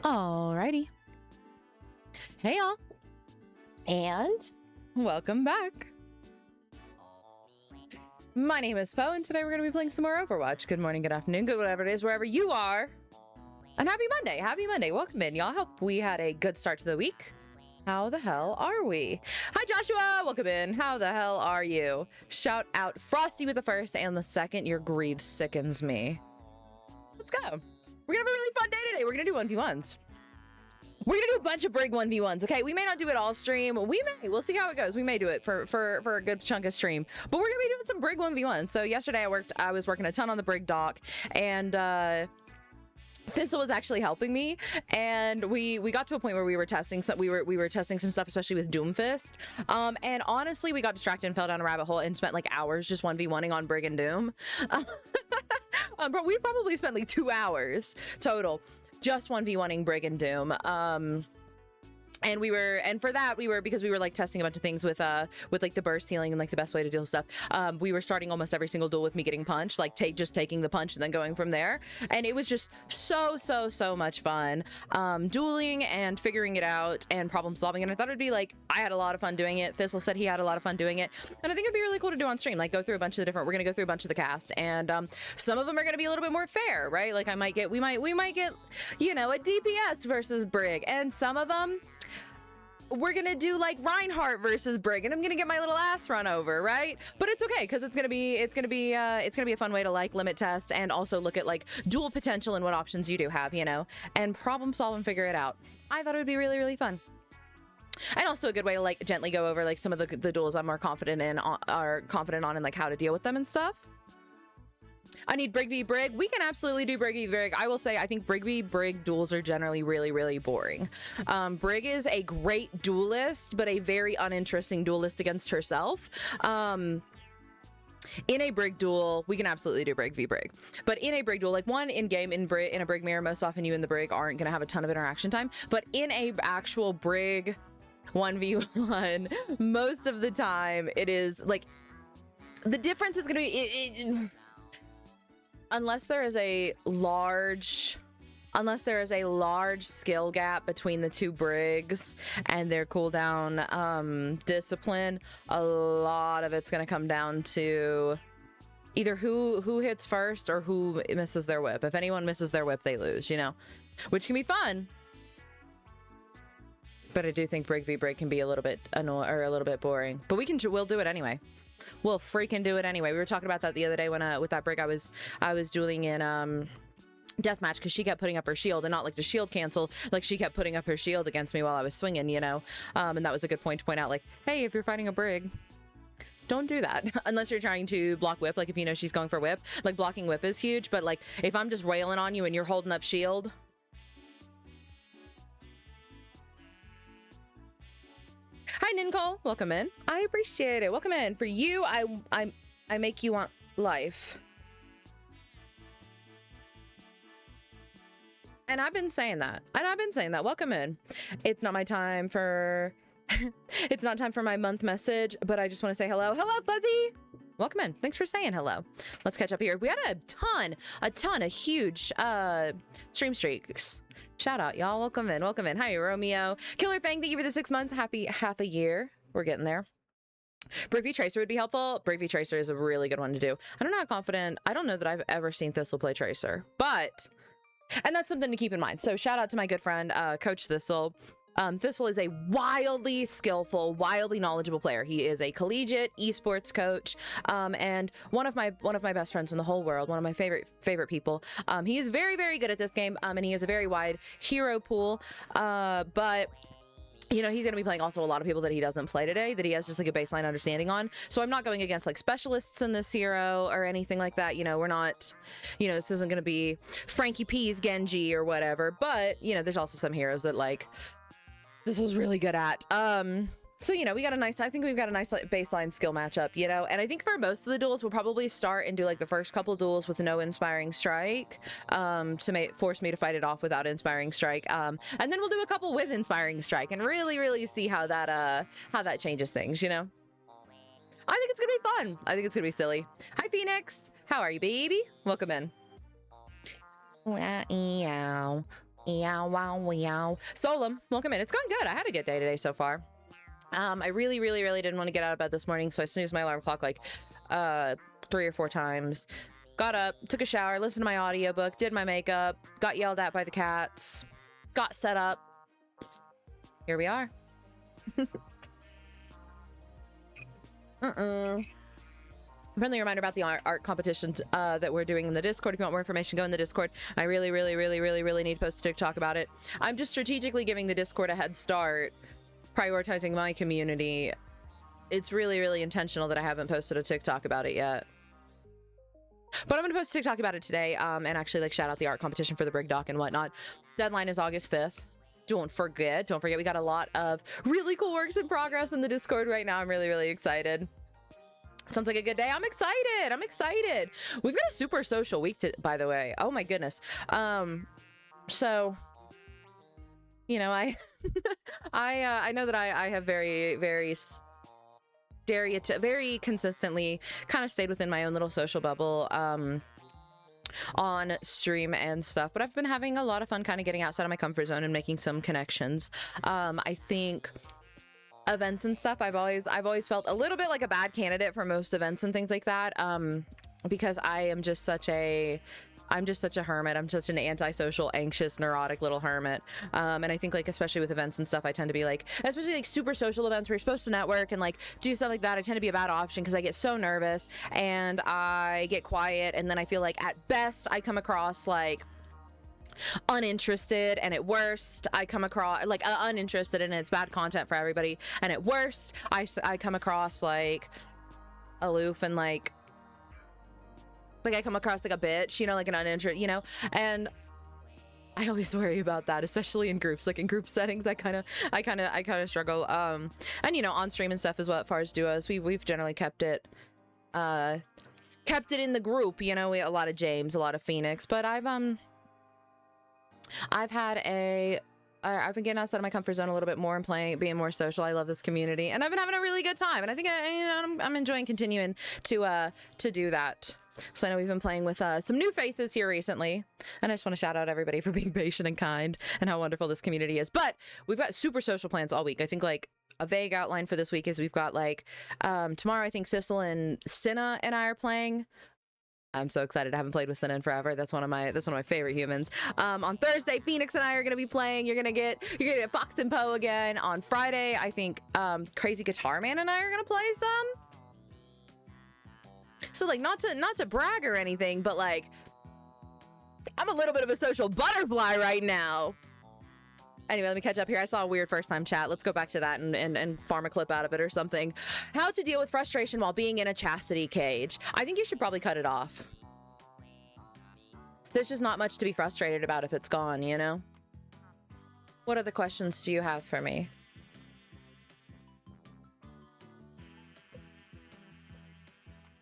Alrighty. Hey y'all. And welcome back. My name is Poe, and today we're going to be playing some more Overwatch. Good morning, good afternoon, good whatever it is, wherever you are. And happy Monday. Happy Monday. Welcome in, y'all. Hope we had a good start to the week. How the hell are we? Hi, Joshua. Welcome in. How the hell are you? Shout out Frosty with the first and the second. Your greed sickens me. Let's go. We're going to have a really fun day today. We're going to do 1v1's. We're going to do a bunch of Brig 1v1's, okay? We may not do it all stream. We may. We'll see how it goes. We may do it for a good chunk of stream. But we're going to be doing some Brig 1v1's. So yesterday I was working a ton on the Brig dock, and THISTLE was actually helping me, and we got to a point where we were testing some we were testing some stuff, especially with Doomfist, and honestly we got distracted and fell down a rabbit hole and spent like hours just 1v1ing on Brig and Doom. But we probably spent like 2 hours total just 1v1ing Brig and Doom. And for that because we were like testing a bunch of things with like the burst healing and like the best way to deal with stuff. We were starting almost every single duel with me getting punched, like just taking the punch and then going from there. And it was just so much fun, dueling and figuring it out and problem solving. And I thought it'd be like, I had a lot of fun doing it. THISTLE said he had a lot of fun doing it. And I think it'd be really cool to do on stream, like go through a bunch of the different, we're going to go through a bunch of the cast, and some of them are going to be a little bit more fair, right? Like we might get, you know, a DPS versus Brig, and some of them we're gonna do like Reinhardt versus Brig, and I'm gonna get my little ass run over, right? But it's okay, because it's gonna be a fun way to like limit test and also look at like dual potential and what options you do have, you know, and problem solve and figure it out. I thought it would be really fun. And also a good way to like gently go over like some of the duels I'm more confident in, and like how to deal with them and stuff. I need Brig v Brig. We can absolutely do Brig v Brig. I will say I think Brig v Brig duels are generally really boring. Brig is a great duelist, but a very uninteresting duelist against herself. In a Brig duel, we can absolutely do Brig v Brig. But in a Brig duel, like one in-game in a Brig mirror, most often you and the Brig aren't going to have a ton of interaction time. But in a actual Brig 1v1, most of the time it is like, the difference is going to be... Unless there is a large skill gap between the two Brigs and their cooldown discipline, a lot of it's going to come down to either who hits first or who misses their whip. If anyone misses their whip, they lose, you know, which can be fun. But I do think Brig v Brig can be a little bit annoying or a little bit boring. But we'll do it anyway. We'll freaking do it anyway. We were talking about that the other day when with that Brig I was dueling in deathmatch, because she kept putting up her shield, and not like the shield cancel, like she kept putting up her shield against me while I was swinging, you know. And that was a good point to point out, like, hey, if you're fighting a Brig, don't do that unless you're trying to block whip. Like if you know she's going for whip, like blocking whip is huge, but like if I'm just wailing on you and you're holding up shield. Hi, Nincole. Welcome in. I appreciate it. Welcome in. For you, I make you want life. And I've been saying that. Welcome in. It's not my time for... it's not time for my month message, but I just want to say hello. Hello, Fuzzy. Welcome in. Thanks for saying hello. Let's catch up here. We had a huge stream streaks. Shout out, y'all. Welcome in. Hi, Romeo. Killer Fang, thank you for the 6 months. Happy half a year. We're getting there. Brig v Tracer would be helpful. Brig v Tracer is a really good one to do. I don't know how confident. I don't know that I've ever seen THISTLE play Tracer, but... And that's something to keep in mind. So shout out to my good friend, Coach THISTLE. THISTLE is a wildly skillful, wildly knowledgeable player. He is a collegiate esports coach, and one of my best friends in the whole world, one of my favorite people. He is very good at this game, and he has a very wide hero pool, but you know, he's going to be playing also a lot of people that he doesn't play today, that he has just like a baseline understanding on. So I'm not going against like specialists in this hero or anything like that. You know, we're not, you know, this isn't going to be Frankie P's Genji or whatever, but you know, there's also some heroes that like this was really good at. So, you know, I think we've got a nice like, baseline skill matchup, you know, and I think for most of the duels, we'll probably start and do like the first couple duels with no inspiring strike, to force me to fight it off without inspiring strike. And then we'll do a couple with inspiring strike and really see how that changes things, you know. I think it's gonna be fun. I think it's gonna be silly. Hi, Phoenix. How are you, baby? Welcome in. Wow. Yeah, wow, wow. Solum, welcome in. It's going good. I had a good day today so far. I really didn't want to get out of bed this morning, so I snoozed my alarm clock like 3 or 4 times. Got up, took a shower, listened to my audiobook, did my makeup, got yelled at by the cats, got set up. Here we are. Friendly reminder about the art competition that we're doing in the Discord. If you want more information, go in the Discord. I really need to post a TikTok about it. I'm just strategically giving the Discord a head start, prioritizing my community. It's really intentional that I haven't posted a TikTok about it yet. But I'm gonna post a TikTok about it today, and actually like shout out the art competition for the Brig Doc and whatnot. Deadline is August 5th. Don't forget, we got a lot of really cool works in progress in the Discord right now. I'm really excited. Sounds like a good day. I'm excited. We've got a super social week, by the way. Oh my goodness. So, you know, I know that I have very consistently kind of stayed within my own little social bubble on stream and stuff, but I've been having a lot of fun kind of getting outside of my comfort zone and making some connections. I think events and stuff, I've always felt a little bit like a bad candidate for most events and things like that, because I'm just such a hermit. I'm such an antisocial, anxious, neurotic little hermit. And I think like, especially with events and stuff, I tend to be like, especially like super social events where you're supposed to network and like do stuff like that, I tend to be a bad option because I get so nervous and I get quiet. And then I feel like at best I come across like uninterested, and at worst I come across like uninterested, and it's bad content for everybody. And at worst I come across like aloof and like I come across like a bitch, you know, like an uninterested, you know. And I always worry about that, especially in groups. Like in group settings, I kind of struggle. And you know, on stream and stuff as well. As far as duos, we've generally kept it in the group. You know, a lot of James, a lot of Phoenix. But I've been getting outside of my comfort zone a little bit more and being more social. I love this community, and I've been having a really good time. And I think I'm enjoying continuing to do that. So I know we've been playing with some new faces here recently, and I just want to shout out everybody for being patient and kind and how wonderful this community is. But we've got super social plans all week. I think like a vague outline for this week is we've got like tomorrow I think THISTLE and Cinna and I are playing. I'm so excited. I haven't played with Cinna in forever. That's one of my favorite humans. On Thursday, Phoenix and I are gonna be playing. You're gonna get Fox and Poe again. On Friday, I think Crazy Guitar Man and I are gonna play some. So like not to brag or anything, but like I'm a little bit of a social butterfly right now. Anyway, let me catch up here. I saw a weird first time chat. Let's go back to that and farm a clip out of it or something. How to deal with frustration while being in a chastity cage. I think you should probably cut it off. There's just not much to be frustrated about if it's gone, you know? What other questions do you have for me?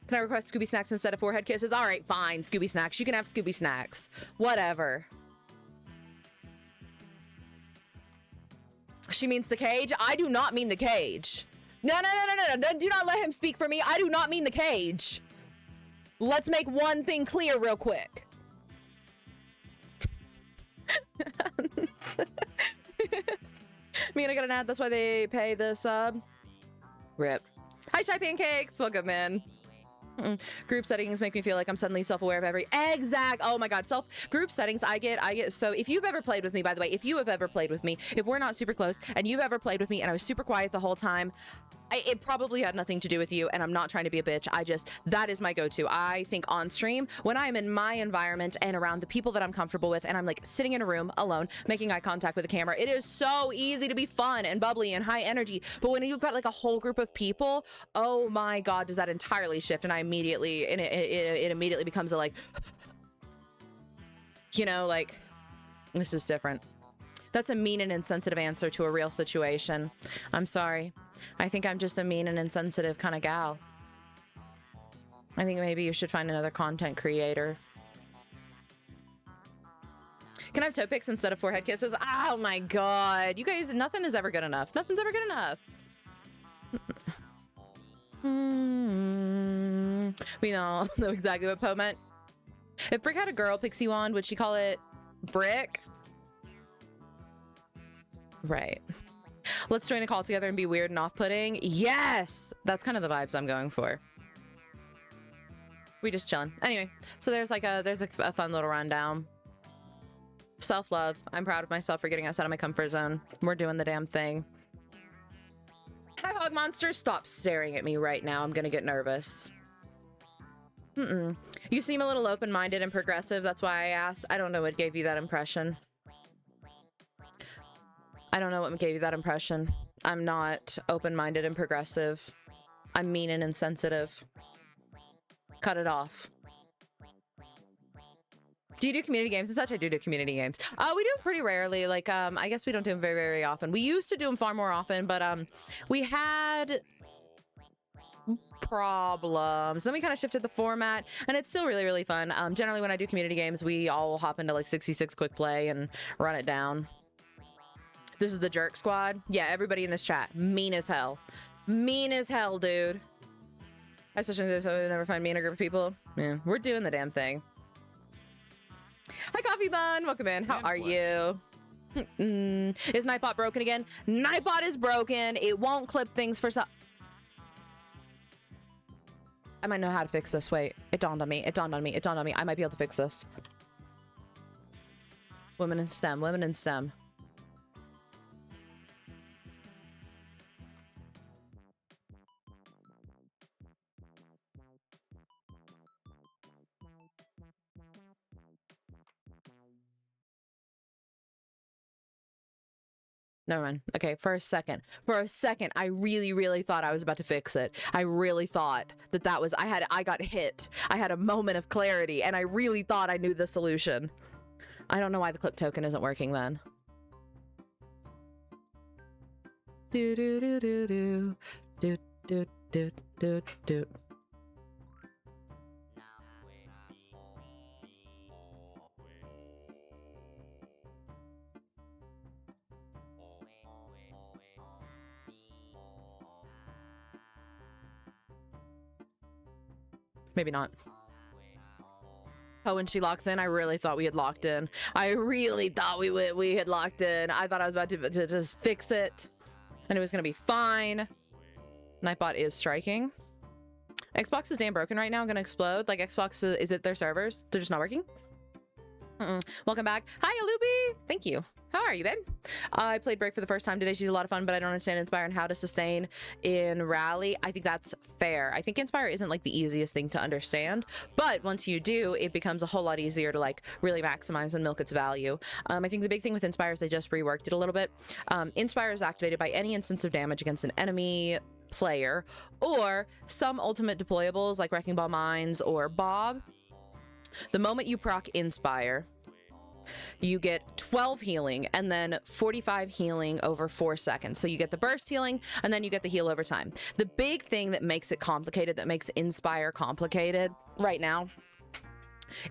Can I request Scooby Snacks instead of forehead kisses? All right, fine, Scooby Snacks. You can have Scooby Snacks. Whatever. She means the cage? I do not mean the cage. No. Do not let him speak for me. I do not mean the cage. Let's make one thing clear real quick. Me and I got an ad. That's why they pay the sub. Rip. Hi, Chai Pancakes. Welcome in. Group settings make me feel like I'm suddenly self-aware of every oh my god, group settings. I get so if you've ever played with me, by the way, if you have ever played with me, if we're not super close and you've ever played with me and I was super quiet the whole time, it probably had nothing to do with you, and I'm not trying to be a bitch. That is my go-to. I think on stream, when I'm in my environment and around the people that I'm comfortable with, and I'm like sitting in a room alone, making eye contact with the camera, it is so easy to be fun and bubbly and high energy. But when you've got like a whole group of people, oh my god, does that entirely shift, and it immediately becomes a like, you know, like, this is different. That's a mean and insensitive answer to a real situation. I'm sorry. I think I'm just a mean and insensitive kind of gal. I think maybe you should find another content creator. Can I have toe picks instead of forehead kisses? Oh my god. You guys, nothing is ever good enough. Nothing's ever good enough. We all know exactly what Poe meant. If Brick had a girl pixie wand, would she call it Brick? Right. Let's join a call together and be weird and off-putting. Yes! That's kind of the vibes I'm going for. We just chilling. Anyway, so there's a fun little rundown. Self-love. I'm proud of myself for getting outside of my comfort zone. We're doing the damn thing. Hi, Hog Monster. Stop staring at me right now. I'm gonna get nervous. You seem a little open-minded and progressive. That's why I asked. I don't know what gave you that impression. I don't know what gave you that impression. I'm not open-minded and progressive. I'm mean and insensitive. Cut it off. Do you do community games and such? I do community games. We do them pretty rarely. Like, I guess we don't do them very, very often. We used to do them far more often, but we had problems. Then we kind of shifted the format, and it's still really, really fun. Generally, when I do community games, we all hop into like 6v6 quick play and run it down. This is the jerk squad. Yeah, everybody in this chat, mean as hell. Mean as hell, dude. I such a so I never find me in a group of people. Yeah, we're doing the damn thing. Hi, Coffee Bun. Welcome in. How are you? Is Nightbot broken again? Nightbot is broken. It won't clip things for some. I might know how to fix this. Wait, it dawned on me. It dawned on me. It dawned on me. I might be able to fix this. Women in STEM. Women in STEM. Never mind. Okay, for a second, I really, really thought I was about to fix it. I really thought that was, I got hit. I had a moment of clarity, and I really thought I knew the solution. I don't know why the clip token isn't working then. Do do do do do do do do do do. Maybe not. Oh, when she locks in, I really thought we had locked in. I really thought we had locked in. I thought I was about to just fix it, and it was gonna be fine. Nightbot is striking. Xbox is damn broken right now. I'm gonna explode. Like, Xbox, is it their servers? They're just not working? Welcome back. Hi, Alubi. Thank you. How are you, babe? I played Break for the first time today. She's a lot of fun, but I don't understand Inspire and how to sustain in Rally. I think that's fair. I think Inspire isn't like the easiest thing to understand, but once you do, it becomes a whole lot easier to like really maximize and milk its value. I think the big thing with Inspire is they just reworked it a little bit. Inspire is activated by any instance of damage against an enemy player or some ultimate deployables like Wrecking Ball Mines or Bob. The moment you proc Inspire, you get 12 healing and then 45 healing over 4 seconds. So you get the burst healing and then you get the heal over time. The big thing that makes it complicated, that makes Inspire complicated right now,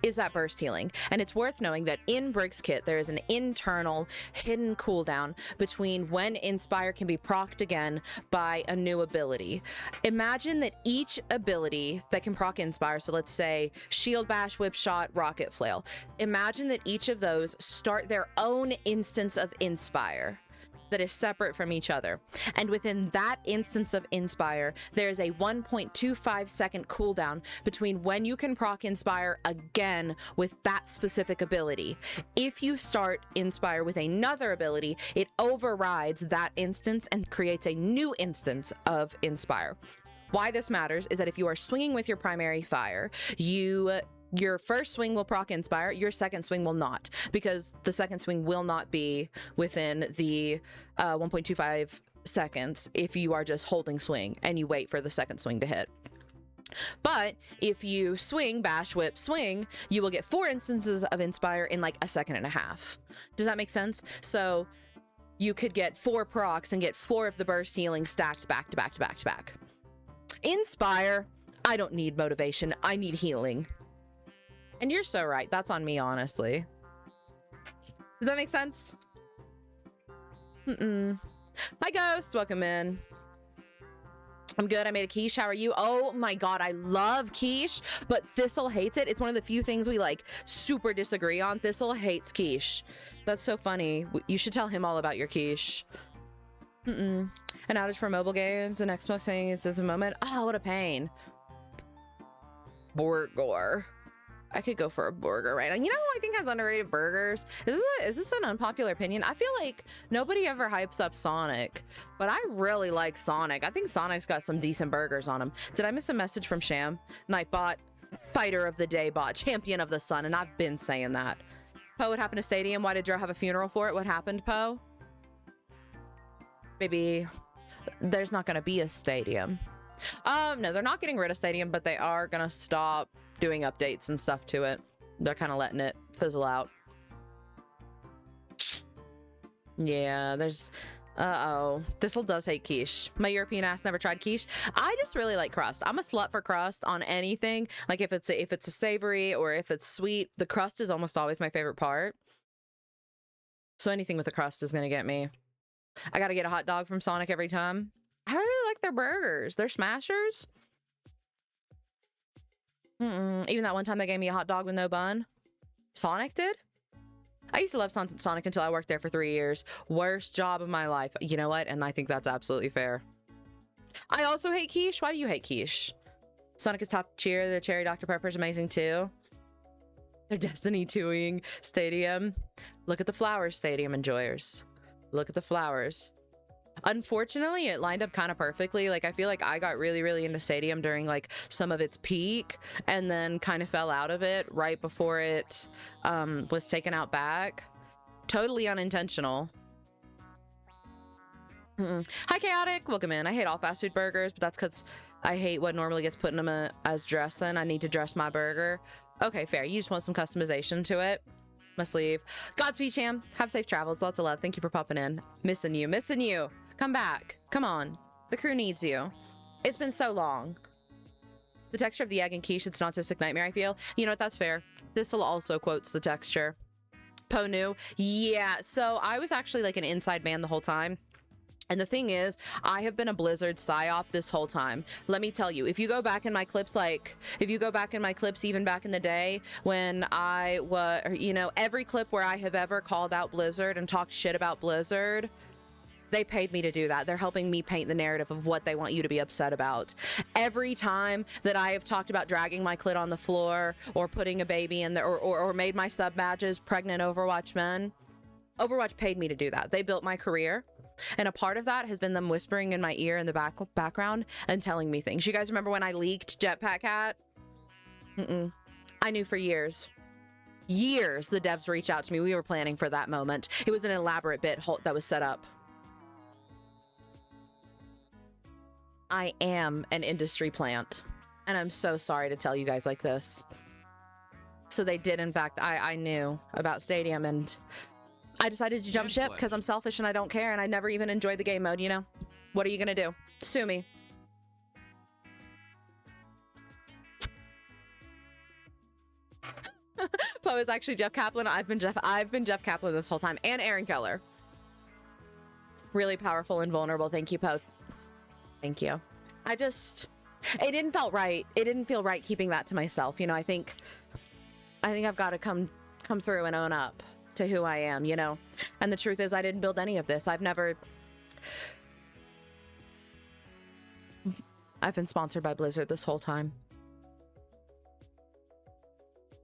is that burst healing. And it's worth knowing that in Brig's kit, there is an internal hidden cooldown between when Inspire can be procced again by a new ability. Imagine that each ability that can proc Inspire, so let's say Shield Bash, Whip Shot, Rocket Flail, imagine that each of those start their own instance of Inspire that is separate from each other. And within that instance of Inspire, there's a 1.25 second cooldown between when you can proc Inspire again with that specific ability. If you start Inspire with another ability, it overrides that instance and creates a new instance of Inspire. Why this matters is that if you are swinging with your primary fire, your first swing will proc Inspire, your second swing will not, because the second swing will not be within the 1.25 seconds if you are just holding swing and you wait for the second swing to hit. But if you swing, bash, whip, swing, you will get 4 instances of Inspire in like a second and a half. Does that make sense? So you could get 4 procs and get 4 of the burst healing stacked back to back to back to back. Inspire, I don't need motivation, I need healing. And you're so right. That's on me, honestly. Does that make sense? Hi, Ghost. Welcome in. I'm good. I made a quiche. How are you? Oh my god, I love quiche, but Thistle hates it. It's one of the few things we like super disagree on. Thistle hates quiche. That's so funny. You should tell him all about your quiche. An outage for mobile games. The next most saying it's at the moment. Oh, what a pain. Burger. I could go for a burger right now. You know who I think has underrated burgers? Is this an unpopular opinion? I feel like nobody ever hypes up Sonic, but I really like Sonic. I think Sonic's got some decent burgers on him. Did I miss a message from Sham? Nightbot, fighter of the day bot, champion of the sun, and I've been saying that. Poe, what happened to Stadium? Why did Joe have a funeral for it? What happened, Poe? Maybe there's not going to be a Stadium. No, they're not getting rid of Stadium, but they are going to stop doing updates and stuff to it. They're kind of letting it fizzle out. Yeah, there's... Uh-oh. Thistle does hate quiche. My European ass never tried quiche. I just really like crust. I'm a slut for crust on anything. Like if it's a savory or if it's sweet, the crust is almost always my favorite part. So anything with the crust is gonna get me. I gotta get a hot dog from Sonic every time. I really like their burgers. They're smashers. Even that one time they gave me a hot dog with no bun. Sonic did? I used to love Sonic until I worked there for 3 years. Worst job of my life. You know what? And I think that's absolutely fair. I also hate quiche. Why do you hate quiche? Sonic is top tier. Their cherry Dr. Pepper is amazing too. Their Destiny 2ing Stadium. Look at the flowers, Stadium enjoyers. Look at the flowers. Unfortunately, it lined up kind of perfectly. Like, I feel like I got really, really into Stadium during, like, some of its peak and then kind of fell out of it right before it was taken out back. Totally unintentional. Hi, Chaotic. Welcome in. I hate all fast food burgers, but that's because I hate what normally gets put in them as dressing. I need to dress my burger. Okay, fair. You just want some customization to it. Must leave. Godspeed, Cham. Have safe travels. Lots of love. Thank you for popping in. Missing you. Missing you. Come back. Come on. The crew needs you. It's been so long. The texture of the egg and quiche, it's an autistic nightmare, I feel. You know what? That's fair. Thistle also quotes the texture. Poe knew. Yeah, so I was actually like an inside man the whole time. And the thing is, I have been a Blizzard psyop this whole time. Let me tell you, if you go back in my clips, even back in the day when I was, you know, every clip where I have ever called out Blizzard and talked shit about Blizzard, they paid me to do that. They're helping me paint the narrative of what they want you to be upset about. Every time that I have talked about dragging my clit on the floor or putting a baby in there or made my sub badges pregnant Overwatch men, Overwatch paid me to do that. They built my career. And a part of that has been them whispering in my ear in the background and telling me things. You guys remember when I leaked Jetpack Hat? I knew for years. Years the devs reached out to me. We were planning for that moment. It was an elaborate bit that was set up. I am an industry plant. And I'm so sorry to tell you guys like this. So they did, in fact, I knew about Stadium and I decided to jump ship because I'm selfish and I don't care and I never even enjoyed the game mode, you know? What are you gonna do? Sue me. Poe is actually Jeff Kaplan. I've been Jeff Kaplan this whole time. And Aaron Keller. Really powerful and vulnerable. Thank you, Poe. Thank you. It didn't feel right. It didn't feel right keeping that to myself. You know, I think I've got to come through and own up to who I am, you know? And the truth is I didn't build any of this. I've been sponsored by Blizzard this whole time.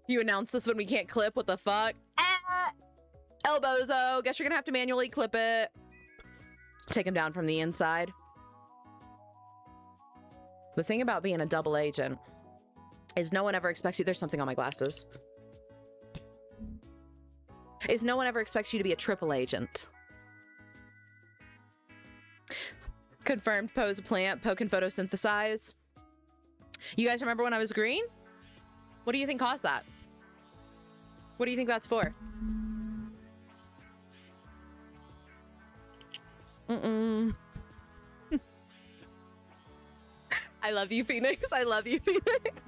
You announced this when we can't clip? What the fuck? Elbozo. Guess you're gonna have to manually clip it. Take him down from the inside. The thing about being a double agent is no one ever expects you. There's something on my glasses. Is no one ever expects you to be a triple agent. Confirmed. Poe's a plant. Poe can photosynthesize. You guys remember when I was green? What do you think caused that? What do you think that's for? I love you, Phoenix. I love you, Phoenix.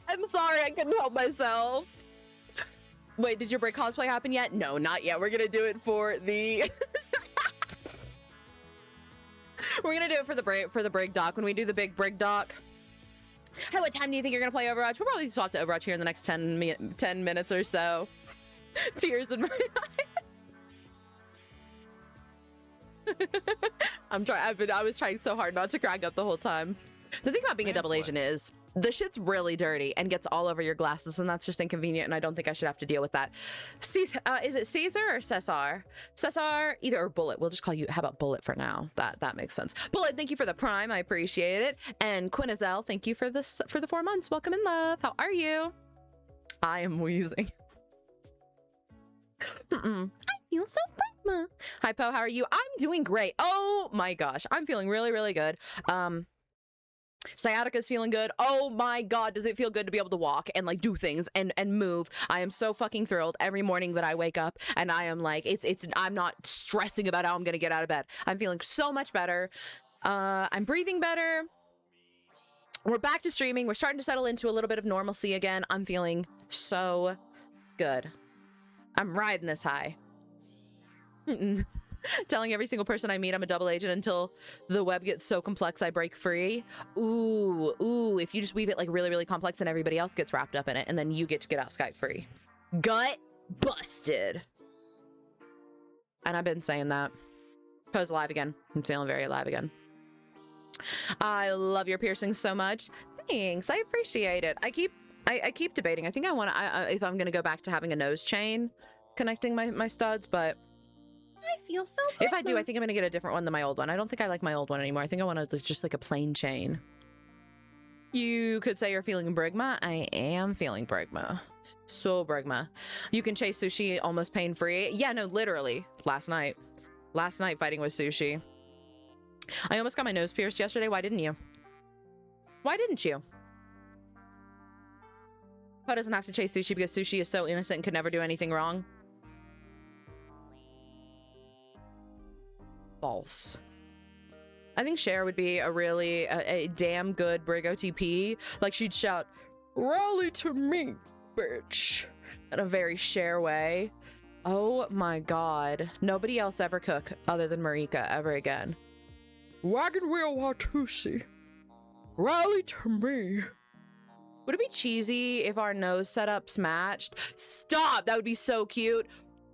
I'm sorry, I couldn't help myself. Wait, did your break cosplay happen yet? No, not yet. We're gonna do it for the... We're gonna do it for the Brig doc when we do the big Brig doc. Hey, what time do you think you're gonna play Overwatch? We'll probably swap to Overwatch here in the next 10 minutes or so. Tears in my eyes. I was trying so hard not to crack up the whole time. The thing about being a double agent is the shit's really dirty and gets all over your glasses, and that's just inconvenient, and I don't think I should have to deal with that. Is it Caesar or Cesar? Cesar, either, or Bullet. We'll just call you, how about Bullet for now? That makes sense. Bullet, thank you for the Prime. I appreciate it. And Quinazelle, thank you for the 4 months. Welcome in, love. How are you? I am wheezing. I feel so Brigma. Hi, Po, how are you? I'm doing great. Oh my gosh. I'm feeling really, really good. Sciatica's feeling good. Oh my god, does it feel good to be able to walk and like do things and move. I am so fucking thrilled every morning that I wake up and I am like, I'm not stressing about how I'm gonna get out of bed. I'm feeling so much better. I'm breathing better. We're back to streaming. We're starting to settle into a little bit of normalcy again. I'm feeling so good. I'm riding this high. Telling every single person I meet I'm a double agent until the web gets so complex I break free. Ooh, if you just weave it like really, really complex and everybody else gets wrapped up in it and then you get to get out Skype free. Gut busted. And I've been saying that. Po's alive again. I'm feeling very alive again. I love your piercings so much. Thanks, I appreciate it. I keep debating. I think I want to, if I'm gonna go back to having a nose chain connecting my studs, but I feel so good. if I do, I think I'm gonna get a different one than my old one. I don't think I like my old one anymore. I think I want to just like a plain chain. You could say you're feeling Brigma. I am feeling Brigma. So Brigma. You can chase sushi almost pain-free. Yeah, no, literally. Last night fighting with sushi. I almost got my nose pierced yesterday. Why didn't you? Why didn't you? Po doesn't have to chase sushi because sushi is so innocent and could never do anything wrong. False. I think Cher would be a damn good Brig OTP. Like she'd shout, "Rally to me, bitch," in a very Cher way. Oh my god. Nobody else ever cook other than Marika ever again. Wagon wheel Watusi. Rally to me. Would it be cheesy if our nose setups matched? Stop! That would be so cute.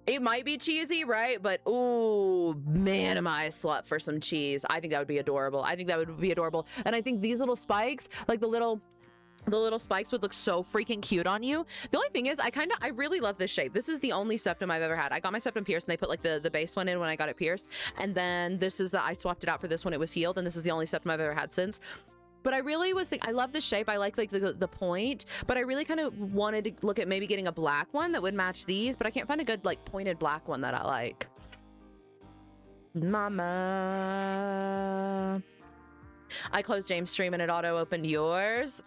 It might be cheesy, right? But, ooh, man, am I a slut for some cheese. I think that would be adorable. I think that would be adorable. And I think these little spikes, like the little spikes would look so freaking cute on you. The only thing is, I really love this shape. This is the only septum I've ever had. I got my septum pierced and they put like the base one in when I got it pierced. And then this is I swapped it out for this when it was healed. And this is the only septum I've ever had since. But I really was thinking, I love this shape. I like the point, but I really kind of wanted to look at maybe getting a black one that would match these, but I can't find a good like pointed black one that I like. Mama. I closed James' stream and it auto opened yours.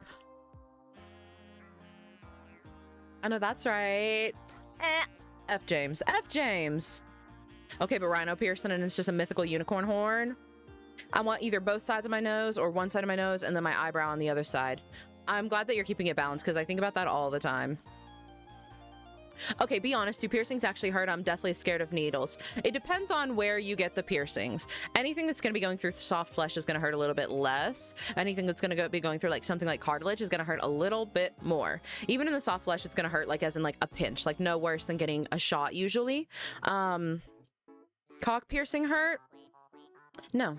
I know that's right. F James. F James. Okay, but rhino piercing and it's just a mythical unicorn horn. I want either both sides of my nose or one side of my nose and then my eyebrow on the other side. I'm glad that you're keeping it balanced because I think about that all the time. Okay, be honest, do piercings actually hurt? I'm deathly scared of needles. It depends on where you get the piercings. Anything that's going to be going through soft flesh is going to hurt a little bit less. Anything that's going to be going through like something like cartilage is going to hurt a little bit more. Even in the soft flesh, it's going to hurt like as in like a pinch, like no worse than getting a shot usually. Cock piercing hurt? No.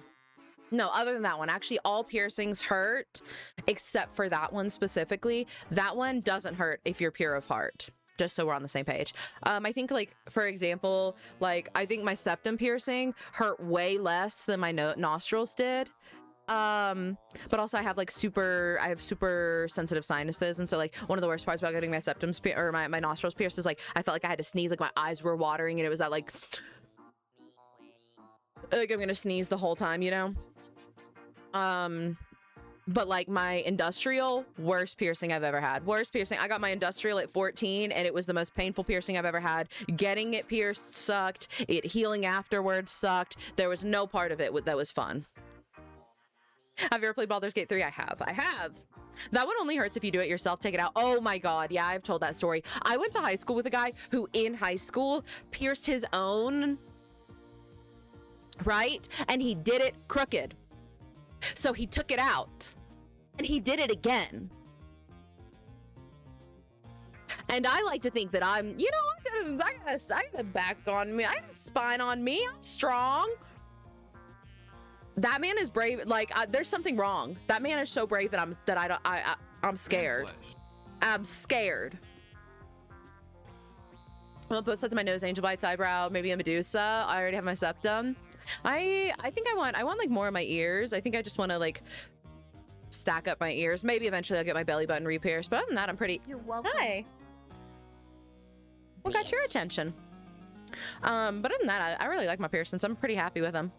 No, other than that one. Actually, all piercings hurt except for that one specifically. That one doesn't hurt if you're pure of heart. Just so we're on the same page. I think like, for example, like I think my septum piercing hurt way less than my nostrils did. But also I have super sensitive sinuses. And so like one of the worst parts about getting my septums or my nostrils pierced is like, I felt like I had to sneeze, like my eyes were watering and it was that like I'm gonna sneeze the whole time, you know? But like my industrial, worst piercing I've ever had. Worst piercing. I got my industrial at 14 and it was the most painful piercing I've ever had. Getting it pierced sucked. It healing afterwards sucked. There was no part of it that was fun. Have you ever played Baldur's Gate 3? I have. That one only hurts if you do it yourself. Take it out. Oh my god. Yeah, I've told that story. I went to high school with a guy who in high school pierced his own, right? And he did it crooked. So he took it out and he did it again. And I like to think that I'm, you know, I got a back on me. I got a spine on me. I'm strong. That man is brave. Like, there's something wrong. That man is so brave that I'm scared. I'm scared. Well, both sides of my nose, angel bites, eyebrow, maybe a Medusa. I already have my septum. I think I want like more of my ears. I think I just want to like stack up my ears. Maybe eventually I'll get my belly button re-pierced. But other than that, I'm pretty. You're welcome. Hi. What got your attention? But other than that, I really like my piercings. I'm pretty happy with them.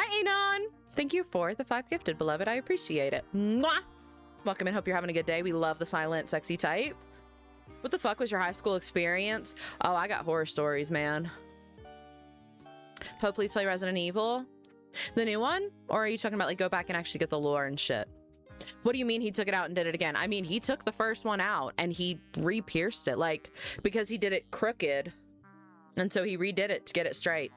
Hi, Anon. Thank you for the 5 gifted, beloved. I appreciate it. Mwah! Welcome in. Hope you're having a good day. We love the silent, sexy type. What the fuck was your high school experience? Oh, I got horror stories, man. Poe, please play Resident Evil. The new one? Or are you talking about like go back and actually get the lore and shit? What do you mean he took it out and did it again? I mean, he took the first one out and he re-pierced it, like, because he did it crooked. And so he redid it to get it straight.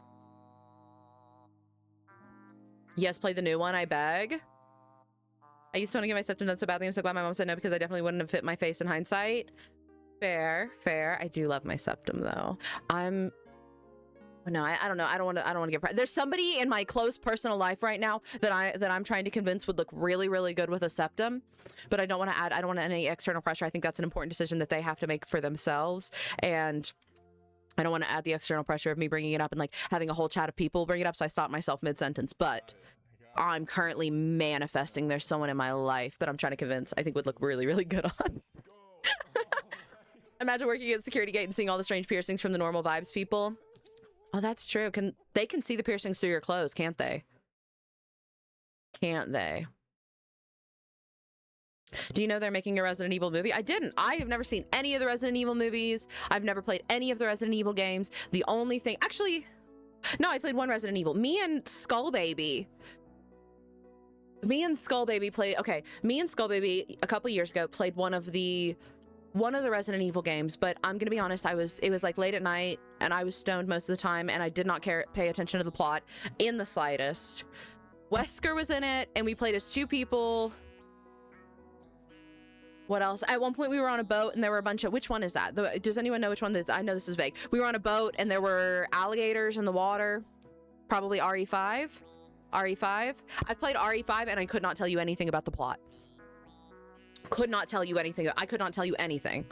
Yes, play the new one, I beg. I used to want to get my septum done so badly. I'm so glad my mom said no because I definitely wouldn't have fit my face in hindsight. Fair, fair. I do love my septum though. No, I don't know. I don't want to get. There's somebody in my close personal life right now that I'm trying to convince would look really, really good with a septum, but I don't want to add. I don't want any external pressure. I think that's an important decision that they have to make for themselves, and I don't want to add the external pressure of me bringing it up and like having a whole chat of people bring it up. So I stop myself mid-sentence. But I'm currently manifesting. There's someone in my life that I'm trying to convince I think would look really, really good on. Imagine working at security gate and seeing all the strange piercings from the normal vibes people. Oh, that's true. They can see the piercings through your clothes, can't they? Can't they? Do you know they're making a Resident Evil movie? I didn't. I have never seen any of the Resident Evil movies. I've never played any of the Resident Evil games. The only thing... Actually, no, I played one Resident Evil. Me and Skullbaby played... Okay, me and Skullbaby a couple years ago played one of the Resident Evil games, but I'm gonna be honest, it was like late at night and I was stoned most of the time and I did not pay attention to the plot in the slightest. Wesker was in it and we played as 2 people. What else? At one point we were on a boat and there were a bunch of, which one is that? Does anyone know which one? I know this is vague. We were on a boat and there were alligators in the water. Probably RE5. RE5. I've played RE5 and I could not tell you anything about the plot. Could not tell you anything. I could not tell you anything.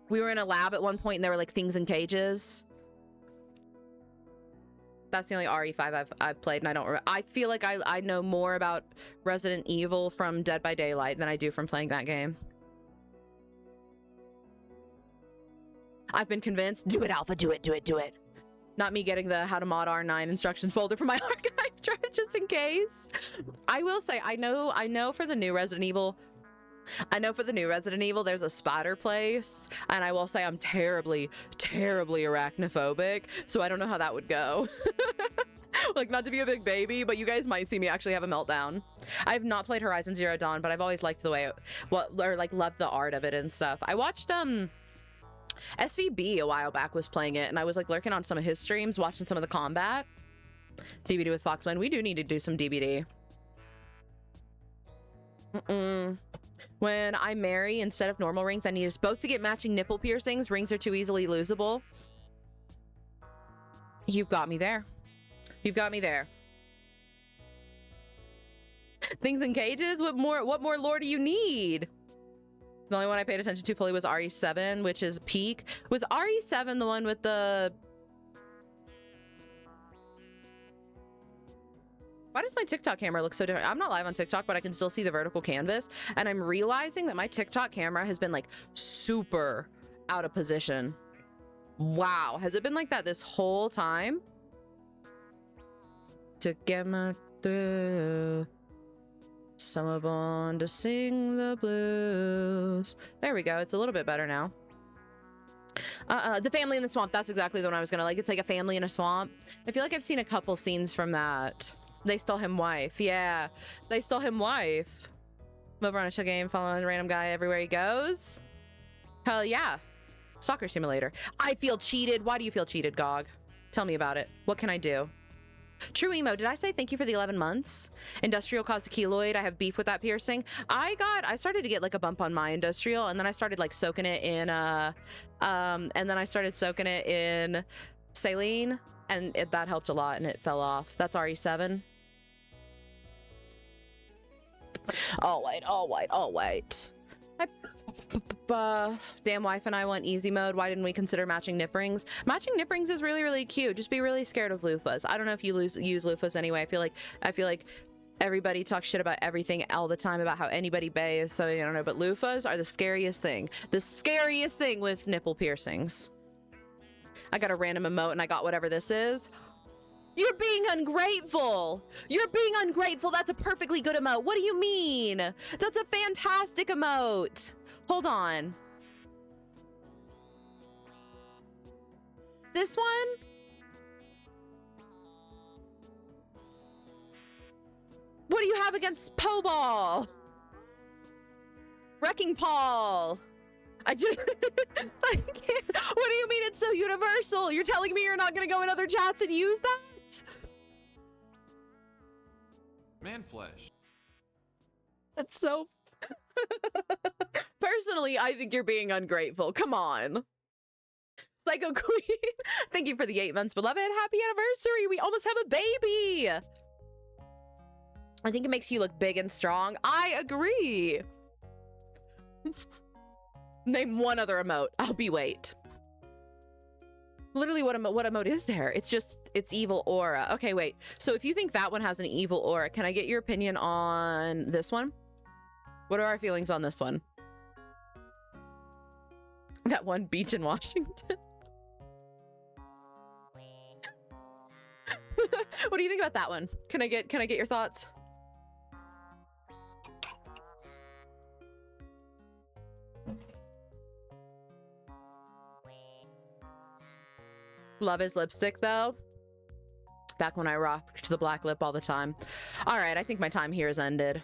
We were in a lab at one point and there were like things in cages. That's the only RE5 I've played, and I don't remember. I feel like I know more about Resident Evil from Dead by Daylight than I do from playing that game. I've been convinced. Do it, Alpha. Do it. Do it. Do it. Not me getting the how to mod R9 instructions folder for my archive drive just in case. I will say I know for the new Resident Evil. There's a spider place, and I will say I'm terribly, terribly arachnophobic, so I don't know how that would go. Like, not to be a big baby, but you guys might see me actually have a meltdown. I've not played Horizon Zero Dawn, but I've always liked the way loved the art of it and stuff. I watched SVB a while back was playing it, and I was like lurking on some of his streams, watching some of the combat. DBD with Foxman. We do need to do some DBD. When I marry, instead of normal rings, I need us both to get matching nipple piercings. Rings are too easily losable. You've got me there. You've got me there. Things in cages? What more lore do you need? The only one I paid attention to fully was RE7, which is peak. Was RE7 the one with the... Why does my TikTok camera look so different? I'm not live on TikTok, but I can still see the vertical canvas. And I'm realizing that my TikTok camera has been like super out of position. Wow. Has it been like that this whole time? To get my through. Summer born to sing the blues. There we go. It's a little bit better now. The family in the swamp. That's exactly the one I was gonna like. It's like a family in a swamp. I feel like I've seen a couple scenes from that. They stole him wife. Yeah, they stole him wife. I'm over on a chill game, following a random guy everywhere he goes. Hell yeah. Soccer simulator. I feel cheated. Why do you feel cheated, Gog? Tell me about it. What can I do? True emo, did I say thank you for the 11 months? Industrial caused a keloid. I have beef with that piercing. I started to get like a bump on my industrial, and then I started like soaking it in saline, and that helped a lot, and it fell off. That's RE7. All white. Damn, wife and I want easy mode. Why didn't we consider matching nip rings? Matching nip rings is really, really cute. Just be really scared of loofahs. I don't know if you use loofahs anyway. I feel like everybody talks shit about everything all the time about how anybody bays, so I don't know, but loofahs are the scariest thing. The scariest thing with nipple piercings. I got a random emote and I got whatever this is. You're being ungrateful. You're being ungrateful. That's a perfectly good emote. What do you mean? That's a fantastic emote. Hold on. This one? What do you have against Po Ball? Wrecking Paul. I can't. What do you mean it's so universal? You're telling me you're not gonna go in other chats and use that? Man flesh. That's so... Personally, I think you're being ungrateful. Come on. Psycho Queen. Thank you for the 8 months, beloved. Happy anniversary. We almost have a baby. I think it makes you look big and strong. I agree. Name one other emote. I'll be wait. Literally, what emote is there? It's evil aura. Okay, wait. So if you think that one has an evil aura, can I get your opinion on this one? What are our feelings on this one? That one beach in Washington. What do you think about that one? Can I get your thoughts? Love his lipstick though. Back when I rocked the black lip all the time. All right, I think my time here has ended.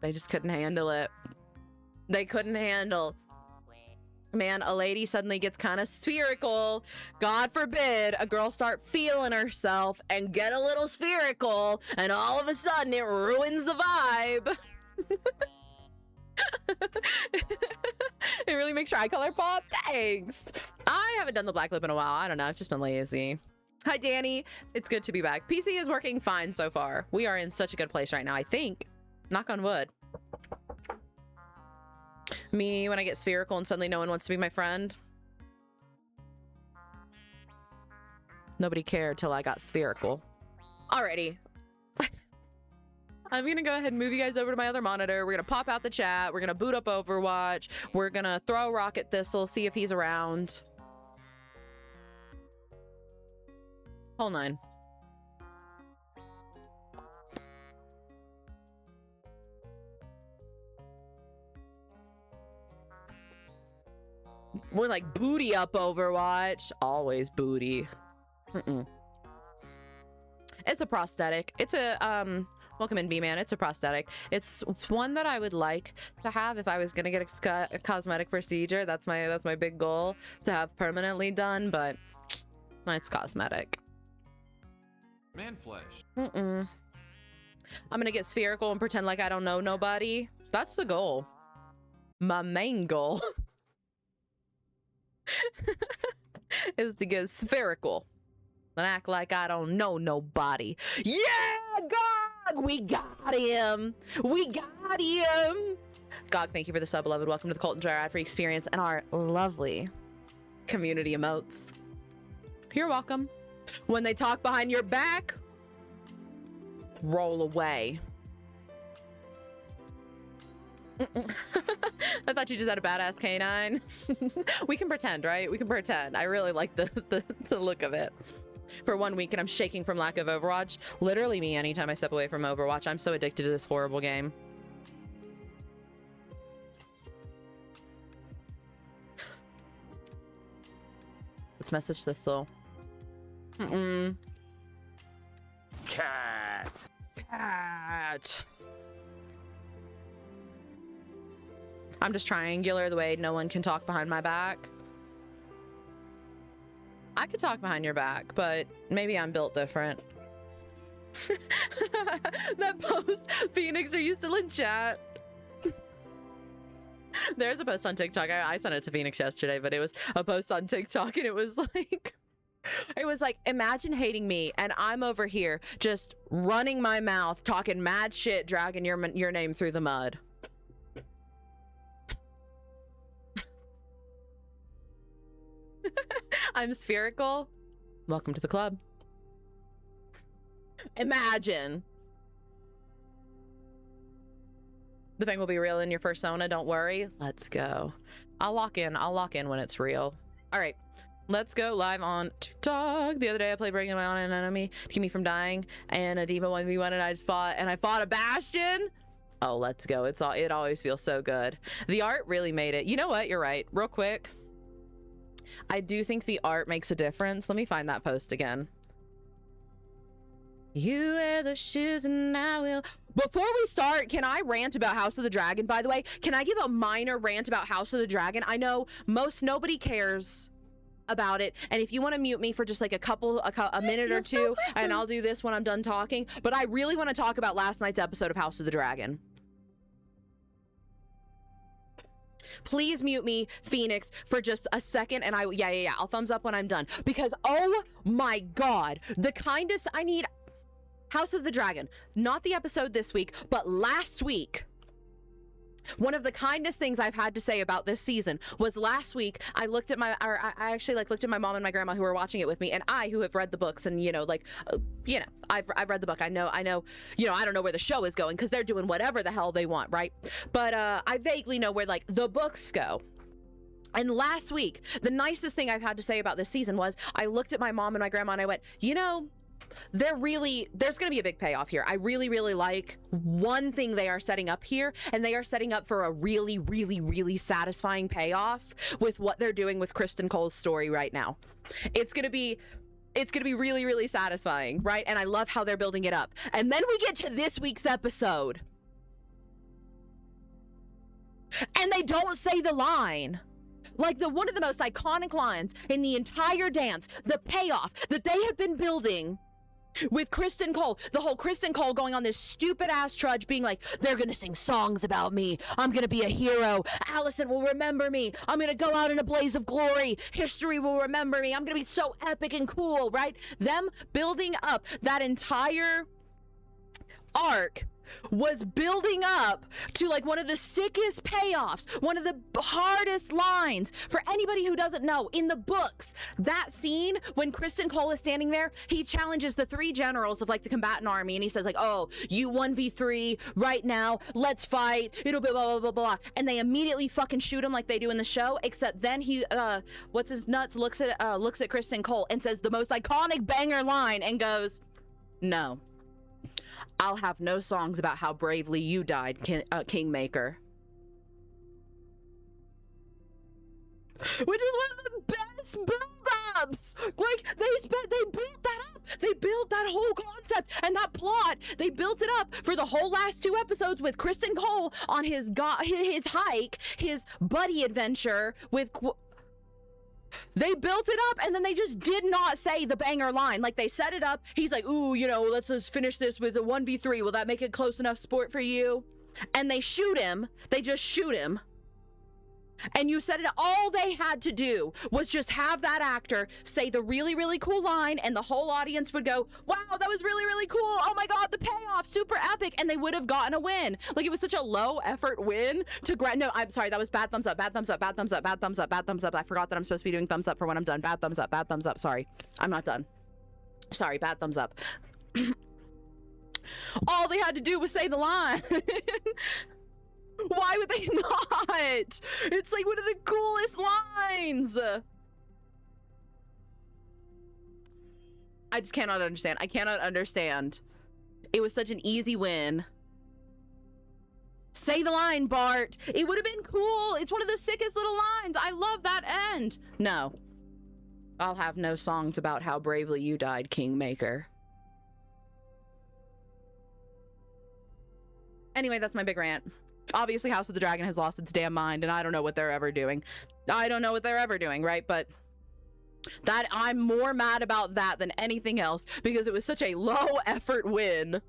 They just couldn't handle it. They couldn't handle. Man, a lady suddenly gets kind of spherical. God forbid a girl start feeling herself and get a little spherical, and all of a sudden it ruins the vibe. It really makes your eye color pop. Thanks. I haven't done the black lip in a while. I don't know. I've just been lazy. Hi, Danny. It's good to be back. PC is working fine so far. We are in such a good place right now, I think. Knock on wood. Me, when I get spherical and suddenly no one wants to be my friend. Nobody cared till I got spherical. Alrighty. I'm gonna go ahead and move you guys over to my other monitor. We're gonna pop out the chat. We're gonna boot up Overwatch. We're gonna throw a rock at Thistle, see if he's around. Hold on. We're like booty up Overwatch. Always booty. It's a prosthetic. It's a welcome in, B-Man. It's a prosthetic. It's one that I would like to have if I was gonna get a cosmetic procedure. That's my big goal, to have permanently done, but it's cosmetic. Man flesh. I'm gonna get spherical and pretend like I don't know nobody. That's the goal. My main goal is to get spherical and act like I don't know nobody. Yeah, Gog! We got him! We got him! Gog, thank you for the sub, beloved. Welcome to the Cult and Dry Ad Free experience and our lovely community emotes. You're welcome. When they talk behind your back, roll away. I thought you just had a badass canine. We can pretend, right? We can pretend. I really like the look of it. For 1 week and I'm shaking from lack of Overwatch. Literally me anytime I step away from Overwatch. I'm so addicted to this horrible game. Let's message Thistle. Cat. I'm just triangular the way no one can talk behind my back. I could talk behind your back, but maybe I'm built different. That post, Phoenix, are you still in chat? There's a post on TikTok. I sent it to Phoenix yesterday, but it was a post on TikTok, and it was like, imagine hating me, and I'm over here just running my mouth, talking mad shit, dragging your name through the mud. I'm spherical. Welcome to the club. Imagine. The thing will be real in your persona, don't worry. Let's go. I'll lock in when it's real. All right, let's go live on TikTok. The other day I played Breaking My Own Enemy to keep me from dying, and a Diva 1v1, and I fought a Bastion. Oh, let's go. It always feels so good. The art really made it. You know what? You're right. Real quick, I do think the art makes a difference. Let me find that post again. You wear the shoes and I will. Before we start, can I rant about House of the Dragon, by the way? Can I give a minor rant about House of the Dragon? I know nobody cares about it, and if you want to mute me for just like a minute or two, and I'll do this when I'm done talking, but I really want to talk about last night's episode of House of the Dragon. Please mute me, Phoenix, for just a second, and I'll thumbs up when I'm done, because oh my god, the kindest I need. House of the Dragon, not the episode this week, but last week. One of the kindest things I've had to say about this season was last week I looked at I actually looked at my mom and my grandma who were watching it with me, and I, who have read the books, and I've read the book. I know, I don't know where the show is going because they're doing whatever the hell they want, right? But I vaguely know where like the books go. And last week, the nicest thing I've had to say about this season was I looked at my mom and my grandma and I went, there's gonna be a big payoff here. I really, really like one thing they are setting up here, and they are setting up for a really, really, really satisfying payoff with what they're doing with Kristen Cole's story right now. It's gonna be really, really satisfying, right? And I love how they're building it up. And then we get to this week's episode, and they don't say the line. Like one of the most iconic lines in the entire dance, the payoff that they have been building with Kristen Cole, the whole Kristen Cole going on this stupid ass trudge being like, they're gonna sing songs about me, I'm gonna be a hero, Allison will remember me, I'm gonna go out in a blaze of glory, history will remember me, I'm gonna be so epic and cool, right? Them building up that entire arc was building up to like one of the sickest payoffs, one of the hardest lines for anybody who doesn't know. In the books, that scene when Kristen Cole is standing there, he challenges the three generals of like the combatant army, and he says like, oh, you 1v3 right now, let's fight, it'll be blah blah blah blah, and they immediately fucking shoot him like they do in the show, except then he what's his nuts looks at Kristen Cole and says the most iconic banger line and goes, no, I'll have no songs about how bravely you died, Kingmaker. Which is one of the best build-ups. Like they built that up. They built that whole concept and that plot. They built it up for the whole last two episodes with Kristen Cole on his hike, his buddy adventure with. They built it up, and then they just did not say the banger line. Like, they set it up. He's like, ooh, let's just finish this with a 1v3. Will that make it close enough sport for you? And they shoot him. They just shoot him. And you said it. All they had to do was just have that actor say the really, really cool line, and the whole audience would go, wow, that was really, really cool. Oh my god, the payoff, super epic. And they would have gotten a win. Like, it was such a low effort win to no, I'm sorry, that was bad thumbs up, bad thumbs up, bad thumbs up, bad thumbs up, bad thumbs up. I forgot that I'm supposed to be doing thumbs up for when I'm done. Bad thumbs up, bad thumbs up. Sorry, I'm not done. Sorry, bad thumbs up. All they had to do was say the line. Why would they not? It's like one of the coolest lines. I just cannot understand. I cannot understand. It was such an easy win. Say the line, Bart. It would have been cool. It's one of the sickest little lines. I love that end. No. I'll have no songs about how bravely you died, Kingmaker. Anyway, that's my big rant. Obviously, House of the Dragon has lost its damn mind, and I don't know what they're ever doing. I don't know what they're ever doing, right? But That I'm more mad about that than anything else, because it was such a low effort win.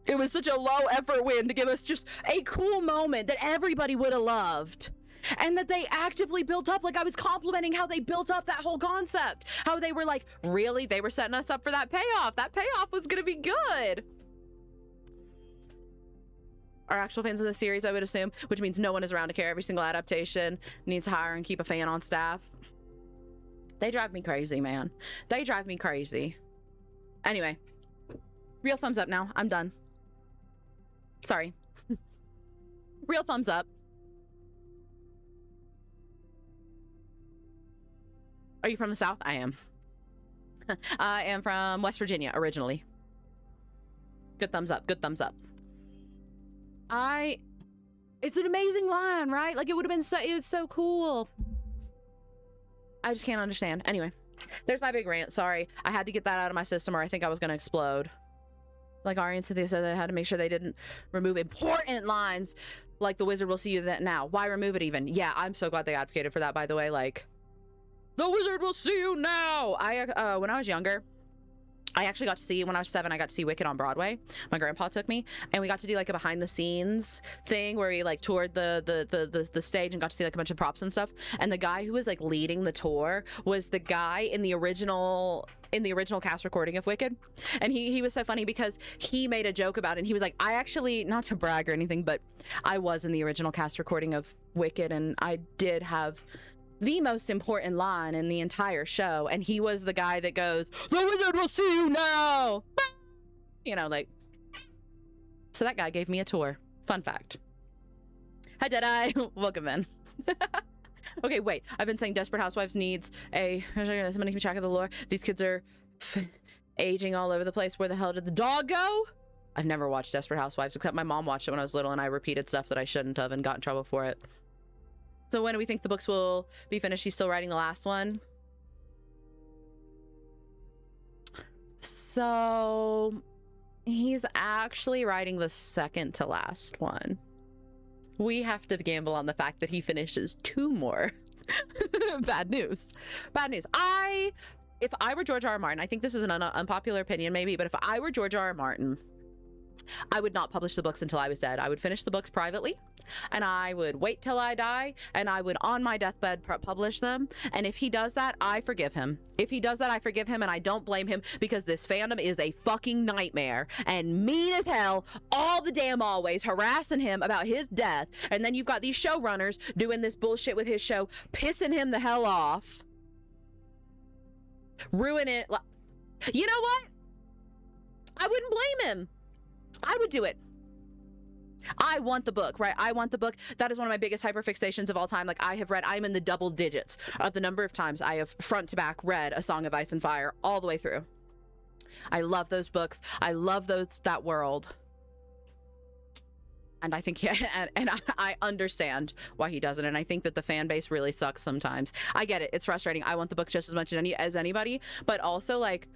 It was such a low effort win to give us just a cool moment that everybody would have loved. And that they actively built up. Like, I was complimenting how they built up that whole concept. How they were like, really? They were setting us up for that payoff. That payoff was gonna be good. Are actual fans of the series, I would assume, which means no one is around to care. Every single adaptation needs to hire and keep a fan on staff. They drive me crazy, man. They drive me crazy. Anyway, real thumbs up now. I'm done. Sorry. Real thumbs up. Are you from the South? I am. I am from West Virginia originally. Good thumbs up. Good thumbs up. It's an amazing line, right? Like, it would have been so, it was so cool. I just can't understand. Anyway, there's my big rant. Sorry. I had to get that out of my system or I think I was going to explode. Like Ari and Cynthia said, they had to make sure they didn't remove important lines like the wizard will see you now. Why remove it even? Yeah, I'm so glad they advocated for that, by the way. Like, the wizard will see you now. When I was younger, I actually got to see, when I was 7, I got to see Wicked on Broadway. My grandpa took me, and we got to do like a behind the scenes thing where we like toured the stage and got to see like a bunch of props and stuff. And the guy who was like leading the tour was the guy in the original cast recording of Wicked. And he was so funny because he made a joke about it. And he was like, I actually, not to brag or anything, but I was in the original cast recording of Wicked, and I did have the most important line in the entire show, and he was the guy that goes, the wizard will see you now, you know, like, so that guy gave me a tour. Fun fact. Hi Deadeye. Welcome in. Okay, wait, I've been saying Desperate Housewives needs somebody keep track of the lore. These kids are aging all over the place. Where the hell did the dog go? I've never watched Desperate Housewives, except my mom watched it when I was little, and I repeated stuff that I shouldn't have and got in trouble for it. So when do we think the books will be finished? He's still writing the last one. So he's actually writing the second to last one. We have to gamble on the fact that he finishes 2 more. Bad news. Bad news. If I were George R.R. Martin, I think this is an unpopular opinion maybe, but if I were George R.R. Martin, I would not publish the books until I was dead. I would finish the books privately, and I would wait till I die, and I would on my deathbed publish them. And if he does that, I forgive him. If he does that, I forgive him, and I don't blame him, because this fandom is a fucking nightmare and mean as hell all the damn always, harassing him about his death. And then you've got these showrunners doing this bullshit with his show, pissing him the hell off, ruin it. You know what? I wouldn't blame him. I would do it. I want the book, right? I want the book. That is one of my biggest hyperfixations of all time. Like, I'm in the double digits of the number of times I have front to back read A Song of Ice and Fire all the way through. I love those books. I love that world. And I think, I understand why he doesn't. And I think that the fan base really sucks sometimes. I get it. It's frustrating. I want the books just as much as anybody, but also, like,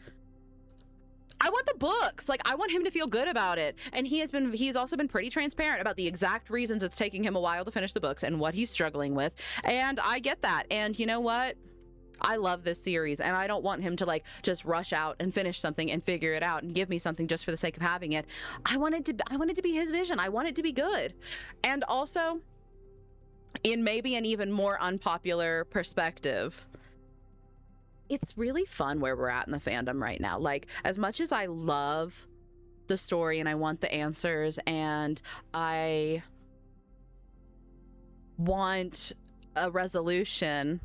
I want the books. Like, I want him to feel good about it. And he's also been pretty transparent about the exact reasons it's taking him a while to finish the books and what he's struggling with. And I get that. And you know what? I love this series, and I don't want him to like just rush out and finish something and figure it out and give me something just for the sake of having it. I want it to be his vision. I want it to be good. And also, in maybe an even more unpopular perspective, it's really fun where we're at in the fandom right now. Like, as much as I love the story and I want the answers and I want a resolution,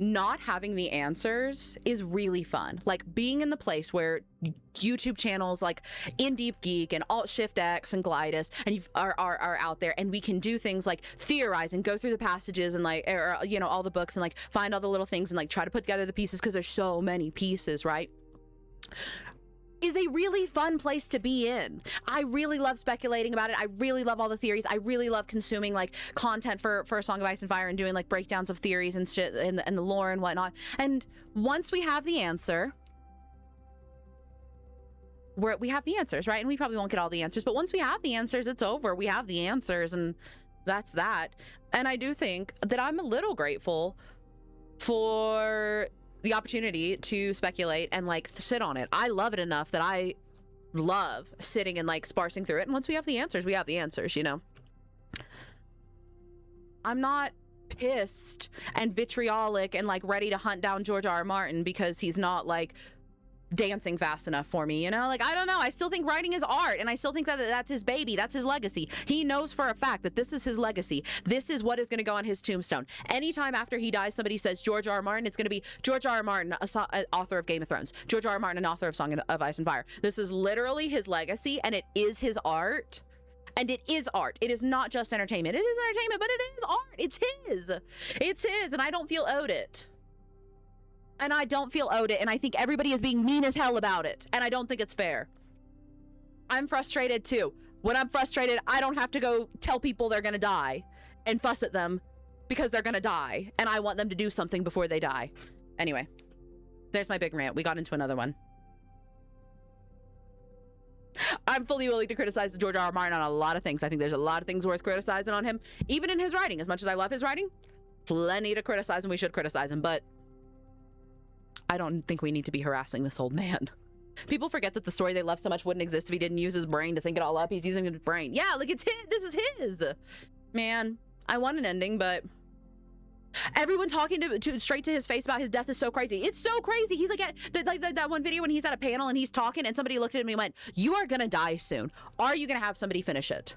not having the answers is really fun. Like, being in the place where YouTube channels like In Deep Geek and Alt Shift X and Glidus and are out there, and we can do things like theorize and go through the passages and like, or, you know, all the books and like find all the little things and like try to put together the pieces, because there's so many pieces, right? Is a really fun place to be in. I really love speculating about it. I really love all the theories. I really love consuming like content for A Song of Ice and Fire and doing like breakdowns of theories and shit and the lore and whatnot. And once we have the answer, we have the answers, right? And we probably won't get all the answers, but once we have the answers, it's over. We have the answers, and that's that. And I do think that I'm a little grateful for the opportunity to speculate and like sit on it. I love it enough that I love sitting and like sparsing through it. And once we have the answers, we have the answers, you know. I'm not pissed and vitriolic and like ready to hunt down George R.R. Martin because he's not like dancing fast enough for me, you know. Like, I don't know, I still think writing is art, and I still think that that's his baby, that's his legacy. He knows for a fact that this is his legacy. This is what is going to go on his tombstone. Anytime after he dies somebody says George R.R. Martin, it's going to be George R.R. Martin, author of Game of Thrones, George R.R. Martin, an author of Song of Ice and Fire. This is literally his legacy, and it is his art. And it is art. It is not just entertainment. It is entertainment, but it is art. It's his. It's his, and I don't feel owed it. And I don't feel owed it, and I think everybody is being mean as hell about it, and I don't think it's fair. I'm frustrated too. When I'm frustrated, I don't have to go tell people they're gonna die and fuss at them because they're gonna die, and I want them to do something before they die. Anyway, there's my big rant. We got into another one. I'm fully willing to criticize George R.R. Martin on a lot of things. I think there's a lot of things worth criticizing on him, even in his writing. As much as I love his writing, plenty to criticize, and we should criticize him, but I don't think we need to be harassing this old man. People forget that the story they love so much wouldn't exist if he didn't use his brain to think it all up. He's using his brain. Yeah, like it's his. This is his. Man, I want an ending, but everyone talking to straight to his face about his death is so crazy. It's so crazy. He's like, that one video when he's at a panel and he's talking and somebody looked at him and went, "You are gonna die soon. Are you gonna have somebody finish it?"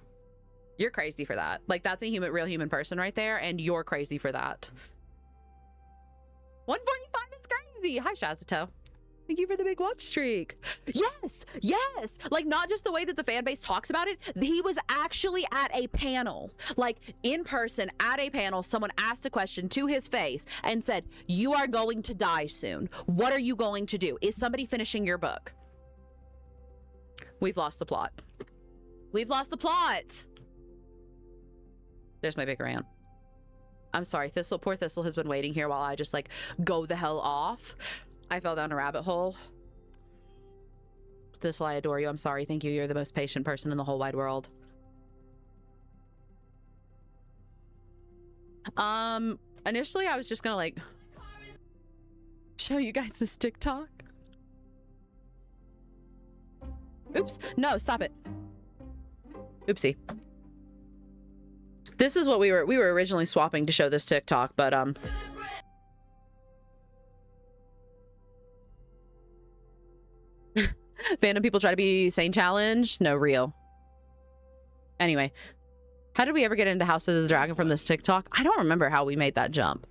You're crazy for that. Like, that's a real human person right there, and you're crazy for that. 145 is crazy. Hi, Shazito. Thank you for the big watch streak. Yes, yes. Like, not just the way that the fan base talks about it. He was actually at a panel, like in person at a panel. Someone asked a question to his face and said, "You are going to die soon. What are you going to do? Is somebody finishing your book?" We've lost the plot. We've lost the plot. There's my big rant. I'm sorry, Thistle. Poor Thistle has been waiting here while I just like go the hell off. I fell down a rabbit hole. Thistle, I adore you. I'm sorry. Thank you. You're the most patient person in the whole wide world. Initially I was just gonna like show you guys this TikTok. Oops. No, stop it. Oopsie. This is what we were originally swapping to show this TikTok, but fandom people try to be sane challenge. No, real. Anyway, how did we ever get into House of the Dragon from this TikTok? I don't remember how we made that jump.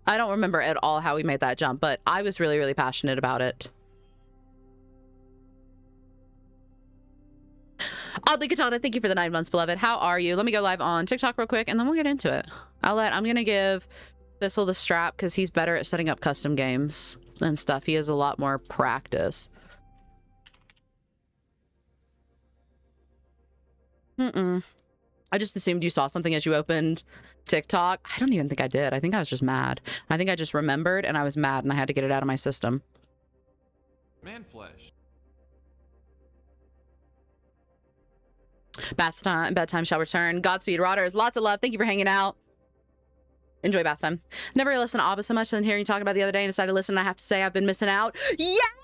I don't remember at all how we made that jump, but I was really, really passionate about it. Oddly Katana, thank you for the 9 months, beloved. How are you? Let me go live on TikTok real quick, and then we'll get into it. I'm gonna give Thistle the strap because he's better at setting up custom games and stuff. He has a lot more practice. I just assumed you saw something as you opened TikTok. I don't even think I did. I think I was just mad. I think I just remembered and I was mad and I had to get it out of my system. Man flesh. Bath time, bedtime shall return. Godspeed, Rotters. Lots of love. Thank you for hanging out. Enjoy bath time. Never really listened to Abba so much, and hearing you talk about it the other day and decided to listen. I have to say I've been missing out. Yes!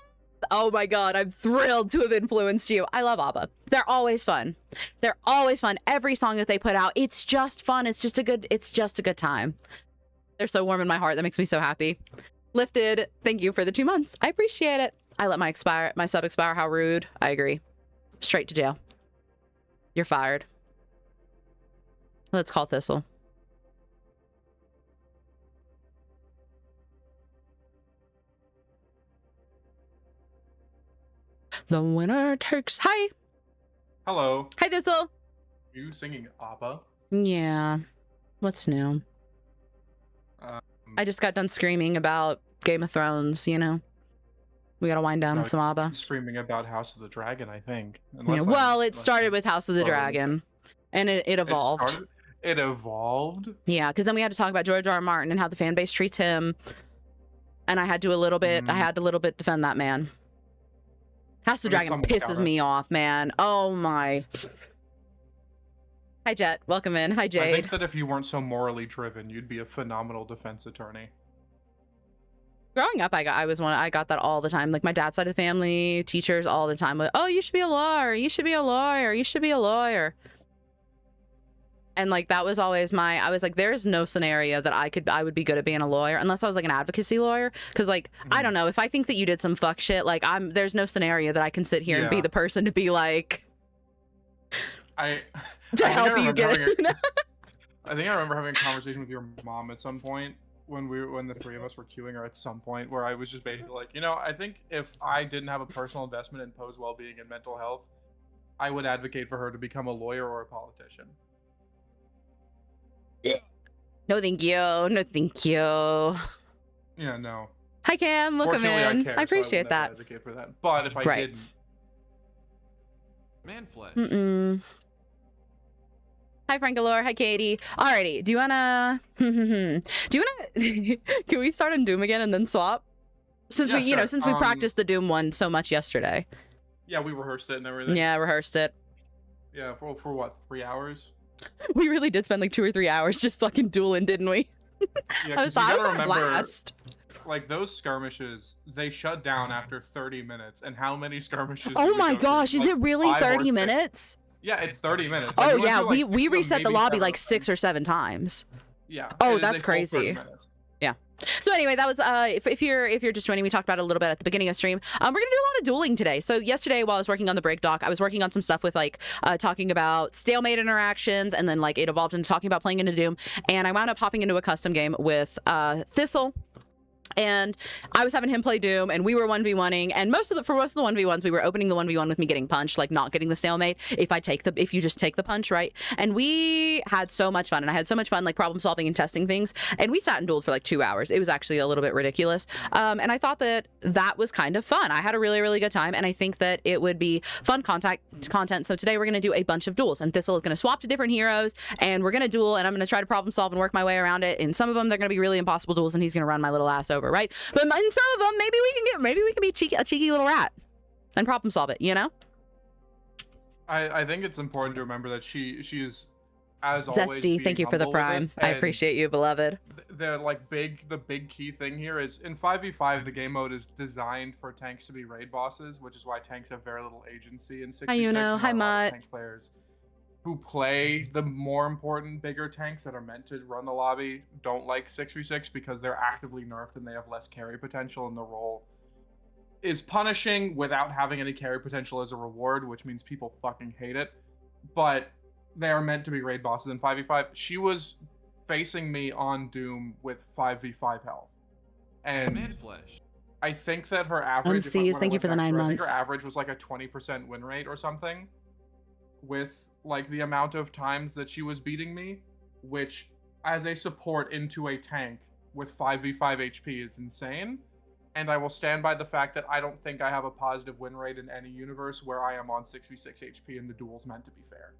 Oh my god, I'm thrilled to have influenced you. I love Abba. They're always fun. They're always fun. Every song that they put out, it's just fun. It's just a good time. They're so warm in my heart. That makes me so happy. Lifted, thank you for the 2 months. I appreciate it. I let my sub expire. How rude. I agree. Straight to jail. You're fired. Let's call Thistle. The winner takes. Hi. Hello. Hi, Thistle. You singing ABBA? Yeah. What's new? I just got done screaming about Game of Thrones, you know? We gotta wind down with some ABBA. Screaming about House of the Dragon, I think. Yeah, well, it started with House of the Dragon, and it evolved. It evolved? Yeah, because then we had to talk about George R.R. Martin and how the fan base treats him, and I had to I had to a little bit defend that man. House of the Dragon pisses me off, man. Oh my. Hi, Jet. Welcome in. Hi, Jade. I think that if you weren't so morally driven, you'd be a phenomenal defense attorney. Growing up, I got that all the time. Like my dad's side of the family, teachers all the time. Like, oh, you should be a lawyer. You should be a lawyer. You should be a lawyer. And like that was always I was like, there's no scenario that I would be good at being a lawyer unless I was like an advocacy lawyer. Because like I don't know, if I think that you did some fuck shit, like there's no scenario that I can sit here and be the person to be like to help you get it. You know? I think I remember having a conversation with your mom at some point when the three of us were queuing, or at some point where I was just basically like, I think if I didn't have a personal investment in Poe's well-being and mental health, I would advocate for her to become a lawyer or a politician. No, thank you. No, thank you. Yeah, no. Hi, Cam. Welcome in. I appreciate that. Advocate for that. But if I didn't, man flesh. Hi, Frankalore. Hi, Katie. Alrighty. Do you wanna? Can we start on Doom again and then swap? Since we practiced the Doom one so much yesterday. Yeah, we rehearsed it and everything. Yeah, rehearsed it. Yeah, for what? 3 hours? We really did spend like 2 or 3 hours just fucking dueling, didn't we? Yeah, I was on a blast. Like those skirmishes, they shut down after 30 minutes. And how many skirmishes? Oh my gosh, is it really 30 minutes? Yeah, it's 30 minutes. Like, oh yeah, we reset the lobby like 6 or 7 times. Yeah. Oh, that's crazy. Yeah. So anyway, that was if you're just joining, we talked about it a little bit at the beginning of stream. We're gonna do a lot of dueling today. So yesterday, while I was working on the Brig doc, I was working on some stuff with like talking about stalemate interactions, and then like it evolved into talking about playing into Doom. And I wound up hopping into a custom game with THISTLE. And I was having him play Doom, and we were 1v1ing, and for most of the 1v1s, we were opening the 1v1 with me getting punched, like not getting the stalemate if you just take the punch, right? And we had so much fun, and I had so much fun like problem solving and testing things, and we sat and dueled for like 2 hours. It was actually a little bit ridiculous, and I thought that was kind of fun. I had a really, really good time, and I think that it would be fun content. So today we're going to do a bunch of duels, and THISTLE is going to swap to different heroes, and we're going to duel, and I'm going to try to problem solve and work my way around it. And some of them, they're going to be really impossible duels, and he's going to run my little ass over. Right, but in some of them, maybe we can be a cheeky little rat and problem solve it. I think it's important to remember that she is, as always, Zesty. Thank you for the prime. I appreciate you, beloved. The big key thing here is in 5v5, the game mode is designed for tanks to be raid bosses, which is why tanks have very little agency in 66. Hi, Mutt. Tank players who play the more important, bigger tanks that are meant to run the lobby don't like 6v6 because they're actively nerfed and they have less carry potential, and the role is punishing without having any carry potential as a reward, which means people fucking hate it. But they are meant to be raid bosses in 5v5. She was facing me on Doom with 5v5 health. And man flesh. I think that her average... Thank you for the 9 months. I think her average was like a 20% win rate or something, with like the amount of times that she was beating me, which as a support into a tank with 5v5 HP is insane. And I will stand by the fact that I don't think I have a positive win rate in any universe where I am on 6v6 HP and the duel's meant to be fair.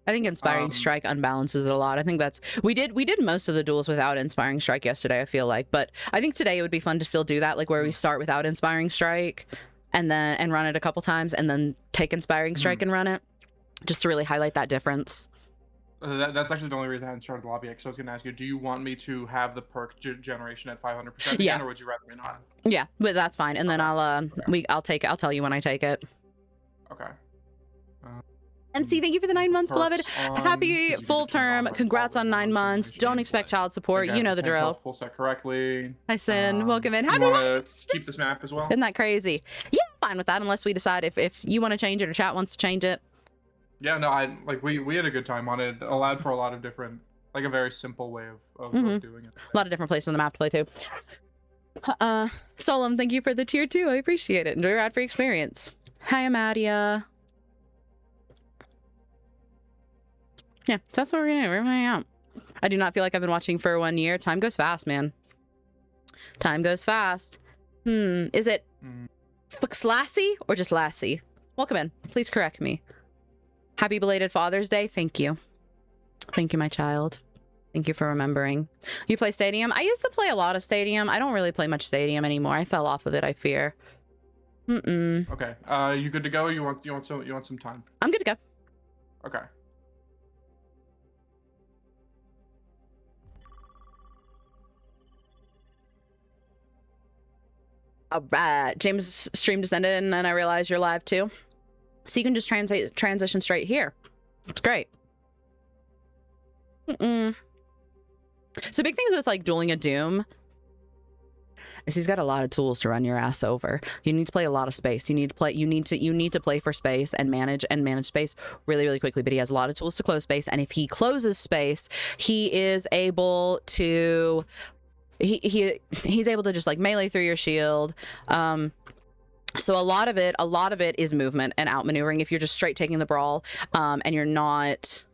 I think Inspiring Strike unbalances it a lot. I think we did most of the duels without Inspiring Strike yesterday, I feel like, but I think today it would be fun to still do that, like where we start without Inspiring Strike and run it a couple times, and then take Inspiring Strike and run it, just to really highlight that difference. That's actually the only reason I hadn't started the lobby yet. So I was going to ask you, do you want me to have the perk generation at 500% again, or would you rather me not? Yeah, but that's fine. And then I'll take it. I'll tell you when I take it. Okay. MC, thank you for the 9 months, beloved. Happy full term. Congrats on 9 months. Don't expect child support. You know the drill. Full set correctly. Hi, Sin. Welcome in. Happy. You want to keep this map as well? Isn't that crazy? Yeah, I'm fine with that, unless we decide if you want to change it or chat wants to change it. Yeah, no, we had a good time on it. It allowed for a lot of different, like a very simple way of doing it. A lot of different places on the map to play too. Solom, thank you for the tier 2. I appreciate it. Enjoy your ad-free experience. Hi, Amadia. Yeah, so that's what we're gonna do. We're gonna hang out. I do not feel like I've been watching for 1 year. Time goes fast, man. Time goes fast. Is it Slassy or just Lassie? Welcome in. Please correct me. Happy belated Father's Day. Thank you. Thank you, my child. Thank you for remembering. You play Stadium? I used to play a lot of Stadium. I don't really play much Stadium anymore. I fell off of it, I fear. Okay. You good to go? You want some time? I'm good to go. Okay. All right, James' stream just ended, and then I realized you're live too. So you can just transition straight here. It's great. So big things with like dueling a Doom is he's got a lot of tools to run your ass over. You need to play a lot of space. You need to play for space and manage space really, really quickly. But he has a lot of tools to close space, and if he closes space, he is able to he's able to just like melee through your shield. So a lot of it is movement and outmaneuvering. If you're just straight taking the brawl, and you're not.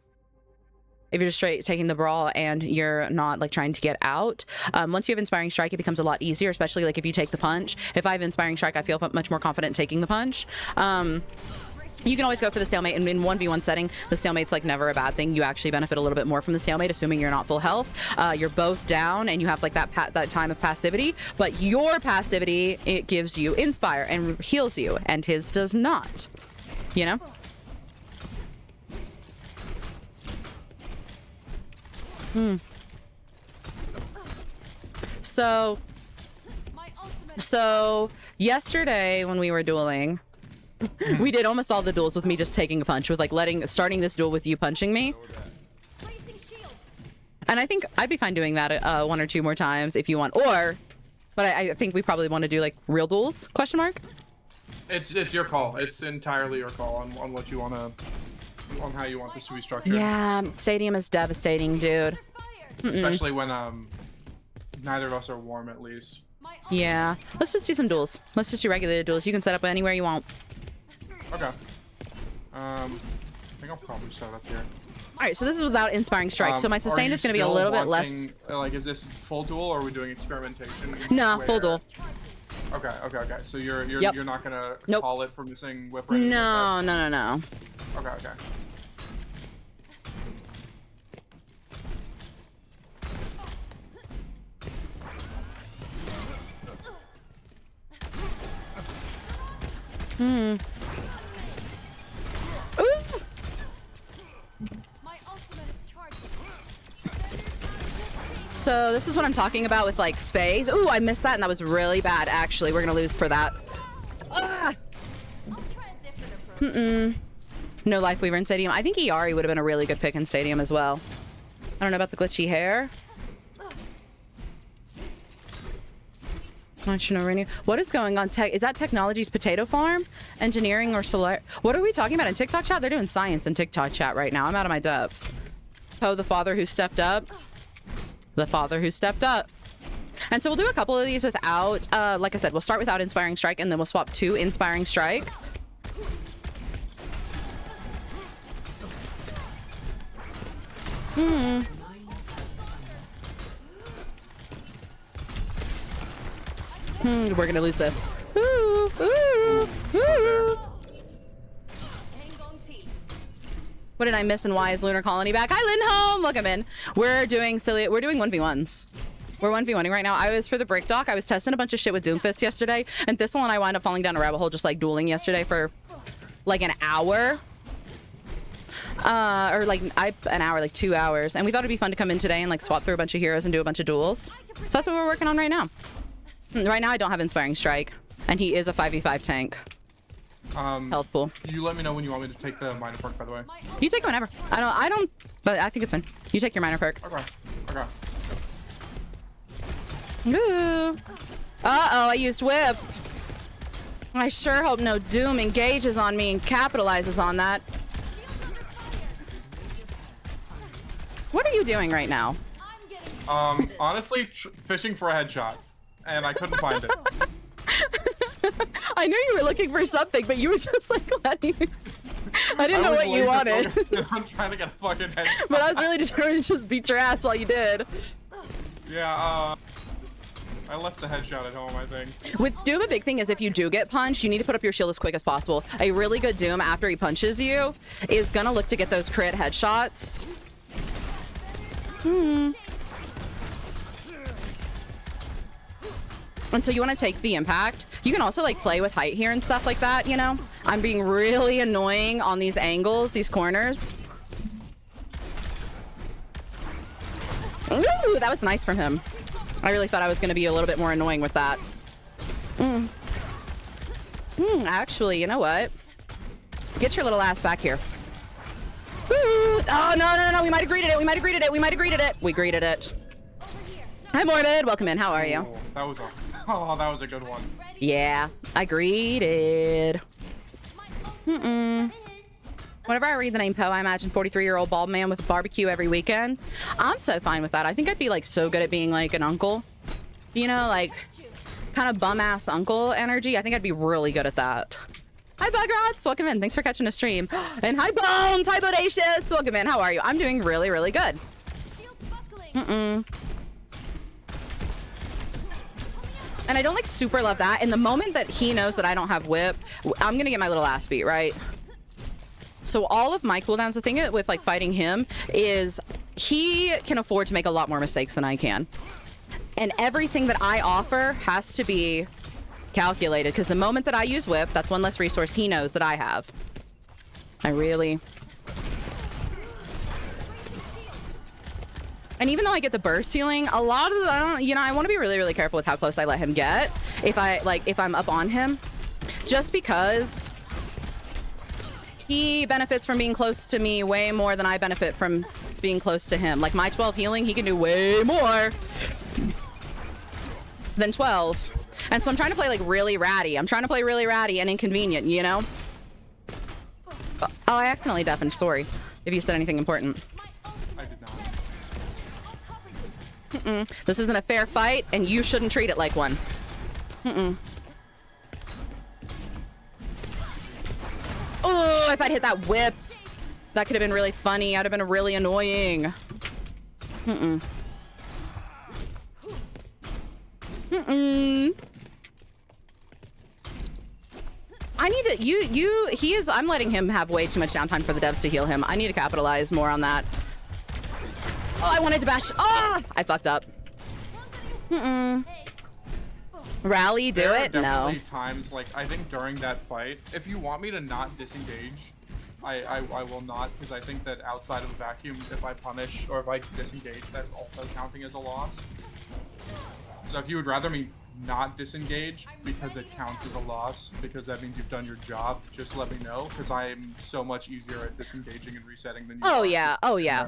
If you're just straight taking the brawl and you're not like trying to get out, once you have Inspiring Strike, it becomes a lot easier, especially like if you take the punch. If I have Inspiring Strike, I feel much more confident taking the punch. You can always go for the stalemate, and in 1v1 setting, the stalemate's like never a bad thing. You actually benefit a little bit more from the stalemate, assuming you're not full health. You're both down, and you have like that time of passivity, but your passivity, it gives you Inspire and heals you, and his does not, you know? So yesterday when we were dueling, we did almost all the duels with me just taking a punch, with like starting this duel with you punching me. And I think I'd be fine doing that one or two more times if you want, but I think we probably want to do like real duels, question mark? It's your call. It's entirely your call on what you want to, on how you want this to be structured. Yeah, Stadium is devastating, dude. Especially when neither of us are warm, at least. Yeah, let's just do some duels. Let's just do regulated duels. You can set up anywhere you want. Okay. I think I'll probably set up here. All right, so this is without Inspiring Strike. So my sustain is going to be a little bit less. Like, is this full duel, or are we doing experimentation? No, full duel. Okay. So you're not gonna call it for missing whip. No. Okay. Ooh. So this is what I'm talking about with like space. Ooh, I missed that, and that was really bad. Actually, we're gonna lose for that. No Life Weaver in Stadium. I think Iari would have been a really good pick in Stadium as well. I don't know about the glitchy hair. What is going on? Is that Technology's potato farm? Engineering or solar? What are we talking about in TikTok chat? They're doing science in TikTok chat right now. I'm out of my depth. Oh, the father who stepped up. The father who stepped up. And so we'll do a couple of these without, like I said, we'll start without Inspiring Strike, and then we'll swap to Inspiring Strike. We're gonna lose this. What did I miss, and why is Lunar Colony back? Hi, Lindholm! Welcome in. We're doing 1v1s. We're 1v1ing right now. I was for the break doc. I was testing a bunch of shit with Doomfist yesterday, and Thistle and I wound up falling down a rabbit hole just like dueling yesterday for like an hour. Or like an hour, like 2 hours. And we thought it'd be fun to come in today and like swap through a bunch of heroes and do a bunch of duels. So that's what we're working on right now. Right now I don't have Inspiring Strike, and he is a 5v5 tank. Health pool. You let me know when you want me to take the minor perk, by the way. You take it whenever. I don't, but I think it's fine. You take your minor perk. Okay. Ooh. Uh-oh, I used whip. I sure hope no Doom engages on me and capitalizes on that. What are you doing right now? Honestly, fishing for a headshot, and I couldn't find it. I knew you were looking for something, but you were just like letting. I didn't know what you wanted. I'm trying to get a fucking headshot. But I was really determined to just beat your ass while you did. Yeah, I left the headshot at home, I think. With Doom, a big thing is if you do get punched, you need to put up your shield as quick as possible. A really good Doom, after he punches you, is gonna look to get those crit headshots. And so you want to take the impact. You can also like play with height here and stuff like that, you know? I'm being really annoying on these angles, these corners. Ooh, that was nice from him. I really thought I was going to be a little bit more annoying with that. Actually, you know what? Get your little ass back here. Woo! Oh, no. We might have greeted it. We greeted it. Hi, Morbid. Welcome in. How are you? Oh, that was a good one. Yeah, I greeted. Whenever I read the name Poe, I imagine 43-year-old bald man with a barbecue every weekend. I'm so fine with that. I think I'd be like so good at being like an uncle. You know, like kind of bum-ass uncle energy. I think I'd be really good at that. Hi, Bugrots. Welcome in. Thanks for catching the stream. And hi, Bones. Hi, Bodacious. Welcome in. How are you? I'm doing really, really good. And I don't like super love that. And the moment that he knows that I don't have whip, I'm going to get my little ass beat, right? So all of my cooldowns, the thing with like fighting him is he can afford to make a lot more mistakes than I can. And everything that I offer has to be calculated, because the moment that I use whip, that's one less resource he knows that I have. And even though I get the burst healing, a lot of the, I want to be really, really careful with how close I let him get. If I'm up on him, just because he benefits from being close to me way more than I benefit from being close to him. Like my 12 healing, he can do way more than 12. And so I'm trying to play like really ratty. I'm trying to play really ratty and inconvenient, you know? Oh, I accidentally deafened. Sorry if you said anything important. I did not. This isn't a fair fight, and you shouldn't treat it like one. Oh, if I'd hit that whip, that could have been really funny. I'd have been really annoying. I need to, I'm letting him have way too much downtime for the devs to heal him. I need to capitalize more on that. Oh, I wanted to bash. Oh, I fucked up. Rally, do it? No. There are definitely times, like, I think during that fight, if you want me to not disengage, I will not, because I think that outside of the vacuum, if I punish or if I disengage, that's also counting as a loss. So if you would rather me not disengage because it counts as a loss, because that means you've done your job, just let me know, because I am so much easier at disengaging and resetting than you are. Oh yeah.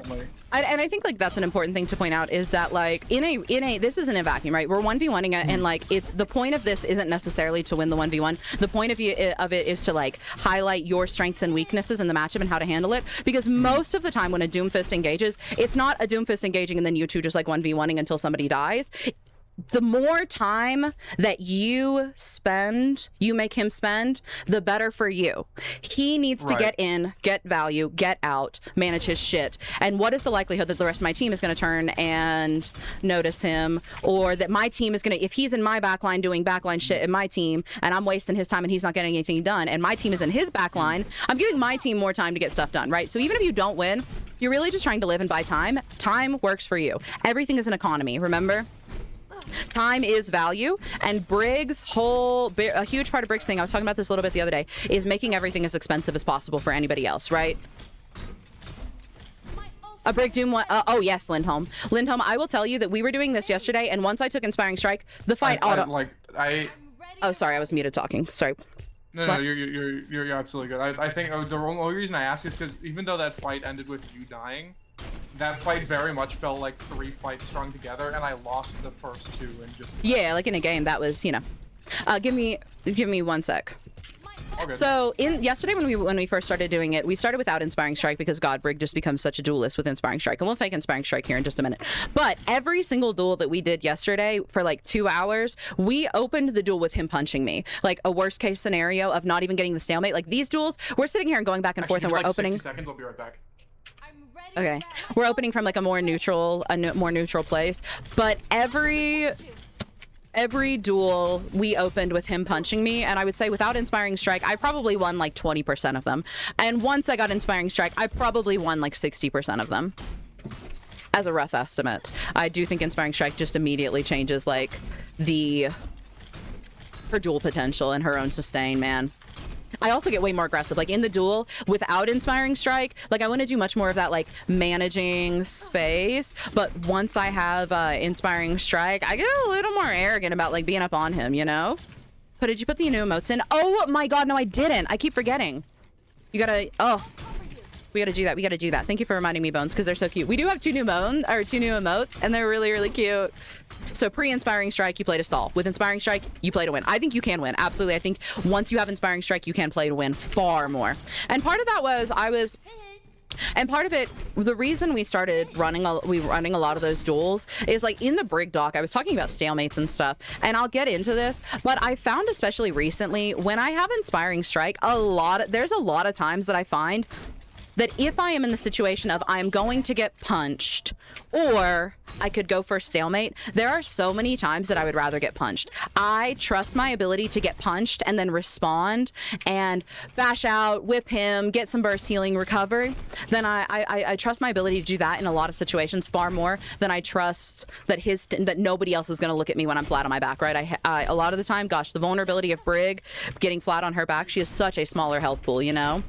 And I think like that's an important thing to point out, is that like in a this isn't a vacuum, right? We're 1v1ing it, and like it's the point of this isn't necessarily to win the 1v1. The point of it is to like highlight your strengths and weaknesses in the matchup and how to handle it, because most of the time when a Doomfist engages, it's not a Doomfist engaging and then you two just like 1v1ing until somebody dies. The more time that you make him spend, the better for you. He needs to get in, get value, get out, manage his shit. And what is the likelihood that the rest of my team is going to turn and notice him, or that my team is going to, if he's in my backline doing backline shit in my team, and I'm wasting his time and he's not getting anything done, and my team is in his backline, I'm giving my team more time to get stuff done, right? So even if you don't win, you're really just trying to live and buy time. Time works for you. Everything is an economy, remember? Time is value, and a huge part of Brig's thing, I was talking about this a little bit the other day, is making everything as expensive as possible for anybody else, right? A Brig Doom one, oh yes, Lindholm, I will tell you that we were doing this yesterday, and once I took Inspiring Strike, the fight oh, sorry, I was muted talking, sorry. No, you're absolutely good. I think the only reason I ask is because even though that fight ended with you dying, that fight very much felt like 3 fights strung together, and I lost the first 2 and just... Yeah, like in a game, that was, you know... give me 1 sec. Okay. So, yesterday when we first started doing it, we started without Inspiring Strike because God, Brig just becomes such a duelist with Inspiring Strike, and we'll take Inspiring Strike here in just a minute. But every single duel that we did yesterday for like 2 hours, we opened the duel with him punching me. Like a worst case scenario of not even getting the stalemate. Like these duels, we're sitting here and going back and forth, and we're opening... 60 seconds, I'll be right back. Okay, we're opening from like a more neutral place, but every duel we opened with him punching me, and I would say without Inspiring Strike, I probably won like 20% of them. And once I got Inspiring Strike, I probably won like 60% of them. As a rough estimate. I do think Inspiring Strike just immediately changes like her duel potential and her own sustain, man. I also get way more aggressive. Like in the duel, without Inspiring Strike, like I want to do much more of that like managing space. But once I have Inspiring Strike, I get a little more arrogant about like being up on him, you know? Did you put the new emotes in? Oh my god, no, I didn't. I keep forgetting. You gotta, oh. We gotta do that. We gotta do that. Thank you for reminding me, Bones, because they're so cute. We do have two new emotes, and they're really, really cute. So pre-Inspiring Strike, you play to stall. With Inspiring Strike, you play to win. I think you can win. Absolutely. I think once you have Inspiring Strike, you can play to win far more. And part of that was and part of it, the reason we started running a lot of those duels is like in the Brig doc, I was talking about stalemates and stuff, and I'll get into this, but I found especially recently when I have Inspiring Strike, there's a lot of times that I find that if I am in the situation of I'm going to get punched or I could go for a stalemate, there are so many times that I would rather get punched. I trust my ability to get punched and then respond and bash out, whip him, get some burst healing, recover. Then I trust my ability to do that in a lot of situations far more than I trust that nobody else is going to look at me when I'm flat on my back, right? A lot of the time, gosh, the vulnerability of Brig getting flat on her back, she has such a smaller health pool, you know?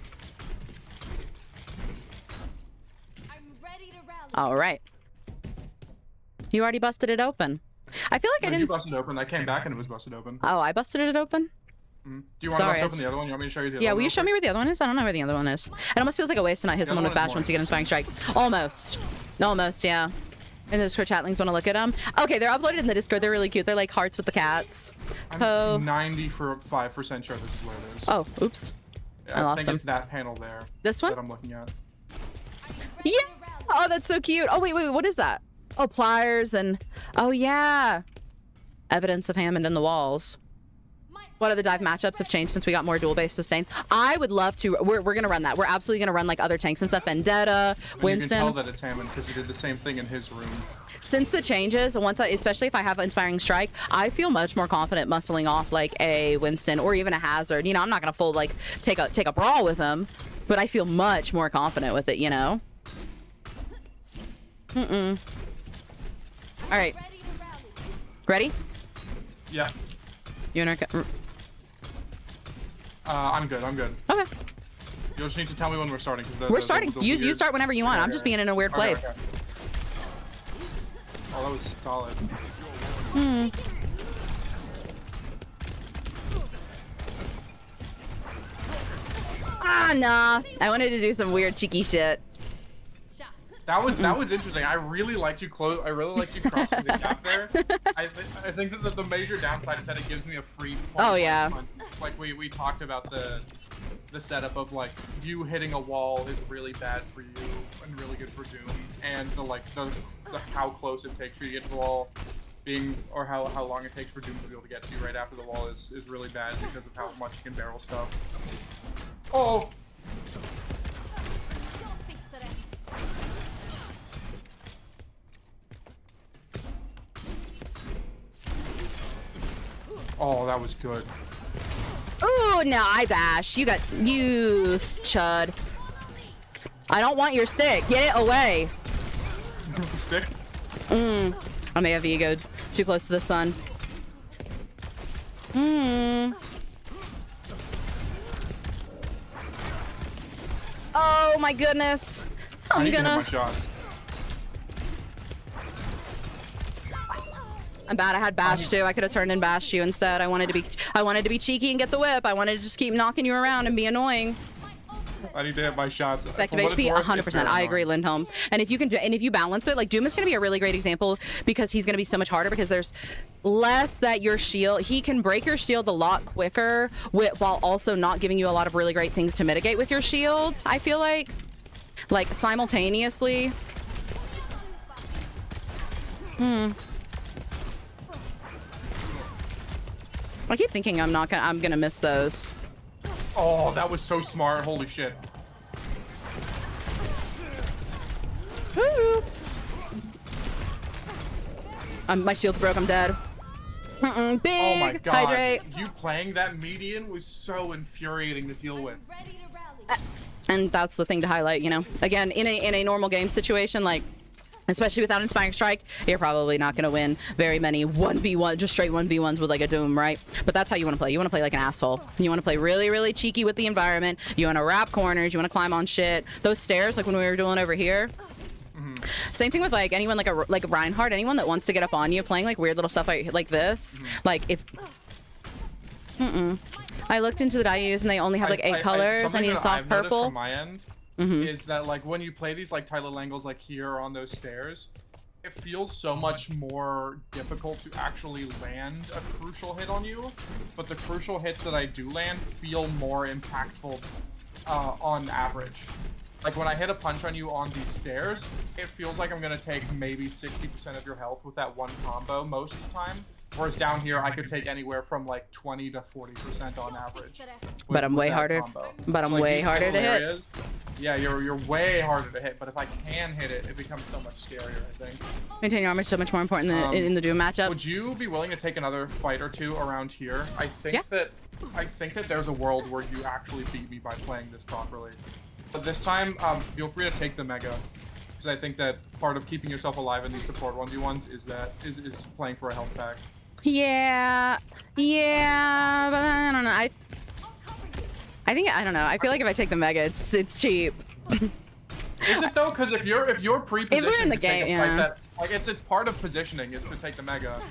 All right. You already busted it open. I feel like I didn't. You busted it open. I came back and it was busted open. Oh, I busted it open? Mm-hmm. Do you want to bust open the other one? You want me to show you the other one? Yeah, will you show me where the other one is? I don't know where the other one is. It almost feels like a waste to not hit someone with Bash once you get Inspiring Strike. Almost. Almost, yeah. And the Discord chatlings want to look at them. Okay, they're uploaded in the Discord. They're really cute. They're like hearts with the cats. I'm 95% sure this is where it is. Oh, oops. Yeah, I think it's that panel there. This one? That I'm looking at. Yeah! Oh, that's so cute. Oh, wait, what is that? Oh, pliers and... Oh, yeah. Evidence of Hammond in the walls. What other dive matchups have changed since we got more duel-based sustain? I would love to... We're going to run that. We're absolutely going to run, like, other tanks and stuff. Vendetta, Winston. You can tell that it's Hammond because he did the same thing in his room. Since the changes, especially if I have Inspiring Strike, I feel much more confident muscling off, like, a Winston or even a Hazard. You know, I'm not going to full, like, take a brawl with him, but I feel much more confident with it, you know? All right. Ready? Yeah. You and I'm good. Okay. You just need to tell me when we're starting. We're starting. You start whenever you want. Okay, I'm just being in a weird place. Okay. Oh, that was solid. Ah, nah. I wanted to do some weird cheeky shit. That was interesting. I really liked you crossing the gap there. I think that the major downside is that it gives me a free point. Oh yeah. Like we talked about the setup of like you hitting a wall is really bad for you and really good for Doom, and the how close it takes for you to get to the wall or how long it takes for Doom to be able to get to you right after the wall is really bad because of how much you can barrel stuff. Oh. Oh, that was good. Oh, no, I bash. You chud. I don't want your stick. Get it away. Stick? I may have egoed. Too close to the sun. Oh my goodness. I'm gonna. Hit my shot. I'm bad. I had bash too. I could have turned and bashed you instead. I wanted to be cheeky and get the whip. I wanted to just keep knocking you around and be annoying. I need to hit my shots. Effective HP, 100%. I agree, Lindholm. And if you balance it, like Doom is going to be a really great example because he's going to be so much harder because there's less that your shield. He can break your shield a lot quicker while also not giving you a lot of really great things to mitigate with your shield. I feel like simultaneously. I keep thinking I'm gonna miss those. Oh, that was so smart. Holy shit. My shield's broke. I'm dead. Big oh my god. hydrate. You playing that median was so infuriating to deal with. And that's the thing to highlight, you know. Again, in a normal game situation, like especially without Inspiring Strike, you're probably not going to win very many 1v1, just straight 1v1s with like a Doom, right? But that's how you want to play. You want to play like an asshole. You want to play really, really cheeky with the environment. You want to wrap corners. You want to climb on shit. Those stairs, like when we were doing over here. Same thing with like anyone like Reinhardt, anyone that wants to get up on you, playing like weird little stuff like this. Like if I looked into the dye you use and they only have like 8 colors. I need a soft purple. From my end is that like when you play these like tight little angles like here or on those stairs, it feels so much more difficult to actually land a crucial hit on you. But the crucial hits that I do land feel more impactful on average. Like when I hit a punch on you on these stairs, it feels like I'm gonna take maybe 60% of your health with that one combo most of the time. Whereas down here, I could take anywhere from like 20 to 40% on average. But I'm way harder. But I'm way harder to hit. Yeah, you're way harder to hit. But if I can hit it, it becomes so much scarier, I think. Maintaining armor is so much more important in the Doom matchup. Would you be willing to take another fight or two around here? I think that there's a world where you actually beat me by playing this properly. But this time, feel free to take the Mega. Because I think that part of keeping yourself alive in these support 1v1s is playing for a health pack. Yeah, but I don't know. I don't know. I feel like if I take the Mega, it's cheap. Is it though? Because if you're pre-positioned, if we're in the game, like it's part of positioning is to take the Mega.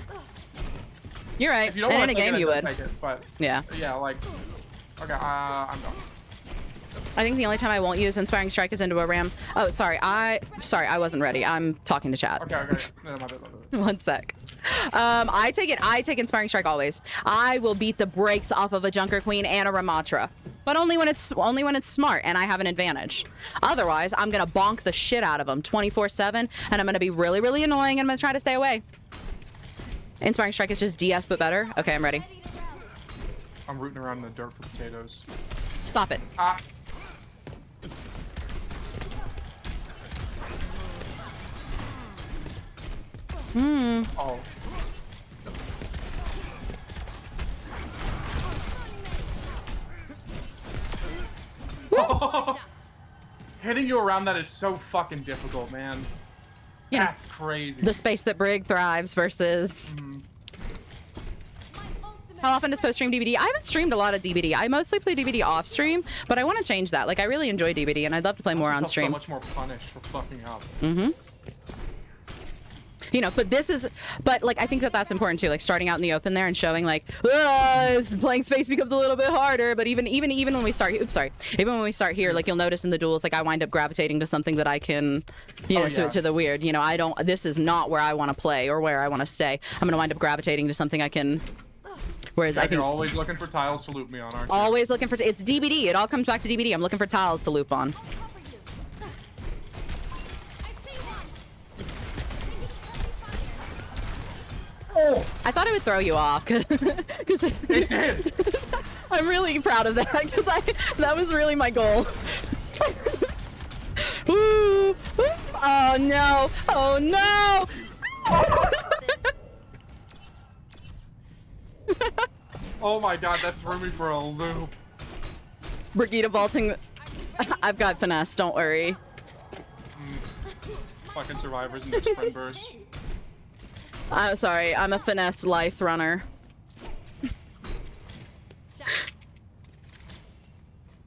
You're right. If you don't and want in to a game, you would. Take it, but yeah, like okay, I'm done. I think the only time I won't use Inspiring Strike is into a ram. Oh, sorry, I wasn't ready. I'm talking to chat. Okay. No, my bad. 1 sec. I take Inspiring Strike always. I will beat the brakes off of a Junker Queen and a Ramatra. But only when it's smart and I have an advantage. Otherwise, I'm gonna bonk the shit out of them 24/7 and I'm gonna be really, really annoying and I'm gonna try to stay away. Inspiring Strike is just DS but better. Okay, I'm ready. I'm rooting around in the dirt for potatoes. Stop it. Oh. Hitting you around that is so fucking difficult, man. Yeah. That's crazy. The space that Brig thrives versus... How often does post-stream DBD? I haven't streamed a lot of DBD. I mostly play DBD off-stream, but I want to change that. Like, I really enjoy DBD, and I'd love to play more on-stream. So much more punished for fucking up. You know, but like I think that's important too. Like starting out in the open there and showing like, playing space becomes a little bit harder. But even when we start, even when we start here, like you'll notice in the duels, like I wind up gravitating to something that I can, to the weird. You know, this is not where I want to play or where I want to stay. I'm gonna wind up gravitating to something I can. Whereas I think you're always looking for tiles to loop me on, aren't you? Always looking for it's DBD. It all comes back to DBD. I'm looking for tiles to loop on. I thought it would throw you off because it did. I'm really proud of that because that was really my goal. Ooh. Oh no! Oh no! Oh my god, that threw me for a loop. Brigitte vaulting. I've got finesse. Don't worry. Fucking survivors in their sprint burst. I'm sorry, I'm a finesse life runner.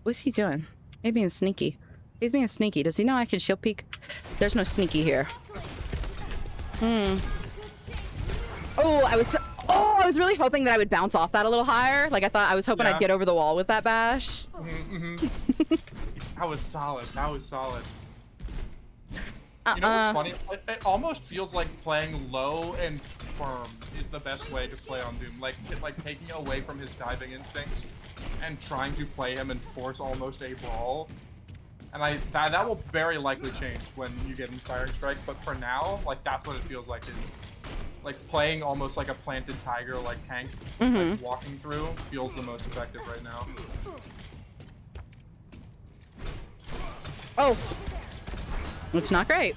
What's he doing? He's being sneaky. He's being sneaky. Does he know I can shield peek? There's no sneaky here. Oh, I was really hoping that I would bounce off that a little higher. Like I was hoping I'd get over the wall with that bash. That was solid. You know what's funny? It almost feels like playing low and firm is the best way to play on Doom. Like taking away from his diving instincts and trying to play him and force almost a brawl. And that will very likely change when you get Inspiring Strike. But for now, like that's what it feels like. Is like playing almost like a planted tiger, like tank, like walking through feels the most effective right now. Oh. It's not great.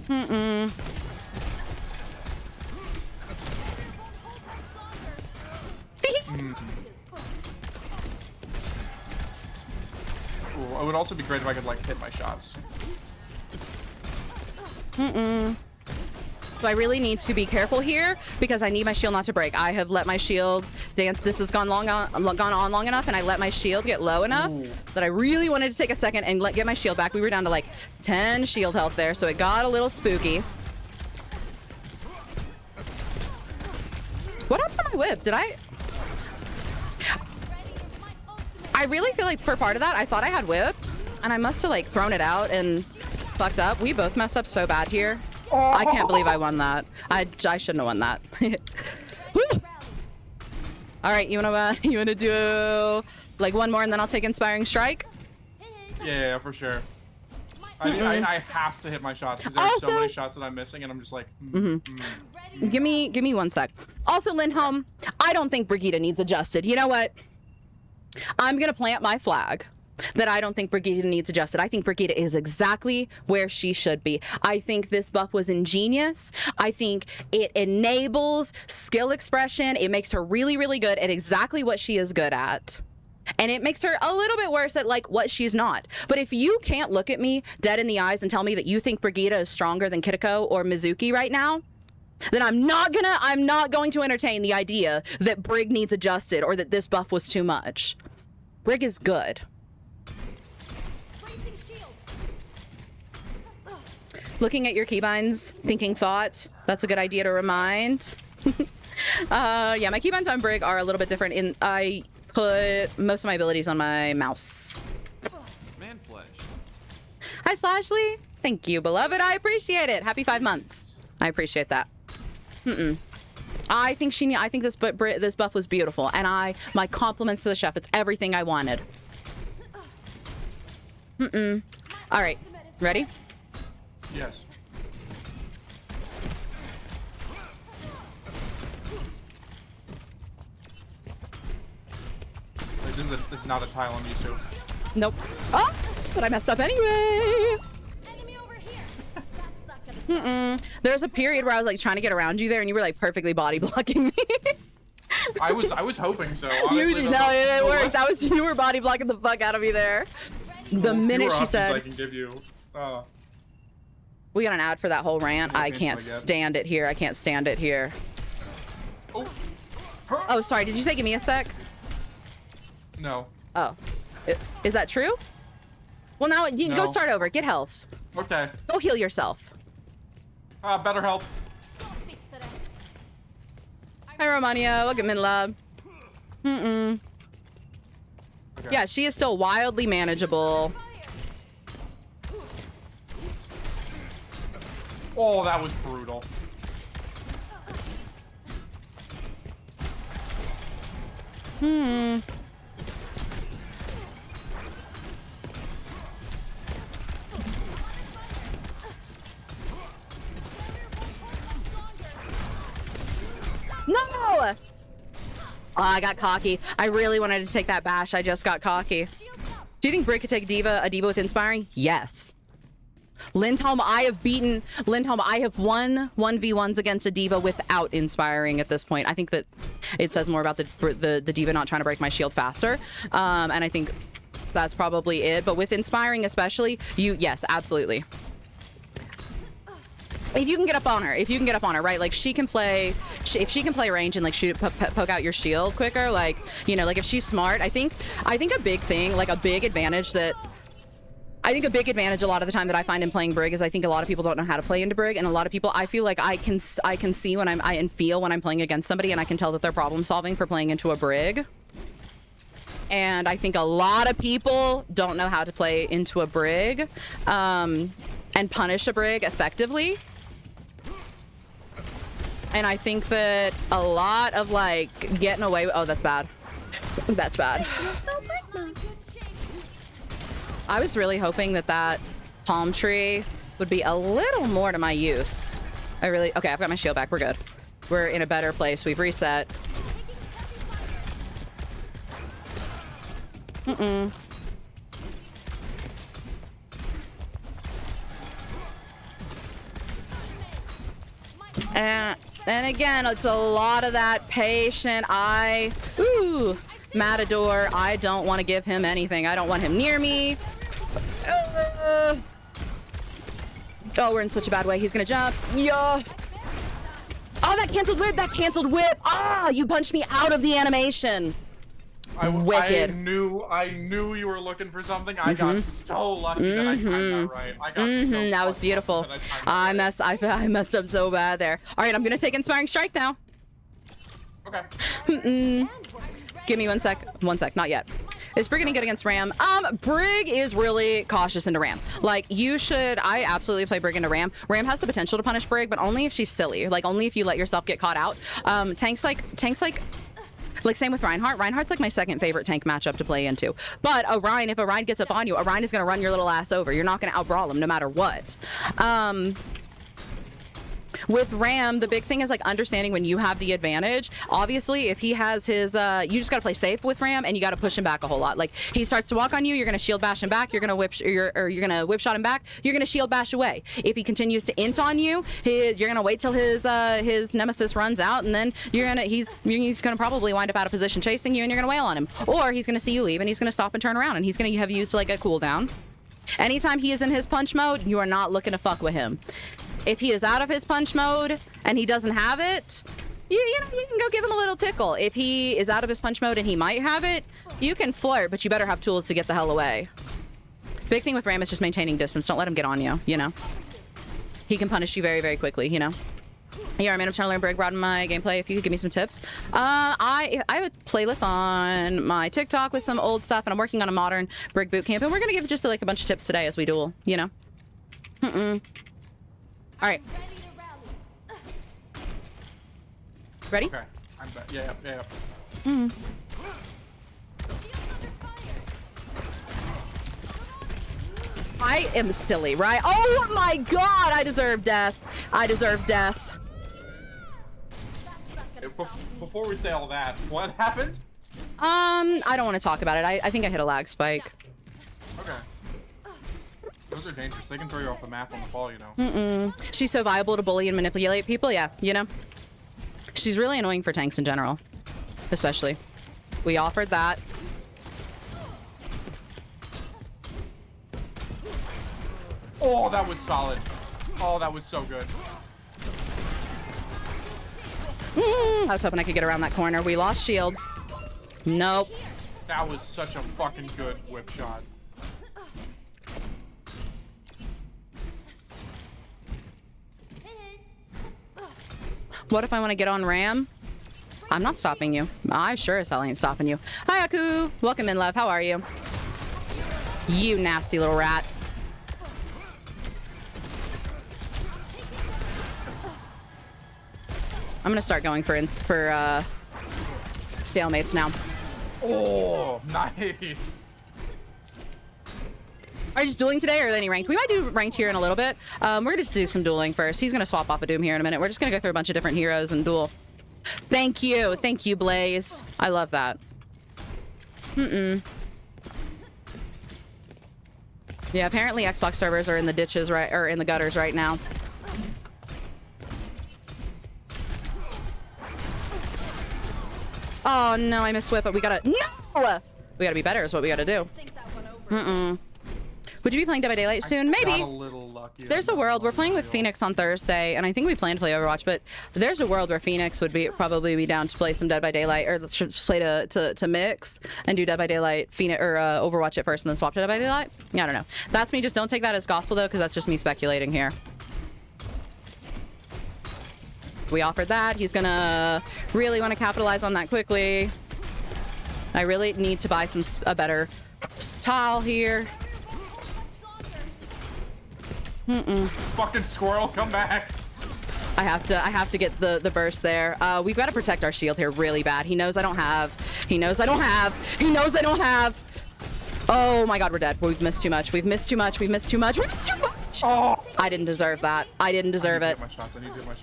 Ooh, it would also be great if I could like hit my shots. So I really need to be careful here because I need my shield not to break. I have let my shield dance. This has gone on long enough, and I let my shield get low enough that I really wanted to take a second and get my shield back. We were down to like 10 shield health there, so it got a little spooky. What happened to whip? Did I? I really feel like for part of that, I thought I had whip, and I must have like thrown it out and fucked up. We both messed up so bad here. I can't believe I won that. I shouldn't have won that. All right, you wanna do like one more and then I'll take inspiring strike? Yeah, for sure. I have to hit my shots because there's so many shots that I'm missing, and I'm just like. Give me 1 sec. Also, Lindholm, I don't think Brigitte needs adjusted. You know what? I'm gonna plant my flag that I don't think Brigitte needs adjusted. I think Brigitte is exactly where she should be. I think this buff was ingenious. I think it enables skill expression. It makes her really, really good at exactly what she is good at. And it makes her a little bit worse at like what she's not. But if you can't look at me dead in the eyes and tell me that you think Brigitte is stronger than Kitiko or Mizuki right now, then I'm not going to entertain the idea that Brig needs adjusted or that this buff was too much. Brig is good. Looking at your keybinds, thinking thoughts, that's a good idea to remind. Yeah, my keybinds on Brig are a little bit different. I put most of my abilities on my mouse. Man flesh. Hi, Slashly. Thank you, beloved. I appreciate it. Happy 5 months. I appreciate that. I think this buff was beautiful, and my compliments to the chef. It's everything I wanted. All right, ready? Yes. Like, this is not a tile I'm used to. Nope. Oh, but I messed up anyway. There's a period where I was like trying to get around you there, and you were like perfectly body blocking me. I was hoping so. Honestly, it worked. You were body blocking the fuck out of me there. The minute she said, I can give you. We got an ad for that whole rant. I can't stand it here. I can't stand it here. Oh, sorry. Did you say give me a sec? No. Oh, is that true? Well, now you can go start over. Get health. Okay. Go heal yourself. Better help. Hi, Romania. Welcome in, love. Okay. Yeah, she is still wildly manageable. Oh, that was brutal. No! Oh, I got cocky. I really wanted to take that bash. I just got cocky. Do you think Brick could take a diva with inspiring? Yes. Lindholm, I have won 1v1's against a diva without inspiring at this point. I think that it says more about the diva not trying to break my shield faster. And I think that's probably it. But with inspiring especially, yes, absolutely. If you can get up on her, right? Like if she can play range and like shoot, poke out your shield quicker, like, you know, like if she's smart, I think a big thing, like a big advantage a lot of the time that I find in playing Brig is I think a lot of people don't know how to play into Brig, and a lot of people, I feel like I can see when I feel when I'm playing against somebody, and I can tell that they're problem solving for playing into a Brig. And I think a lot of people don't know how to play into a Brig and punish a Brig effectively. And I think that a lot of like getting away with, oh, that's bad. That's bad. I was really hoping that palm tree would be a little more to my use. Okay, I've got my shield back. We're good. We're in a better place. We've reset. And again, it's a lot of that patient. Matador, I don't want to give him anything. I don't want him near me. Oh, we're in such a bad way. He's gonna jump. Yeah. Oh, that canceled whip. Ah, you punched me out of the animation. Wicked. I knew you were looking for something. I got so lucky that I timed that right. I got so that was beautiful. I messed up so bad there. All right, I'm gonna take inspiring strike now. Okay. Okay. Give me 1 sec. 1 sec. Not yet. Is Brig gonna get against Ram? Brig is really cautious into Ram. Like, you should... I absolutely play Brig into Ram. Ram has the potential to punish Brig, but only if she's silly. Like, only if you let yourself get caught out. Tanks like, same with Reinhardt. Reinhardt's like my second favorite tank matchup to play into. But Orion, if Orion gets up on you, Orion is gonna run your little ass over. You're not gonna outbrawl him no matter what. With Ram, the big thing is like understanding when you have the advantage. Obviously, if he has his, you just gotta play safe with Ram, and you gotta push him back a whole lot. Like, he starts to walk on you, you're gonna shield bash him back. You're gonna whip shot him back. You're gonna shield bash away. If he continues to int on you, you're gonna wait till his nemesis runs out, and then he's gonna probably wind up out of position chasing you, and you're gonna wail on him. Or he's gonna see you leave, and he's gonna stop and turn around, and he's gonna have used like a cooldown. Anytime he is in his punch mode, you are not looking to fuck with him. If he is out of his punch mode and he doesn't have it, you can go give him a little tickle. If he is out of his punch mode and he might have it, you can flirt, but you better have tools to get the hell away. Big thing with Ram is just maintaining distance. Don't let him get on you, you know? He can punish you very, very quickly, you know? Yeah, man, I'm trying to learn Brig, broaden my gameplay. If you could give me some tips. I have a playlist on my TikTok with some old stuff, and I'm working on a modern Brig bootcamp, and we're gonna give just like a bunch of tips today as we duel, you know? All right. Ready? Okay. I'm back. Yeah. I am silly, right? Oh my god, I deserve death. I deserve death. Before we say all that, what happened? I don't want to talk about it. I think I hit a lag spike. Okay. Those are dangerous. They can throw you off the map on the fall, you know. She's so viable to bully and manipulate people. Yeah, you know. She's really annoying for tanks in general, especially. We offered that. Oh, that was solid. Oh, that was so good. I was hoping I could get around that corner. We lost shield. Nope. That was such a fucking good whip shot. What if I want to get on Ram? I'm not stopping you. I sure as hell ain't stopping you. Hi, Aku. Welcome in, love. How are you? You nasty little rat. I'm gonna start going for stalemates now. Oh, nice. Are you just dueling today, or are there any ranked? We might do ranked here in a little bit. We're gonna just do some dueling first. He's gonna swap off a Doom here in a minute. We're just gonna go through a bunch of different heroes and duel. Thank you, Blaze. I love that. Yeah, apparently Xbox servers are in the ditches or in the gutters right now. Oh no, I missed whip, but we gotta be better is what we gotta do. Would you be playing Dead by Daylight soon? Maybe. There's a world. We're playing with Phoenix on Thursday, and I think we plan to play Overwatch, but there's a world where Phoenix would probably be down to play some Dead by Daylight, or play to mix and do Dead by Daylight, Phoenix, or Overwatch at first and then swap to Dead by Daylight. I don't know. That's me. Just don't take that as gospel, though, because that's just me speculating here. We offered that. He's gonna really want to capitalize on that quickly. I really need to buy a better tile here. Fucking squirrel, come back. I have to get the burst there. We've got to protect our shield here really bad. He knows I don't have. He knows I don't have. He knows I don't have. Oh my god, we're dead. We've missed too much. We've missed too much. We've missed too much. We've missed too much. Oh. I didn't deserve that. I didn't deserve it. I need to hit my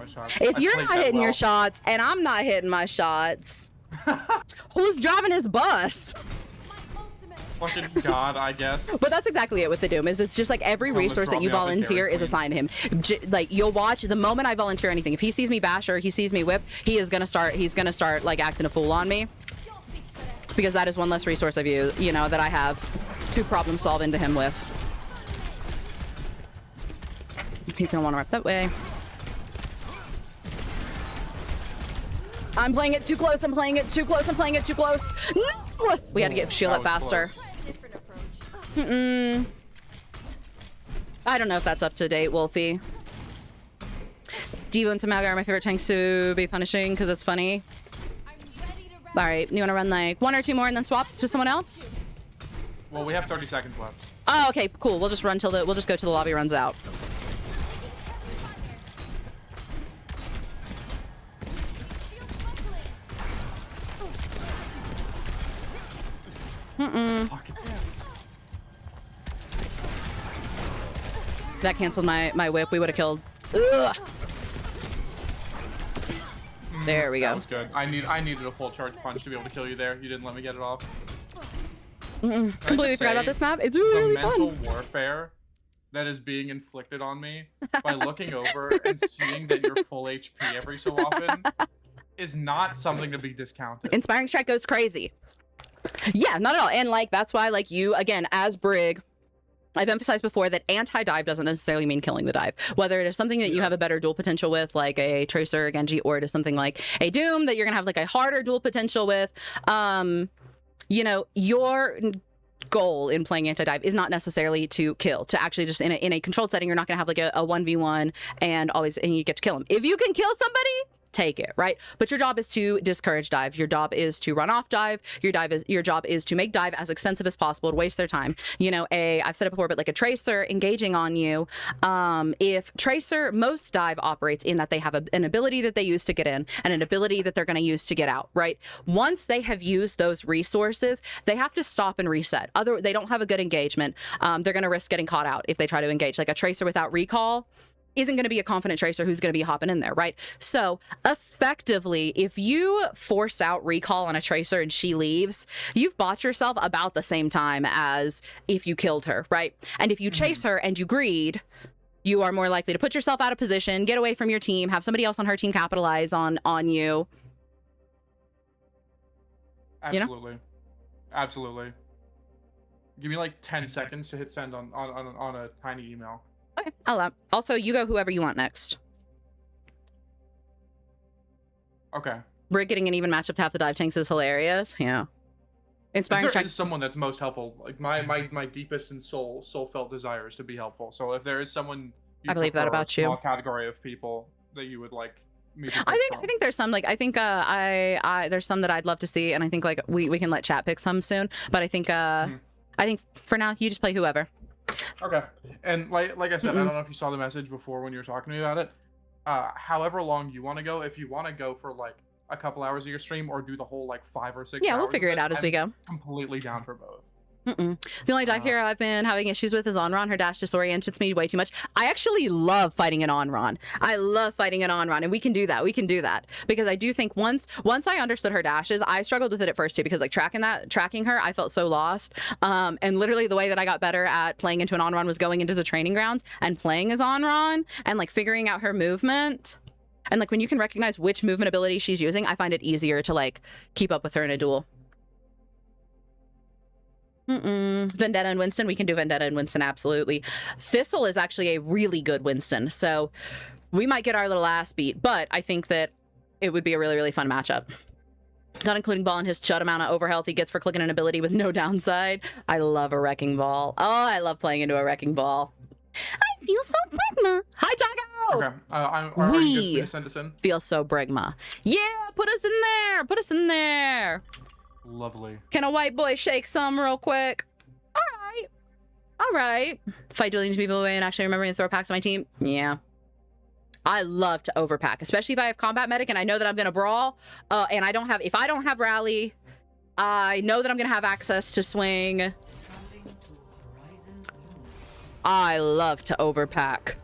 shots. If you're not hitting your shots and I'm not hitting my shots, who's driving his bus? Fucking God, I guess. But that's exactly it with the Doom. It's just like every resource that you volunteer is assigned to him. Like, you'll watch the moment I volunteer anything. If he sees me bash or he sees me whip, he's gonna start like acting a fool on me, because that is one less resource of you know, that I have to problem solve into him with. He's gonna want to rep that way. I'm playing it too close. I'm playing it too close. I'm playing it too close. No! We had to get shield up faster. I don't know if that's up to date, Wolfie. Devo and Tamaga are my favorite tanks to be punishing because it's funny. All right, you want to run like 1 or 2 more and then swaps to someone else? Well, we have 30 seconds left. Oh, okay, cool. We'll just run till we'll just go till the lobby runs out. That canceled my whip. We would have killed. Ugh. There we go. That was good. I needed a full charge punch to be able to kill you there. You didn't let me get it off. Completely forgot about this map. It's really the fun. mental warfare that is being inflicted on me by looking over and seeing that you're full HP every so often is not something to be discounted. Inspiring Strike goes crazy. Yeah, not at all. And like that's why like you again as Brig, I've emphasized before that anti-dive doesn't necessarily mean killing the dive. Whether it is something that you have a better dual potential with, like a Tracer, a Genji, or it is something like a Doom that you're gonna have like a harder dual potential with, you know, your goal in playing anti-dive is not necessarily to kill, to actually just in a controlled setting, you're not gonna have like a 1v1 and you get to kill them. If you can kill somebody, take it, right? But your job is to discourage dive. Your job is to run off dive. Your job is to make dive as expensive as possible, to waste their time. You know, I've said it before, but like a Tracer engaging on you, if Tracer, most dive operates in that they have an ability that they use to get in and an ability that they're going to use to get out, right? Once they have used those resources, they have to stop and reset. They don't have a good engagement. They're going to risk getting caught out if they try to engage. Like a Tracer without recall isn't going to be a confident Tracer who's going to be hopping in there, right? So effectively, if you force out recall on a Tracer and she leaves, you've bought yourself about the same time as if you killed her, right? And if you chase her and you greed, you are more likely to put yourself out of position, get away from your team, have somebody else on her team capitalize on you. Absolutely. You know? Absolutely. Give me like 10 seconds to hit send on a tiny email. Okay, I'll also, you go whoever you want next. Okay. Brig getting an even matchup to half the dive tanks is hilarious. Yeah. Inspiring There is someone that's most helpful. Like my deepest and soul felt desire is to be helpful. So if there is someone I believe that about you. Small category of people that you would like me to I think there's some, like I think there's some that I'd love to see, and I think like we can let chat pick some soon. But I think I think for now you just play whoever. Okay. And like I said, I don't know if you saw the message before when you were talking to me about it. However long you want to go, if you want to go for like a couple hours of your stream or do the whole like 5 or 6 hours. Yeah, we'll figure it out as we go. Completely down for both. The only dive hero I've been having issues with is Onron. Her dash disorients me way too much. I actually love fighting an Onron. I love fighting an Onron, and we can do that. We can do that because I do think once I understood her dashes, I struggled with it at first too because like tracking her, I felt so lost. And literally the way that I got better at playing into an Onron was going into the training grounds and playing as Onron and like figuring out her movement. And like when you can recognize which movement ability she's using, I find it easier to like keep up with her in a duel. Vendetta and Winston, we can do Vendetta and Winston, absolutely. THISTLE is actually a really good Winston, so we might get our little ass beat, but I think that it would be a really, really fun matchup. Not including Ball and his chud amount of overhealth he gets for clicking an ability with no downside. I love a Wrecking Ball. Oh, I love playing into a Wrecking Ball. I feel so Brigma. Hi, Taco! Okay, are you good to send us in? Feel so Brigma. Yeah, put us in there! Put us in there! Lovely. Can a white boy shake some real quick? All right. Fight dueling people away and actually remembering to throw packs on my team. Yeah. I love to overpack, especially if I have combat medic and I know that I'm gonna brawl. And if I don't have rally, I know that I'm gonna have access to swing. I love to overpack.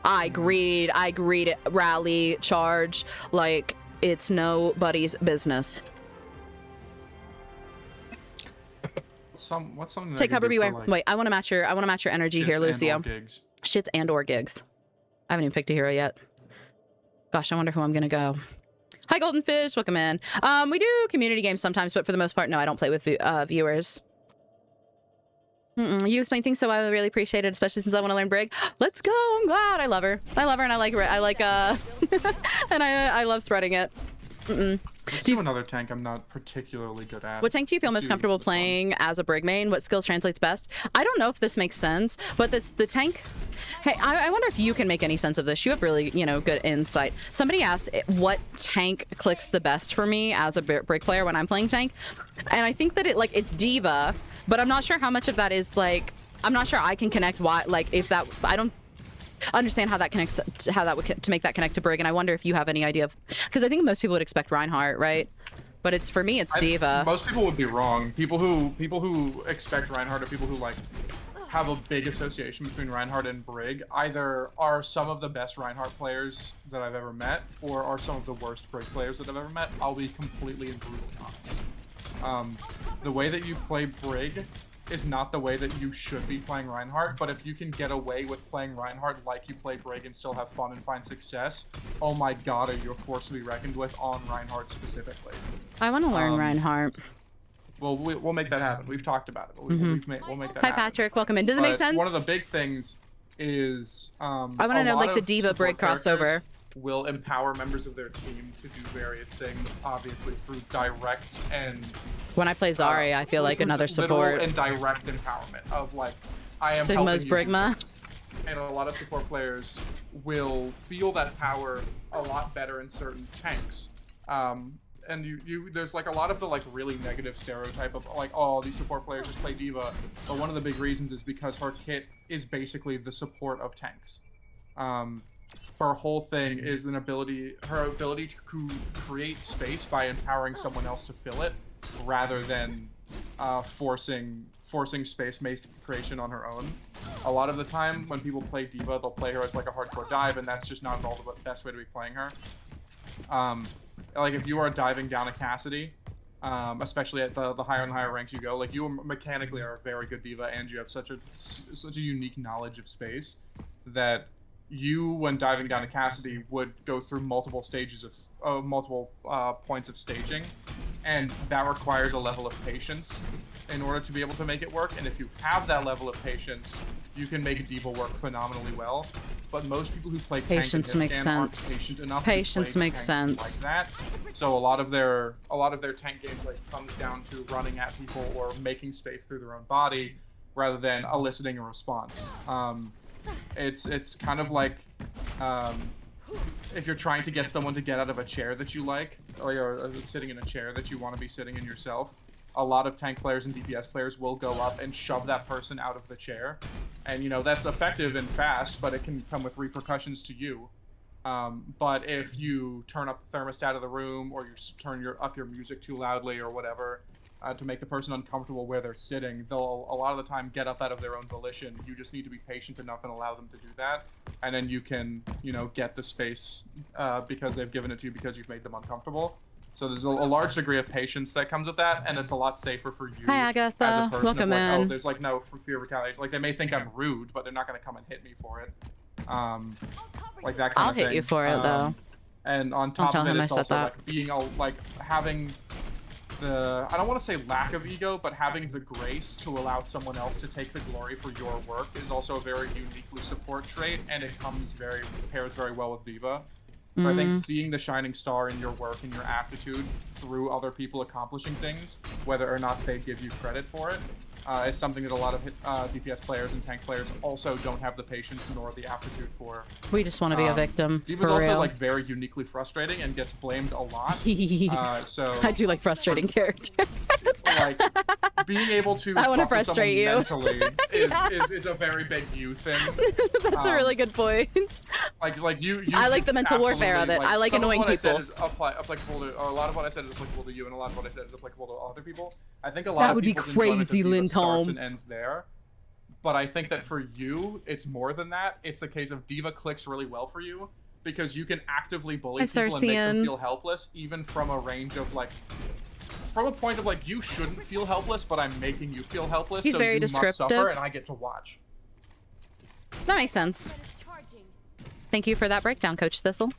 I greed rally charge like it's nobody's business. What's something take cover, beware. Like, wait, I want to match your energy here, Lucio. Shits and or gigs. I haven't even picked a hero yet. Gosh, I wonder who I'm gonna go. Hi, Golden Fish, welcome in. We do community games sometimes, but for the most part, no, I don't play with viewers. You explain things so well, I really appreciate it, especially since I want to learn Brig. Let's go! I'm glad. I love her, and I like and I love spreading it. Let's do another tank I'm not particularly good at. What tank do you feel most comfortable playing as a Brig main? What skills translates best? I don't know if this makes sense, but that's the tank. Hey, I wonder if you can make any sense of this. You have really, you know, good insight. Somebody asked what tank clicks the best for me as a Brig player when I'm playing tank. And I think that it's D.Va, but I'm not sure how much of that is like, I'm not sure I can connect why, like if that, I don't understand how that connects, how that would, to make that connect to Brig. And I wonder if you have any idea of, because I think most people would expect Reinhardt, right? But it's, for me, it's D.Va. Most people would be wrong. People who expect Reinhardt are people who like have a big association between Reinhardt and Brig. Either are some of the best Reinhardt players that I've ever met, or are some of the worst Brig players that I've ever met. I'll be completely and brutally honest. The way that you play Brig is not the way that you should be playing Reinhardt, but if you can get away with playing Reinhardt like you play Brig and still have fun and find success, oh my god, are you a force to be reckoned with on Reinhardt specifically. I want to learn Reinhardt. Well, we'll make that happen. We've talked about it. But we'll make that happen. Hi, Patrick. Welcome in. Does it make sense? One of the big things is I want to know like the D.Va Brig crossover. Will empower members of their team to do various things, obviously through direct and when I play Zari, I feel like another support and direct empowerment of like I am Sigma's Brigma. And a lot of support players will feel that power a lot better in certain tanks. And there's like a lot of the like really negative stereotype of like, oh, these support players just play D.Va. But one of the big reasons is because her kit is basically the support of tanks. Her whole thing is her ability to create space by empowering someone else to fill it, rather than forcing space creation on her own. A lot of the time when people play D.Va, they'll play her as like a hardcore dive, and that's just not at all the best way to be playing her. Like if you are diving down a Cassidy, especially at the higher and higher ranks you go, like you mechanically are a very good D.Va, and you have such a unique knowledge of space that you, when diving down a Cassidy, would go through multiple stages of multiple points of staging, and that requires a level of patience in order to be able to make it work. And if you have that level of patience, you can make D.Va work phenomenally well. But most people who play patience tank makes sense. Aren't patient enough patience to play makes sense. Like that. So a lot of their tank gameplay comes down to running at people or making space through their own body, rather than eliciting a response. It's kind of like if you're trying to get someone to get out of a chair that you like, or you're sitting in a chair that you want to be sitting in yourself. A lot of tank players and DPS players will go up and shove that person out of the chair. And, you know, that's effective and fast, but it can come with repercussions to you. But if you turn up the thermostat of the room, or you turn up your music too loudly or whatever, to make the person uncomfortable where they're sitting, they'll a lot of the time get up out of their own volition. You just need to be patient enough and allow them to do that. And then you can, you know, get the space because they've given it to you because you've made them uncomfortable. So there's a large degree of patience that comes with that, and it's a lot safer for you. Hi, Agatha. As a person. Welcome like, in. Oh, there's like no fear of retaliation. Like they may think I'm rude, but they're not going to come and hit me for it. Like that kind I'll of thing. hit you for it though. And on top tell of it, him it's I said also that. like being like having the, I don't want to say lack of ego, but having the grace to allow someone else to take the glory for your work is also a very uniquely support trait, and it pairs very well with D.Va. I think seeing the shining star in your work and your aptitude through other people accomplishing things, whether or not they give you credit for it, is something that a lot of DPS players and tank players also don't have the patience nor the aptitude for. We just want to be a victim. D.Va's for also real. like very uniquely frustrating and gets blamed a lot. So I do like frustrating characters. Like being able to I want to fuck with frustrate you. mentally is a very big you thing. That's a really good point. Like you I like the mental warfare of it. I like some annoying of what people. I said is applicable to, or a lot of what I said is applicable to you, and a lot of what I said is applicable to other people. I think a lot That of would be people's enjoyment of crazy, D.Va starts Lindholm. and ends there. But I think that for you, it's more than that. It's a case of D.Va clicks really well for you because you can actively bully people and make them feel helpless, even from a range of like, from a point of like, you shouldn't feel helpless, but I'm making you feel helpless. He's so very you must descriptive. suffer, and I get to watch. That makes sense. Thank you for that breakdown, Coach Thistle.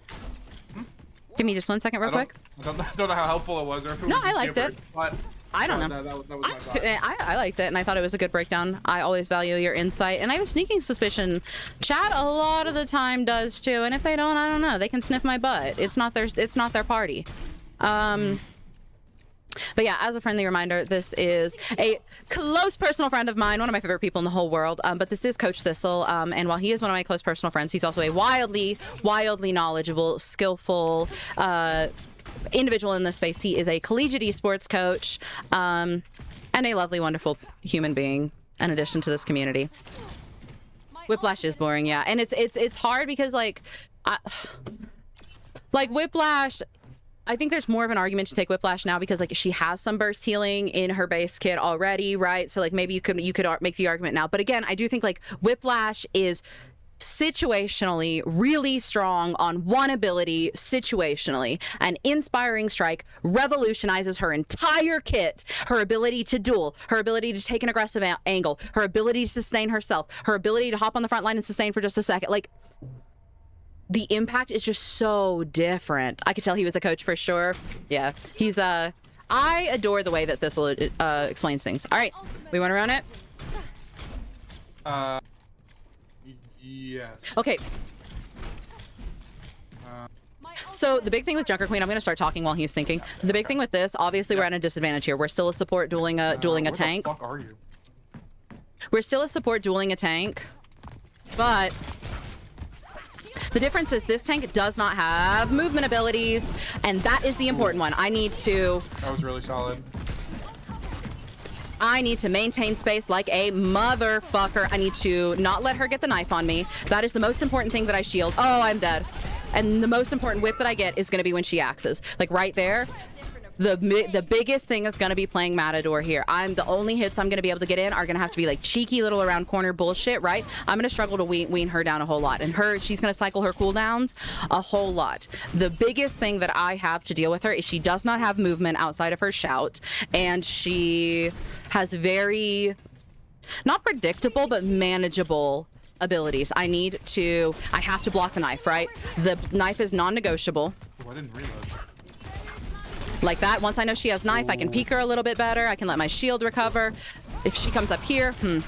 Give me just 1 second real quick. I don't know how helpful it was, or if it No, was I liked gibberish, it. But I don't know. That was my thought. I liked it, and I thought it was a good breakdown. I always value your insight, and I have a sneaking suspicion chat a lot of the time does too. And if they don't, I don't know. They can sniff my butt. It's not their party. But yeah, as a friendly reminder, this is a close personal friend of mine, one of my favorite people in the whole world. But this is Coach Thistle. And while he is one of my close personal friends, he's also a wildly knowledgeable, skillful individual in this space. He is a collegiate esports coach and a lovely, wonderful human being in addition to this community. Whiplash is boring, yeah. And it's hard because like Whiplash, I think there's more of an argument to take Whiplash now because like she has some burst healing in her base kit already, right? So like maybe you could make the argument now. But again, I do think like Whiplash is situationally really strong on one ability situationally. An Inspiring Strike revolutionizes her entire kit, her ability to duel, her ability to take an aggressive angle, her ability to sustain herself, her ability to hop on the front line and sustain for just a second. Like, the impact is just so different. I could tell he was a coach for sure. Yeah, he's I adore the way that Thistle explains things. All right, we want to run it? Yes. Okay. So the big thing with Junker Queen, I'm going to start talking while he's thinking. The big thing with this, obviously we're at a disadvantage here. We're still a support dueling a tank. Where the fuck are you? We're still a support dueling a tank, but the difference is this tank does not have movement abilities, and that is the important one. That was really solid. I need to maintain space like a motherfucker. I need to not let her get the knife on me. That is the most important thing that I shield. Oh, I'm dead. And the most important whip that I get is going to be when she axes. Like right there. The biggest thing is going to be playing Matador here. The only hits I'm going to be able to get in are going to have to be like cheeky little around corner bullshit, right? I'm going to struggle to wean her down a whole lot. And she's going to cycle her cooldowns a whole lot. The biggest thing that I have to deal with her is she does not have movement outside of her shout. And she has very, not predictable, but manageable abilities. I have to block the knife, right? The knife is non-negotiable. Oh, I didn't reload. Like that. Once I know she has knife, I can peek her a little bit better. I can let my shield recover. If she comes up here, and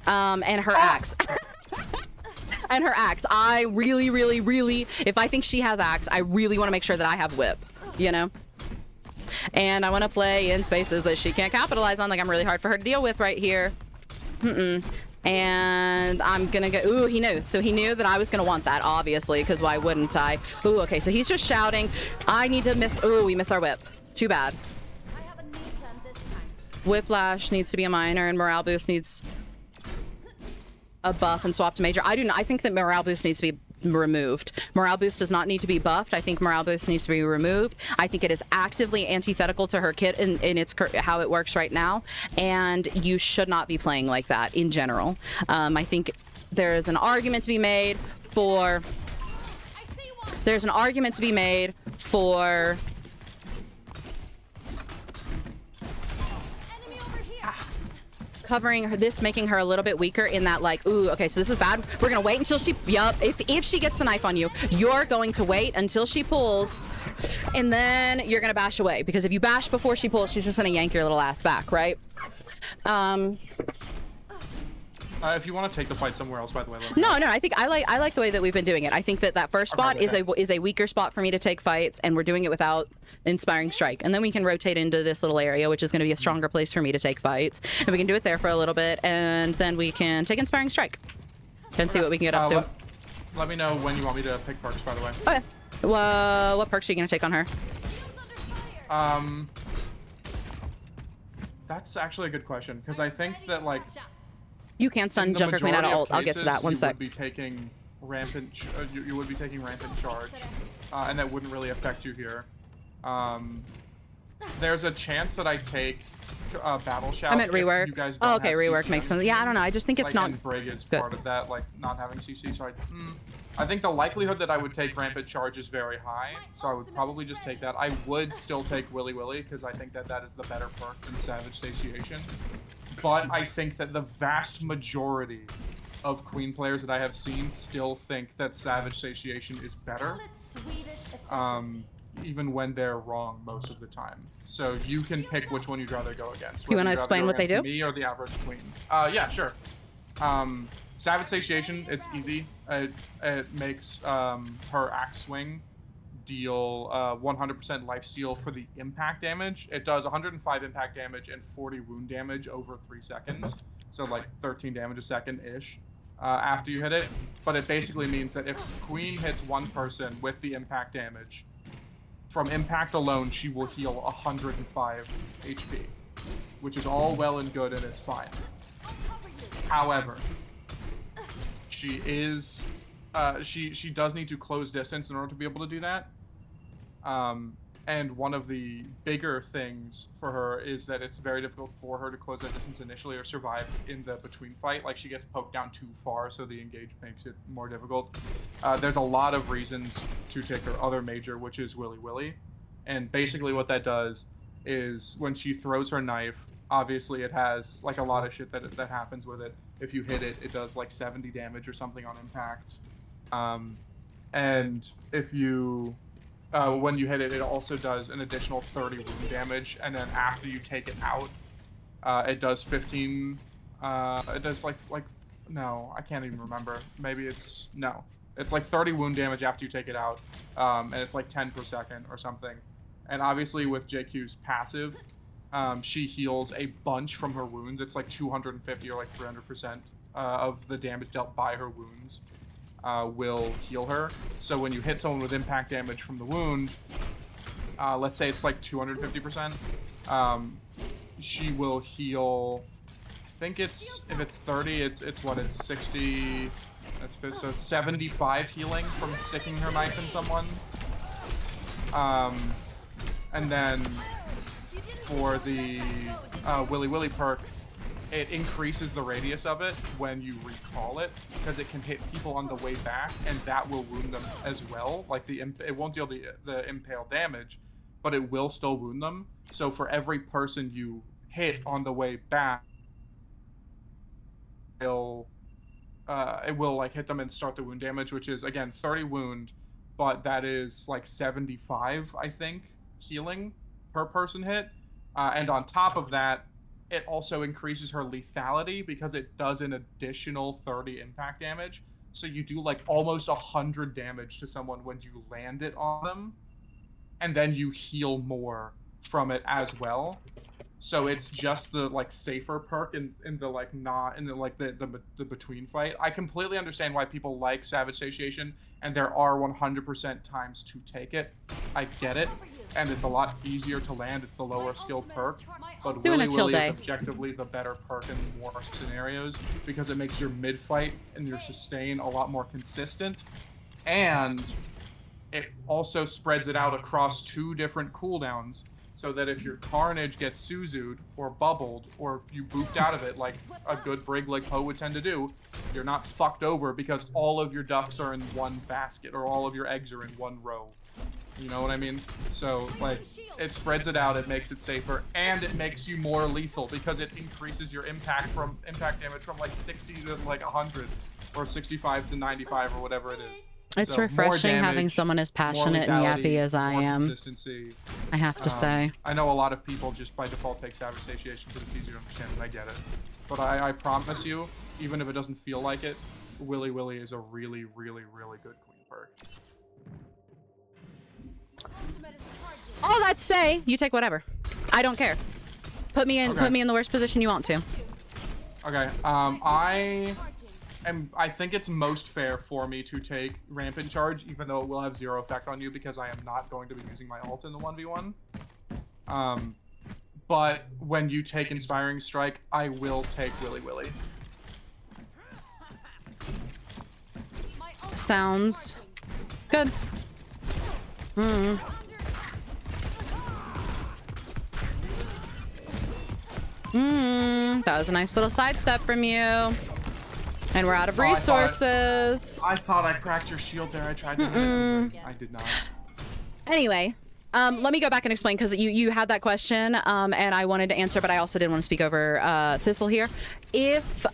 her axe. And her axe. I really, if I think she has axe, I really want to make sure that I have whip, you know? And I want to play in spaces that she can't capitalize on. Like, I'm really hard for her to deal with right here. And I'm gonna go, ooh, he knew. So he knew that I was gonna want that, obviously, because why wouldn't I? Ooh, okay, so he's just shouting. I need to miss, ooh, we miss our whip. Too bad. Whiplash needs to be a minor, and Morale Boost needs a buff and swap to major. I think that Morale Boost needs to be removed. Morale Boost does not need to be buffed. I think Morale Boost needs to be removed. I think it is actively antithetical to her kit in its how it works right now, and you should not be playing like that in general. I think there is an argument to be made for covering her, this making her a little bit weaker in that, like, ooh, okay, so this is bad. We're gonna wait until she, if she gets the knife on you, you're going to wait until she pulls, and then you're gonna bash away, because if you bash before she pulls, she's just gonna yank your little ass back, right? If you want to take the fight somewhere else, by the way. No, I think I like the way that we've been doing it. I think that first spot is a weaker spot for me to take fights, and we're doing it without Inspiring Strike. And then we can rotate into this little area, which is going to be a stronger place for me to take fights. And we can do it there for a little bit, and then we can take Inspiring Strike and see what we can get up to. Let me know when you want me to pick perks, by the way. Okay. What perks are you going to take on her? That's actually a good question, because I think that, like, you can't stun Junker Queen out of ult. I'll get to that. One sec. You would be taking rampant charge, and that wouldn't really affect you here. There's a chance that I take battle shout. I meant rework. You guys oh, okay, rework CC makes sense. Yeah, I don't know. I just think it's like, not. Brig is good. Part of that, like not having CC. So I think the likelihood that I would take rampant charge is very high. So I would probably just take that. I would still take Willy Willy because I think that is the better perk than Savage Satiation. But I think that the vast majority of Queen players that I have seen still think that Savage Satiation is better. Even when they're wrong most of the time. So you can pick which one you'd rather go against. You want to explain what they do? Me or the average Queen? Yeah, sure. Savage Satiation, it's easy. It makes her axe swing deal 100% lifesteal for the impact damage. It does 105 impact damage and 40 wound damage over 3 seconds. So like 13 damage a second-ish after you hit it. But it basically means that if Queen hits one person with the impact damage, from impact alone, she will heal 105 HP, which is all well and good and it's fine. However, she is she does need to close distance in order to be able to do that. And one of the bigger things for her is that it's very difficult for her to close that distance initially or survive in the between fight. Like, she gets poked down too far, so the engage makes it more difficult. There's a lot of reasons to take her other major, which is Willy Willy. And basically what that does is when she throws her knife, obviously it has like a lot of shit that happens with it. If you hit it, it does like 70 damage or something on impact. And if you when you hit it, it also does an additional 30 wound damage, and then after you take it out, it does 15. It does like no, I can't even remember. Maybe it's it's like 30 wound damage after you take it out, and it's like 10 per second or something. And obviously with JQ's passive, she heals a bunch from her wounds. It's like 250 or like 300% of the damage dealt by her wounds. Will heal her. So when you hit someone with impact damage from the wound, let's say it's like 250%, she will heal, I think it's, if it's 30, it's 60, so 75 healing from sticking her knife in someone. And then for the Willy Willy perk, it increases the radius of it when you recall it, because it can hit people on the way back, and that will wound them as well. Like it won't deal the impale damage, but it will still wound them. So for every person you hit on the way back, it will like hit them and start the wound damage, which is again 30 wound, but that is like 75, I think, healing per person hit. And on top of that, it also increases her lethality because it does an additional 30 impact damage. So you do like almost 100 damage to someone when you land it on them, and then you heal more from it as well. So it's just the like safer perk in the like not in the like the between fight. I completely understand why people like Savage Satiation, and there are 100% times to take it. I get it, and it's a lot easier to land. It's the lower skill perk, but Willy Willy is objectively the better perk in more scenarios because it makes your mid fight and your sustain a lot more consistent, and it also spreads it out across 2 different cooldowns. So that if your Carnage gets Suzu'd or bubbled or you booped out of it like a good Brig like Poe would tend to do, you're not fucked over because all of your ducks are in one basket or all of your eggs are in one row. You know what I mean? So like it spreads it out, it makes it safer, and it makes you more lethal because it increases your impact damage from like 60 to like 100 or 65 to 95 or whatever it is. It's so refreshing damage, having someone as passionate and yappy as I am. I have to say. I know a lot of people just by default take Savage Satiation because it's easier to understand, and I get it. But I promise you, even if it doesn't feel like it, Willy Willy is a really, really, really good queen perk. All that to say, you take whatever. I don't care. Put me in the worst position you want to. Okay. I think it's most fair for me to take Rampant Charge, even though it will have 0 effect on you because I am not going to be using my ult in the 1v1. But when you take Inspiring Strike, I will take Willy Willy. Sounds good. That was a nice little sidestep from you. And we're out of resources. I thought I cracked your shield there. I tried to hit it. I did not. Anyway, let me go back and explain because you had that question and I wanted to answer, but I also didn't want to speak over THISTLE here. If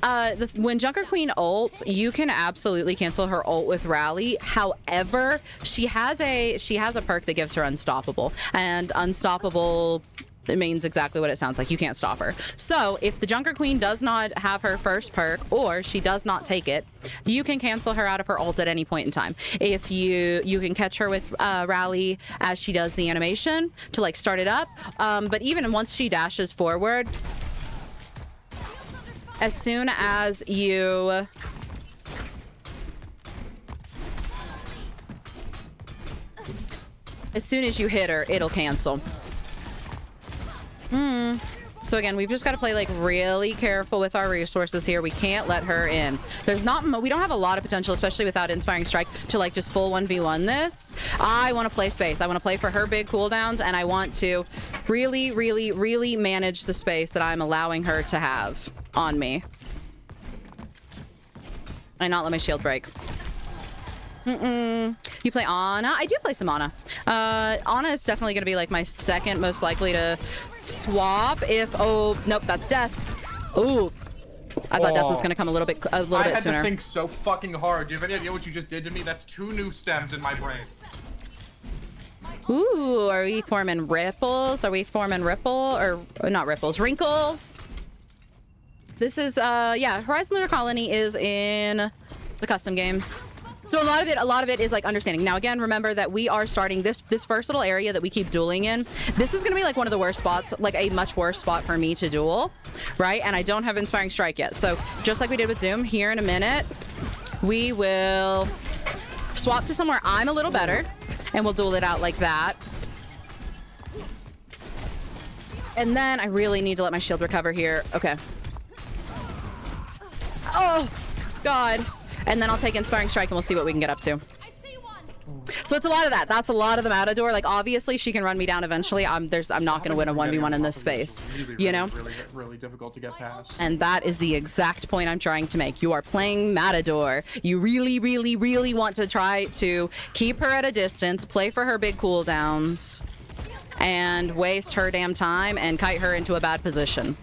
when Junker Queen ults, you can absolutely cancel her ult with Rally. However, she has a perk that gives her Unstoppable, and Unstoppable It means exactly what it sounds like. You can't stop her. So if the Junker Queen does not have her first perk, or she does not take it, you can cancel her out of her ult at any point in time. If you can catch her with Rally as she does the animation to like start it up. But even once she dashes forward, as soon as you hit her, it'll cancel. So again, we've just got to play like really careful with our resources here. We can't let her in. We don't have a lot of potential, especially without Inspiring Strike, to like just full 1v1 this. I want to play space. I want to play for her big cooldowns, and I want to really, really, really manage the space that I'm allowing her to have on me. And not let my shield break. You play Ana? I do play some Ana. Ana is definitely going to be like my second most likely to swap if... Oh, nope, that's Death. Ooh. I thought Death was going to come a little bit sooner. I had to think so fucking hard. Do you have any idea what you just did to me? That's 2 new stems in my brain. Ooh, are we forming ripples? Are we forming or not ripples, wrinkles? This is, yeah, Horizon Lunar Colony is in the custom games. So a lot of it is like understanding. Now again, remember that we are starting this first little area that we keep dueling in. This is gonna be like one of the worst spots, like a much worse spot for me to duel, right? And I don't have Inspiring Strike yet. So just like we did with Doom, here in a minute, we will swap to somewhere I'm a little better, and we'll duel it out like that. And then I really need to let my shield recover here. Okay. Oh, God. And then I'll take Inspiring Strike and we'll see what we can get up to. So it's a lot of that. That's a lot of the Matador. Like, obviously, she can run me down eventually. I'm not going to win a 1v1 in this space. You know? Really difficult to get past. And that is the exact point I'm trying to make. You are playing Matador. You really, really, really want to try to keep her at a distance, play for her big cooldowns, and waste her damn time and kite her into a bad position.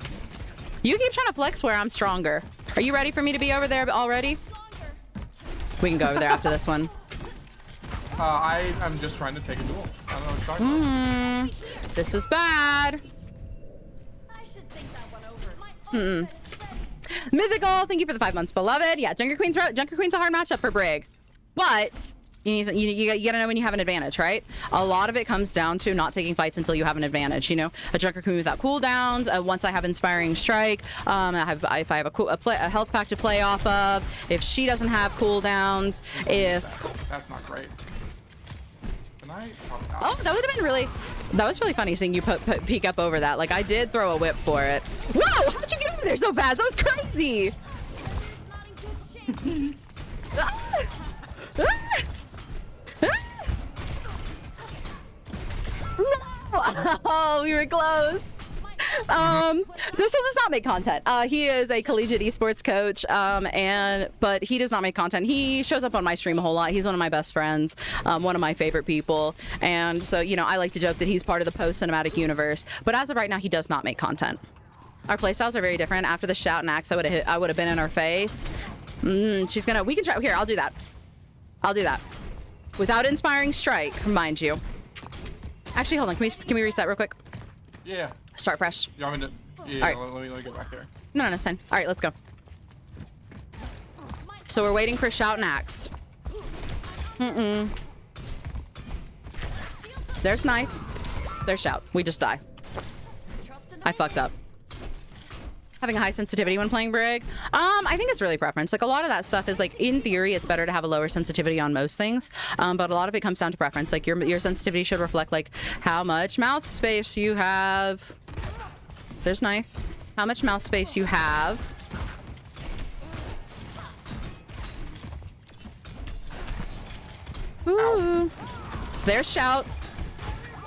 You keep trying to flex where I'm stronger. Are you ready for me to be over there already? We can go over there after this one. I'm just trying to take a duel. I don't know what you're talking about. This is bad. I should think that one over. Mythical, thank you for the 5 months, beloved. Yeah, Junker Queen's a hard matchup for Brig, but you gotta know when you have an advantage, right? A lot of it comes down to not taking fights until you have an advantage. You know, a Junker Queen without cooldowns. Once I have Inspiring Strike, if I have a health pack to play off of. If she doesn't have cooldowns, That's not great. Can I? Oh, that would have been really. That was really funny seeing you peek up over that. Like, I did throw a whip for it. Whoa! How'd you get over there so fast? That was crazy. Oh, we were close. THISTLE does not make content. He is a collegiate esports coach, but he does not make content. He shows up on my stream a whole lot. He's one of my best friends, one of my favorite people, and so, you know, I like to joke that he's part of the post-cinematic universe. But as of right now, he does not make content. Our playstyles are very different. After the shout and axe, I would have been in her face. We can try. Here, I'll do that. Without Inspiring Strike, mind you. Actually, hold on. Can we reset real quick? Yeah. Start fresh. You want me to? Yeah. All right. Let me get back there. No, it's fine. All right, let's go. So we're waiting for shout and axe. There's knife. There's shout. We just die. I fucked up. Having a high sensitivity when playing Brig? I think it's really preference. Like, a lot of that stuff is, like, in theory, it's better to have a lower sensitivity on most things. But a lot of it comes down to preference. Like, your sensitivity should reflect, like, how much mouth space you have. There's knife. How much mouth space you have. Ooh. There's shout.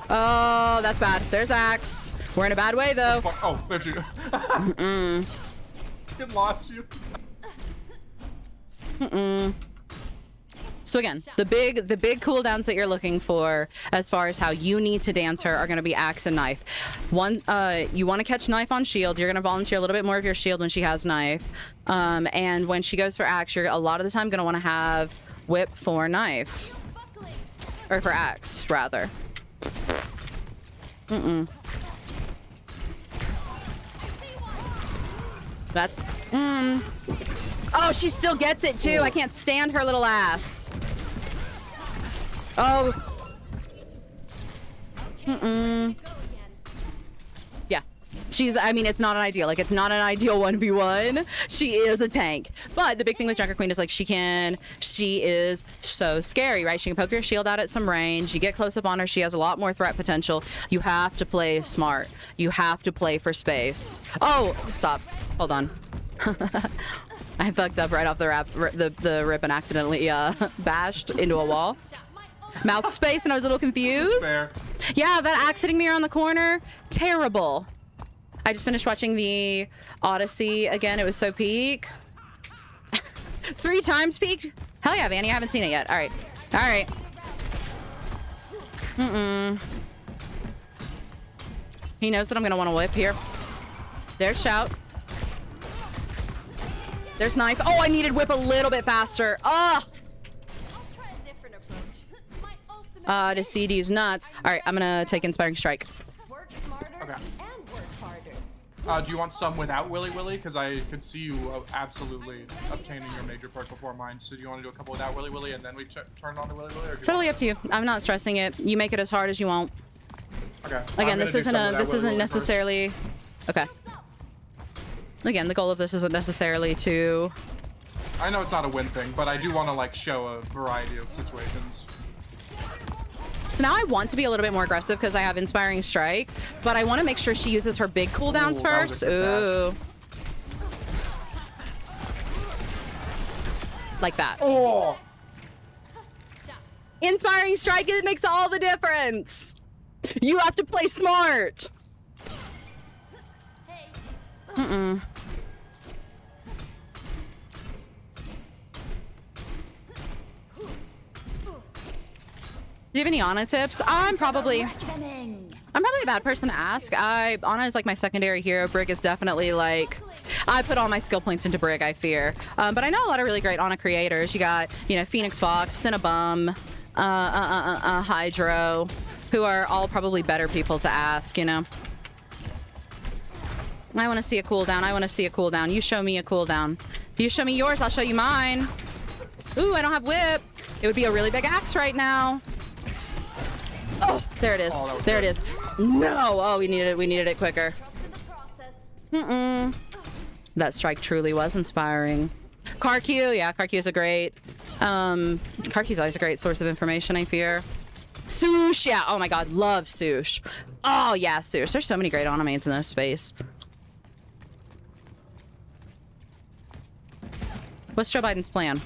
Oh, that's bad. There's axe. We're in a bad way, though. Oh, there's you. Get lost, you. So again, the big cooldowns that you're looking for, as far as how you need to dance her, are going to be axe and knife. One, you want to catch knife on shield. You're going to volunteer a little bit more of your shield when she has knife, and when she goes for axe, you're a lot of the time going to want to have whip for knife, or for axe rather. That's... Oh, she still gets it, too. I can't stand her little ass. Oh. Yeah. She's, I mean, it's not an ideal. Like, it's not an ideal 1v1. She is a tank. But the big thing with Junker Queen is, like, she is so scary, right? She can poke your shield out at some range. You get close up on her. She has a lot more threat potential. You have to play smart. You have to play for space. Oh, stop. Hold on. I fucked up right off the rip and accidentally bashed into a wall. Mouth space, and I was a little confused. Fair. Yeah, that axe hitting me around the corner, terrible. I just finished watching the Odyssey again. It was so peak. 3 times peak? Hell yeah, Vanny, I haven't seen it yet. All right. All right. He knows that I'm going to want to whip here. There's shout. There's knife. Oh, I needed whip a little bit faster. Ugh. To CD's nuts. All right, I'm going to take Inspiring Strike. Work smarter Okay. and work harder. Do you want some without Willy Willy? Because I could see you absolutely obtaining your major perk before mine. So do you want to do a couple without Willy Willy and then we turn on the Willy Willy? Or Totally up to you. I'm not stressing it. You make it as hard as you want. Okay. Again, this isn't necessarily... Okay. Again, the goal of this isn't necessarily to... I know it's not a win thing, but I do want to like show a variety of situations. So now I want to be a little bit more aggressive because I have Inspiring Strike, but I want to make sure she uses her big cooldowns first. Ooh. Like that. Oh! Inspiring Strike, it makes all the difference. You have to play smart. Do you have any Ana tips? I'm probably a bad person to ask. Ana is like my secondary hero. Brig is definitely like, I put all my skill points into Brig, I fear. But I know a lot of really great Ana creators. You got, you know, Phoenix Fox, Cinnabum, Hydro, who are all probably better people to ask, you know. I want to see a cooldown. I want to see a cooldown. You show me a cooldown. You show me yours, I'll show you mine. Ooh, I don't have whip. It would be a really big axe right now. Oh, there it is. Oh, there it is. No. Oh, we needed it quicker. That strike truly was inspiring. Karq, yeah, Karq is a great... Karq's always a great source of information, I fear. Sush, yeah. Oh my god, love Sush. Oh yeah, Sush. There's so many great animates in this space. What's Joe Biden's plan?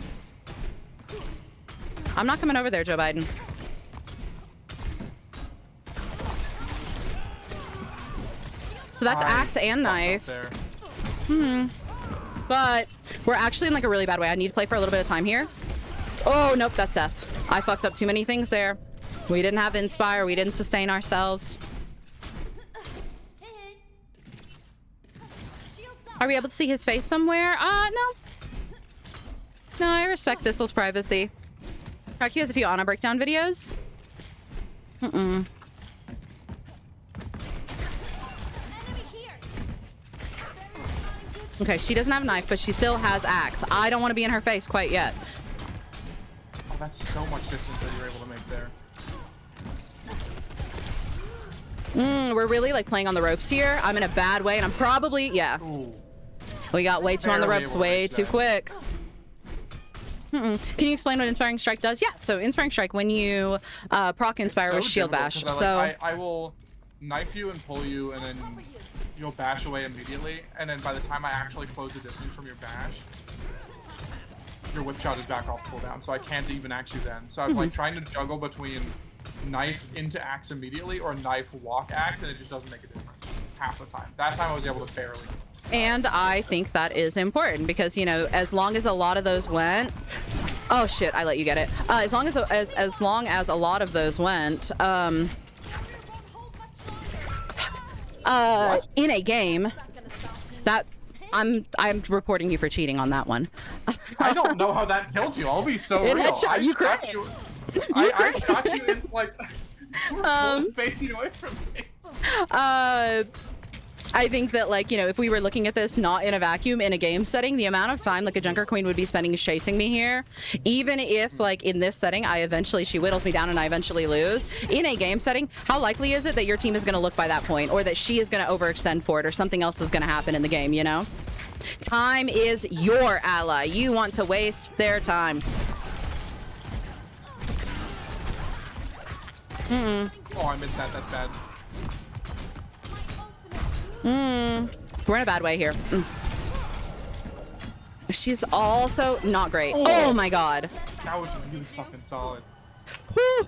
I'm not coming over there, Joe Biden. So that's axe and knife. But we're actually in like a really bad way. I need to play for a little bit of time here. Oh, nope, that's death. I fucked up too many things there. We didn't have Inspire. We didn't sustain ourselves. Are we able to see his face somewhere? No. No, I respect Thistle's privacy. Karq has a few Ana breakdown videos. Okay, she doesn't have a knife, but she still has axe. I don't want to be in her face quite yet. Oh, that's so much distance that you're able to make there. We're really like playing on the ropes here. I'm in a bad way, and I'm probably, yeah. Ooh. We got way too on the ropes, way too quick. Can you explain what Inspiring Strike does? Yeah, so Inspiring Strike, when you proc Inspire with Shield Bash. I will knife you and pull you, and then you'll bash away immediately, and then by the time I actually close the distance from your bash, your whip shot is back off cooldown, so I can't even axe you then. So I'm like trying to juggle between knife into axe immediately or knife walk axe, and it just doesn't make a difference half the time. That time I was able to barely. And I think that is important because, you know, as long as a lot of those went... Oh shit, I let you get it. As long as a lot of those went, in a game, that I'm reporting you for cheating on that one. I don't know how that killed you. I'll be so real. I shot you in like facing away from me. I think that, like, you know, if we were looking at this not in a vacuum, in a game setting, the amount of time like a Junker Queen would be spending chasing me here, even if like in this setting she whittles me down and I eventually lose, in a game setting, how likely is it that your team is going to look by that point, or that she is going to overextend for it, or something else is going to happen in the game, you know? Time is your ally. You want to waste their time. Oh, I missed that. That's bad. We're in a bad way here. She's also not great. Oh my god. That was really fucking solid. Whew.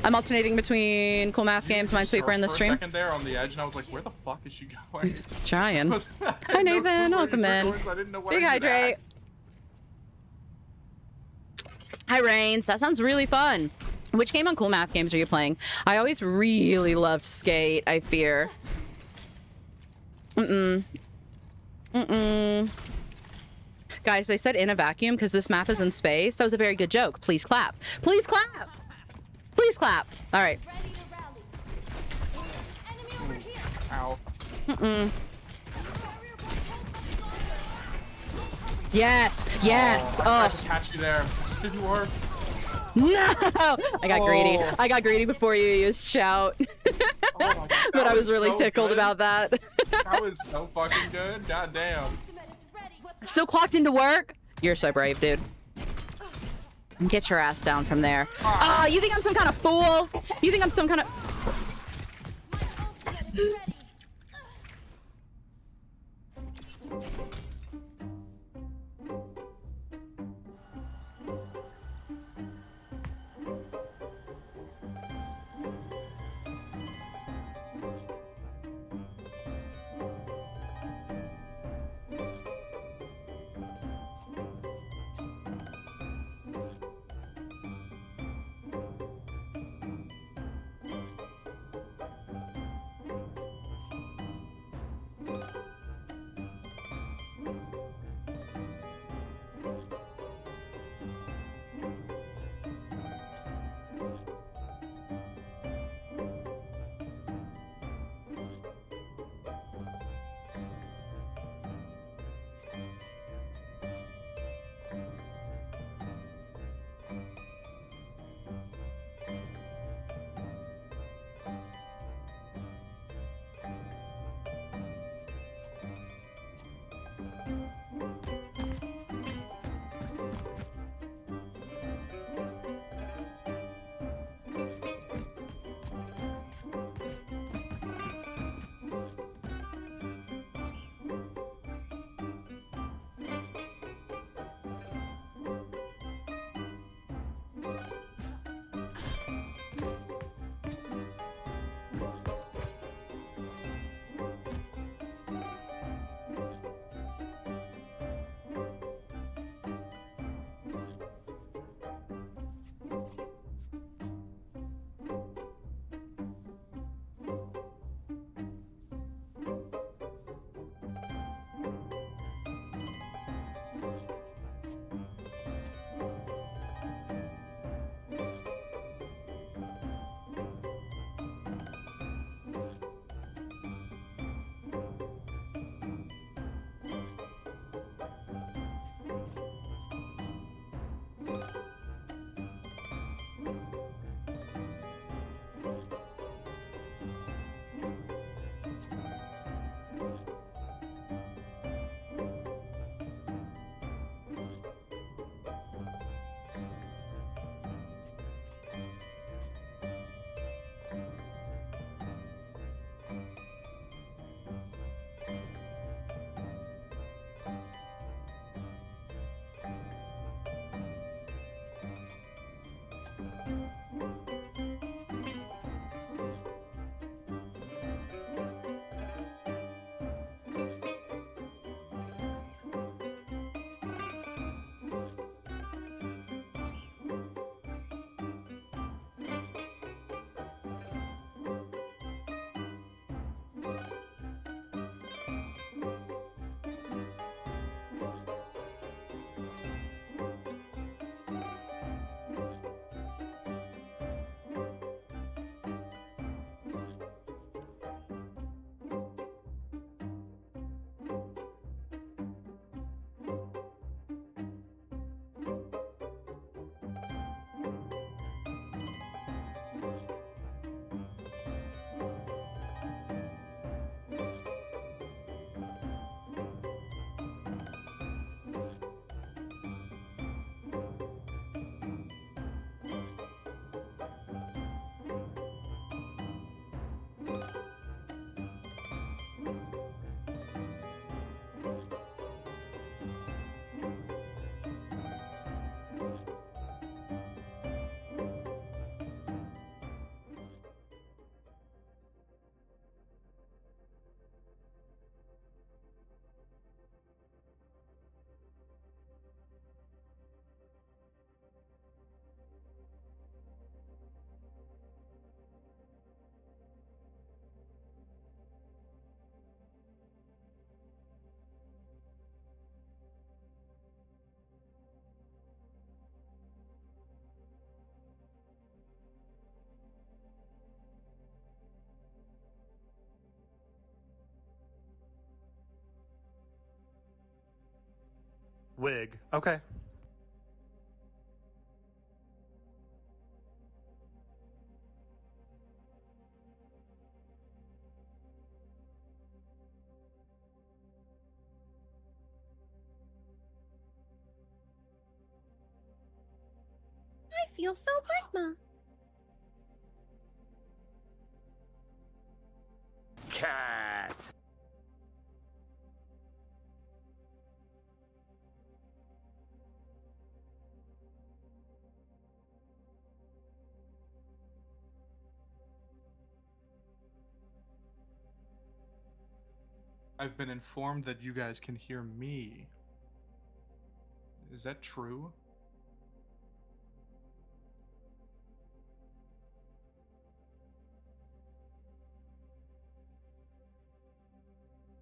I'm alternating between Cool Math Games, Minesweeper, and the stream. For a second there on the edge, and I was like, where the fuck is she going? Trying. Hi, Nathan. Welcome in. Big hydrate. Hi, Rains. That sounds really fun. Which game on Cool Math Games are you playing? I always really loved Skate, I fear. Guys, they said in a vacuum because this map is in space. That was a very good joke. Please clap. Please clap. Please clap. All right. Ow. Yes. Yes. Oh. Catch you there. Didn't work. No. I got greedy. I got greedy before you used shout. But I was really so tickled about that. That was so fucking good. God damn. Still clocked into work? You're so brave, dude. Get your ass down from there. Ah, you think I'm some kind of fool? You think I'm some kind of... Wig. Okay. I feel so pregnant. Cat. I've been informed that you guys can hear me. Is that true?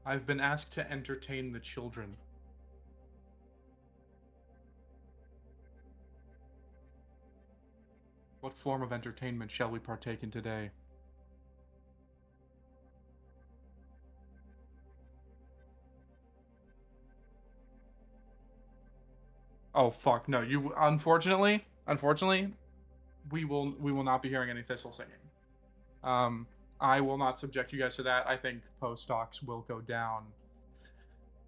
I've been asked to entertain the children. What form of entertainment shall we partake in today? Oh fuck, no, you unfortunately, we will not be hearing any Thistle singing. I will not subject you guys to that. I think post docs will go down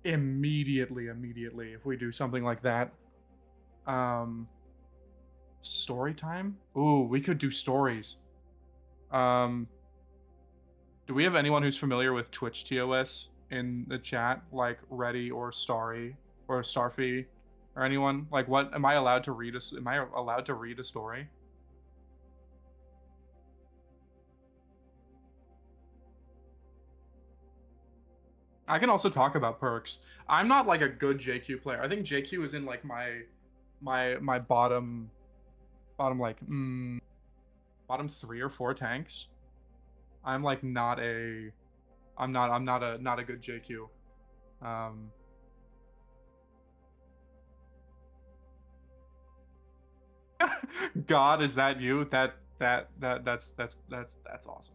immediately if we do something like that. Story time? Ooh, we could do stories. Do we have anyone who's familiar with Twitch TOS in the chat, like Reddy or Starry or Starfy or anyone? Like, what am I allowed to read? Am I allowed to read a story? I can also talk about perks. I'm not like a good JQ player. I think JQ is in like my bottom like bottom 3 or 4 tanks. I'm like not a good JQ. God, is that you? That's awesome.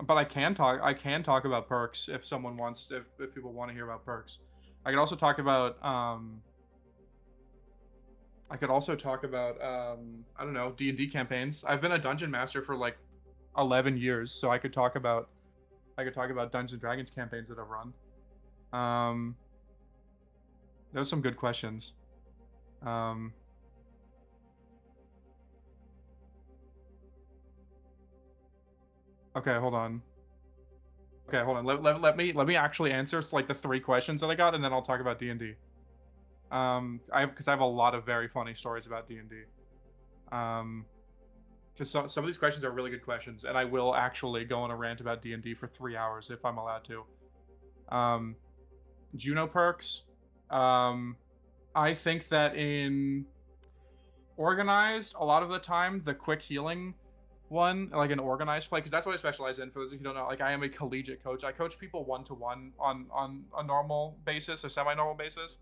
But I can talk about perks if someone wants, if people want to hear about perks. I could also talk about I don't know, D&D campaigns. I've been a dungeon master for like 11 years, so I could talk about Dungeons and Dragons campaigns that I've run. Those are some good questions. Okay, hold on. Okay, hold on. Let me actually answer like the 3 questions that I got, and then I'll talk about D&D. Because I have a lot of very funny stories about D&D. Because some of these questions are really good questions, and I will actually go on a rant about D&D for 3 hours if I'm allowed to. Juno perks. I think that in organized, a lot of the time, the quick healing one, like an organized play, because that's what I specialize in. For those of you who don't know, like I am a collegiate coach. I coach people 1-to-1 on a normal basis, a semi-normal basis.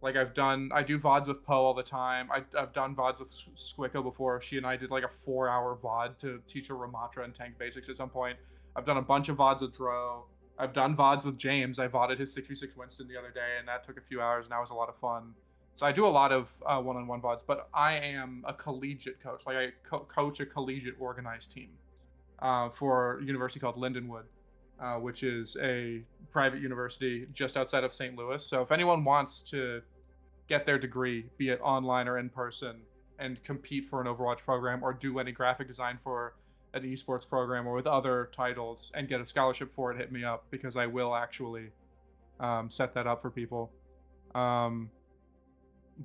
Like I do VODs with Poe all the time. I've done VODs with Squicko before. She and I did like a 4-hour VOD to teach her Ramatra and tank basics at some point. I've done a bunch of VODs with Dro. I've done VODs with James. I VODed his 6v6 Winston the other day, and that took a few hours, and that was a lot of fun. So I do a lot of one-on-one VODs, but I am a collegiate coach. Like I coach a collegiate organized team for a university called Lindenwood, which is a private university just outside of St. Louis. So if anyone wants to get their degree, be it online or in person, and compete for an Overwatch program or do any graphic design for an esports program or with other titles and get a scholarship for it, hit me up, because I will actually set that up for people.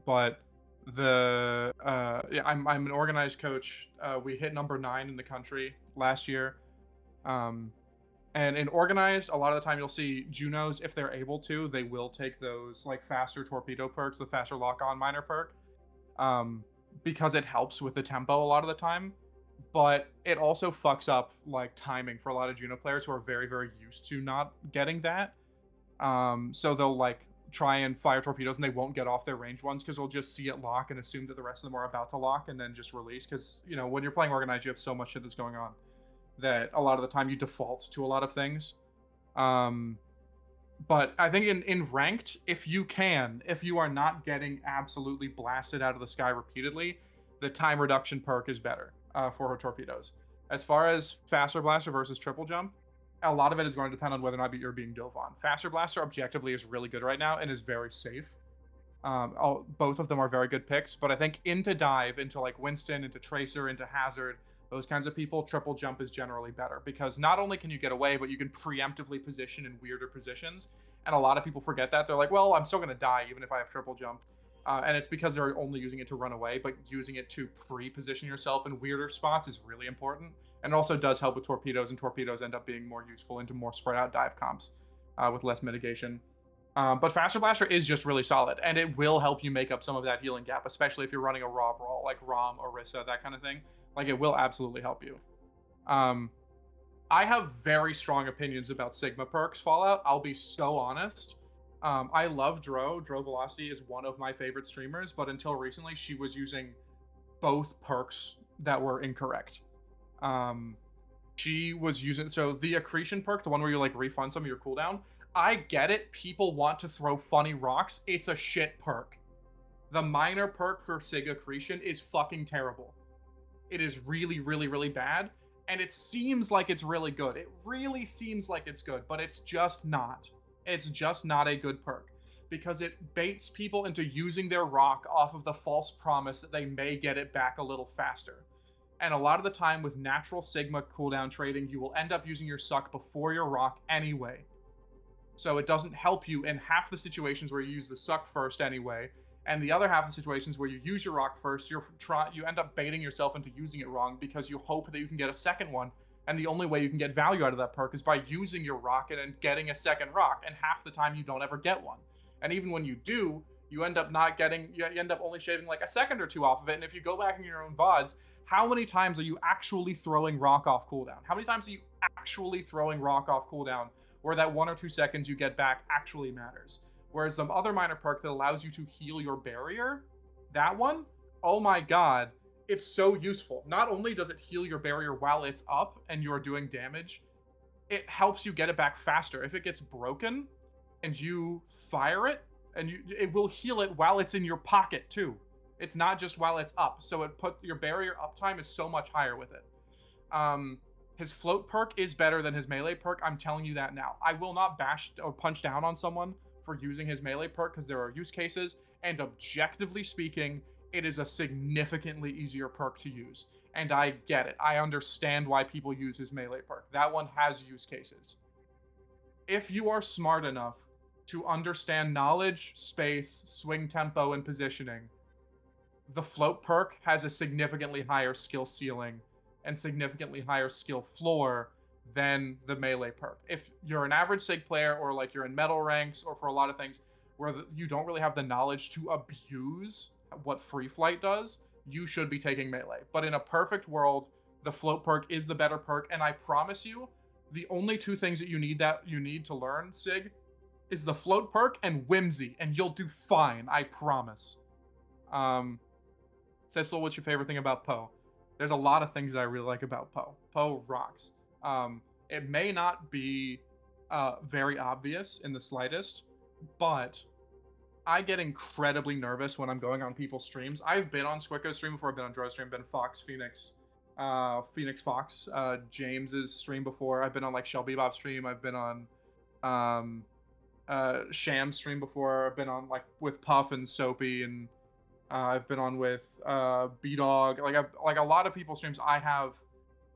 But yeah, I'm an organized coach. We hit number 9 in the country last year. And in organized, a lot of the time you'll see Junos, if they're able to, they will take those like faster torpedo perks, the faster lock-on miner perk, because it helps with the tempo a lot of the time. But it also fucks up like timing for a lot of Juno players who are very, very used to not getting that. So they'll like try and fire torpedoes and they won't get off their range ones because they'll just see it lock and assume that the rest of them are about to lock and then just release, because you know when you're playing organized you have so much shit that's going on. that a lot of the time you default to a lot of things. But I think in ranked, if you are not getting absolutely blasted out of the sky repeatedly, the time reduction perk is better for her torpedoes. As far as faster blaster versus triple jump, a lot of it is going to depend on whether or not you're being dove on. Faster blaster objectively is really good right now and is very safe. Both of them are very good picks, but I think into dive, into like Winston, into Tracer, into Hazard, those kinds of people, triple jump is generally better because not only can you get away, but you can preemptively position in weirder positions. And a lot of people forget that. They're like, well, I'm still going to die even if I have triple jump. And it's because they're only using it to run away, but using it to pre-position yourself in weirder spots is really important. And it also does help with torpedoes, and torpedoes end up being more useful into more spread out dive comps with less mitigation. But Faster Blaster is just really solid, and it will help you make up some of that healing gap, especially if you're running a raw brawl like Rom, Orisa, that kind of thing. Like, it will absolutely help you. I have very strong opinions about Sigma perks Fallout. I'll be so honest. I love Dro. Dro Velocity is one of my favorite streamers, but until recently, she was using both perks that were incorrect. She was using, so the Accretion perk, the one where you like refund some of your cooldown, I get it. People want to throw funny rocks. It's a shit perk. The minor perk for Sig Accretion is fucking terrible. It is really, really, really bad. And it seems like it's really good. It really seems like it's good, but it's just not. It's just not a good perk because it baits people into using their rock off of the false promise that they may get it back a little faster. And a lot of the time with natural Sigma cooldown trading, you will end up using your suck before your rock anyway. So it doesn't help you in half the situations where you use the suck first anyway. And the other half of the situations where you use your rock first, you end up baiting yourself into using it wrong because you hope that you can get a second one. And the only way you can get value out of that perk is by using your rocket and getting a second rock. And half the time you don't ever get one. And even when you do, you end up not getting, you end up only shaving like a second or two off of it. And if you go back in your own VODs, how many times are you actually throwing rock off cooldown? How many times are you actually throwing rock off cooldown where that 1 or 2 seconds you get back actually matters? Whereas the other minor perk that allows you to heal your barrier, that one, oh my god, it's so useful. Not only does it heal your barrier while it's up and you're doing damage, it helps you get it back faster. If it gets broken and you fire it, and it will heal it while it's in your pocket too. It's not just while it's up. So it put your barrier uptime is so much higher with it. His float perk is better than his melee perk. I'm telling you that now. I will not bash or punch down on someone for using his melee perk because there are use cases, and objectively speaking, it is a significantly easier perk to use. And I get it. I understand why people use his melee perk. That one has use cases. If you are smart enough to understand knowledge, space, swing tempo, and positioning, the float perk has a significantly higher skill ceiling and significantly higher skill floor than the melee perk. If you're an average Sig player, or like you're in metal ranks, or for a lot of things where you don't really have the knowledge to abuse what free flight does, you should be taking melee. But in a perfect world, the float perk is the better perk, and I promise you, the only 2 things that you need to learn Sig is the float perk and whimsy, and you'll do fine, I promise. Thistle, what's your favorite thing about Poe? There's a lot of things that I really like about Poe. Poe rocks. It may not be very obvious in the slightest, but I get incredibly nervous when I'm going on people's streams. I've been on Squicko's stream before, I've been on Dro's stream, been Fox, Phoenix, Fox, James's stream before. I've been on like Shelby Bob's stream. I've been on Sham's stream before. I've been on like with Puff and Soapy, and I've been on with B-Dog. Like a lot of people's streams I have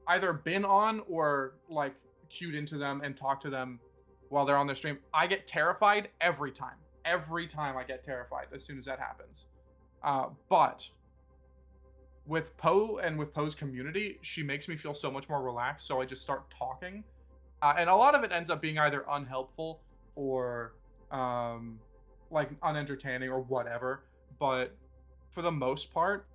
either been on or like queued into them and talked to them while they're on their stream. I get terrified every time. Every time I get terrified as soon as that happens. But with Poe and with Poe's community, she makes me feel so much more relaxed, so I just start talking. And a lot of it ends up being either unhelpful or like unentertaining or whatever. But for the most part,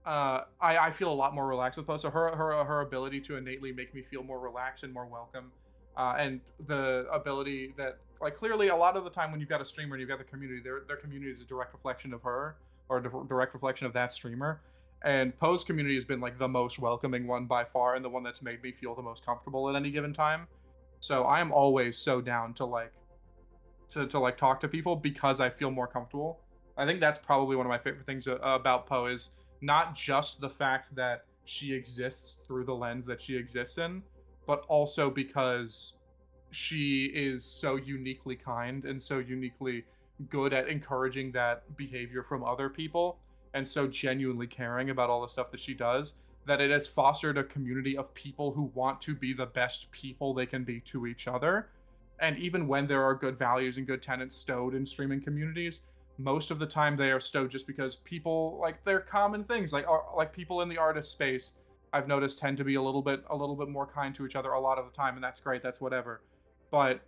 I feel a lot more relaxed with Poe. So her ability to innately make me feel more relaxed and more welcome, and the ability that, like, clearly a lot of the time when you've got a streamer and you've got the community, their community is a direct reflection of her, or a direct reflection of that streamer. And Poe's community has been like the most welcoming one by far, and the one that's made me feel the most comfortable at any given time. So I am always so down to like talk to people because I feel more comfortable. I think that's probably one of my favorite things about Poe is not just the fact that she exists through the lens that she exists in, but also because she is so uniquely kind and so uniquely good at encouraging that behavior from other people and so genuinely caring about all the stuff that she does that it has fostered a community of people who want to be the best people they can be to each other. And even when there are good values and good tenets stowed in streaming communities, most of the time they are stowed just because people like they're common things like people in the artist space I've noticed tend to be a little bit more kind to each other a lot of the time, and that's great, that's whatever. But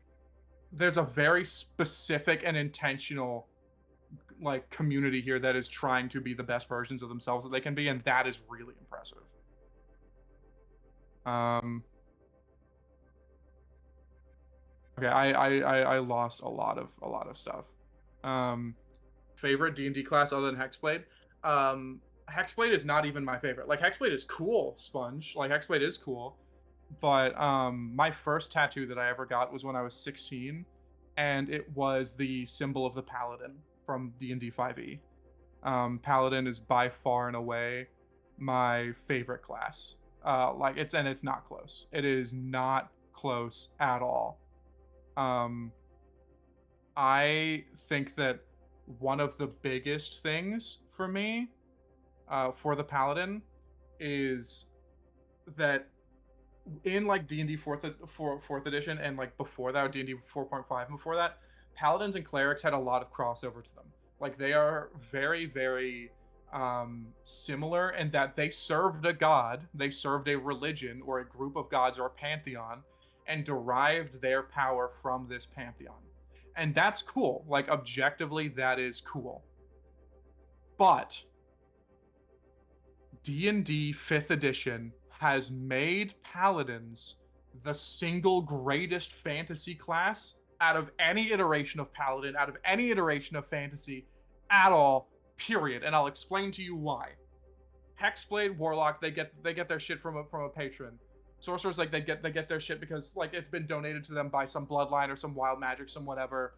there's a very specific and intentional like community here that is trying to be the best versions of themselves that they can be, and that is really impressive. Okay, I lost a lot of stuff. Favorite D&D class other than Hexblade? Hexblade is not even my favorite. Like Hexblade is cool, Sponge. Like Hexblade is cool. But my first tattoo that I ever got was when I was 16, and it was the symbol of the Paladin from D&D 5e. Paladin is by far and away my favorite class. Like it's not close. It is not close at all. I think that one of the biggest things for me for the Paladin is that in like D&D 4th edition and like before that, D&D 4.5 before that, Paladins and Clerics had a lot of crossover to them. Like they are very, very similar in that they served a god, they served a religion or a group of gods or a pantheon, and derived their power from this pantheon. And that's cool. Like objectively, that is cool. But D&D 5th edition has made Paladins the single greatest fantasy class out of any iteration of Paladin, out of any iteration of fantasy at all, period. And I'll explain to you why. Hexblade, Warlock, they get their shit from a patron. Sorcerers, like they get their shit because like it's been donated to them by some bloodline or some wild magic, some whatever.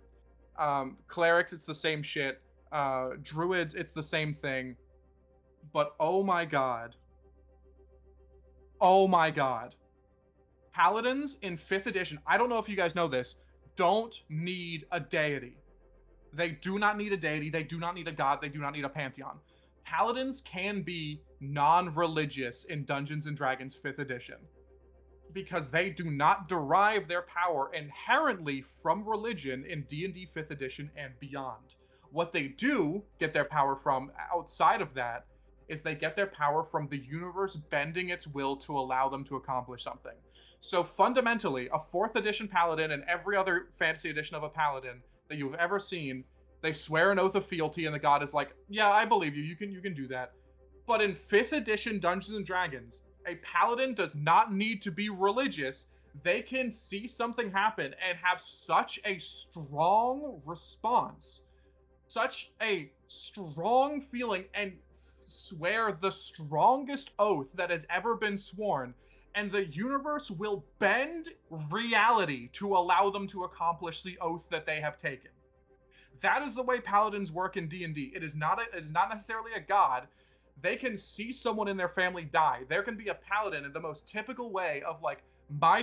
Clerics, it's the same shit. Druids, it's the same thing. But oh my god, Paladins in 5th edition, I don't know if you guys know this, don't need a deity. They do not need a deity, they do not need a god, they do not need a pantheon. Paladins can be non-religious in Dungeons & Dragons 5th edition because they do not derive their power inherently from religion in D&D 5th edition and beyond. What they do get their power from outside of that is they get their power from the universe bending its will to allow them to accomplish something. So fundamentally, a 4th edition Paladin and every other fantasy edition of a Paladin that you've ever seen, they swear an oath of fealty and the god is like, yeah, I believe you, you can do that. But in 5th edition Dungeons & Dragons, a Paladin does not need to be religious. They can see something happen and have such a strong response, such a strong feeling, and swear the strongest oath that has ever been sworn, and the universe will bend reality to allow them to accomplish the oath that they have taken. That is the way Paladins work in D&D. It is not necessarily a god. They can see someone in their family die. There can be a Paladin in the most typical way of like, my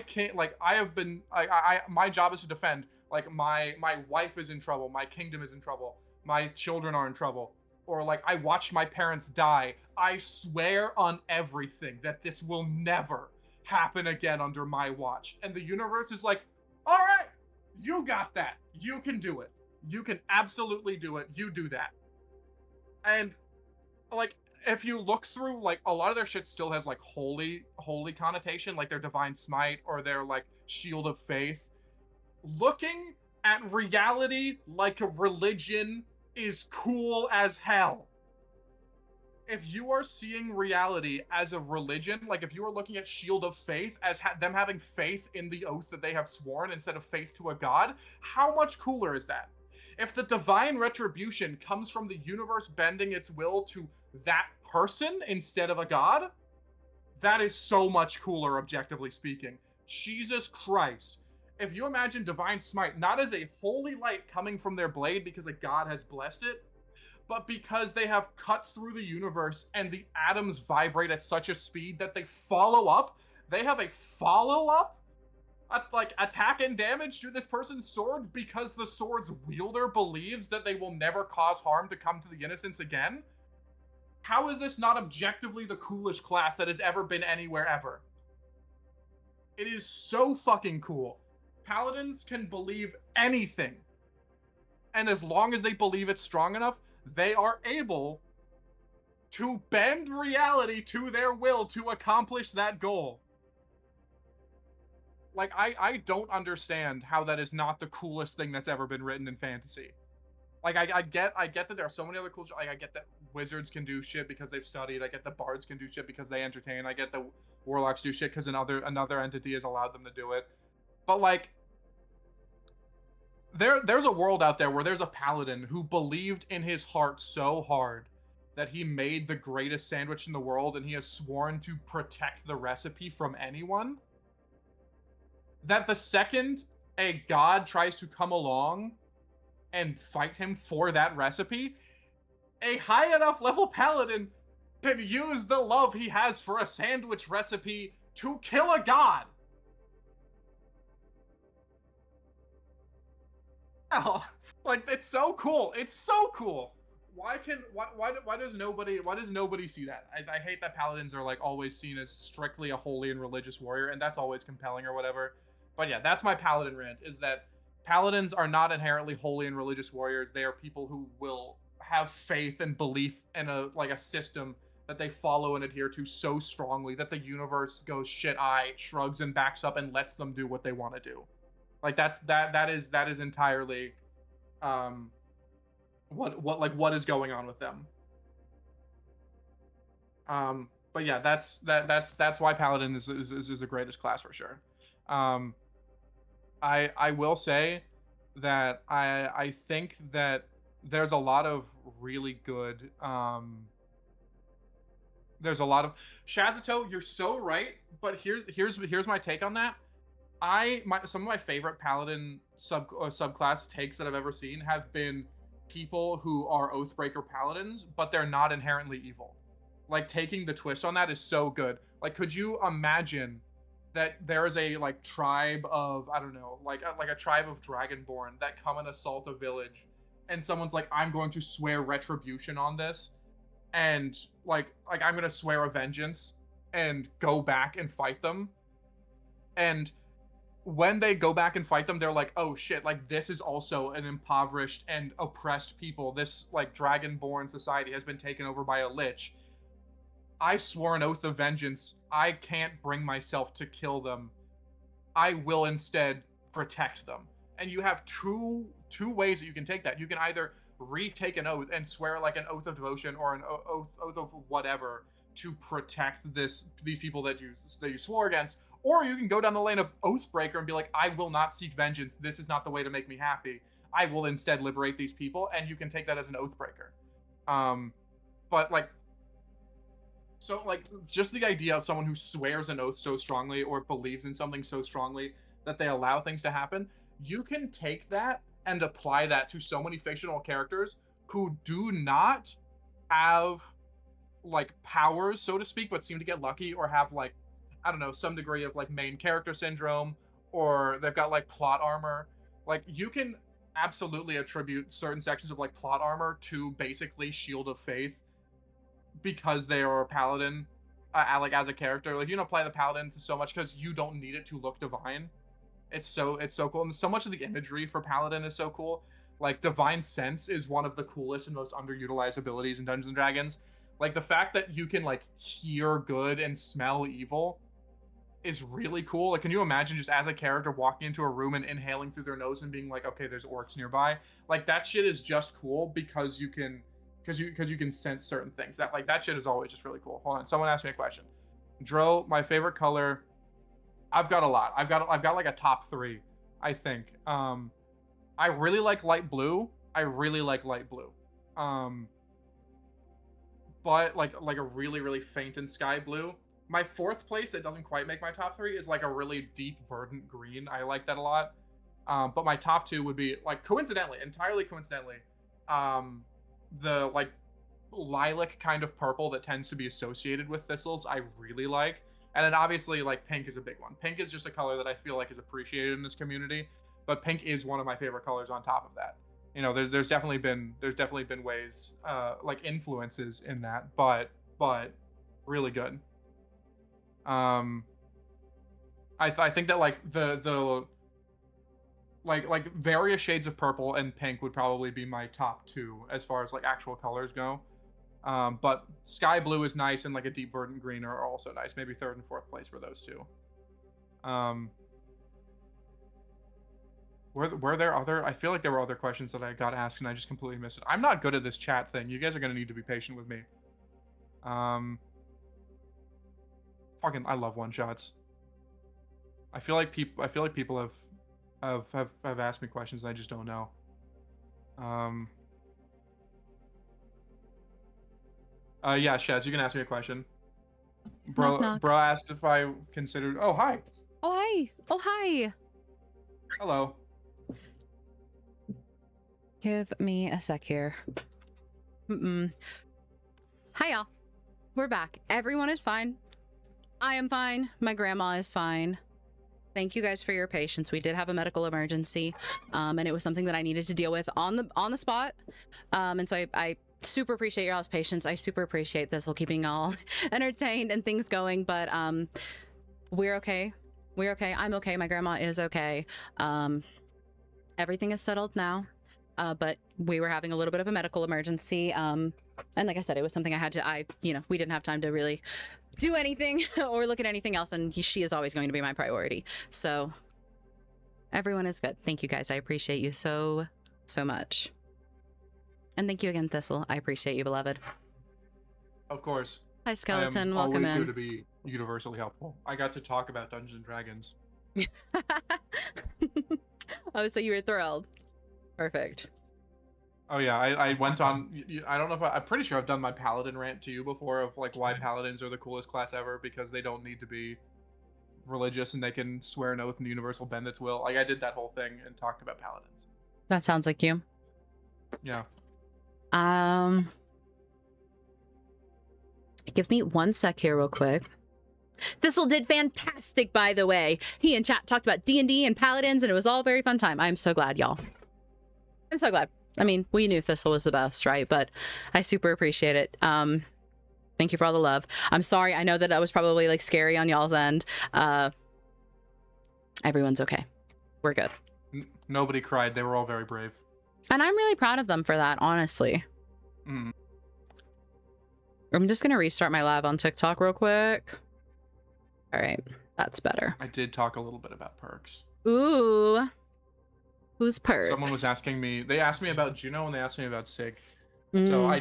job is to defend. Like my wife is in trouble. My kingdom is in trouble. My children are in trouble. Or like, I watched my parents die. I swear on everything that this will never happen again under my watch. And the universe is like, all right, you got that. You can do it. You can absolutely do it. You do that. And like, if you look through, like, a lot of their shit still has like holy connotation, like their divine smite or their like shield of faith. Looking at reality like a religion is cool as hell. If you are seeing reality as a religion, like if you are looking at Shield of Faith as them having faith in the oath that they have sworn instead of faith to a god, how much cooler is that? If the divine retribution comes from the universe bending its will to that person instead of a god, that is so much cooler, objectively speaking. Jesus Christ. If you imagine Divine Smite not as a holy light coming from their blade because a god has blessed it, but because they have cuts through the universe and the atoms vibrate at such a speed that they follow up, they have a follow-up like attack and damage to this person's sword because the sword's wielder believes that they will never cause harm to come to the innocents again. How is this not objectively the coolest class that has ever been anywhere ever? It is so fucking cool. Paladins can believe anything. And as long as they believe it's strong enough, they are able to bend reality to their will to accomplish that goal. Like, I don't understand how that is not the coolest thing that's ever been written in fantasy. Like, I get that there are so many other cool shit. Like, I get that wizards can do shit because they've studied. I get that bards can do shit because they entertain. I get that warlocks do shit because another entity has allowed them to do it. But, like, there's a world out there where there's a paladin who believed in his heart so hard that he made the greatest sandwich in the world, and he has sworn to protect the recipe from anyone. That the second a god tries to come along and fight him for that recipe, a high enough level paladin can use the love he has for a sandwich recipe to kill a god. Oh, like, it's so cool. It's so cool. Why does nobody see that? I hate that paladins are like always seen as strictly a holy and religious warrior, and that's always compelling or whatever. But yeah, that's my paladin rant, is that paladins are not inherently holy and religious warriors. They are people who will have faith and belief in a system that they follow and adhere to so strongly that the universe goes shit eye, shrugs and backs up and lets them do what they want to do. Like, that is entirely what is going on with them. But yeah, that's why paladin is the greatest class for sure. I will say that I think that there's a lot of really good there's a lot of Shazuto, you're so right, but here's my take on that. Some of my favorite paladin subclass takes that I've ever seen have been people who are Oathbreaker paladins, but they're not inherently evil. Like, taking the twist on that is so good. Like, could you imagine that there is a tribe of, I don't know, like a tribe of Dragonborn that come and assault a village, and someone's like, I'm going to swear retribution on this, and like I'm gonna swear a vengeance and go back and fight them, and when they go back and fight them, they're like, oh shit, like, this is also an impoverished and oppressed people. This Dragonborn society has been taken over by a lich. I swore an oath of vengeance. I can't bring myself to kill them. I will instead protect them. And you have two ways that you can take that. You can either retake an oath and swear an oath of devotion or an oath of whatever to protect these people that you swore against, or you can go down the lane of Oathbreaker and be like, I will not seek vengeance. This is not the way to make me happy. I will instead liberate these people, and you can take that as an Oathbreaker. But just the idea of someone who swears an oath so strongly or believes in something so strongly that they allow things to happen, you can take that and apply that to so many fictional characters who do not have powers, so to speak, but seem to get lucky or have I don't know, some degree of main character syndrome, or they've got plot armor. You can absolutely attribute certain sections of plot armor to basically Shield of Faith because they are a paladin, as a character. You can apply the paladin to so much because you don't need it to look divine. It's so cool, and so much of the imagery for paladin is so cool. Divine Sense is one of the coolest and most underutilized abilities in Dungeons and Dragons. The fact that you can hear good and smell evil is really cool. Can you imagine just as a character walking into a room and inhaling through their nose and being like, okay, there's orcs nearby? That shit is just cool because you can sense certain things. That shit is always just really cool. Hold on, someone asked me a question. Dro, my favorite color. I've got a lot. I've got a top 3, I think. I really like light blue. but like a really, really faint and sky blue. My fourth place that doesn't quite make my top 3 is like a really deep verdant green. I like that a lot. But my top 2 would be like entirely coincidentally, the like lilac kind of purple that tends to be associated with thistles. I really like, and then obviously like pink is a big one. Pink is just a color that I feel like is appreciated in this community, but pink is one of my favorite colors on top of that. You know, there's definitely been ways, like influences in that, but really good. I think that like the like various shades of purple and pink would probably be my top 2 as far as like actual colors go. But sky blue is nice, and like a deep verdant green are also nice. Maybe 3rd and 4th place for those 2. Were there other? I feel like there were other questions that I got asked and I just completely missed it. I'm not good at this chat thing. You guys are gonna need to be patient with me. Fucking, I love one shots. I feel like people have asked me questions and I just don't know. Yeah, Shaz, you can ask me a question. Knock, knock. Bro asked if I considered. Oh, hi. Oh, hi. Oh, hi. Hello. Give me a sec here. Hi, y'all. We're back. Everyone is fine. I am fine. My grandma is fine. Thank you guys for your patience. We did have a medical emergency, and it was something that I needed to deal with on the spot. And so I super appreciate y'all's patience. I super appreciate this whole keeping y'all entertained and things going. But we're okay. We're okay. I'm okay. My grandma is okay. Everything is settled now. But we were having a little bit of a medical emergency. And like I said, it was something we didn't have time to really do anything or look at anything else. And she is always going to be my priority. So everyone is good. Thank you guys. I appreciate you so much. And thank you again, Thistle. I appreciate you, beloved. Of course. Hi, Skeleton. I am Welcome always in. here to be universally helpful. I got to talk about Dungeons and Dragons. Oh, so you were thrilled. Perfect. Oh yeah, I went on. I don't know if I'm pretty sure I've done my paladin rant to you before of like why paladins are the coolest class ever because they don't need to be religious and they can swear an oath in the universal bend its will. Like I did that whole thing and talked about paladins. That sounds like you. Yeah. Give me one sec here real quick. Thistle did fantastic, by the way. He and chat talked about D&D and paladins, and it was all a very fun time. I'm so glad, y'all. I'm so glad. I mean, we knew Thistle was the best, right? But I super appreciate it. Thank you for all the love. I'm sorry. I know that was probably like scary on y'all's end. Everyone's okay. We're good. Nobody cried. They were all very brave. And I'm really proud of them for that, honestly. Mm. I'm just going to restart my live on TikTok real quick. All right. That's better. I did talk a little bit about perks. Ooh. Who's perks? Someone was asking me. They asked me about Juno and they asked me about Sig. Mm. So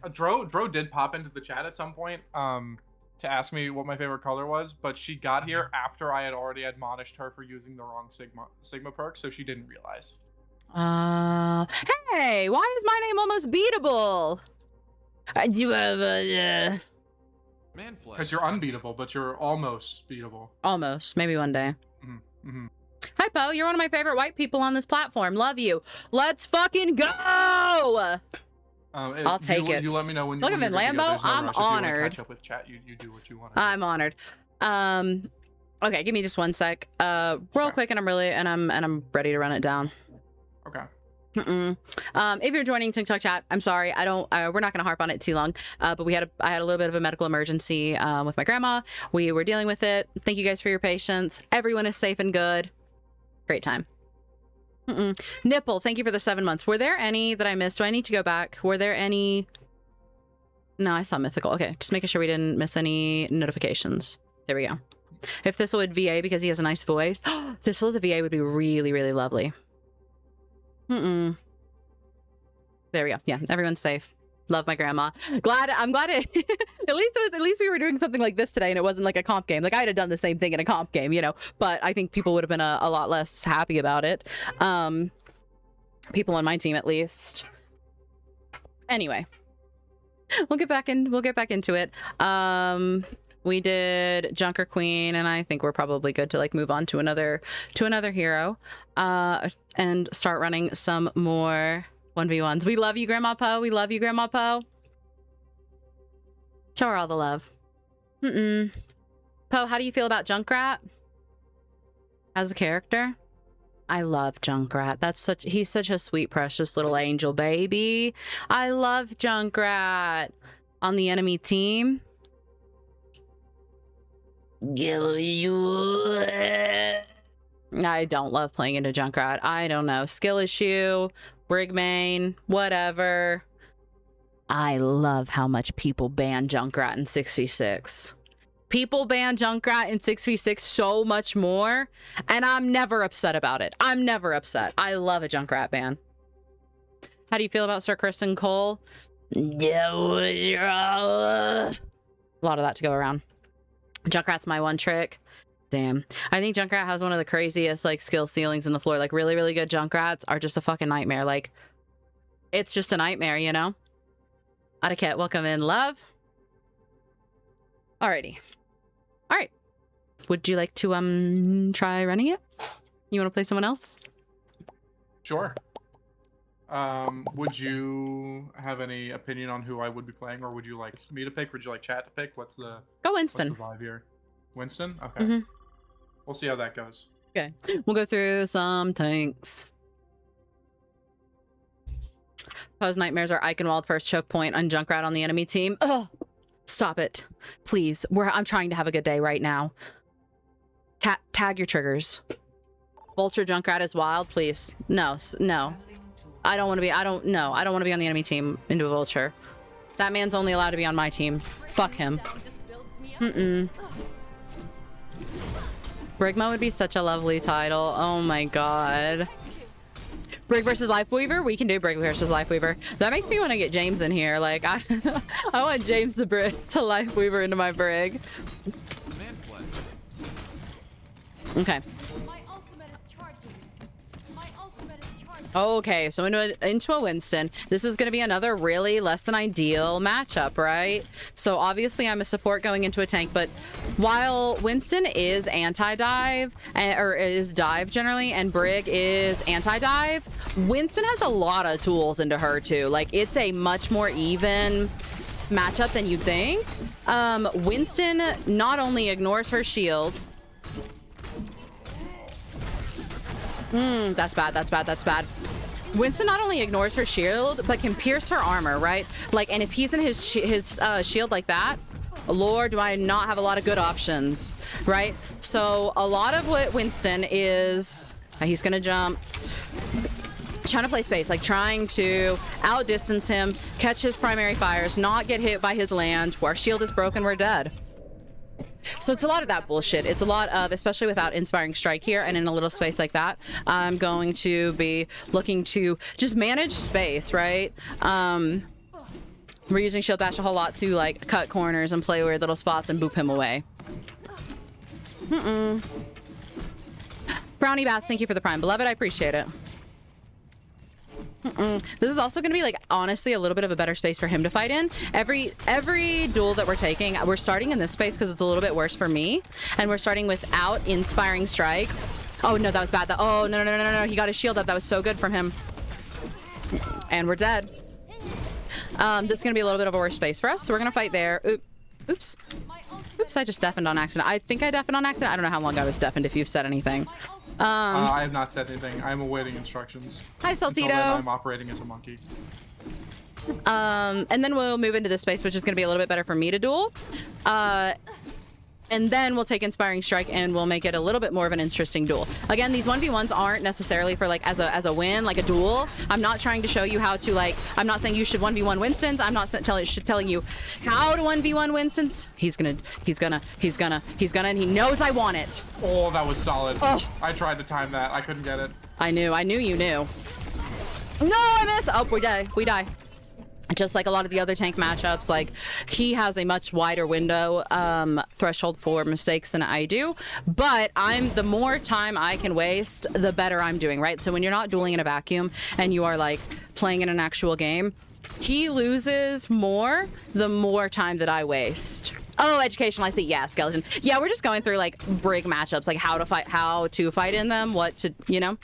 Dro did pop into the chat at some point to ask me what my favorite color was, but she got here after I had already admonished her for using the wrong Sigma perk, so she didn't realize. Hey, why is my name almost beatable? Man flesh. Because you're unbeatable, but you're almost beatable. Almost. Maybe one day. Mm-hmm. Hi, Po. You're one of my favorite white people on this platform. Love you. Let's fucking go! I'll take it. You let me know when. Look at when it, you're good to go. Lambo. There's no I'm rush. If you wanna honored. catch up with chat. You do what you want. I'm honored. Okay, give me just one sec. Real quick, and I'm ready to run it down. Okay. If you're joining TikTok chat, I'm sorry. We're not gonna harp on it too long. But I had a little bit of a medical emergency with my grandma. We were dealing with it. Thank you guys for your patience. Everyone is safe and good. Great time. Nipple, thank you for the 7 months. Were there any that I missed? Do I need to go back? Were there any? No, I saw mythical. Okay, just making sure we didn't miss any notifications. There we go. If Thistle would VA because he has a nice voice. Thistle as a VA would be really, really lovely. There we go. Yeah, everyone's safe. Love my grandma. I'm glad it at least we were doing something like this today and it wasn't like a comp game. Like I'd have done the same thing in a comp game, you know, but I think people would have been a lot less happy about it. People on my team at least. Anyway. We'll get back into it. We did Junker Queen, and I think we're probably good to like move on to another hero, and start running some more 1v1s. We love you, Grandma Poe. We love you, Grandma Poe. Show her all the love. Poe, how do you feel about Junkrat as a character? I love Junkrat. He's such a sweet, precious little angel baby. I love Junkrat. On the enemy team, I don't love playing into Junkrat. I don't know. Skill issue, Brig main, whatever. I love how much people ban Junkrat in 6v6. People ban Junkrat in 6v6 so much more, and I'm never upset about it. I'm never upset. I love a Junkrat ban. How do you feel about Sir Kristen Cole? A lot of that to go around. Junkrat's my one trick. Damn. I think Junkrat has one of the craziest like skill ceilings in the floor. Like really, really good Junkrats are just a fucking nightmare. Like it's just a nightmare, you know? Etiquette, welcome in, love. Alrighty. All right. Would you like to try running it? You want to play someone else? Sure. Would you have any opinion on who I would be playing, or would you like me to pick? Would you like chat to pick? Go Winston. What's the vibe here? Winston? Okay. Mm-hmm. We'll see how that goes. Okay. We'll go through some tanks. Poe's nightmares are Eichenwald first choke point on Junkrat on the enemy team. Ugh. Stop it. Please. I'm trying to have a good day right now. Tag your triggers. Vulture Junkrat is wild, please. No. I don't want to be want to be on the enemy team into a Vulture. That man's only allowed to be on my team. Fuck him. Brigma would be such a lovely title. Oh my god. Brig versus Lifeweaver? We can do Brig versus Lifeweaver. That makes me want to get James in here. Like, I want James to Lifeweaver into my Brig. Okay. Okay, so into a Winston. This is going to be another really less than ideal matchup, right? So obviously I'm a support going into a tank, but while Winston is anti-dive, or is dive generally, and Brig is anti-dive, Winston has a lot of tools into her too. Like, it's a much more even matchup than you'd think. Winston not only ignores her shield. That's bad. Winston not only ignores her shield, but can pierce her armor, right? Like, and if he's in his shield like that, Lord, do I not have a lot of good options, right? So a lot of what Winston is, he's gonna jump, trying to play space, like trying to outdistance him, catch his primary fires, not get hit by his land. Our shield is broken, we're dead. So it's a lot of that bullshit. It's a lot of, especially without Inspiring Strike here and in a little space like that, I'm going to be looking to just manage space, right? We're using Shield Bash a whole lot to like cut corners and play weird little spots and boop him away. Brownie Bats, thank you for the Prime. Beloved, I appreciate it. This is also going to be like honestly a little bit of a better space for him to fight in. Every duel that we're taking, we're starting in this space because it's a little bit worse for me, and we're starting without Inspiring Strike. Oh no, that was bad. Oh no, he got his shield up. That was so good from him, and we're dead. This is going to be a little bit of a worse space for us, so we're going to fight there. Oops, I just deafened on accident. I think I deafened on accident. I don't know how long I was deafened, if you've said anything. I have not said anything. I'm awaiting instructions. Hi, Salcedo. Until then, I'm operating as a monkey. And then we'll move into this space, which is going to be a little bit better for me to duel. And then we'll take Inspiring Strike and we'll make it a little bit more of an interesting duel. Again, these 1v1s aren't necessarily for like as a win, like a duel. I'm not trying to show you how to like, I'm not saying you should 1v1 Winstons. I'm not telling you how to 1v1 Winstons. He's gonna, and he knows I want it. Oh, that was solid. Oh. I tried to time that. I couldn't get it. I knew you knew. No, I miss. Oh, we die. Just like a lot of the other tank matchups, like he has a much wider window threshold for mistakes than I do, but the more time I can waste, the better I'm doing, right? So when you're not dueling in a vacuum and you are like playing in an actual game, He loses more the more time that I waste. Oh, educational, I see. Yeah, skeleton. Yeah, we're just going through like Brig matchups, like how to fight in them, what to, you know.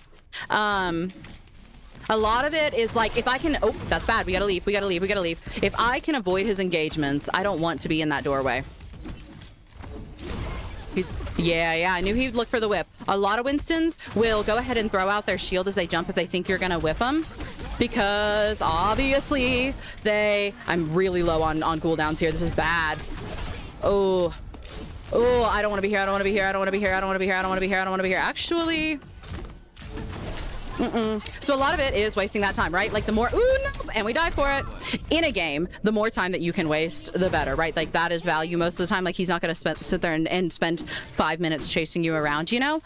A lot of it is like, if I can, oh, that's bad. We gotta leave. If I can avoid his engagements, I don't want to be in that doorway. Yeah, I knew he'd look for the whip. A lot of Winstons will go ahead and throw out their shield as they jump if they think you're gonna whip them. Because obviously I'm really low on cooldowns here. This is bad. Oh, I don't want to be here. Actually, so a lot of it is wasting that time, right? Like the more, ooh, no, and we die for it. In a game, the more time that you can waste, the better, right? Like that is value most of the time. Like he's not going to sit there and spend 5 minutes chasing you around, you know?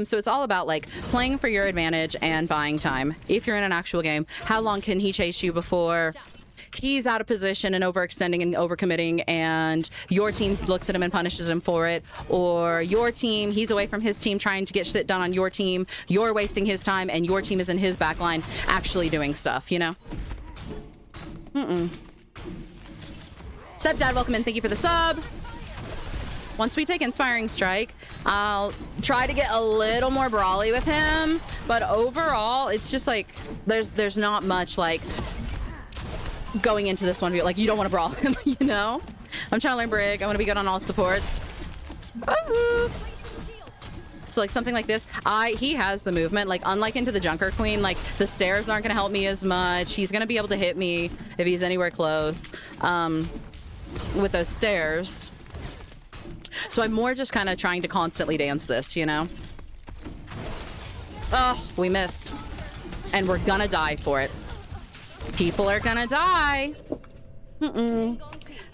So it's all about like playing for your advantage and buying time. If you're in an actual game, how long can he chase you before he's out of position and overextending and overcommitting, and your team looks at him and punishes him for it? Or your team, he's away from his team trying to get shit done on your team, you're wasting his time, and your team is in his backline actually doing stuff, you know? Sup, Dad, welcome in. Thank you for the sub. Once we take Inspiring Strike, I'll try to get a little more brawly with him, but overall, it's just like, there's not much like going into this one, like you don't want to brawl him, you know? I'm trying to learn Brig. I want to be good on all supports. So like something like this, he has the movement, like unlike into the Junker Queen, like the stairs aren't going to help me as much. He's going to be able to hit me if he's anywhere close with those stairs. So I'm more just kind of trying to constantly dance this, you know? Oh, we missed. And we're gonna die for it. People are gonna die. Hi,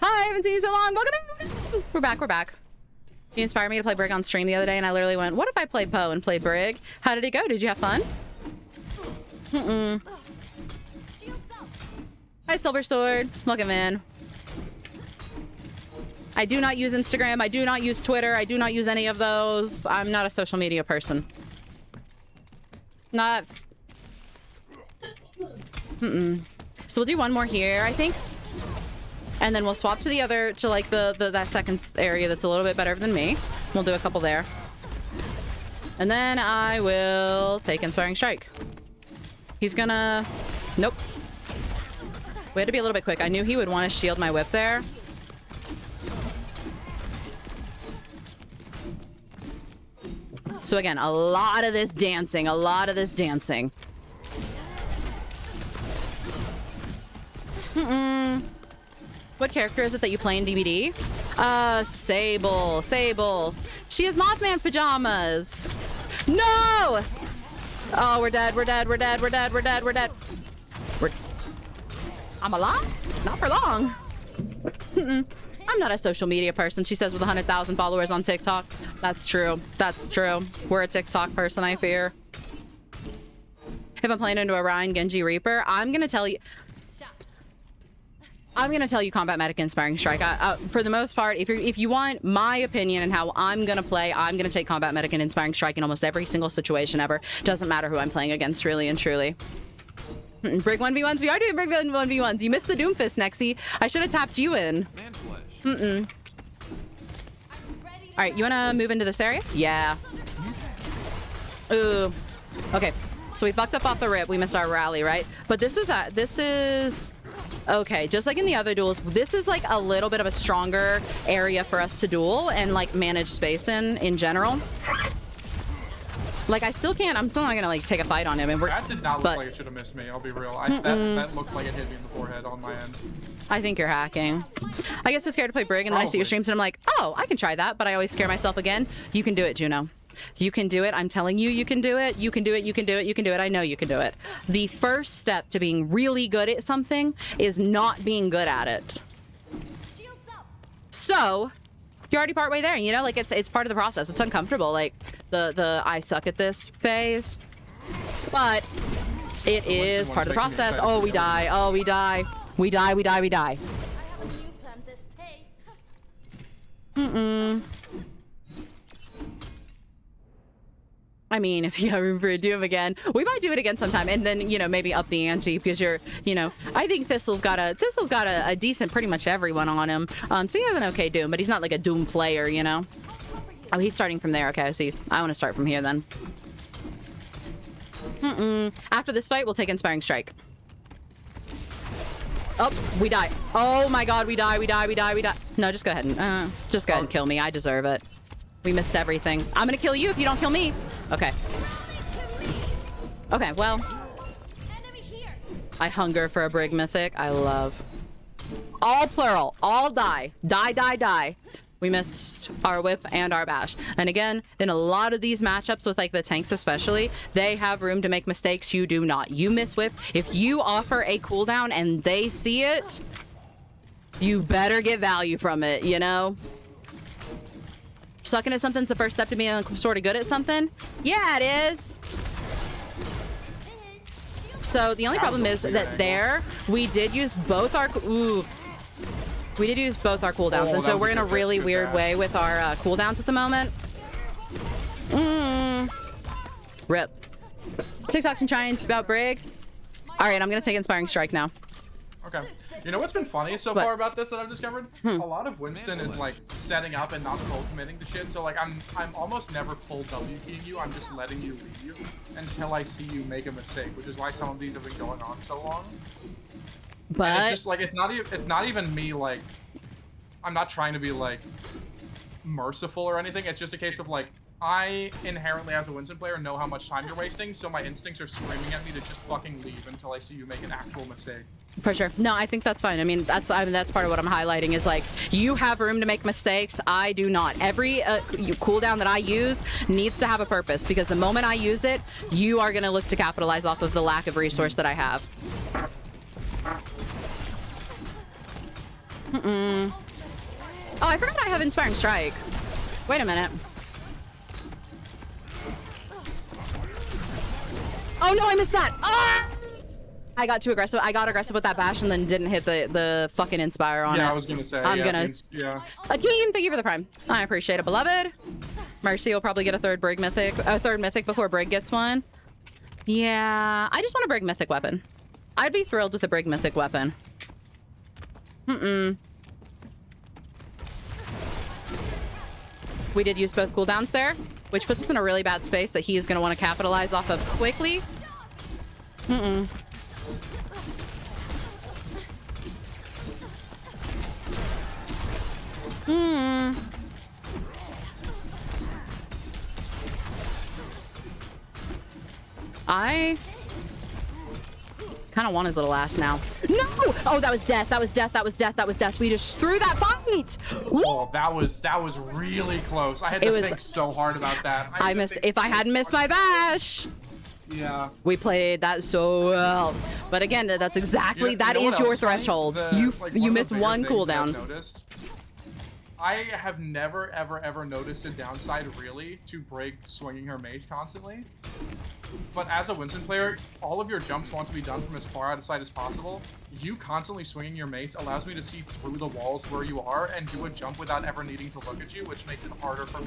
I haven't seen you so long. Welcome in. We're back. You inspired me to play Brig on stream the other day, and I literally went, what if I played Poe and played Brig? How did it go? Did you have fun? Hi, Silver Sword. Welcome in. I do not use Instagram. I do not use Twitter. I do not use any of those. I'm not a social media person. Not... So we'll do one more here, I think. And then we'll swap to the other, to like that second area that's a little bit better than me. We'll do a couple there. And then I will take Inspiring Strike. He's gonna... Nope. We had to be a little bit quick. I knew he would want to shield my whip there. So again, a lot of this dancing. What character is it that you play in DBD? Sable. She has Mothman pajamas. No! Oh, we're dead. I'm alive? Not for long. I'm not a social media person, she says, with 100,000 followers on TikTok. That's true. We're a TikTok person, I fear. If I'm playing into a Ryan Genji Reaper, I'm gonna tell you Combat Medic Inspiring Strike. For the most part, if you want my opinion and how I'm gonna play, I'm gonna take Combat Medic and Inspiring Strike in almost every single situation ever. Doesn't matter who I'm playing against, really and truly. Brig 1v1's. We are doing Brig 1v1's. You missed the Doomfist, Nexy. I should have tapped you in. All right, you wanna move into this area? Yeah. Ooh. Okay. So we fucked up off the rip. We missed our rally, right? But this is okay, just like in the other duels, this is like a little bit of a stronger area for us to duel and like manage space in general. Like I'm still not gonna like take a fight on him, and that did not look like it should have missed me, I'll be real. That looked like it hit me in the forehead on my end. I think you're hacking. I guess I'm scared to play Brig, and then I see your streams and I'm like, oh, I can try that, but I always scare myself again. You can do it, Juno. You can do it. I'm telling you, you can do it. You can do it. I know you can do it. The first step to being really good at something is not being good at it. So you're already partway there, you know, like it's part of the process. It's uncomfortable, like the I suck at this phase, but it is part of the process. Oh, we die. We die. I mean, if you have room for a Doom again, we might do it again sometime, and then, you know, maybe up the ante, because you're, you know, I think Thistle's got a decent pretty much everyone on him. So he has an okay Doom, but he's not like a Doom player, you know. Oh, he's starting from there. Okay, I see. I want to start from here then. After this fight, we'll take Inspiring Strike. Oh, we die. Oh my God, we die. No, just go ahead and kill me. I deserve it. We missed everything. I'm gonna kill you if you don't kill me. Okay. Okay, well. I hunger for a Brig Mythic. I love. All plural. All die. Die. We missed our whip and our bash. And again, in a lot of these matchups with like the tanks especially, they have room to make mistakes. You do not. You miss whip. If you offer a cooldown and they see it, you better get value from it, you know? Sucking at something's the first step to being sort of good at something. Yeah, it is. So the only problem is that there, we did use both our... We did use both our cooldowns, and so we're in a really weird way with our cooldowns at the moment. Rip. TikToks and Giants about Brig. All right, I'm going to take Inspiring Strike now. Okay. You know what's been funny so far about this that I've discovered? A lot of Winston is like setting up and not full committing to shit. So like I'm almost never full W keying you. I'm just letting you leave until I see you make a mistake, which is why some of these have been going on so long. But and it's just like it's not even me like I'm not trying to be like merciful or anything. It's just a case of like I inherently as a Winston player know how much time you're wasting, so my instincts are screaming at me to just fucking leave until I see you make an actual mistake. For sure. No, I think that's fine. I mean, that's part of what I'm highlighting is like, you have room to make mistakes. I do not. Every cooldown that I use needs to have a purpose, because the moment I use it, you are going to look to capitalize off of the lack of resource that I have. Oh, I forgot I have Inspiring Strike. Wait a minute. Oh no, I missed that. Ah! I got too aggressive. I got aggressive with that bash and then didn't hit the fucking Inspire on it. Yeah, I was gonna say. Yeah. Akeem, thank you for the prime. I appreciate it, beloved. Mercy will probably get a third mythic before Brig gets one. Yeah, I just want a Brig mythic weapon. I'd be thrilled with a Brig mythic weapon. We did use both cooldowns there, which puts us in a really bad space that he is going to want to capitalize off of quickly. I kind of want his little ass now. No! Oh, that was death. That was death. That was death. That was death. We just threw that fight. Oh, that was really close. I had to think so hard about that. I missed. If I hadn't missed my bash. Yeah. We played that so well. But again, that's exactly that is your threshold. You miss one cooldown. I have never ever noticed a downside really to Brig swinging her mace constantly. But as a Winston player, all of your jumps want to be done from as far out of sight as possible. You constantly swinging your mace allows me to see through the walls where you are and do a jump without ever needing to look at you, which makes it harder for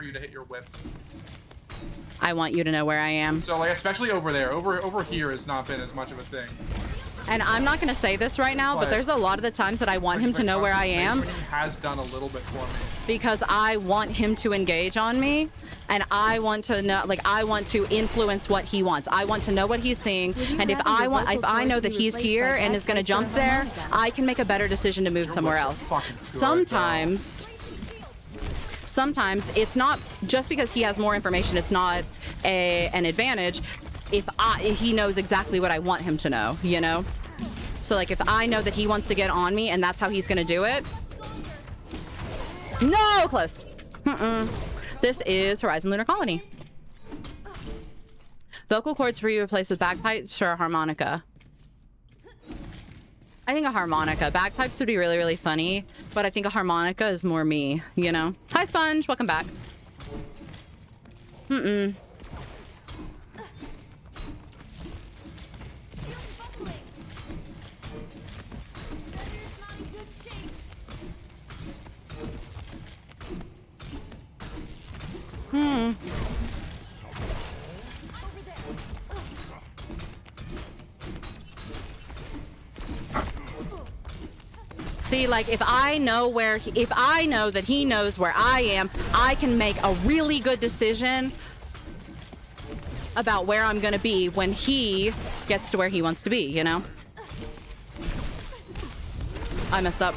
you to hit your whip. I want you to know where I am. So like especially over there, over here has not been as much of a thing. And I'm not gonna say this right now, but there's a lot of the times that I want him to know where I am. He has done a little bit for me. Because I want him to engage on me, and I want to know, like, I want to influence what he wants. I want to know what he's seeing, and if I know that he's here and is gonna jump there, I can make a better decision to move somewhere else. Sometimes it's not just because he has more information. It's not an advantage. If he knows exactly what I want him to know, you know? So like if I know that he wants to get on me and that's how he's gonna do it. No, close. This is Horizon Lunar Colony. Vocal cords for you replaced with bagpipes or a harmonica? I think a harmonica. Bagpipes would be really, really funny, but I think a harmonica is more me, you know? Hi, Sponge. Welcome back. See, like if I know that he knows where I am, I can make a really good decision about where I'm gonna be when he gets to where he wants to be, you know? I messed up.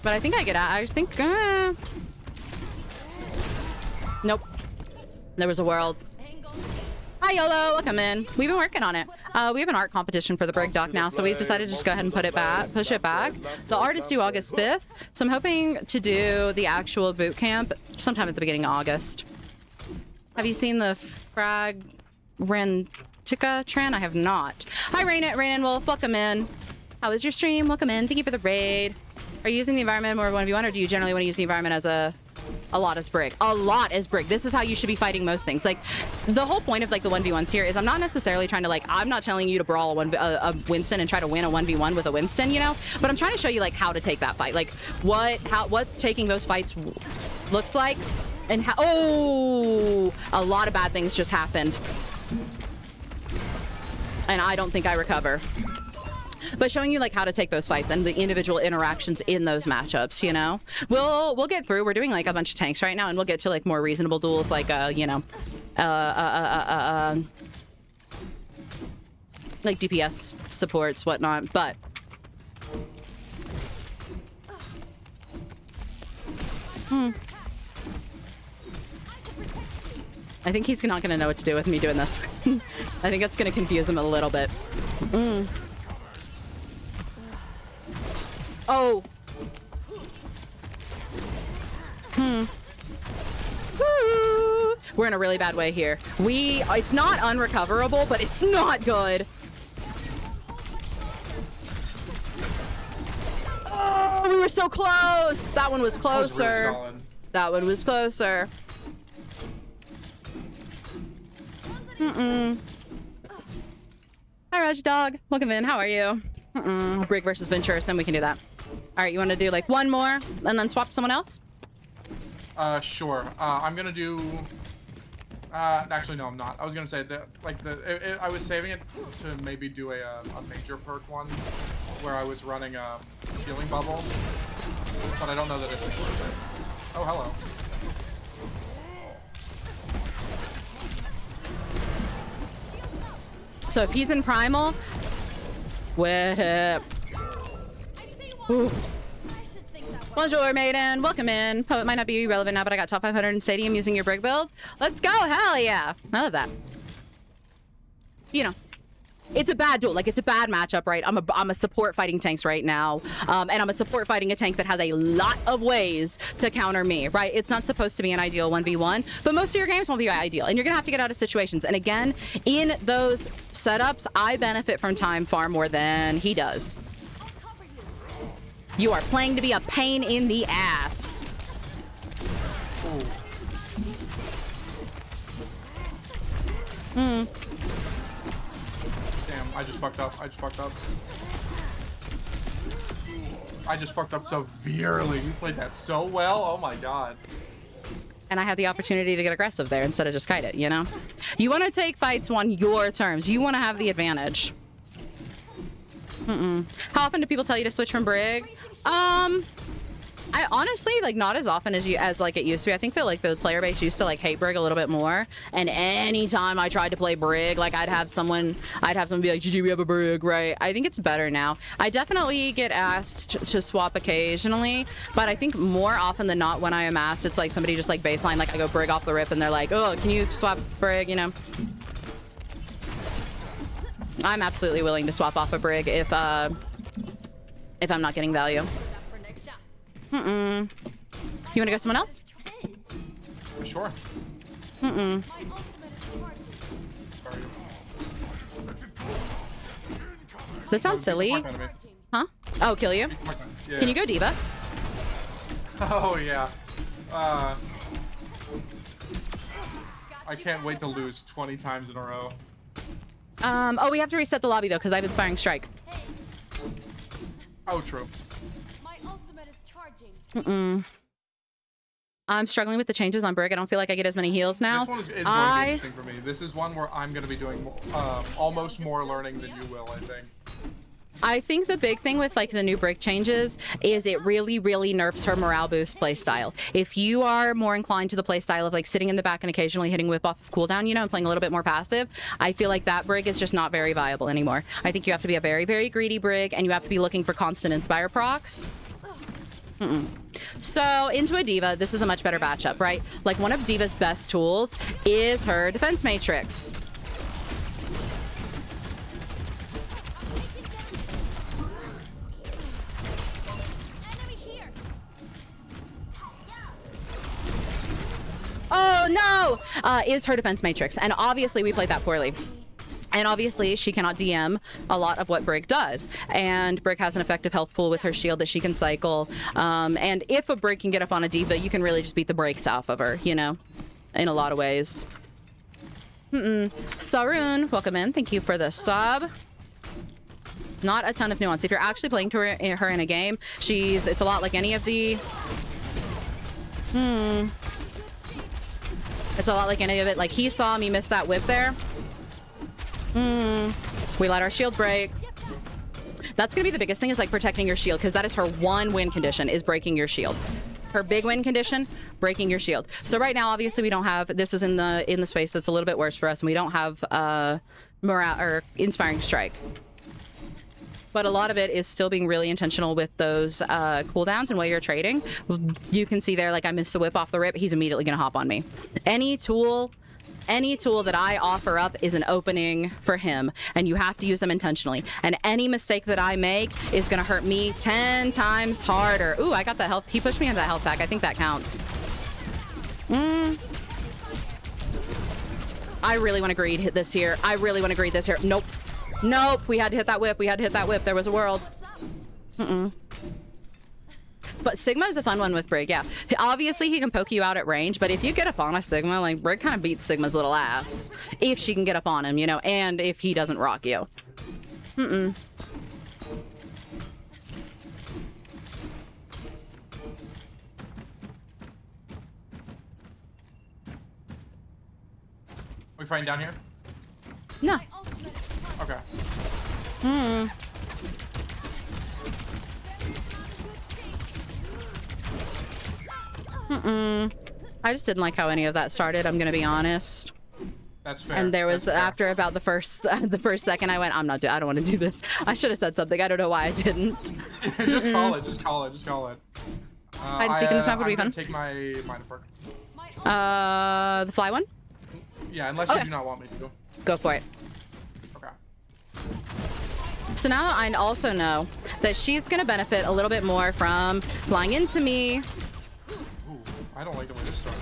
But I think I get out. I think, nope. There was a world. Hi, YOLO, welcome in. We've been working on it. We have an art competition for the Brig Doc now, so we've decided to just go ahead and push it back. The art is due August 5th, so I'm hoping to do the actual boot camp sometime at the beginning of August. Have you seen the Frag Rentica Tran? I have not. Hi, Rainan Wolf, welcome in. How was your stream? Welcome in. Thank you for the raid. Are you using the environment more 1v1, or do you generally want to use the environment as a lot as Brig? A lot as Brig. This is how you should be fighting most things. Like, the whole point of like the 1v1s here is I'm not necessarily trying to like, I'm not telling you to brawl a Winston and try to win a 1v1 with a Winston, you know? But I'm trying to show you like how to take that fight. Like what taking those fights looks like and how, oh, a lot of bad things just happened. And I don't think I recover. But showing you like how to take those fights and the individual interactions in those matchups, you know, we'll get through. We're doing like a bunch of tanks right now, and we'll get to like more reasonable duels, like you know, like DPS supports, whatnot. But I think he's not gonna know what to do with me doing this. I think it's gonna confuse him a little bit. Oh. We're in a really bad way here. It's not unrecoverable, but it's not good. Oh, we were so close. That one was closer. That one was closer. Hi, Raj Dog. Welcome in. How are you? Brig versus Venturison. We can do that. All right, you want to do like one more and then swap to someone else? Sure. I'm gonna do. Actually, no, I'm not. I was gonna say that, like I was saving it to maybe do a major perk one, where I was running healing bubble, but I don't know that it's worth it. Oh, hello. So if he's in primal, whip. Ooh. Bonjour, maiden. Welcome in. Poet might not be relevant now, but I got top 500 in Stadium using your Brig build. Let's go. Hell yeah. I love that. You know, it's a bad duel. Like, it's a bad matchup, right? I'm a support fighting tanks right now. And I'm a support fighting a tank that has a lot of ways to counter me, right? It's not supposed to be an ideal 1v1, but most of your games won't be ideal. And you're going to have to get out of situations. And again, in those setups, I benefit from time far more than he does. You are playing to be a pain in the ass. Damn, I just fucked up. I just fucked up severely. You played that so well. Oh my god. And I had the opportunity to get aggressive there instead of just kite it, you know? You want to take fights on your terms. You want to have the advantage. How often do people tell you to switch from Brig? I honestly, like, not as often as like it used to be. I think that like the player base used to like hate Brig a little bit more. And anytime I tried to play Brig, like I'd have someone be like, GG, we have a Brig, right? I think it's better now. I definitely get asked to swap occasionally, but I think more often than not when I am asked, it's like somebody just like baseline, like I go Brig off the rip and they're like, oh, can you swap Brig, you know? I'm absolutely willing to swap off a Brig if I'm not getting value. You want to go someone else? Sure. This sounds silly. Huh? Oh, kill you? Yeah. Can you go Diva? Oh, yeah. I can't wait to lose 20 times in a row. Oh, we have to reset the lobby, though, because I have Inspiring Strike. Oh, true. My ultimate is charging. I'm struggling with the changes on Brig. I don't feel like I get as many heals now. This one is going to be interesting for me. This is one where I'm going to be doing almost more learning than you will, I think. I think the big thing with like the new Brig changes is it really, really nerfs her morale boost playstyle. If you are more inclined to the playstyle of like sitting in the back and occasionally hitting whip off of cooldown, you know, and playing a little bit more passive, I feel like that Brig is just not very viable anymore. I think you have to be a very, very greedy Brig, and you have to be looking for constant Inspire procs. So into a D.Va, this is a much better matchup, right? Like one of D.Va's best tools is her defense matrix. Oh no! Is her defense matrix. And obviously we played that poorly. And obviously she cannot DM a lot of what Brig does. And Brig has an effective health pool with her shield that she can cycle. And if a Brig can get up on a D.Va, you can really just beat the brakes off of her, you know, in a lot of ways. Sarun, welcome in. Thank you for the sub. Not a ton of nuance. If you're actually playing to her in a game, it's a lot like any of the... It's a lot like any of it. Like, he saw me miss that whip there. We let our shield break. That's gonna be the biggest thing, is like protecting your shield, because that is her one win condition, is breaking your shield. Her big win condition, breaking your shield. So right now, obviously, we don't have, this is in the space that's a little bit worse for us, and we don't have morale or inspiring strike. But a lot of it is still being really intentional with those cooldowns and what you're trading. You can see there, like, I missed the whip off the rip. He's immediately gonna hop on me. Any tool that I offer up is an opening for him, and you have to use them intentionally. And any mistake that I make is gonna hurt me 10 times harder. Ooh, I got that health. He pushed me into that health pack. I think that counts. I really want to greed this here. I really want to greed this here. Nope. Nope. We had to hit that whip. We had to hit that whip. There was a world. But Sigma is a fun one with Brig, yeah. Obviously, he can poke you out at range, but if you get up on a Sigma, like, Brig kind of beats Sigma's little ass. If she can get up on him, you know, and if he doesn't rock you. We fighting down here? No. Okay. I just didn't like how any of that started, I'm gonna be honest. That's fair. And there was, after about the first second, I went, I don't want to do this. I should have said something. I don't know why I didn't. Just call it. Just call it. Just call it. Hide and seek in this map would be fun. Take my minor perk. The fly one? Yeah, unless you do not want me to. Go for it. Okay. So now I also know that she's gonna benefit a little bit more from flying into me. Ooh, I don't like the way this started.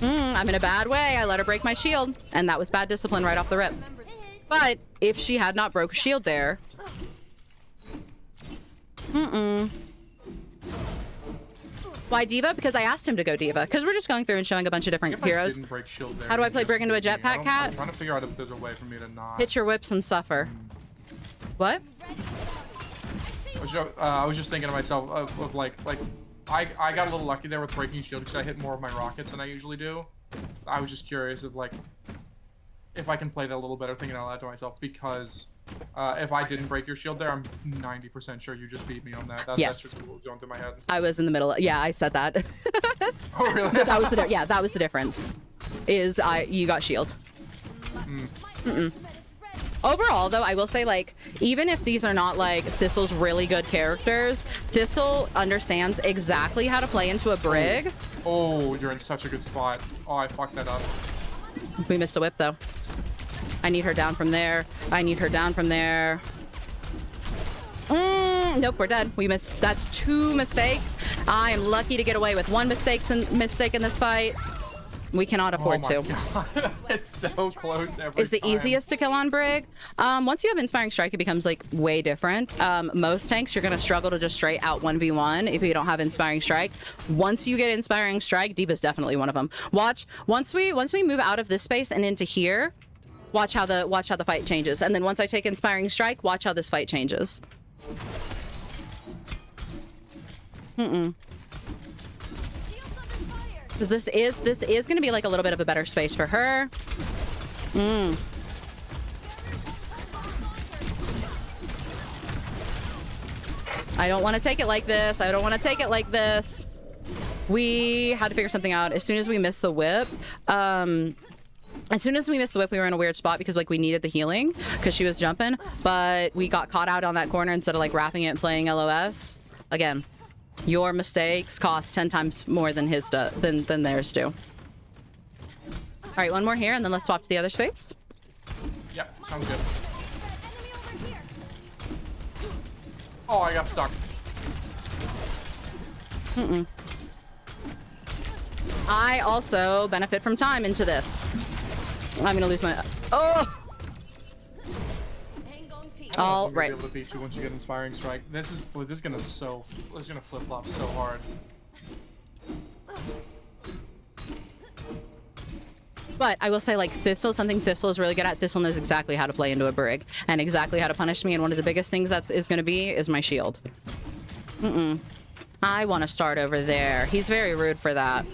I'm in a bad way. I let her break my shield, and that was bad discipline right off the rip. But if she had not broke a shield there... Why D.Va? Because I asked him to go D.Va. Because we're just going through and showing a bunch of different heroes. How do I play Brig into a jetpack, Cat? I'm trying to figure out if there's a way for me to not... Hit your whips and suffer. What? I was just thinking to myself of like I got a little lucky there with breaking shield because I hit more of my rockets than I usually do. I was just curious of like if I can play that a little better, thinking out loud to myself, because if I didn't break your shield there, I'm 90% sure you just beat me on that. Yes. That's just what was going through my head. I was in the middle. Yeah, I said that. Oh really? But that was the yeah, that was the difference. Is you got shield. Overall, though, I will say, like, even if these are not, like, Thistle's really good characters, Thistle understands exactly how to play into a Brig. Oh, you're in such a good spot. Oh, I fucked that up. We missed a whip, though. I need her down from there. I need her down from there. Nope, we're dead. We missed. That's 2 mistakes. I am lucky to get away with 1 mistake in this fight. We cannot afford to. God. It's so close every It's the time. easiest to kill on Brig. Once you have Inspiring Strike, it becomes like way different. Most tanks, you're gonna struggle to just straight out 1v1 if you don't have Inspiring Strike. Once you get Inspiring Strike, D.Va's definitely one of them. Watch once we move out of this space and into here. Watch how the fight changes, and then once I take Inspiring Strike, watch how this fight changes. Because this is going to be like a little bit of a better space for her. I don't want to take it like this. I don't want to take it like this. We had to figure something out. As soon as we missed the whip, we were in a weird spot because like we needed the healing because she was jumping, but we got caught out on that corner instead of like wrapping it and playing LOS. Again, your mistakes cost 10 times more than his than theirs do. All right, one more here, and then let's swap to the other space. Yep, sounds good. Oh, I got stuck. I also benefit from time into this. I'm gonna lose my. Oh. All I'm right. gonna be able to beat you once you get inspiring strike. This is gonna flip flop so hard. But I will say, like, Thistle, something Thistle is really good at. Thistle knows exactly how to play into a Brig and exactly how to punish me. And one of the biggest things that is going to be is my shield. I want to start over there. He's very rude for that.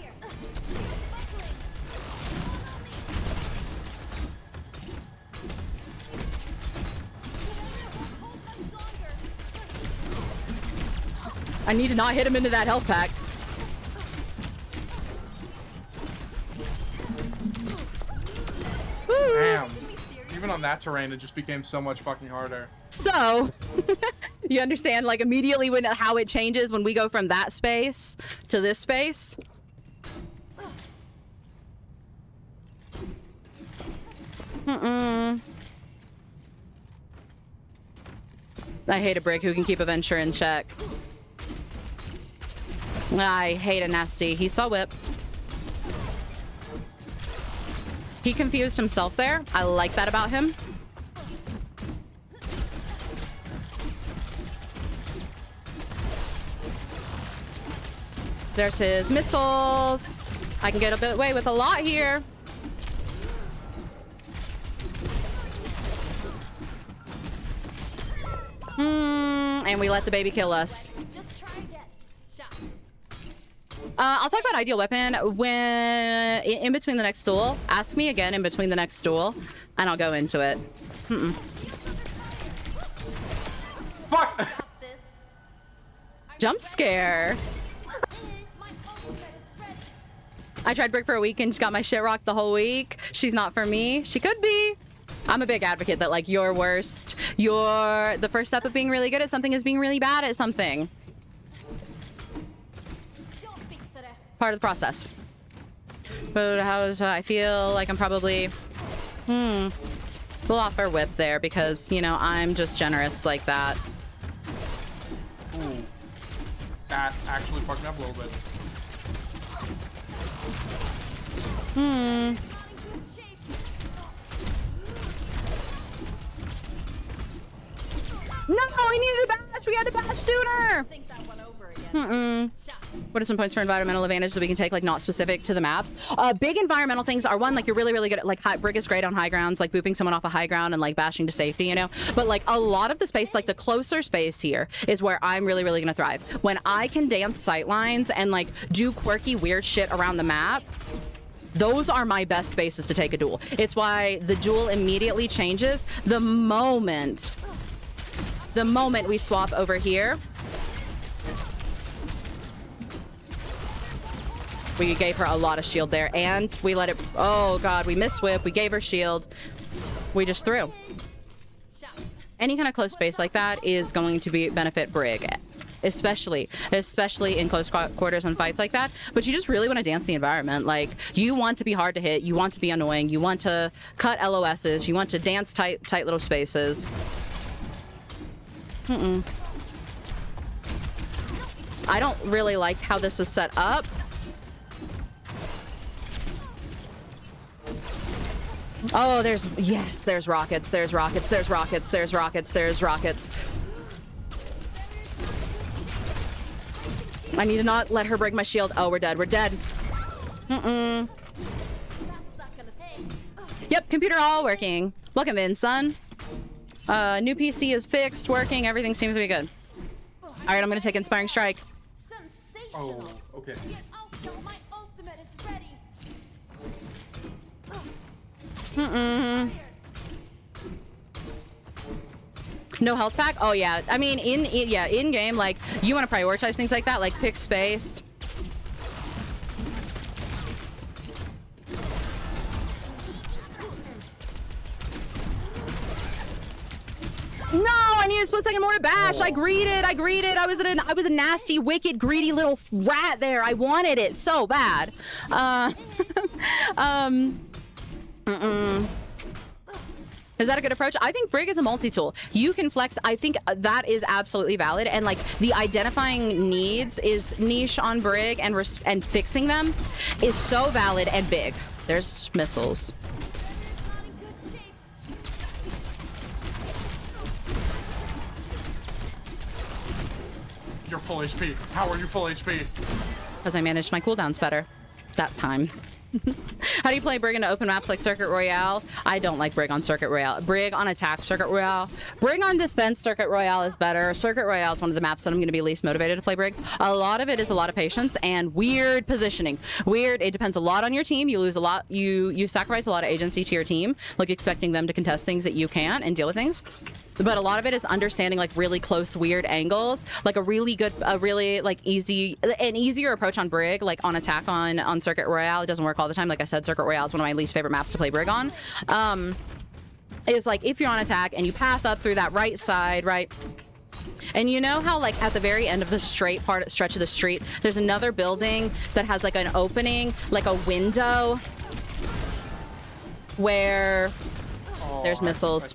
I need to not hit him into that health pack. Damn. Even on that terrain, it just became so much fucking harder. So, you understand, like, immediately how it changes when we go from that space to this space? I hate a Brig who can keep a venture in check. I hate a nasty. He saw whip. He confused himself there. I like that about him. There's his missiles. I can get a bit away with a lot here. And we let the baby kill us. I'll talk about ideal weapon when in between the next duel. Ask me again in between the next duel, and I'll go into it. Fuck! Jump scare. I tried Brick for a week and got my shit rocked the whole week. She's not for me. She could be. I'm a big advocate that, like, your the first step of being really good at something is being really bad at something. Part of the process. But I feel like I'm probably we'll offer whip there because, you know, I'm just generous like that. Ooh. That actually fucked me up a little bit. No, we needed a bash. We had a bash sooner. What are some points for environmental advantage that we can take, like, not specific to the maps? Big environmental things are, one, like, you're really, really good at, like, Brig is great on high grounds, like booping someone off a high ground and, like, bashing to safety, you know? But, like, a lot of the space, like, the closer space here is where I'm really, really gonna thrive. When I can dance sight lines and, like, do quirky, weird shit around the map, those are my best spaces to take a duel. It's why the duel immediately changes the moment we swap over here. We gave her a lot of shield there, and we let it. Oh god, we missed whip. We gave her shield. We just threw. Any kind of close space like that is going to benefit Brig, especially in close quarters and fights like that. But you just really want to dance the environment. Like, you want to be hard to hit. You want to be annoying. You want to cut LOSs. You want to dance tight little spaces. I don't really like how this is set up. Oh, there's rockets, there's rockets, there's rockets, there's rockets, there's rockets. I need to not let her break my shield. Oh, we're dead, we're dead. Yep, computer all working. Welcome in, son. New PC is fixed, working, everything seems to be good. All right, I'm gonna take Inspiring Strike. Oh, okay. No health pack? Oh yeah. I mean, in game, like you want to prioritize things like that, like pick space. No, I need a split second more to bash. I greeted. I was a nasty, wicked, greedy little rat there. I wanted it so bad. Is that a good approach? I think Brig is a multi-tool. You can flex. I think that is absolutely valid. And like the identifying needs is niche on Brig and fixing them is so valid and big. There's missiles. You're full HP. How are you full HP? Because I managed my cooldowns better that time. How do you play Brig into open maps like Circuit Royale? I don't like Brig on Circuit Royale. Brig on attack Circuit Royale. Brig on defense Circuit Royale is better. Circuit Royale is one of the maps that I'm going to be least motivated to play Brig. A lot of it is a lot of patience and weird positioning. Weird. It depends a lot on your team. You lose a lot. You sacrifice a lot of agency to your team, like expecting them to contest things that you can't and deal with things. But a lot of it is understanding like really close, weird angles, like a really like an easier approach on Brig, like on attack on Circuit Royale. It doesn't work all the time. Like I said, Circuit Royale is one of my least favorite maps to play Brig on. Is like if you're on attack and you path up through that right side, right? And you know how like at the very end of the stretch of the street, there's another building that has like an opening, like a window where there's missiles.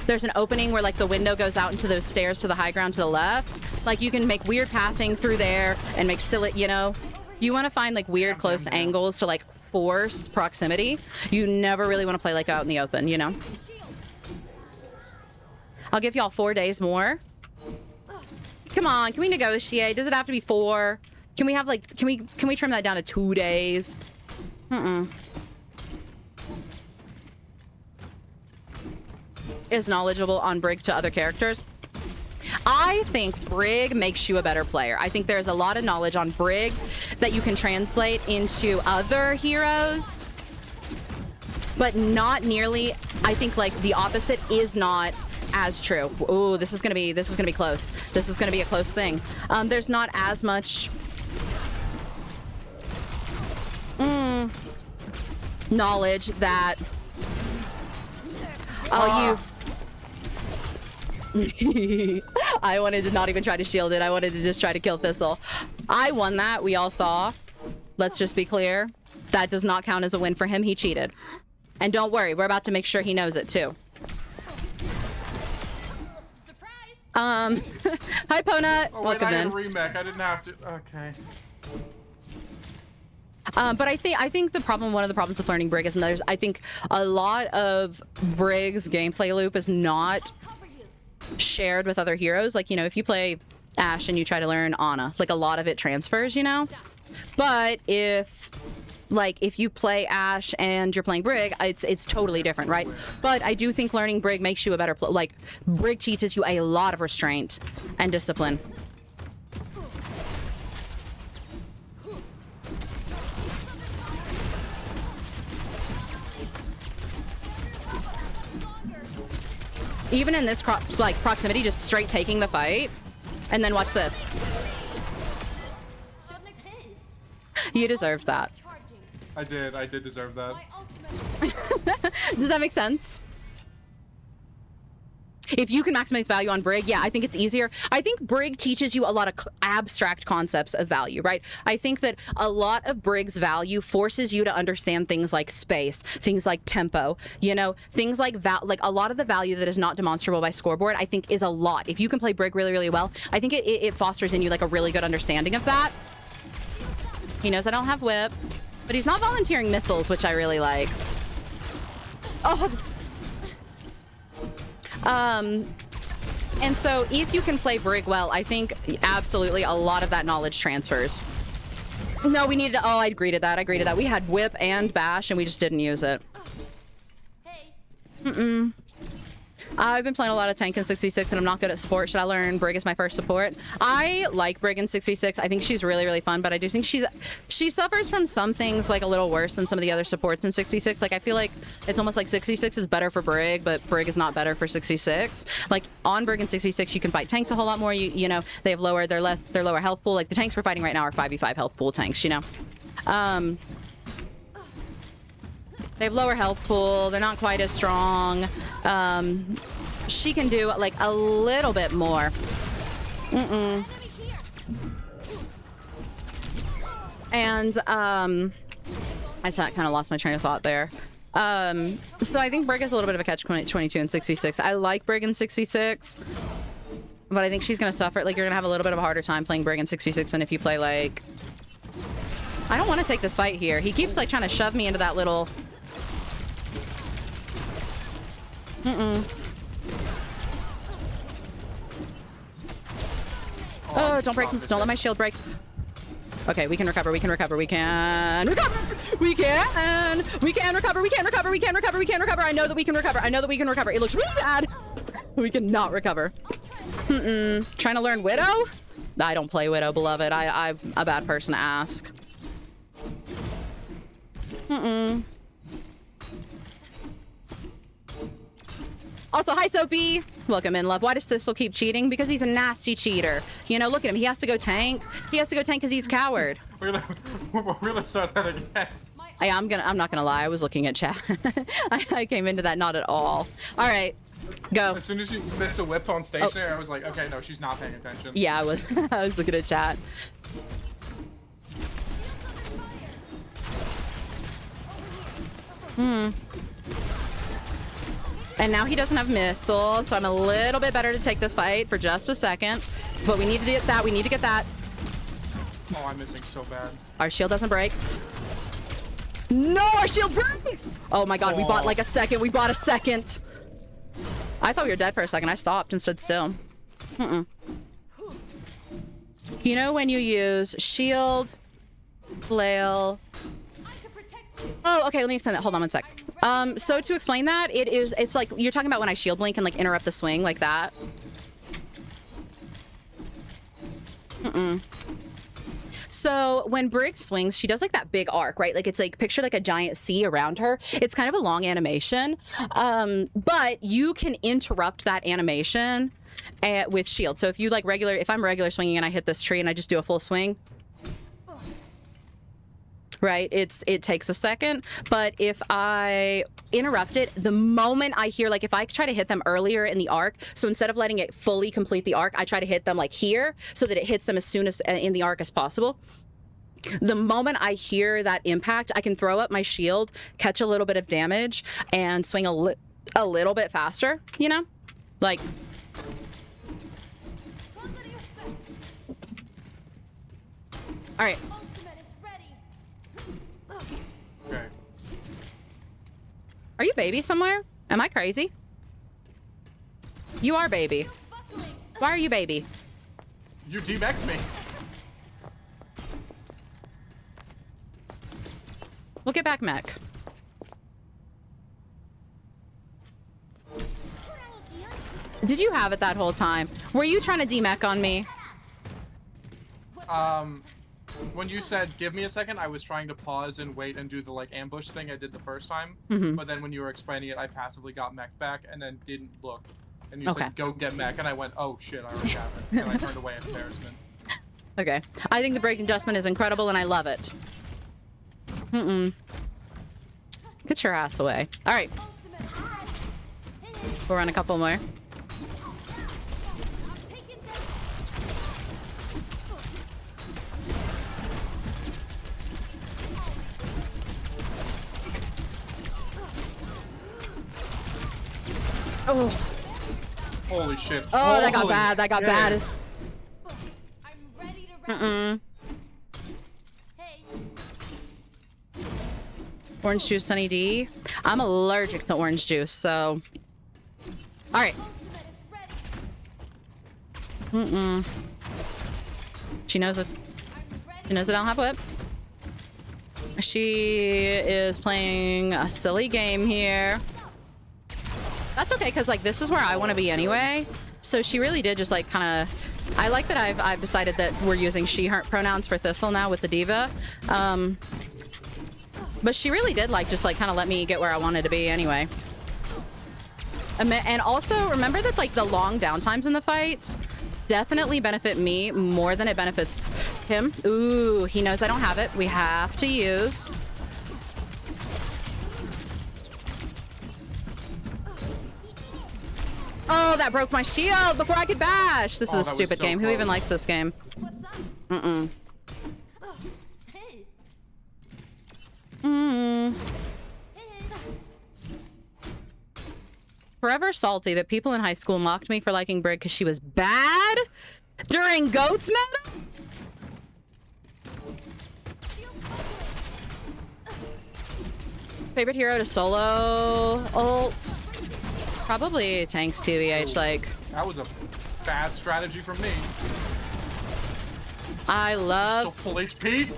There's an opening where like the window goes out into those stairs to the high ground to the left. Like you can make weird pathing through there and make silly, you know, you want to find like weird close angles to like force proximity. You never really want to play like out in the open, you know. I'll give y'all 4 days more. Come on, can we negotiate? Does it have to be 4? Can we have like, can we trim that down to 2 days? Is knowledgeable on Brig to other characters. I think Brig makes you a better player. I think there's a lot of knowledge on Brig that you can translate into other heroes, but not nearly. I think like the opposite is not as true. Ooh, this is gonna be close. This is gonna be a close thing. There's not as much knowledge that I wanted to not even try to shield it. I wanted to just try to kill Thistle. I won that. We all saw. Let's just be clear. That does not count as a win for him. He cheated. And don't worry, we're about to make sure he knows it too. Surprise! Hi Pona. Oh, Welcome wait, I in. had a remake. I didn't have to. Okay. But I think one of the problems with learning Brig is, and I think a lot of Brig's gameplay loop is not shared with other heroes. Like, you know, if you play Ashe and you try to learn Ana, like a lot of it transfers, you know. But if you play Ashe and you're playing Brig, it's totally different, right? But I do think learning Brig makes you a better like Brig teaches you a lot of restraint and discipline. Even in this proximity, just straight taking the fight, and then watch this. You deserved that. I did deserve that. Does that make sense? If you can maximize value on Brig, yeah, I think it's easier. I think Brig teaches you a lot of abstract concepts of value, right? I think that a lot of Brig's value forces you to understand things like space, things like tempo, you know, things like a lot of the value that is not demonstrable by scoreboard, I think is a lot. If you can play Brig really, really well, I think it fosters in you like a really good understanding of that. He knows I don't have whip, but he's not volunteering missiles, which I really like. Oh. And so if you can play Brig well, I think absolutely a lot of that knowledge transfers. No, we needed to, I agreed to that. We had whip and bash and we just didn't use it. I've been playing a lot of tank in 6v6 and I'm not good at support. Should I learn Brig as my first support? I like Brig in 6v6. I think she's really, really fun, but I do think she suffers from some things like a little worse than some of the other supports in 6v6. Like I feel like it's almost like 6v6 is better for Brig, but Brig is not better for 6v6. Like on Brig in 6v6, you can fight tanks a whole lot more. You know, they have their lower health pool. Like the tanks we're fighting right now are 5v5 health pool tanks, you know. They have lower health pool. They're not quite as strong. She can do like a little bit more. And I just kind of lost my train of thought there. So I think Brig is a little bit of a catch-22 in 6v6. I like Brig in 6v6, but I think she's gonna suffer. Like you're gonna have a little bit of a harder time playing Brig in 6v6 than if you play like. I don't want to take this fight here. He keeps like trying to shove me into that little. Oh, don't break. Don't let my shield break. Okay, we can recover. We can recover. We can recover. We can recover. We can recover. We can recover. We can recover. I know that we can recover. I know that we can recover. It looks really bad. We cannot recover. Trying to learn Widow? I don't play Widow, beloved. I'm a bad person to ask. Also, hi, Sophie. Welcome in, love. Why does THISTLE keep cheating? Because he's a nasty cheater. You know, look at him. He has to go tank. He has to go tank because he's a coward. We're gonna start that again. I'm not gonna lie. I was looking at chat. I came into that not at all. All right, go. As soon as you missed a whip on stationary, I was like, okay, no, she's not paying attention. Yeah, I was. I was looking at chat. And now he doesn't have missiles, so I'm a little bit better to take this fight for just a second. But we need to get that. We need to get that. Oh, I'm missing so bad. Our shield doesn't break. No, our shield breaks! Oh my god, we bought like a second. We bought a second. I thought we were dead for a second. I stopped and stood still. You know when you use shield, flail. Oh, okay, let me explain that. Hold on one sec. So to explain that, it's like you're talking about when I shield blink and like interrupt the swing like that. So when Brig swings, she does like that big arc, right? Like it's like picture like a giant C around her. It's kind of a long animation, but you can interrupt that animation with shield. So if you like if I'm regular swinging and I hit this tree and I just do a full swing, right? It takes a second, but if I interrupt it, the moment I hear, like if I try to hit them earlier in the arc, so instead of letting it fully complete the arc, I try to hit them like here so that it hits them as soon as in the arc as possible. The moment I hear that impact, I can throw up my shield, catch a little bit of damage, and swing a little bit faster, you know? Like... All right. Okay. Are you baby somewhere? Am I crazy? You are baby. Why are you baby? You demexed me. We'll get back mech. Did you have it that whole time? Were you trying to demech on me? When you said give me a second, I was trying to pause and wait and do the like ambush thing I did the first time. But then when you were explaining it, I passively got mech back and then didn't look. And you said go get mech, and I went, oh shit, I already have it. And I turned away in embarrassment. Okay. I think the break adjustment is incredible and I love it. Get your ass away. All right. We'll run a couple more. Oh. Holy shit. Oh, that got bad. That got bad. I'm ready to Orange juice, Sunny D. I'm allergic to orange juice, so. All right. She knows it. She knows that I don't have whip. She is playing a silly game here. That's okay, because like this is where I want to be anyway. So she really did just like kind of. I like that I've decided that we're using she/her pronouns for Thistle now with the diva. But she really did like just like kind of let me get where I wanted to be anyway. And also remember that like the long downtimes in the fights definitely benefit me more than it benefits him. Ooh, he knows I don't have it. We have to use. Oh, that broke my shield before I could bash. This is a stupid game. Who even likes this game? What's up? Mm-mm. Oh, hey. Forever salty that people in high school mocked me for liking Brig because she was bad during Goats meta? Favorite hero to solo ult? Probably tanks TVH, like. That was a bad strategy from me. I love. Still full HP.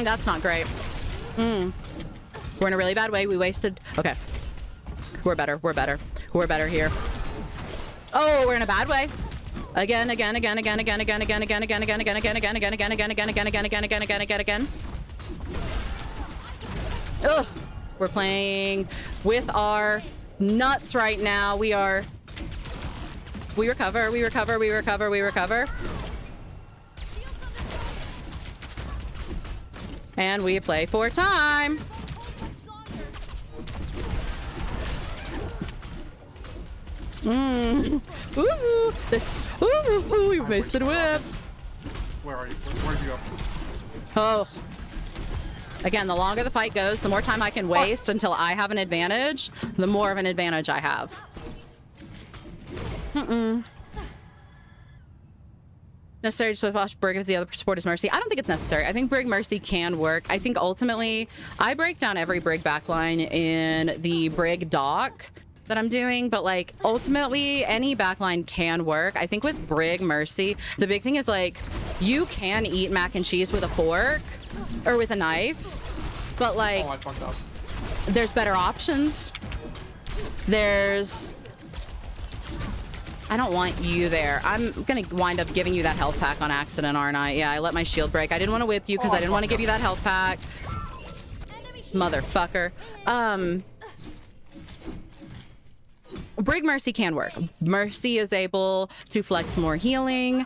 That's not great. We're in a really bad way. We wasted. Okay. We're better. We're better. We're better here. Oh, we're in a bad way. Again. Ugh. We're playing with our nuts right now. We recover. And we play for time. Ooh, this. Ooh, we wasted whip. Where are you? Where'd you go? Oh. Again, the longer the fight goes, the more time I can waste until I have an advantage, the more of an advantage I have. Necessary to switch off Brig if the other support is Mercy. I don't think it's necessary. I think Brig Mercy can work. I think ultimately, I break down every Brig backline in the Brig doc that I'm doing, but like ultimately any backline can work. I think with Brig Mercy, the big thing is like you can eat mac and cheese with a fork or with a knife, but like I fucked up. There's better options. I don't want you there. I'm gonna wind up giving you that health pack on accident, aren't I? Yeah, I let my shield break. I didn't want to whip you because I didn't want to give you that health pack. Motherfucker. Brig Mercy can work. Mercy is able to flex more healing.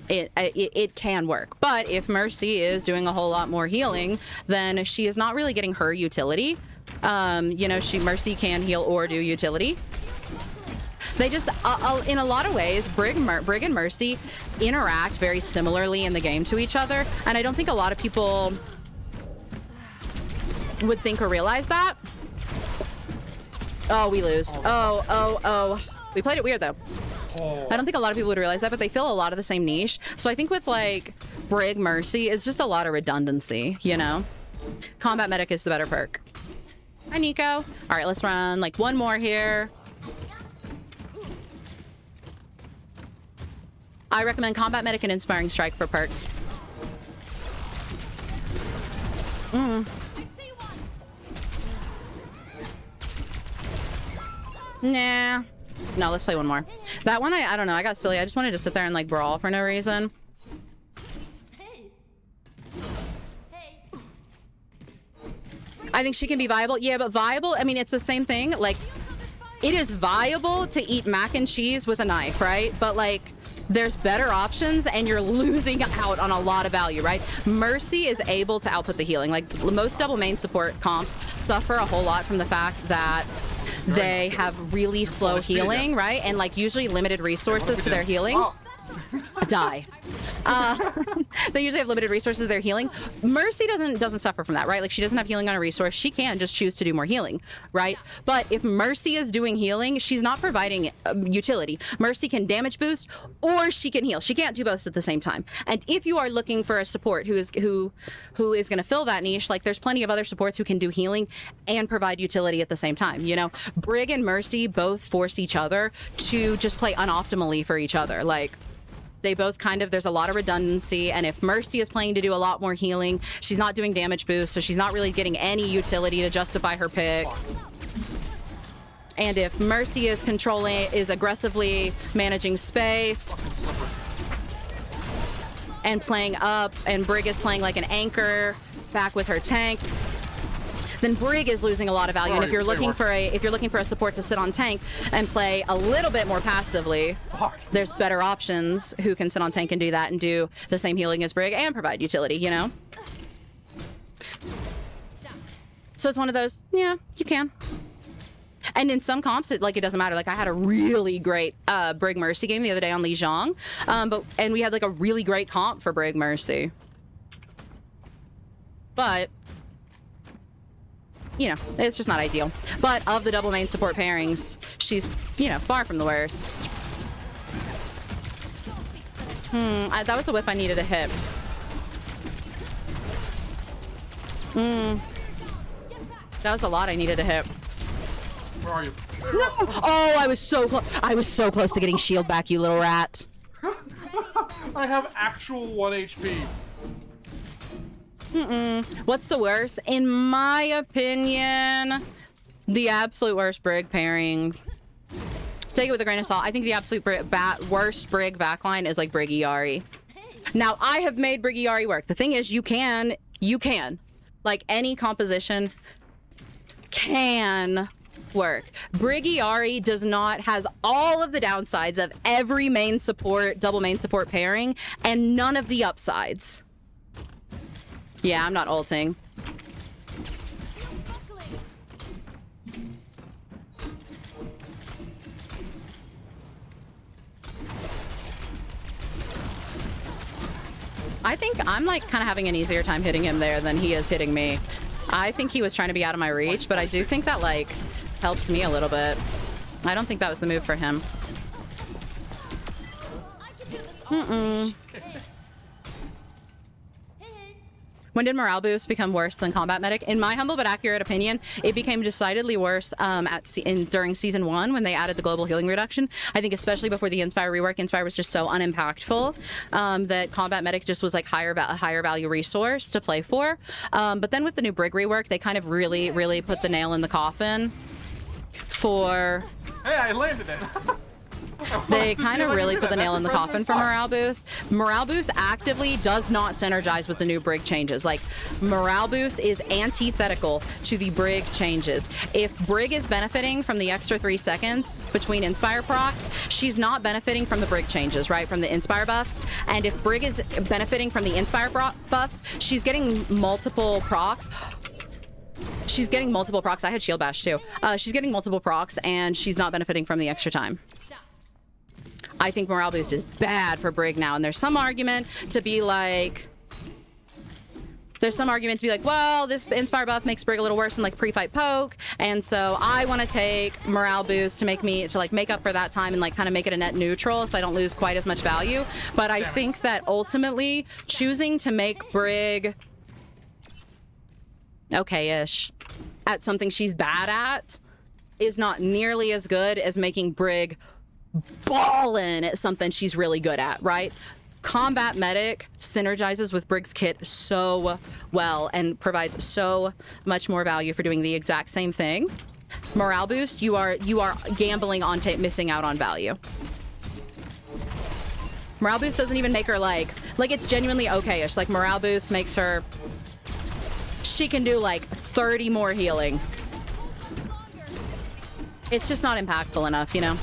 It can work. But if Mercy is doing a whole lot more healing, then she is not really getting her utility. You know, Mercy can heal or do utility. They just, in a lot of ways, Brig and Mercy interact very similarly in the game to each other. And I don't think a lot of people would think or realize that. Oh, we lose. Oh. We played it weird, though. I don't think a lot of people would realize that, but they fill a lot of the same niche. So I think with, like, Brig Mercy, it's just a lot of redundancy, you know? Combat Medic is the better perk. Hi, Nico. All right, let's run, like, one more here. I recommend Combat Medic and Inspiring Strike for perks. Nah. No, let's play one more. That one, I don't know. I got silly. I just wanted to sit there and like brawl for no reason. I think she can be viable. Yeah, but viable, I mean, it's the same thing. Like, it is viable to eat mac and cheese with a knife, right? But like, there's better options and you're losing out on a lot of value, right? Mercy is able to output the healing. Like, most double main support comps suffer a whole lot from the fact that they have really slow healing, right? And like usually limited resources to their healing. Die. They usually have limited resources to their healing. Mercy doesn't suffer from that, right? Like, she doesn't have healing on a resource. She can just choose to do more healing, right? But if Mercy is doing healing, she's not providing utility. Mercy can damage boost or she can heal. She can't do both at the same time. And if you are looking for a support who is going to fill that niche, like, there's plenty of other supports who can do healing and provide utility at the same time, you know? Brig and Mercy both force each other to just play unoptimally for each other. Like, They both kind of, there's a lot of redundancy, and if Mercy is playing to do a lot more healing, she's not doing damage boost, so she's not really getting any utility to justify her pick. And if Mercy is aggressively managing space and playing up, and Brig is playing like an anchor back with her tank, then Brig is losing a lot of value. And if you're looking for a support to sit on tank and play a little bit more passively, there's better options who can sit on tank and do that and do the same healing as Brig and provide utility, you know? So it's one of those, yeah, you can. And in some comps, it doesn't matter. Like, I had a really great Brig Mercy game the other day on Lijiang, and we had like a really great comp for Brig Mercy. But you know, it's just not ideal. But of the double main support pairings, she's, you know, far from the worst. That was a whiff I needed to hit. That was a lot I needed to hit. Where are you? No! Oh, I was so close. I was so close to getting shield back, you little rat. I have actual 1 HP. What's the worst? In my opinion, the absolute worst Brig pairing. Take it with a grain of salt. I think the absolute worst Brig backline is like Brig Iari. Now, I have made Brig Iari work. The thing is, you can. Like, any composition can work. Brig Iari has all of the downsides of every main support, double main support pairing, and none of the upsides. Yeah, I'm not ulting. I think I'm like kind of having an easier time hitting him there than he is hitting me. I think he was trying to be out of my reach, but I do think that like helps me a little bit. I don't think that was the move for him. When did morale boost become worse than combat medic? In my humble but accurate opinion, it became decidedly worse during season 1 when they added the global healing reduction. I think especially before the Inspire rework, Inspire was just so unimpactful that combat medic just was like a higher value resource to play for. But then with the new Brig rework, they kind of really put the nail in the coffin for... Hey, I landed it. They kind of really put the nail in the coffin for morale boost. Morale boost actively does not synergize with the new Brig changes. Like, morale boost is antithetical to the Brig changes. If Brig is benefiting from the extra 3 seconds between Inspire procs, she's not benefiting from the Brig changes, right? From the Inspire buffs. And if Brig is benefiting from the Inspire buffs, she's getting multiple procs. She's getting multiple procs. I had shield bash too. She's getting multiple procs and she's not benefiting from the extra time. I think morale boost is bad for Brig now, and there's some argument to be like, well, this Inspire buff makes Brig a little worse in like pre-fight poke, and so I want to take morale boost to make up for that time and like kind of make it a net neutral so I don't lose quite as much value. But I think that ultimately choosing to make Brig okay-ish at something she's bad at is not nearly as good as making Brig ballin' at something she's really good at, right? Combat medic synergizes with Brig's kit so well and provides so much more value for doing the exact same thing. Morale boost, you are gambling on missing out on value. Morale boost doesn't even make her like it's genuinely okay-ish. Like, morale boost makes her, she can do like 30 more healing. It's just not impactful enough, you know?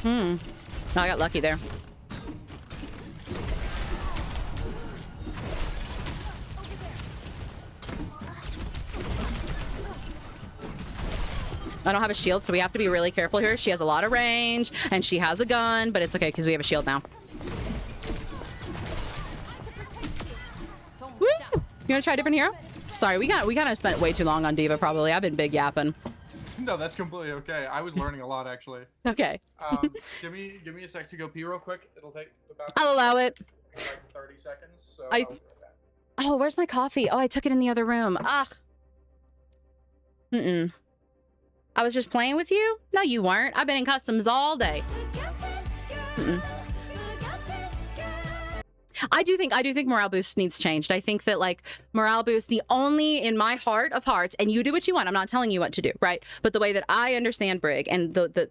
Oh, I got lucky there. I don't have a shield, so we have to be really careful here. She has a lot of range, and she has a gun, but it's okay because we have a shield now. Woo! You want to try a different hero? Sorry, we kind of spent way too long on D.Va, probably. I've been big yapping. No, that's completely okay. I was learning a lot, actually. Okay. Give me a sec to go pee real quick. It'll take about... I'll allow it. Like 30 seconds. So Oh, where's my coffee? Oh, I took it in the other room. Ugh. Mm-mm. I was just playing with you? No, you weren't. I've been in customs all day. Mm-mm. I do think morale boost needs changed. I think that like morale boost, the only in my heart of hearts, and you do what you want. I'm not telling you what to do, right? But the way that I understand Brig and the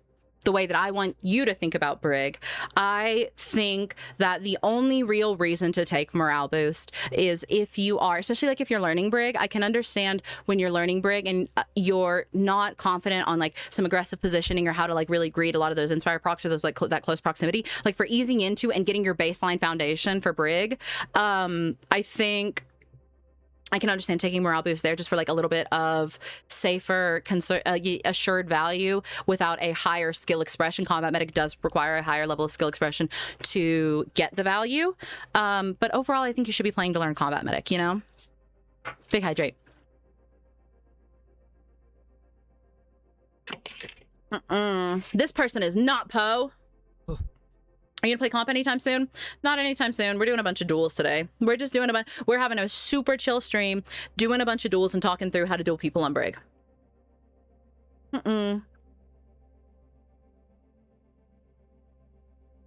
way that I want you to think about Brig, I think that the only real reason to take morale boost is if you are, especially like if you're learning Brig. I can understand when you're learning Brig and you're not confident on like some aggressive positioning or how to like really greet a lot of those inspire procs or those like that close proximity. Like for easing into and getting your baseline foundation for Brig, I think I can understand taking morale boost there just for like a little bit of safer, assured value without a higher skill expression. Combat Medic does require a higher level of skill expression to get the value. But overall, I think you should be playing to learn Combat Medic, you know? Big hydrate. This person is not Poe. Are you gonna play comp anytime soon? Not anytime soon. We're doing a bunch of duels today. We're just doing we're having a super chill stream, doing a bunch of duels and talking through how to duel people on Brig.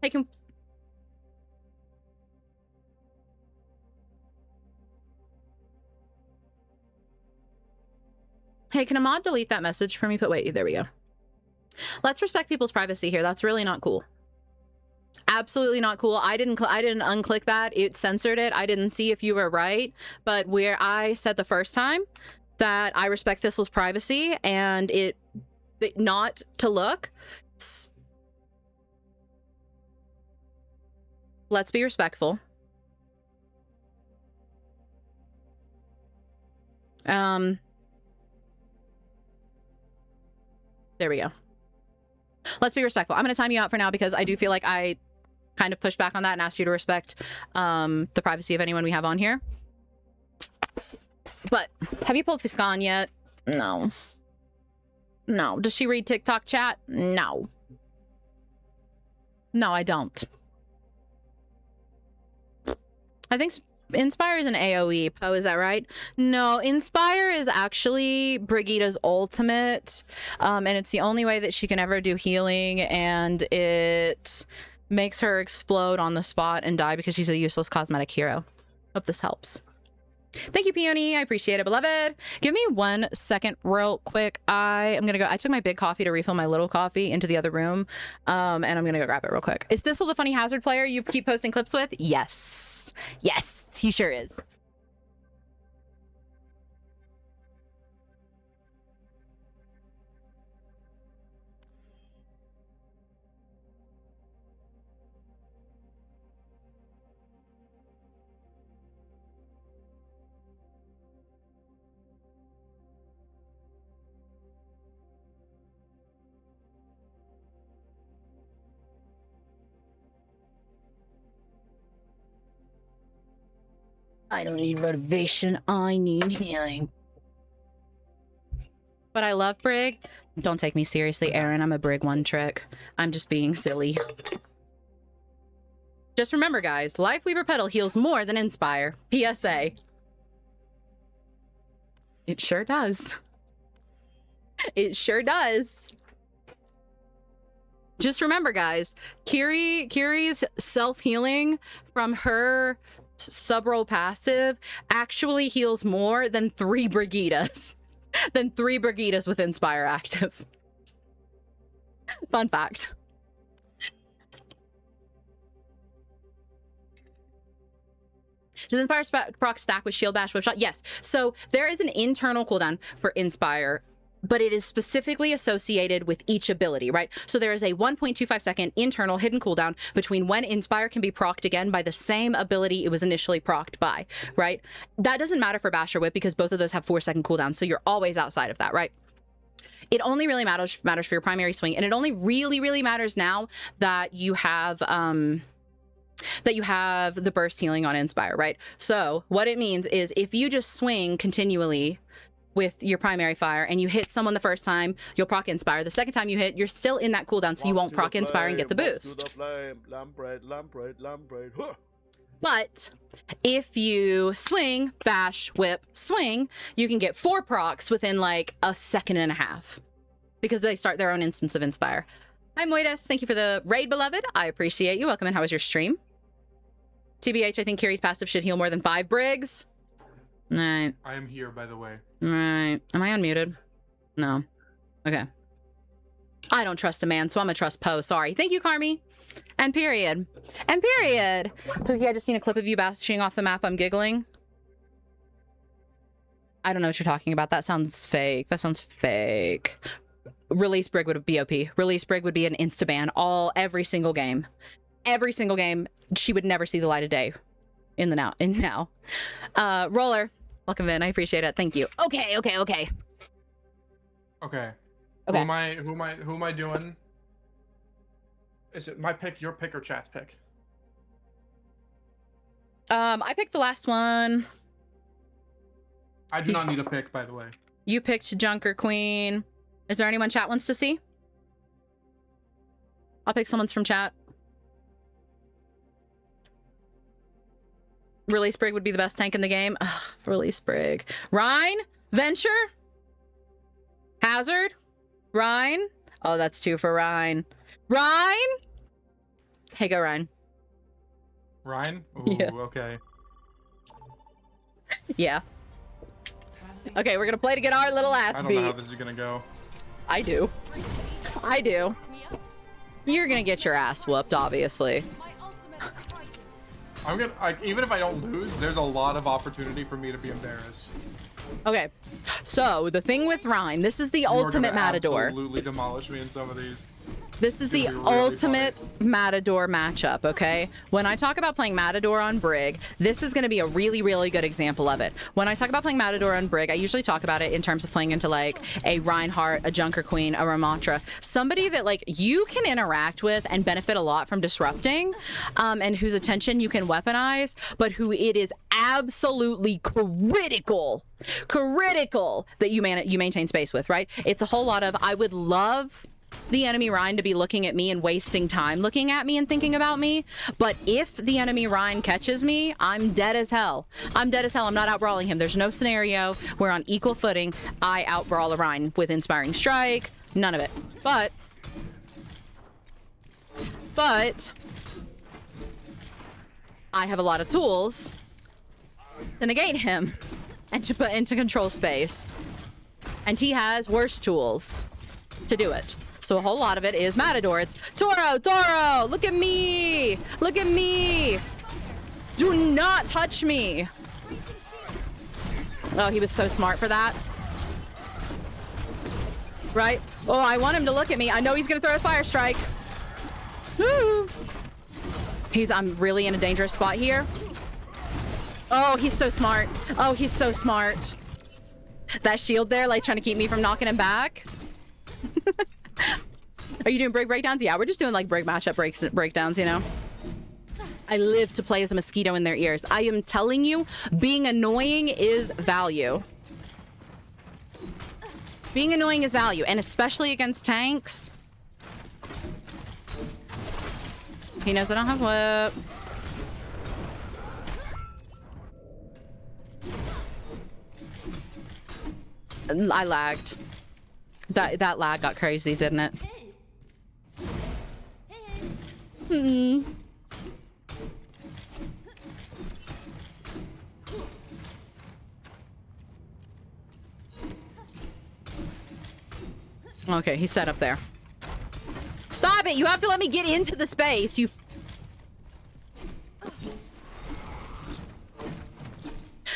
Hey, can a mod delete that message for me? But wait, there we go. Let's respect people's privacy here. That's really not cool. Absolutely not cool. I didn't unclick that. It censored it. I didn't see if you were right. But where I said the first time that I respect Thistle's privacy and it not to look. Let's be respectful. There we go. Let's be respectful. I'm going to time you out for now because I do feel like I kind of pushed back on that and asked you to respect the privacy of anyone we have on here. But have you pulled Fiscan yet? No. No. Does she read TikTok chat? No. No, I don't. I think Inspire is an AoE. Poe, is that right? No, Inspire is actually Brigitte's ultimate. And it's the only way that she can ever do healing, and it makes her explode on the spot and die because she's a useless cosmetic hero. Hope this helps. Thank you, Peony. I appreciate it, beloved. Give me 1 second real quick. I am gonna go. I took my big coffee to refill my little coffee into the other room. And I'm gonna go grab it real quick. Is Thistle the funny hazard player you keep posting clips with? Yes. Yes, he sure is. I don't need motivation. I need healing. But I love Brig. Don't take me seriously, Aaron. I'm a Brig one trick. I'm just being silly. Just remember, guys, Lifeweaver Petal heals more than Inspire. PSA. It sure does. It sure does. Just remember, guys, Kiri's self-healing from her sub-roll passive actually heals more than 3 Brigittas. Than 3 Brigittas with Inspire active. Fun fact. Does Inspire proc stack with Shield Bash Whip Shot? Yes. So there is an internal cooldown for Inspire, but it is specifically associated with each ability, right? So there is a 1.25 second internal hidden cooldown between when Inspire can be procced again by the same ability it was initially procced by, right? That doesn't matter for Bash or Whip because both of those have 4-second cooldowns, so you're always outside of that, right? It only really matters for your primary swing, and it only really matters now that you have the burst healing on Inspire, right? So what it means is if you just swing continually with your primary fire and you hit someone the first time, you'll proc Inspire. The second time you hit, you're still in that cooldown, so you won't proc Inspire and get the boost. But if you swing, bash, whip, swing, you can get 4 procs within like a second and a half because they start their own instance of Inspire. Hi, Moides. Thank you for the raid, beloved. I appreciate you. Welcome in. How was your stream? TBH, I think Kiri's passive should heal more than 5 Brigs. Right. I am here, by the way. Right. Am I unmuted? No. Okay. I don't trust a man, so I'm gonna trust Poe. Sorry. Thank you, Carmi. And period. And period. Pookie, I just seen a clip of you bashing off the map. I'm giggling. I don't know what you're talking about. That sounds fake. That sounds fake. Release Brig would be OP. Release Brig would be an insta-ban every single game. Every single game. She would never see the light of day in the now. Roller, welcome in. I appreciate it. Thank you. Okay. Okay. Okay. Who am I doing? Is it my pick, your pick, or chat's pick? I picked the last one. I do not need a pick, by the way. You picked Junker Queen. Is there anyone chat wants to see? I'll pick someone's from chat. Release Brig would be the best tank in the game. Ugh, Release Brig. Rhine? Venture? Hazard? Rhine? Oh, that's 2 for Rhine. Rhine? Hey, go Rhine. Ryan? Ooh, Yeah. Okay. Yeah. Okay, we're gonna play to get our little ass I don't beat. know how this is gonna go. I do. I do. You're gonna get your ass whooped, obviously. My ultimate is striking. I'm gonna, like, even if I don't lose, there's a lot of opportunity for me to be embarrassed. Okay. So, the thing with Rhine, this is the You are ultimate gonna Matador. absolutely demolish me in some of these. This is the It's gonna be really ultimate Matador matchup, okay? When I talk about playing Matador on Brig, this is going to be a really, really good example of it. When I talk about playing Matador on Brig, I usually talk about it in terms of playing into like a Reinhardt, a Junker Queen, a Ramatra, somebody that like you can interact with and benefit a lot from disrupting, and whose attention you can weaponize, but who it is absolutely critical that you maintain space with, right? It's a whole lot of, I would love the enemy Rhine to be looking at me and wasting time looking at me and thinking about me. But if the enemy Rhine catches me, I'm dead as hell. I'm dead as hell. I'm not outbrawling him. There's no scenario where on equal footing I outbrawl a Rhine with Inspiring Strike. None of it. But I have a lot of tools to negate him and to put into control space. And he has worse tools to do it. So a whole lot of it is Matador. It's Toro, look at me. Look at me. Do not touch me. Oh, he was so smart for that. Right? Oh, I want him to look at me. I know he's going to throw a fire strike. Woo. I'm really in a dangerous spot here. Oh, he's so smart. Oh, he's so smart. That shield there, like trying to keep me from knocking him back. Are you doing Brig breakdowns? Yeah, we're just doing like Brig matchup breakdowns, you know? I live to play as a mosquito in their ears. I am telling you, being annoying is value. Being annoying is value, and especially against tanks. He knows I don't have whip. I lagged. That lag got crazy, didn't it? Hmm. Okay, he's set up there. Stop it! You have to let me get into the space, you...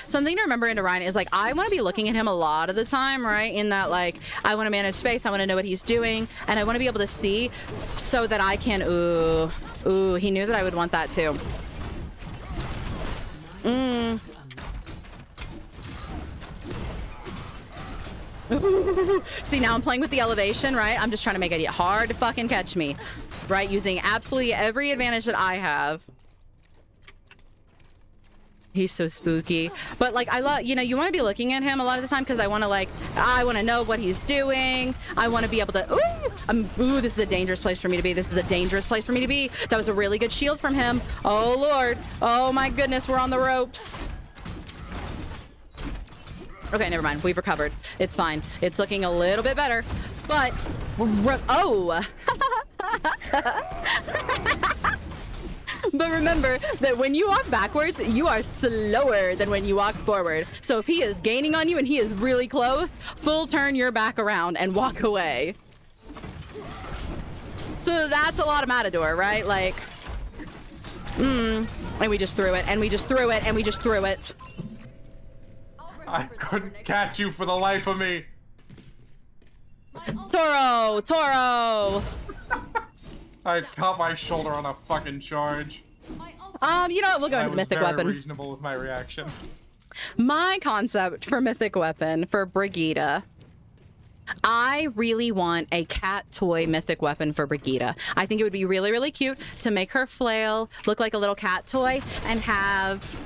Something to remember into Ryan is like, I want to be looking at him a lot of the time, right? In that, like, I want to manage space, I want to know what he's doing, and I want to be able to see so that I can, ooh, he knew that I would want that too. See, now I'm playing with the elevation, right? I'm just trying to make it hard to fucking catch me, right? Using absolutely every advantage that I have. He's so spooky. But like, I love, you know, you want to be looking at him a lot of the time because I want to like, I want to know what he's doing. I want to be able to, ooh, this is a dangerous place for me to be. This is a dangerous place for me to be. That was a really good shield from him. Oh, Lord. Oh, my goodness. We're on the ropes. Okay, never mind. We've recovered. It's fine. It's looking a little bit better. But, oh. But remember that when you walk backwards, you are slower than when you walk forward. So if he is gaining on you and he is really close, full turn your back around and walk away. So that's a lot of Matador, right? Like, and we just threw it, and we just threw it, and we just threw it. I couldn't catch you for the life of me. Toro, Toro. I caught my shoulder on a fucking charge. You know what? We'll go into the mythic weapon. I was very reasonable with my reaction. My concept for mythic weapon for Brigitte. I really want a cat toy mythic weapon for Brigitte. I think it would be really, really cute to make her flail look like a little cat toy and have...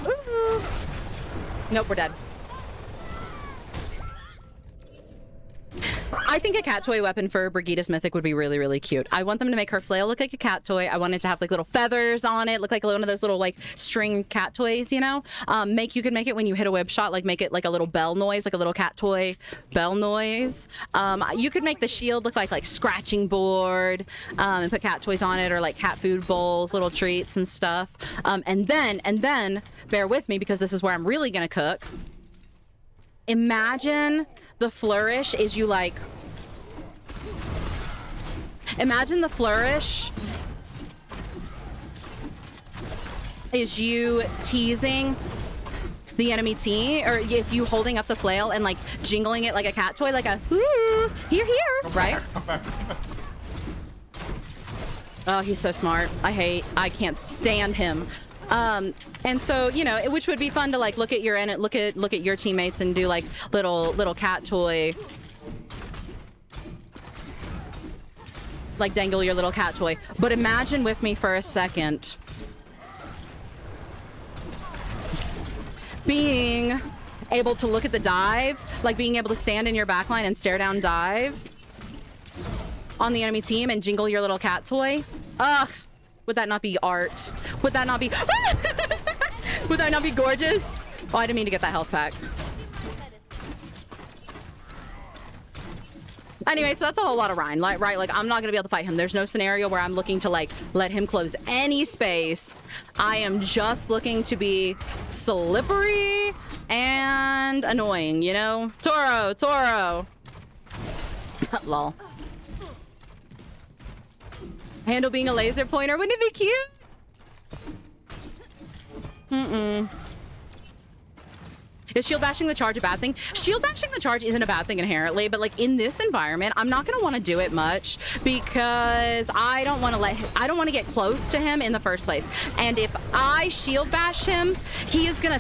Ooh. Nope, we're dead. I think a cat toy weapon for Brigitte's mythic would be really, really cute. I want them to make her flail look like a cat toy. I want it to have like little feathers on it, look like one of those little like string cat toys, you know? You could make it when you hit a whip shot, like make it like a little bell noise, like a little cat toy bell noise. You could make the shield look like scratching board, and put cat toys on it, or like cat food bowls, little treats and stuff. And then bear with me because this is where I'm really gonna cook. Imagine the flourish is you like... Imagine the flourish is you teasing the enemy team, or is you holding up the flail and like jingling it like a cat toy, like a ooh, here, right? Oh, he's so smart. I can't stand him. And so, you know, which would be fun to like look at your teammates and do like little cat toy, like dangle your little cat toy. But imagine with me for a second being able to look at the dive, like being able to stand in your backline and stare down dive on the enemy team and jingle your little cat toy. Ugh. Would that not be art? Would that not be... Would that not be gorgeous? Oh, I didn't mean to get that health pack. Anyway, so that's a whole lot of Ryan, right? Like, I'm not going to be able to fight him. There's no scenario where I'm looking to, like, let him close any space. I am just looking to be slippery and annoying, you know? Toro! Lol. Handle being a laser pointer, wouldn't it be cute? Is shield bashing the charge a bad thing? Shield bashing the charge isn't a bad thing inherently, but like in this environment, I'm not gonna want to do it much because I don't want to get close to him in the first place. And if I shield bash him, he is gonna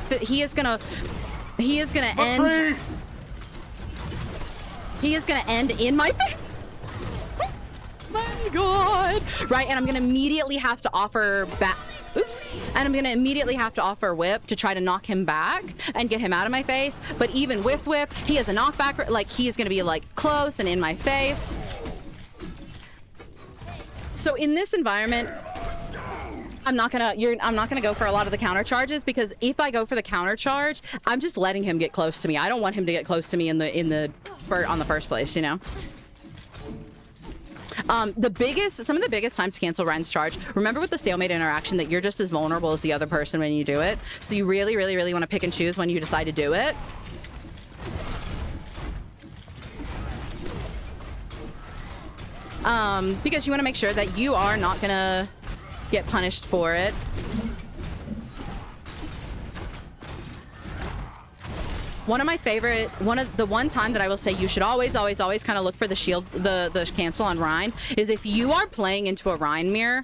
end in my face. My God. Right, and I'm gonna immediately have to offer back. Oops. And I'm gonna immediately have to offer whip to try to knock him back and get him out of my face. But even with whip, he has a knockback. Like he is gonna be like close and in my face. So in this environment, I'm not gonna go for a lot of the counter charges because if I go for the counter charge, I'm just letting him get close to me. I don't want him to get close to me on the first place, you know. Some of the biggest times to cancel Ryan's charge, remember with the stalemate interaction that you're just as vulnerable as the other person when you do it. So you really, really, really want to pick and choose when you decide to do it. Because you want to make sure that you are not gonna get punished for it. The one time that I will say you should always kind of look for the shield, the cancel on Ryan, is if you are playing into a Ryan mirror,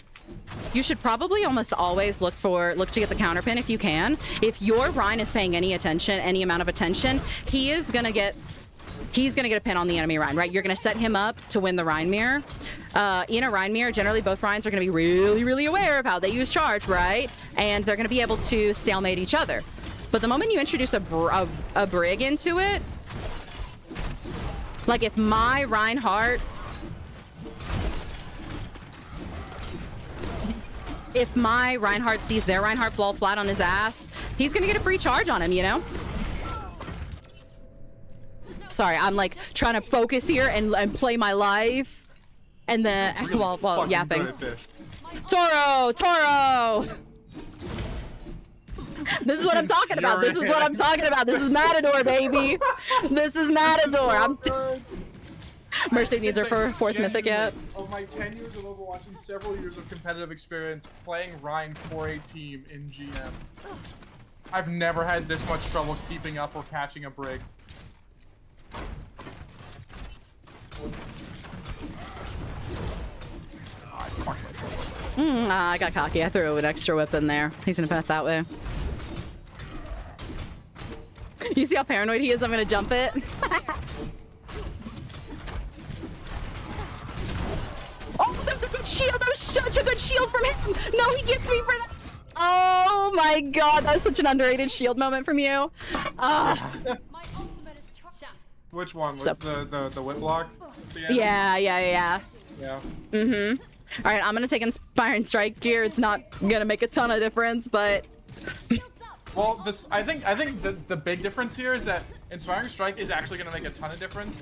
you should probably almost always look to get the counter pin if you can. If your Ryan is paying any amount of attention, he is gonna get he's gonna get a pin on the enemy Rhine, right? You're gonna set him up to win the Rhine mirror. In a Rhine mirror, generally both Rhines are gonna be really, really aware of how they use charge, right? And they're gonna be able to stalemate each other. But the moment you introduce a Brig into it, like if my Reinhardt, sees their Reinhardt fall flat on his ass, he's gonna get a free charge on him, you know? Sorry, I'm like trying to focus here and play my life. And then, while yapping. Toro! This is what I'm talking about. This is what I'm talking about. This is Matador, baby. This is Matador. Mercy needs her for fourth mythic yet. Of my 10 years of Overwatch and several years of competitive experience playing Rhine for a team in GM, I've never had this much trouble keeping up or catching a Brig. I got cocky. I threw an extra whip in there. He's gonna pin it that way. You see how paranoid he is? I'm gonna jump it. Oh, that was a good shield. That was such a good shield from him. No, he gets me for that. Oh my god, that was such an underrated shield moment from you. My ultimate is charged. Which one? So- The whip block? Yeah. Yeah. Mm-hmm. All right, I'm gonna take Inspiring Strike here. It's not gonna make a ton of difference, but Well, I think the big difference here is that Inspiring Strike is actually going to make a ton of difference,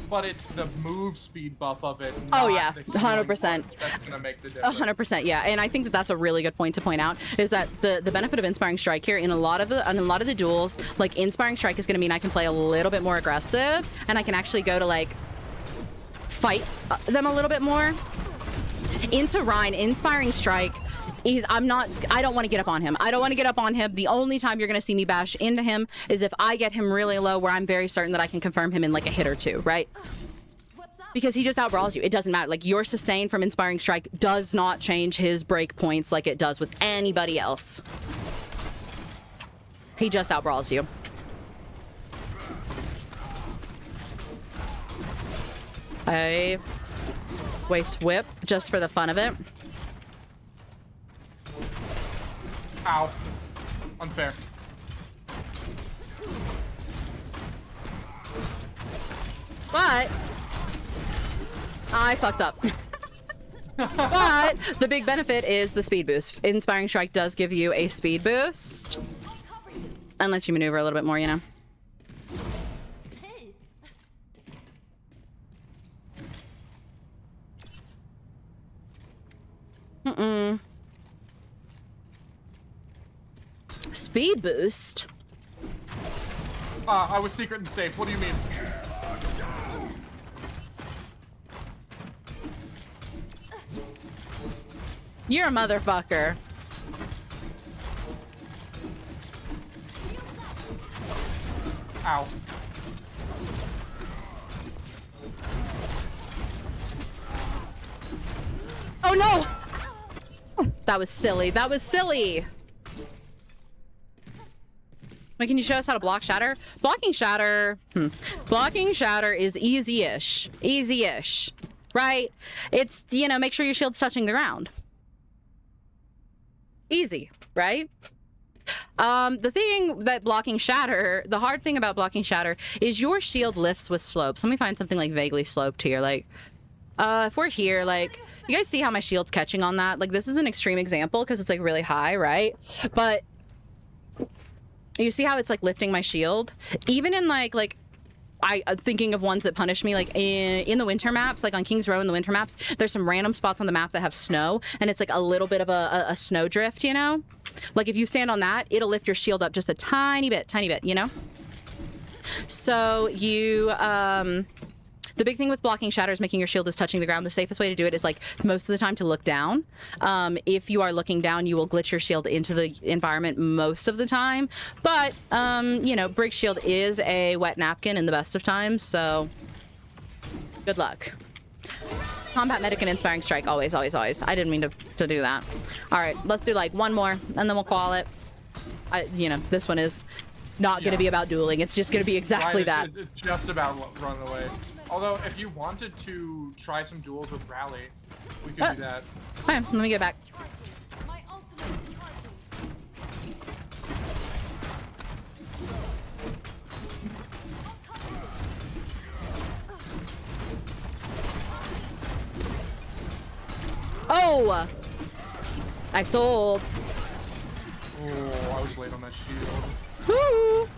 but it's the move speed buff of it. Oh, not yeah, the healing 100%. buff that's going to make the difference. 100%, yeah. And I think that that's a really good point to point out, is that the benefit of Inspiring Strike here in a lot of the duels, like Inspiring Strike is going to mean I can play a little bit more aggressive, and I can actually go to like fight them a little bit more. Into Rhine, Inspiring Strike. I don't want to get up on him. I don't want to get up on him. The only time you're going to see me bash into him is if I get him really low, where I'm very certain that I can confirm him in like a hit or two, right? Because he just outbrawls you. It doesn't matter. Like, your sustain from Inspiring Strike does not change his break points like it does with anybody else. He just outbrawls you. I waste whip just for the fun of it. Ow. Unfair. But I fucked up. But the big benefit is the speed boost. Inspiring Strike does give you a speed boost. And lets you maneuver a little bit more, you know? Speed boost? I was secret and safe. What do you mean? You're a motherfucker. Ow. Oh no! That was silly. That was silly. Wait, can you show us how to block shatter? Blocking shatter. Blocking shatter is easy-ish. Easy-ish. Right? It's, you know, make sure your shield's touching the ground. Easy, right? The thing that blocking shatter, the hard thing about blocking shatter is your shield lifts with slopes. Let me find something like vaguely sloped here. Like, if we're here, like, you guys see how my shield's catching on that? Like, this is an extreme example because it's like really high, right? But you see how it's like lifting my shield? Even in like thinking of ones that punish me, like in the winter maps, like on King's Row in the winter maps, there's some random spots on the map that have snow, and it's like a little bit of a snow drift, you know? Like if you stand on that, it'll lift your shield up just a tiny bit, you know? So you, the big thing with blocking shatter is making your shield is touching the ground. The safest way to do it is like most of the time to look down. If you are looking down, you will glitch your shield into the environment most of the time. But, you know, Brig shield is a wet napkin in the best of times, so good luck. Combat medic and inspiring strike, always, always, always. I didn't mean to do that. All right, let's do like one more and then we'll call it. You know, this one is not gonna Yeah. be about dueling. It's just gonna be exactly that. It's just about running away. Although, if you wanted to try some duels with Rally, we could do that. Okay, let me get back. My ultimate is charging. Oh! I sold. Oh, I was late on that shield. Woo!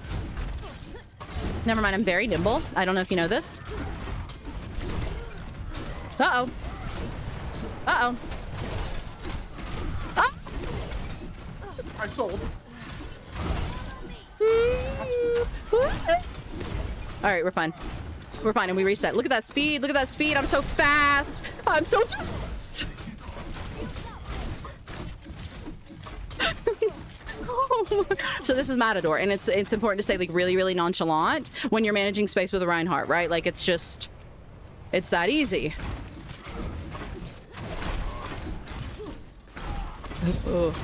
Never mind, I'm very nimble. I don't know if you know this. Uh-oh. Uh-oh. Ah! I sold. All right, we're fine. We're fine, and we reset. Look at that speed. Look at that speed. I'm so fast. I'm so fast. So this is Matador, and it's important to stay like really nonchalant when you're managing space with a Reinhardt, right? Like it's that easy. Oh.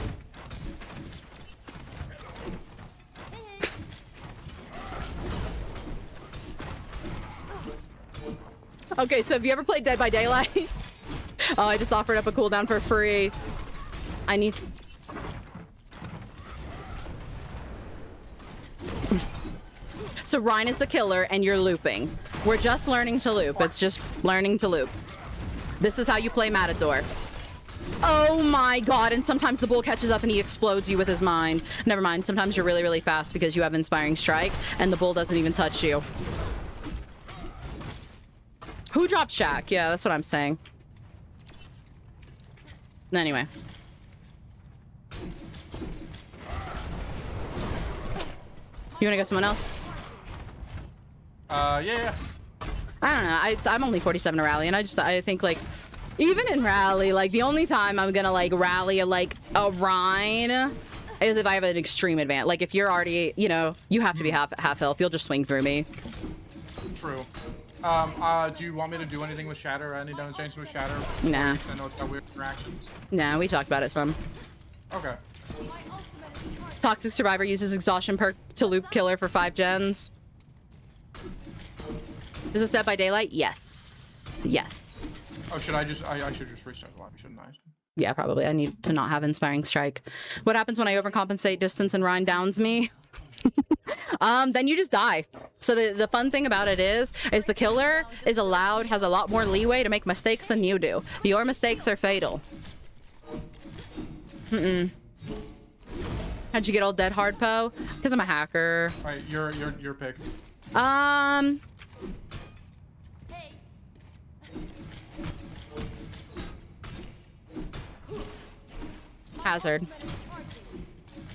Okay, so have you ever played Dead by Daylight? Oh, I just offered up a cooldown for free. I need... So Ryan is the killer and you're looping. We're just learning to loop. It's just learning to loop. This is how you play Matador. Oh my god, and sometimes the bull catches up and he explodes you with his mind. Never mind, sometimes you're really fast because you have Inspiring Strike and the bull doesn't even touch you. Who dropped Shaq? Yeah, that's what I'm saying. Anyway. You wanna go someone else? Yeah. I don't know. I'm only 47 to rally, and I think like, even in rally, like the only time I'm gonna like rally like a Rhine is if I have an extreme advance. Like if you're already, you know, you have to be half health. You'll just swing through me. True. Do you want me to do anything with Shatter? Any demonstrations with Shatter? Nah. I know it's got weird interactions. Nah, we talked about it some. Okay. Toxic Survivor uses exhaustion perk to loop killer for 5 gens. Is this Dead by Daylight? Yes. Yes. Oh, should I should just restart the lobby, shouldn't I? Yeah, probably. I need to not have Inspiring Strike. What happens when I overcompensate distance and Rhine downs me? Then you just die. So the fun thing about it is the killer is allowed, has a lot more leeway to make mistakes than you do. Your mistakes are fatal. How'd you get old dead hard, Poe? Because I'm a hacker. All right, your pick. Hazard.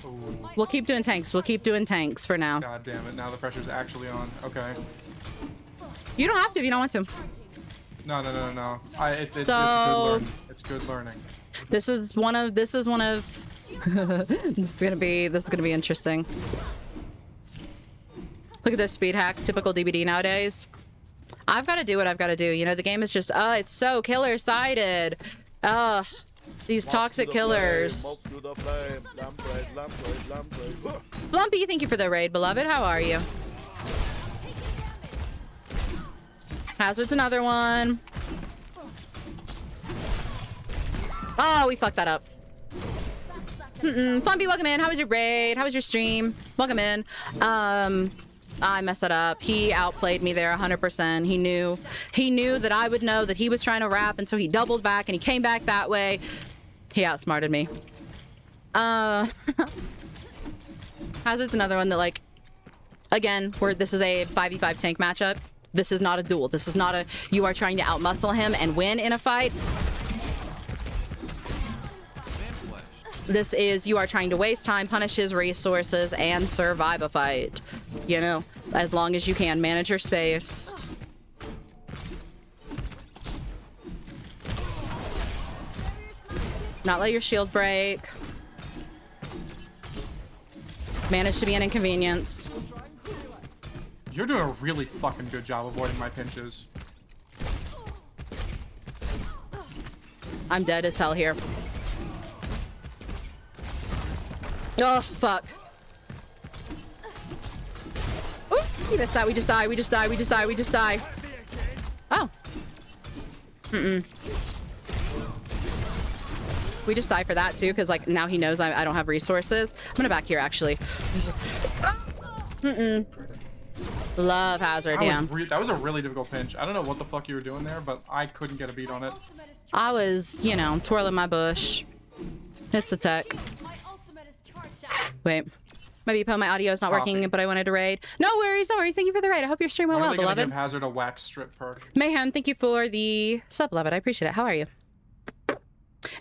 Ooh. We'll keep doing tanks. We'll keep doing tanks for now. God damn it! Now the pressure's actually on. Okay. You don't have to if you don't want to. No. It's good learning. This is one of this is gonna be interesting. Look at this speed hacks, typical DBD nowadays. I've got to do what I've got to do. You know, the game is just it's so killer sided. These toxic killers. Blumpy, thank you for the raid, beloved. How are you? Hazard's another one. Oh, we fucked that up. Flumpy, welcome in. How was your raid? How was your stream? Welcome in. I messed it up. He outplayed me there 100%. He knew that I would know that he was trying to rap, and so he doubled back and he came back that way. He outsmarted me. Hazard's another one that, like, again, this is a 5v5 tank matchup. This is not a duel. This is not a you are trying to outmuscle him and win in a fight. This is you are trying to waste time, punish his resources, and survive a fight. You know, as long as you can. Manage your space. Not let your shield break. Manage to be an inconvenience. You're doing a really fucking good job avoiding my pinches. I'm dead as hell here. Oh, fuck. You missed that. We just die. We just die. We just die. We just die. Oh. We just die for that too, because like now he knows I don't have resources. I'm gonna back here actually. Love Hazard, yeah. That was a really difficult pinch. I don't know what the fuck you were doing there, but I couldn't get a beat on it. I was, you know, twirling my bush. It's the tech. Wait. Maybe my audio is not working, but I wanted to raid. No worries, no worries. Thank you for the raid. I hope your stream went well, beloved. Give Hazard a wax strip perk. Mayhem, thank you for the sub, beloved. I appreciate it. How are you?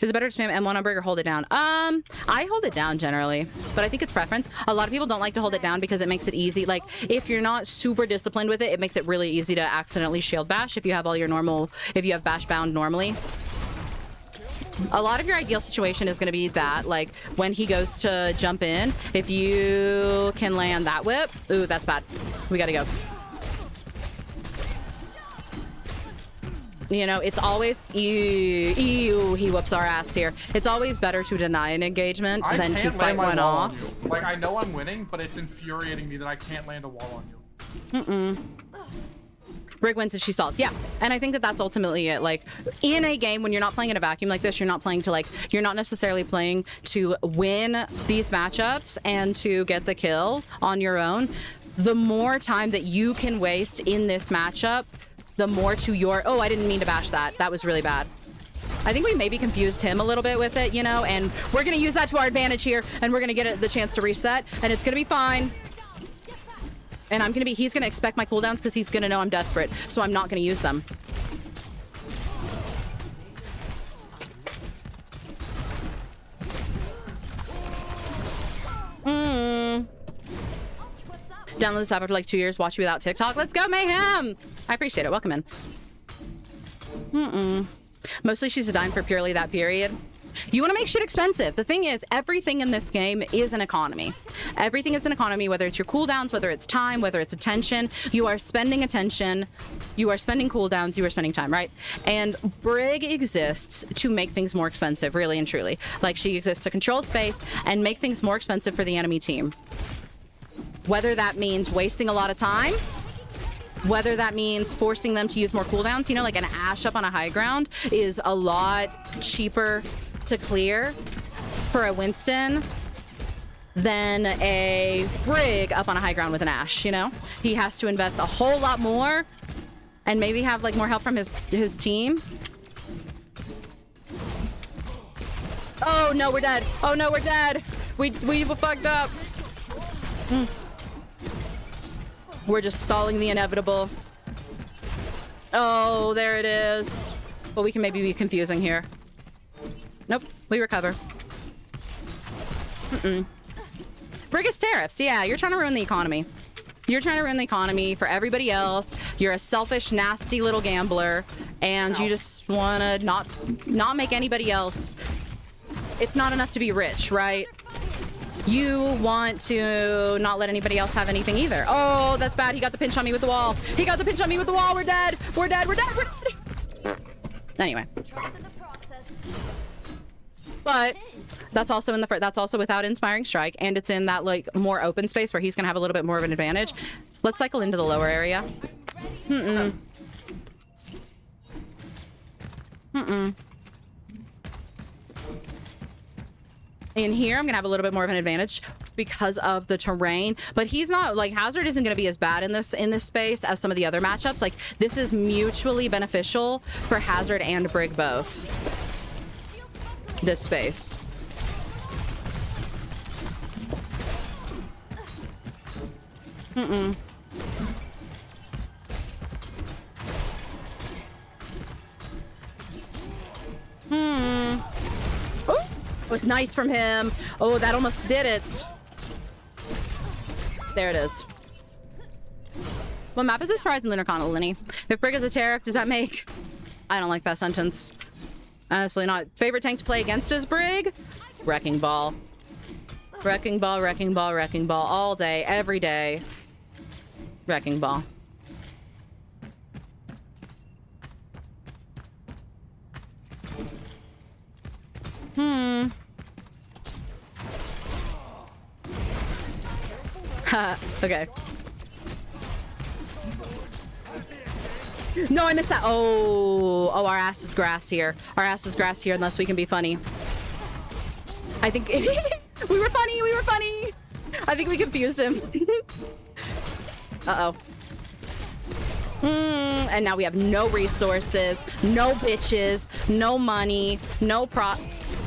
Is it better to spam M1 on Brig or hold it down? I hold it down generally, but I think it's preference. A lot of people don't like to hold it down because it makes it easy. Like, if you're not super disciplined with it, it makes it really easy to accidentally shield bash if you have all your normal, if you have bash bound normally. A lot of your ideal situation is going to be that, like, when he goes to jump in, if you can land that whip. Ooh, that's bad. We gotta go. You know, it's always, ew, he whoops our ass here. It's always better to deny an engagement than to fight one off. Like, I know I'm winning, but it's infuriating me that I can't land a wall on you. Brig wins if she stalls. Yeah, and I think that that's ultimately it. Like, in a game, when you're not playing in a vacuum like this, you're not playing to, like, you're not necessarily playing to win these matchups and to get the kill on your own. The more time that you can waste in this matchup, the more to your... Oh, I didn't mean to bash that. That was really bad. I think we maybe confused him a little bit with it, you know, and we're going to use that to our advantage here, and we're going to get the chance to reset, and it's going to be fine. And I'm going to be... He's going to expect my cooldowns because he's going to know I'm desperate, so I'm not going to use them. Download this app after like 2 years, watch you without TikTok. Let's go, Mayhem! I appreciate it. Welcome in. Mostly she's a dime for purely that period. You want to make shit expensive. The thing is, everything in this game is an economy. Everything is an economy, whether it's your cooldowns, whether it's time, whether it's attention. You are spending attention, you are spending cooldowns, you are spending time, right? And Brig exists to make things more expensive, really and truly. Like, she exists to control space and make things more expensive for the enemy team. Whether that means wasting a lot of time, whether that means forcing them to use more cooldowns. You know, like an Ashe up on a high ground is a lot cheaper to clear for a Winston than a Brig up on a high ground with an Ashe, you know? He has to invest a whole lot more and maybe have like more help from his team. Oh no, we're dead. Oh no, we're dead. We fucked up. We're just stalling the inevitable. Oh, there it is. Well, we can maybe be confusing here. Nope, we recover. Biggest tariffs. Yeah, you're trying to ruin the economy. You're trying to ruin the economy for everybody else. You're a selfish, nasty little gambler, and you just want to not make anybody else. It's not enough to be rich, right? You want to not let anybody else have anything either. Oh, that's bad. He got the pinch on me with the wall. He got the pinch on me with the wall. We're dead. We're dead. We're dead. We're dead. Anyway. But that's also in the that's also without inspiring strike, and it's in that like more open space where he's gonna have a little bit more of an advantage. Let's cycle into the lower area. In here, I'm gonna have a little bit more of an advantage because of the terrain, but he's not like Hazard isn't gonna be as bad in this space as some of the other matchups. Like, this is mutually beneficial for Hazard and Brig both. This space. It was nice from him. Oh, that almost did it. There it is. What map is this? Horizon Lunar Con, Linny. If Brig is a tariff, does that make... I don't like that sentence. Honestly not. Favorite tank to play against is Brig? Wrecking Ball. Wrecking Ball, Wrecking Ball, Wrecking Ball. All day, every day. Wrecking Ball. Okay. No, I missed that. Oh, our ass is grass here. Our ass is grass here unless we can be funny. I think we were funny. We were funny. I think we confused him. Uh-oh. And now we have no resources, no bitches, no money, no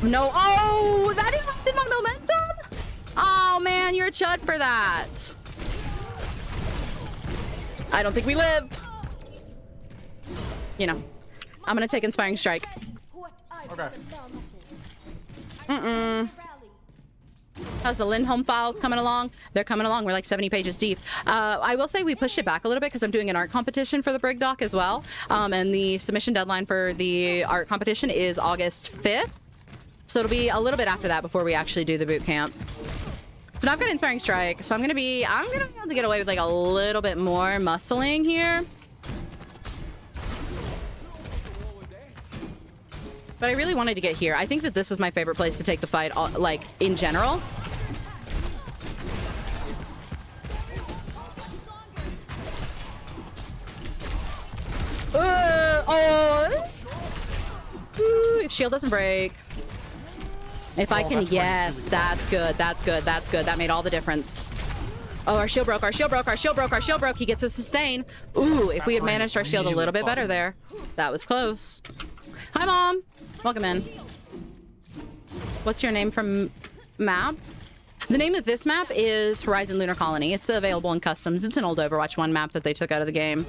no. Oh, that impacted my momentum. Oh man, you're a chud for that. I don't think we live. You know, I'm gonna take Inspiring Strike. Okay. How's the Lindholm files coming along? They're coming along. We're like 70 pages deep. I will say we pushed it back a little bit because I'm doing an art competition for the Brig Doc as well. And the submission deadline for the art competition is August 5th. So it'll be a little bit after that before we actually do the boot camp. So now I've got Inspiring Strike. So I'm gonna be able to get away with like a little bit more muscling here. But I really wanted to get here. I think that this is my favorite place to take the fight, like, in general. Ooh, if shield doesn't break. If I can, yes, that's good, that's good, that's good. That made all the difference. Oh, our shield broke, our shield broke, our shield broke, our shield broke. He gets a sustain. Ooh, if we had managed our shield a little bit better there. That was close. Hi, Mom. Welcome in. What's your name from map? The name of this map is Horizon Lunar Colony. It's available in customs. It's an old Overwatch 1 map that they took out of the game.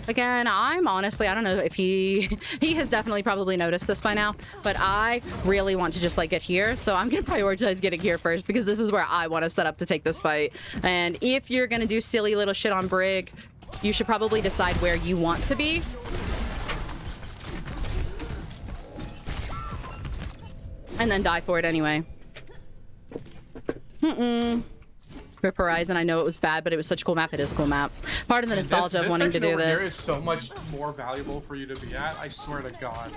Again, I'm honestly, I don't know if he has definitely probably noticed this by now, but I really want to just like get here. So I'm going to prioritize getting here first because this is where I want to set up to take this fight. And if you're going to do silly little shit on Brig, you should probably decide where you want to be. And then die for it anyway. Rip Horizon, I know it was bad, but it was such a cool map. It is a cool map. Part of the nostalgia of wanting to do this. There is so much more valuable for you to be at, I swear to God.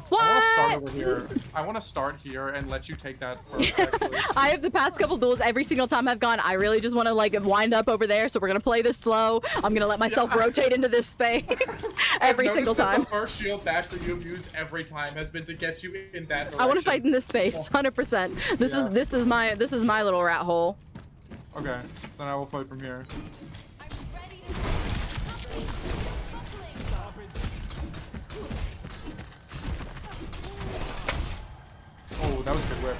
What? I want to start over here. I want to start here and let you take that first. I have the past couple duels, every single time I've gone, I really just want to like wind up over there. So we're going to play this slow. I'm going to let myself rotate into this space every single time. The first shield bash that you've used every time has been to get you in that direction. I want to fight in this space, 100%. This is my little rat hole. Okay, then I will fight from here. Oh, that was a good whip.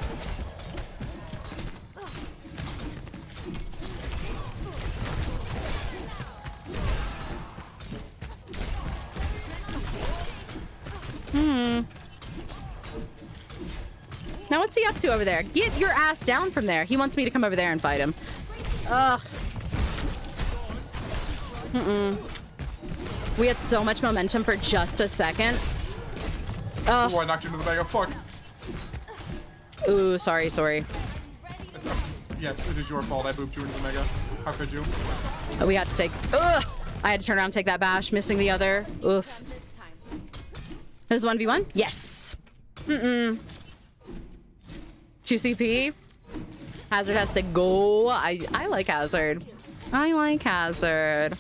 Now what's he up to over there? Get your ass down from there. He wants me to come over there and fight him. Ugh. We had so much momentum for just a second. Oh, I knocked you into the mega. Fuck. Ooh, sorry. Yes, it is your fault. I booped you into the mega. How could you? We had to take... Ugh! I had to turn around and take that bash, missing the other. Oof. There's the 1v1? Yes! 2 CP. Hazard has to go. I like Hazard. I like Hazard.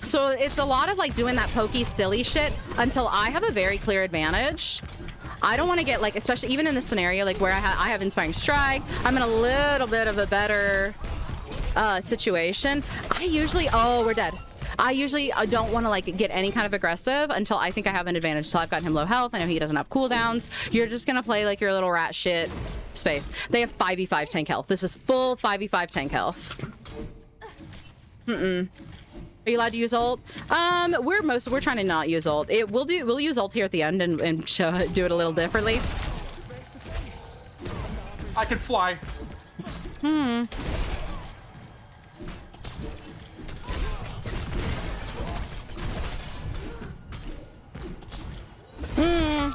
So it's a lot of like doing that pokey silly shit until I have a very clear advantage. I don't want to get like, especially even in this scenario, like where I have Inspiring Strike, I'm in a little bit of a better situation. I usually, oh, we're dead. I usually don't want to like get any kind of aggressive until I think I have an advantage. Until I've got him low health. I know he doesn't have cooldowns. You're just gonna play like your little rat shit space. They have 5v5 tank health. This is full 5v5 tank health. Are you allowed to use ult? We're trying to not use ult. We'll use ult here at the end and do it a little differently. I can fly.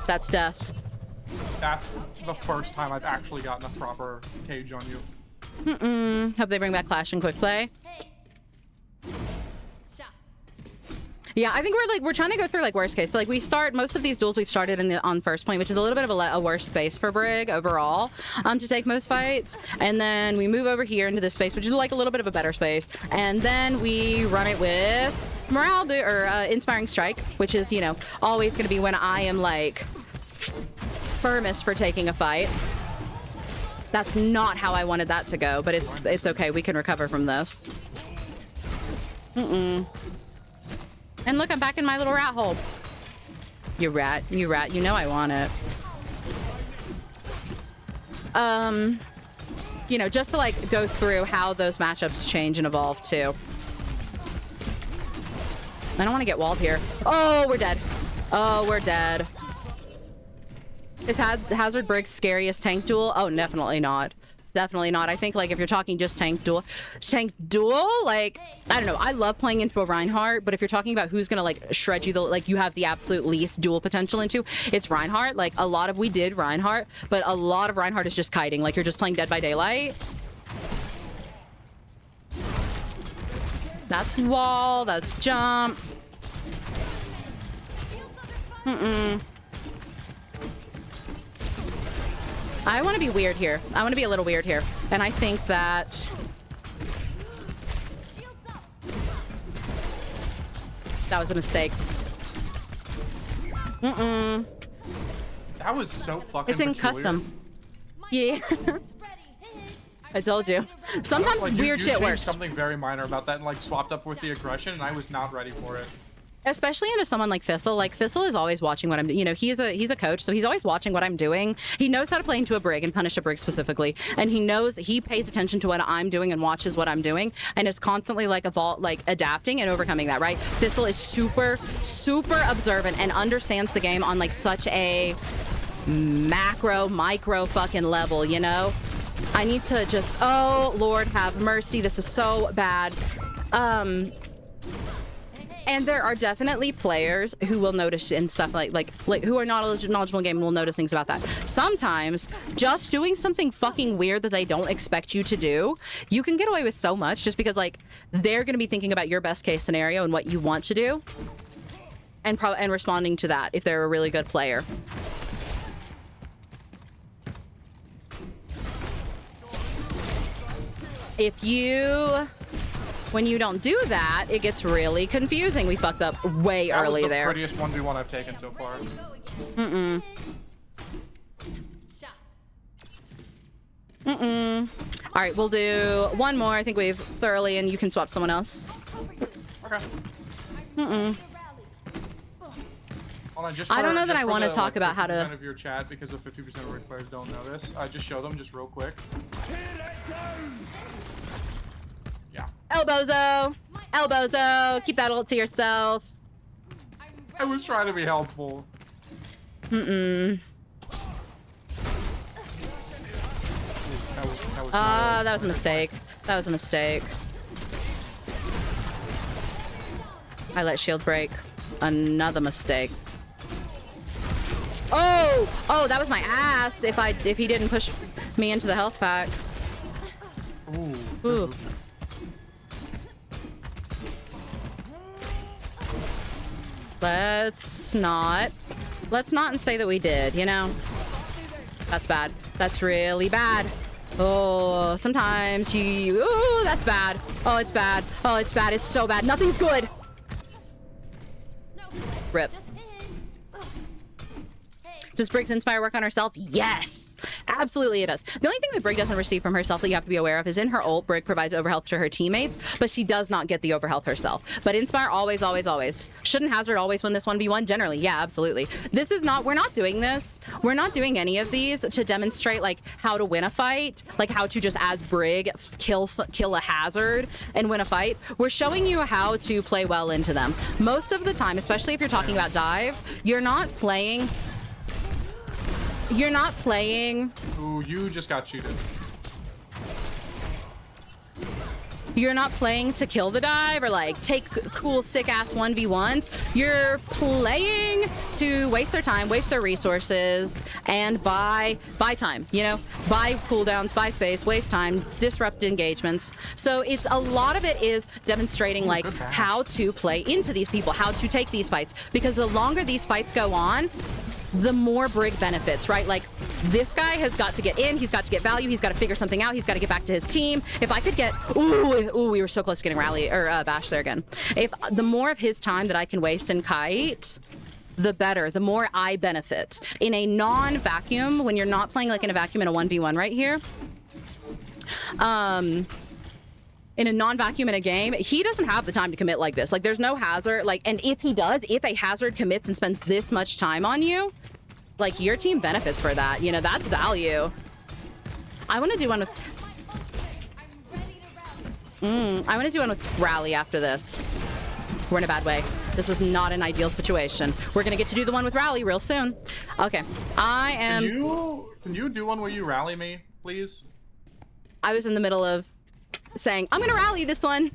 That's death. That's the first time I've actually gotten a proper cage on you. Hope they bring back Clash and Quick Play. Yeah, I think we're trying to go through like worst case. So like we start most of these duels we've started on first point, which is a little bit of a worse space for Brig overall to take most fights, and then we move over here into this space, which is like a little bit of a better space, and then we run it with morale or inspiring strike, which is, you know, always going to be when I am like firmest for taking a fight. That's not how I wanted that to go, but it's okay. We can recover from this. And look, I'm back in my little rat hole. You rat. You know I want it. You know, just to like go through how those matchups change and evolve too. I don't want to get walled here. Oh, we're dead. Oh, we're dead. Is Hazard Brig's scariest tank duel? Oh, definitely not. Definitely not. I think like if you're talking just tank duel, like, I don't know. I love playing into a Reinhardt, but if you're talking about who's gonna like shred you, like you have the absolute least duel potential into, it's Reinhardt. Like we did Reinhardt, but a lot of Reinhardt is just kiting. Like you're just playing Dead by Daylight. That's wall. That's jump. I want to be weird here. I want to be a little weird here. And I think that... that was a mistake. That was so fucking It's in peculiar. custom. Yeah. I told you. Sometimes Like, weird you shit changed works. something very minor about that and like swapped up with the aggression, and I was not ready for it. Especially into someone like THISTLE. Like THISTLE is always watching what I'm doing. You know, he's a coach, so he's always watching what I'm doing. He knows how to play into a Brig and punish a Brig specifically, and he pays attention to what I'm doing and watches what I'm doing, and is constantly like adapting and overcoming that. Right? THISTLE is super observant and understands the game on like such a micro fucking level. You know, I need to just, oh Lord have mercy, this is so bad. And there are definitely players who will notice and stuff like who are not knowledgeable in game and will notice things about that. Sometimes just doing something fucking weird that they don't expect you to do, you can get away with so much just because like they're going to be thinking about your best case scenario and what you want to do, and responding to that if they're a really good player. When you don't do that, it gets really confusing. We fucked up way early there. That was the prettiest 1v1 I've taken so far. All right, we'll do one more. I think we've thoroughly, and you can swap someone else. Okay. Hold on, just I don't know that just I for want to the, talk like, about how 50% to... of your chat, because of 50% of Rick players don't know this. Just show them just real quick. Yeah. Elbozo! Elbozo! Keep that ult to yourself. I was trying to be helpful. That was a mistake. That was a mistake. I let shield break. Another mistake. Oh, that was my ass. If he didn't push me into the health pack. Ooh. Let's not and say that we did, you know? That's bad. That's really bad. Oh, sometimes oh, that's bad. Oh, it's bad. Oh, it's bad. It's so bad. Nothing's good. Rip. Does Brig's Inspire work on herself? Yes! Absolutely it does. The only thing that Brig doesn't receive from herself that you have to be aware of is in her ult, Brig provides overhealth to her teammates, but she does not get the overhealth herself. But Inspire always. Shouldn't Hazard always win this 1v1? Generally, yeah, absolutely. We're not doing this. We're not doing any of these to demonstrate like how to win a fight, like how to just as Brig kill a Hazard and win a fight. We're showing you how to play well into them. Most of the time, especially if you're talking about dive, you're not playing... Ooh, you just got cheated. You're not playing to kill the dive or like take cool sick ass 1v1s. You're playing to waste their time, waste their resources, and buy time, you know, buy cooldowns, buy space, waste time, disrupt engagements. So it's a lot of it is demonstrating like how to play into these people, how to take these fights, because the longer these fights go on, the more Brig benefits, right? Like, this guy has got to get in, he's got to get value, he's got to figure something out, he's got to get back to his team. If I could get, ooh, we were so close to getting rally, or bash there again. If the more of his time that I can waste in kite, the better, the more I benefit. In a non-vacuum, when you're not playing like in a vacuum in a 1v1 right here, in a non-vacuum in a game, he doesn't have the time to commit like this. Like, there's no hazard. Like, and if he does, if a hazard commits and spends this much time on you, like, your team benefits for that. You know, that's value. I want to do one with... I want to do one with Rally after this. We're in a bad way. This is not an ideal situation. We're going to get to do the one with Rally real soon. Okay. I am... Can you do one where you rally me, please? I was in the middle of saying, I'm gonna rally this one.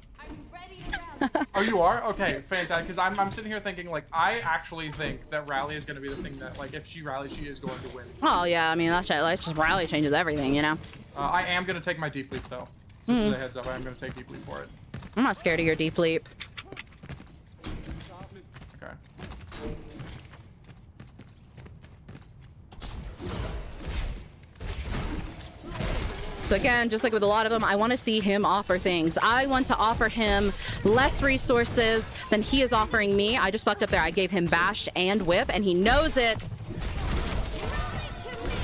Oh, you are? Okay, fantastic. Because I'm sitting here thinking, like, I actually think that rally is going to be the thing that, like, if she rallies, she is going to win. Oh, yeah, I mean, that's just rally changes everything, you know? I am going to take my deep leap, though. Just as a heads up, I am going to take deep leap for it. I'm not scared of your deep leap. Okay. So again, just like with a lot of them, I want to see him offer things. I want to offer him less resources than he is offering me. I just fucked up there. I gave him bash and whip, and he knows it.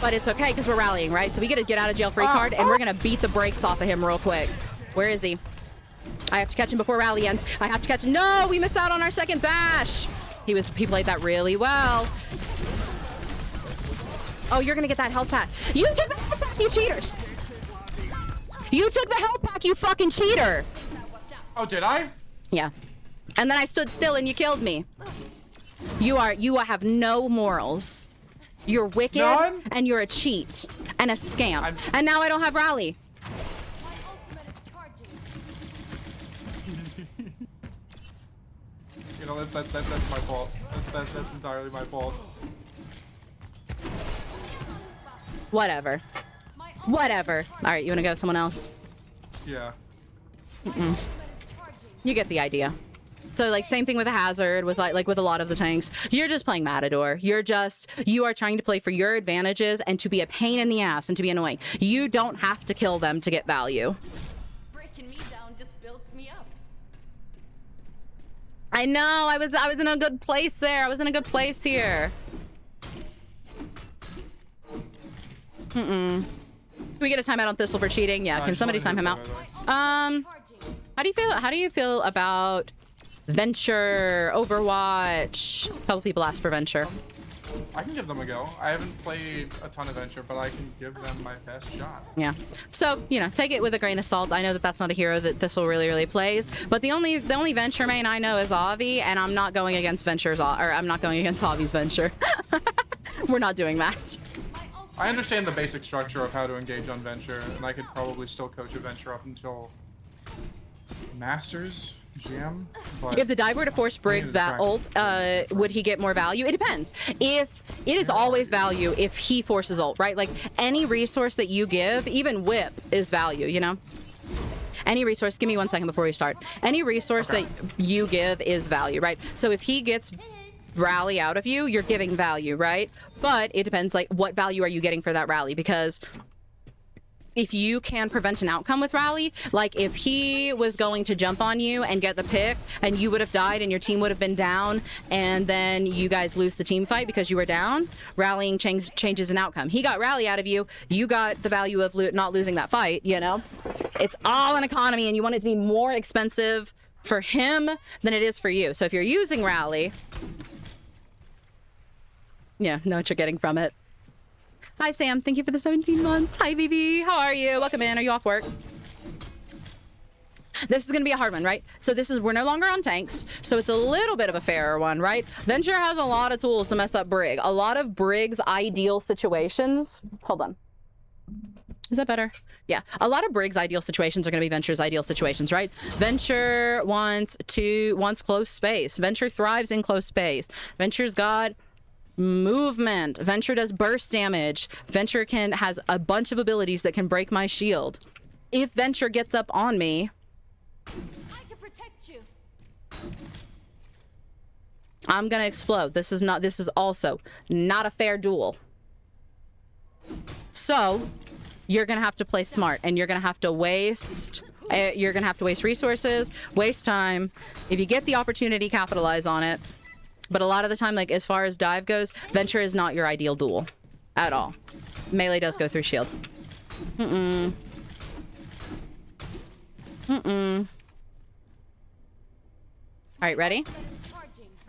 But it's okay, because we're rallying, right? So we get a get out of jail free card, and we're going to beat the brakes off of him real quick. Where is he? I have to catch him before rally ends. I have to catch him. No, we missed out on our second bash. He played that really well. Oh, you're going to get that health pack. You took the health pack, you cheaters. You took the health pack, you fucking cheater! Oh, did I? Yeah. And then I stood still and you killed me. You have no morals. You're wicked. None? And you're a cheat and a scamp. And now I don't have rally. You know, that's my fault. That's entirely my fault. Whatever. Whatever. All right, you want to go with someone else? Yeah. You get the idea. So like same thing with a hazard, with like with a lot of the tanks. You're just playing Matador. You are trying to play for your advantages and to be a pain in the ass and to be annoying. You don't have to kill them to get value. Breaking me down just builds me up. I know. I was in a good place there. I was in a good place here. Can we get a timeout on Thistle for cheating? Yeah, can somebody time him out? How do you feel about Venture, Overwatch? A couple people asked for Venture. I can give them a go. I haven't played a ton of Venture, but I can give them my best shot. Yeah. So, you know, take it with a grain of salt. I know that that's not a hero that Thistle really plays, but the only Venture main I know is Avi, and I'm not going against Venture's, or I'm not going against Avi's Venture. We're not doing that. I understand the basic structure of how to engage on Venture, and I could probably still coach a Venture up until Masters GM. But if the dive were to force Briggs ult, would he get more value? It depends. If it is always value if he forces ult, right? Like any resource that you give, even whip is value, you know? Any resource, give me 1 second before we start. Any resource that you give is value, right? So if he gets rally out of you, you're giving value, right? But it depends, like, what value are you getting for that rally? Because if you can prevent an outcome with rally, like if he was going to jump on you and get the pick and you would have died and your team would have been down and then you guys lose the team fight because you were down, rallying changes an outcome. He got rally out of you, you got the value of not losing that fight, you know? It's all an economy, and you want it to be more expensive for him than it is for you. So if you're using rally, yeah, know what you're getting from it. Hi, Sam. Thank you for the 17 months. Hi, BB. How are you? Welcome in. Are you off work? This is going to be a hard one, right? So we're no longer on tanks, so it's a little bit of a fairer one, right? Venture has a lot of tools to mess up Brig. A lot of Brig's ideal situations. Hold on. Is that better? Yeah. A lot of Briggs' ideal situations are going to be Venture's ideal situations, right? Venture wants close space. Venture thrives in close space. Venture's got movement. Venture does burst damage. Venture has a bunch of abilities that can break my shield. If Venture gets up on me, I can protect you. I'm going to explode. This is also not a fair duel. So, you're going to have to play smart, and you're going to have to waste resources, waste time. If you get the opportunity, capitalize on it. But a lot of the time, like, as far as dive goes, Venture is not your ideal duel at all. Melee does go through shield. All right, ready?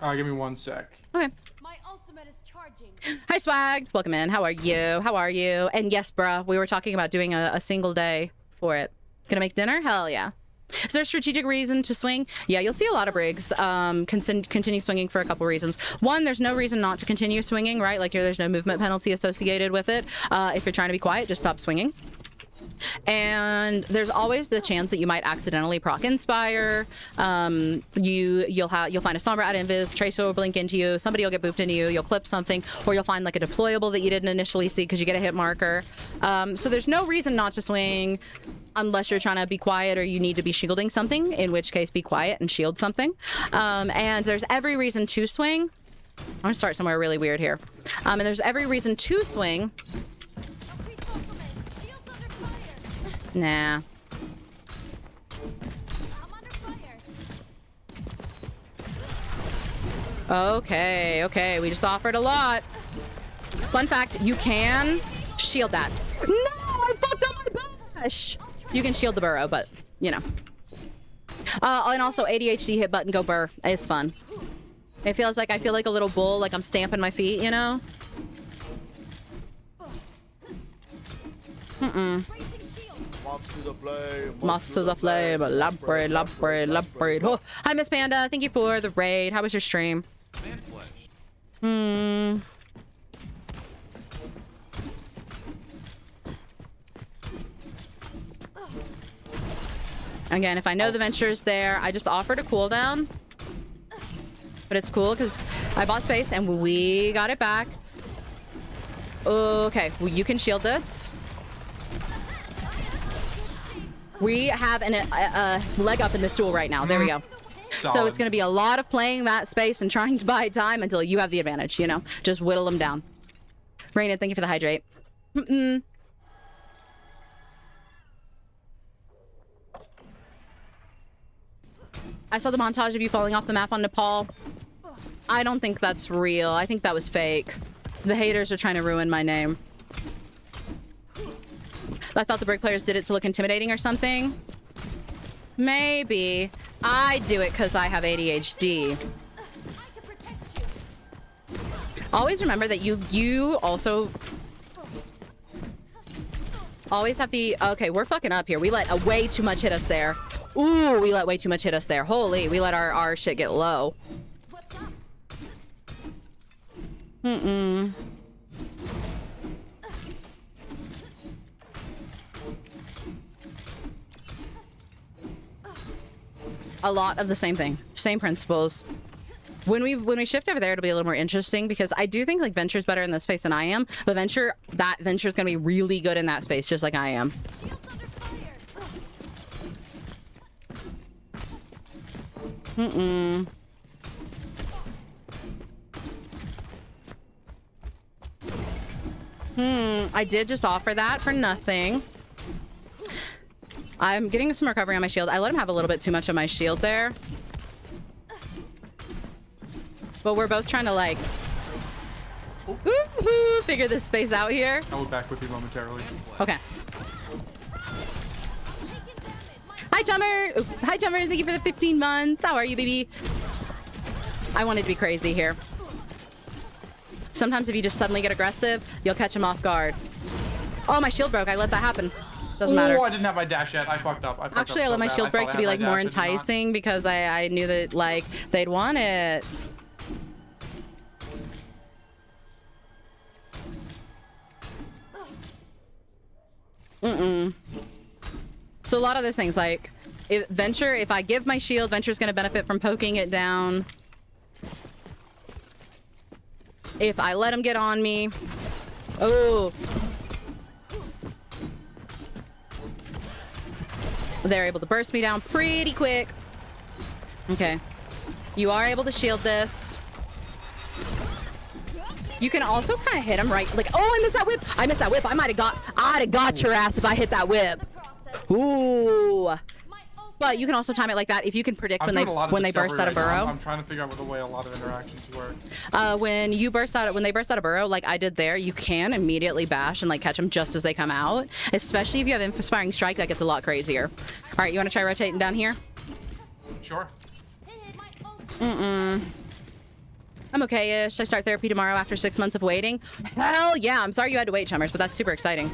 Give me 1 sec. Okay. My ultimate is charging. Hi, Swag. Welcome in. How are you? How are you? And yes, bruh, we were talking about doing a single day for it. Gonna make dinner? Hell yeah. Is there a strategic reason to swing? Yeah, you'll see a lot of Briggs continue swinging for a couple reasons. One, there's no reason not to continue swinging, right? Like, there's no movement penalty associated with it. If you're trying to be quiet, just stop swinging. And there's always the chance that you might accidentally proc Inspire. You'll find a Somber out invis, Tracer will blink into you, somebody will get booped into you, you'll clip something, or you'll find like a deployable that you didn't initially see because you get a hit marker. So there's no reason not to swing unless you're trying to be quiet or you need to be shielding something, in which case be quiet and shield something. And there's every reason to swing. I'm gonna start somewhere really weird here. And there's every reason to swing. Nah. I'm under fire. Okay. We just offered a lot. Fun fact, you can shield that. No, I fucked up my bash. You can shield the burrow, but, you know. And also ADHD hit button go burr is fun. It feels like I feel like a little bull, like I'm stamping my feet, you know? Moths to the flame, elaborate. Oh, hi, Miss Panda. Thank you for the raid. How was your stream? Man flesh. Again, if I know the Venture's there, I just offered a cooldown. But it's cool because I bought space and we got it back. Okay, well, you can shield this. We have a leg up in this duel right now. There we go. Solid. So it's going to be a lot of playing that space and trying to buy time until you have the advantage, you know? Just whittle them down. Raina, thank you for the hydrate. I saw the montage of you falling off the map on Nepal. I don't think that's real. I think that was fake. The haters are trying to ruin my name. I thought the Brig players did it to look intimidating or something. Maybe. I do it because I have ADHD. Always remember that you also always have the... Okay, we're fucking up here. We let way too much hit us there. Ooh, we let way too much hit us there. Holy, we let our shit get low. A lot of the same thing. Same principles. When we shift over there, it'll be a little more interesting because I do think like Venture's better in this space than I am, but Venture's gonna be really good in that space, just like I am. I did just offer that for nothing. I'm getting some recovery on my shield. I let him have a little bit too much of my shield there. But we're both trying to like figure this space out here. I will be back with you momentarily. Okay. Hi, Chummer. Hi, Chummer. Thank you for the 15 months. How are you, baby? I wanted to be crazy here. Sometimes if you just suddenly get aggressive, you'll catch him off guard. Oh, my shield broke. I let that happen. Doesn't matter. Oh, I didn't have my dash yet. I fucked up. Actually, I let my shield break to be like more enticing because I knew that like they'd want it. So a lot of those things, like Venture, if I give my shield, Venture's going to benefit from poking it down. If I let him get on me. Oh. They're able to burst me down pretty quick. Okay. You are able to shield this. You can also kind of hit him right, like, oh, I missed that whip. I missed that whip. I'd have got your ass if I hit that whip. Ooh. But you can also time it like that if you can predict when they burst out of burrow. I'm trying to figure out the way a lot of interactions work. When they burst out of burrow, like I did there, you can immediately bash and like catch them just as they come out. Especially if you have inspiring strike, that gets a lot crazier. All right, you want to try rotating down here? Sure. I'm okay-ish. I start therapy tomorrow after 6 months of waiting. Hell yeah! I'm sorry you had to wait, Chummers, but that's super exciting.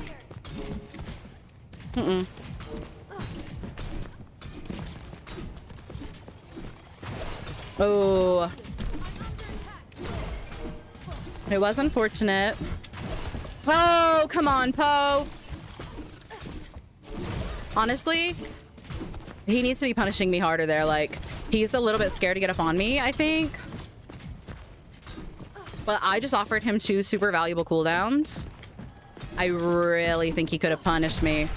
Oh. It was unfortunate. Oh, come on, Poe. Honestly, he needs to be punishing me harder there. Like, he's a little bit scared to get up on me, I think. But I just offered him 2 super valuable cooldowns. I really think he could have punished me.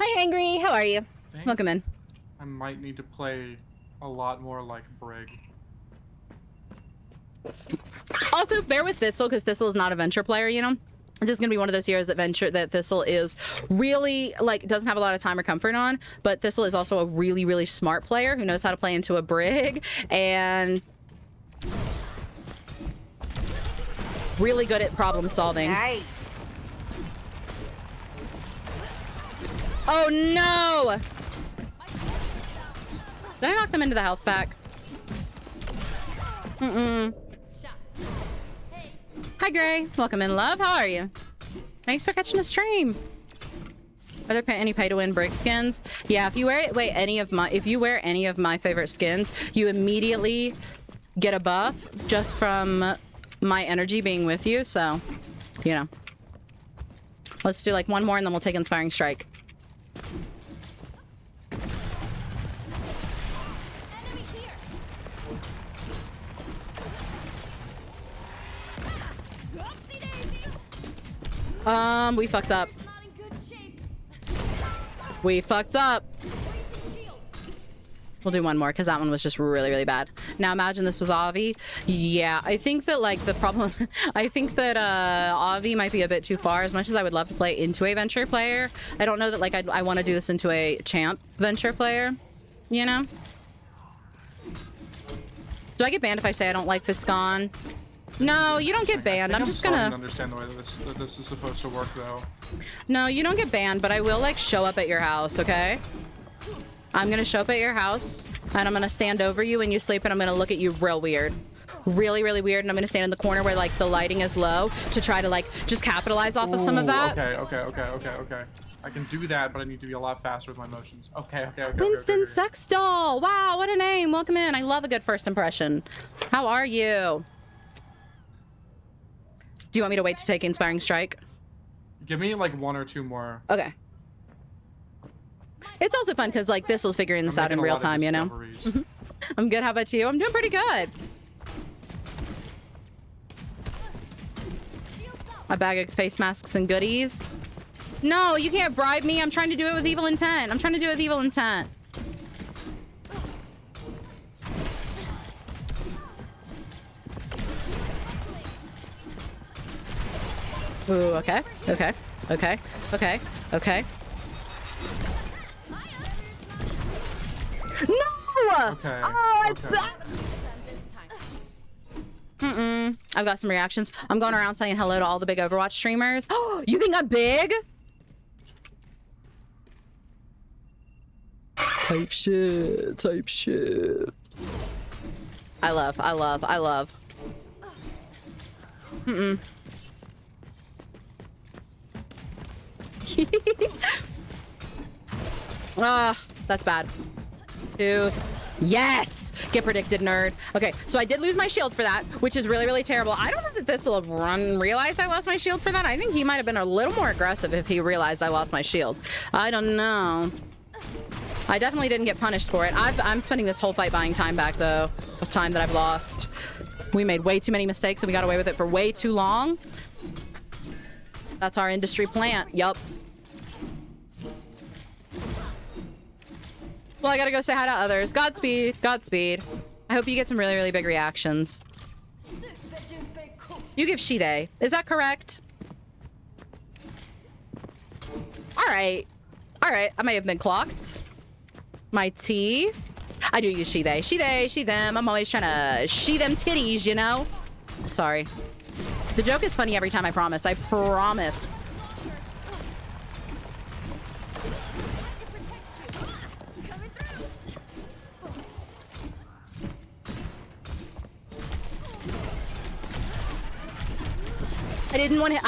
Hi, Angry. How are you? Welcome in. I might need to play a lot more like Brig. Also, bear with THISTLE, because THISTLE is not a Venture player, you know? This is going to be one of those heroes that THISTLE is really, like, doesn't have a lot of time or comfort on, but THISTLE is also a really, really smart player who knows how to play into a Brig, and really good at problem solving. Nice. Oh, no! Did I knock them into the health pack? Hi, Gray. Welcome in, love. How are you? Thanks for catching a stream. Are there any pay-to-win Brig skins? Yeah, if you wear any of my favorite skins, you immediately get a buff just from my energy being with you. So, you know. Let's do like one more, and then we'll take Inspiring Strike. We fucked up. We fucked up. We'll do one more because that one was just really, really bad. Now imagine this was Avi. Yeah, I think that like the problem, I think that Avi might be a bit too far. As much as I would love to play into a Venture player, I don't know that like I want to do this into a champ Venture player, you know? Do I get banned if I say I don't like Fiscon? No, you don't get banned. I'm just gonna understand the way that this is supposed to work, though. No, you don't get banned, but I will like show up at your house, okay? I'm gonna show up at your house, and I'm gonna stand over you when you sleep, and I'm gonna look at you real weird. Really, really weird, and I'm gonna stand in the corner where like the lighting is low to try to like just capitalize off of some of that. Okay. I can do that, but I need to be a lot faster with my motions. Okay. Winston Sex Doll. Wow, what a name. Welcome in. I love a good first impression. How are you? Do you want me to wait to take Inspiring Strike? Give me like 1 or 2 more. Okay. It's also fun because like THISTLE's figuring this out in real time, you know? I'm good. How about you? I'm doing pretty good. A bag of face masks and goodies. No, you can't bribe me. I'm trying to do it with evil intent. Ooh, okay. No! Okay. I've got some reactions. I'm going around saying hello to all the big Overwatch streamers. You think I'm big? It's Type shit. Type shit. I love. Ah, that's bad. Dude. Yes! Get predicted, nerd. Okay, so I did lose my shield for that, which is really, really terrible. I don't know that this will realize I lost my shield for that. I think he might have been a little more aggressive if he realized I lost my shield. I don't know. I definitely didn't get punished for it. I'm spending this whole fight buying time back, though. Of time that I've lost. We made way too many mistakes and we got away with it for way too long. That's our industry plant. Yup. Well, I gotta go say hi to others. Godspeed. Godspeed. I hope you get some really, really big reactions. You give Shide. Is that correct? Alright. Alright. I may have been clocked. My T. I do use she, they. She, they. She, them. I'm always trying to she them titties, you know? Sorry. The joke is funny every time, I promise. I promise. I didn't want to.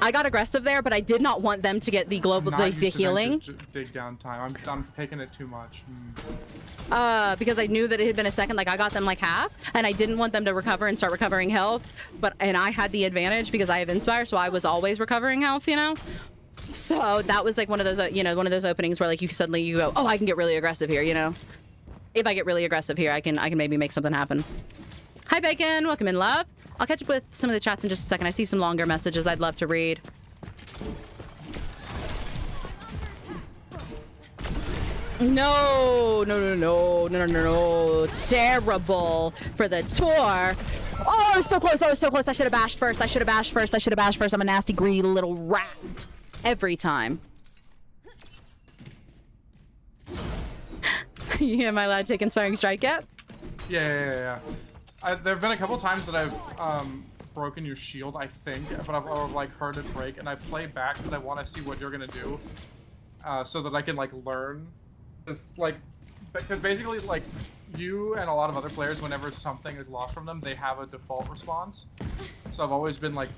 I got aggressive there, but I did not want them to get the global, the healing. Dig down time. I'm picking it too much. Because I knew that it had been a second. Like I got them like half, and I didn't want them to recover and start recovering health. And I had the advantage because I have Inspire, so I was always recovering health. You know. So that was like one of those, one of those openings where like you suddenly go, oh, I can get really aggressive here. You know. If I get really aggressive here, I can maybe make something happen. Hi, Bacon. Welcome in, love. I'll catch up with some of the chats in just a second. I see some longer messages I'd love to read. No. Terrible for the tour. Oh, I was so close. I was so close. I should have bashed first. I'm a nasty, greedy little rat. Every time. Yeah, am I allowed to take Inspiring Strike yet? Yeah. There have been a couple times that I've broken your shield, I think, but I've like heard it break, and I play back because I want to see what you're gonna do, so that I can like learn. It's like, because basically like you and a lot of other players, whenever something is lost from them, they have a default response. So I've always been like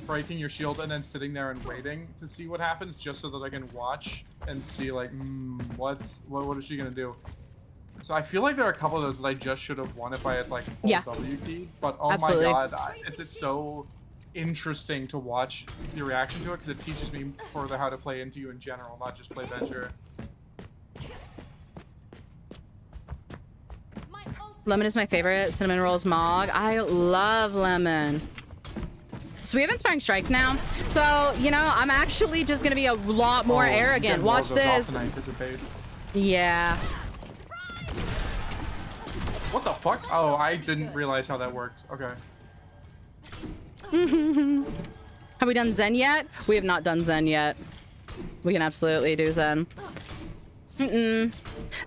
breaking your shield and then sitting there and waiting to see what happens, just so that I can watch and see like, what is she gonna do? So I feel like there are a couple of those that I just should have won if I had like full W key, but oh Absolutely. My god, it's so interesting to watch your reaction to it because it teaches me further how to play into you in general, not just play Venture. Lemon is my favorite. Cinnamon rolls Mog. I love lemon. So we have Inspiring Strike now. So, I'm actually just going to be a lot more arrogant. Watch this. Yeah. What the fuck? Oh, I didn't realize how that worked. Okay. Have we done Zen yet? We have not done Zen yet. We can absolutely do Zen.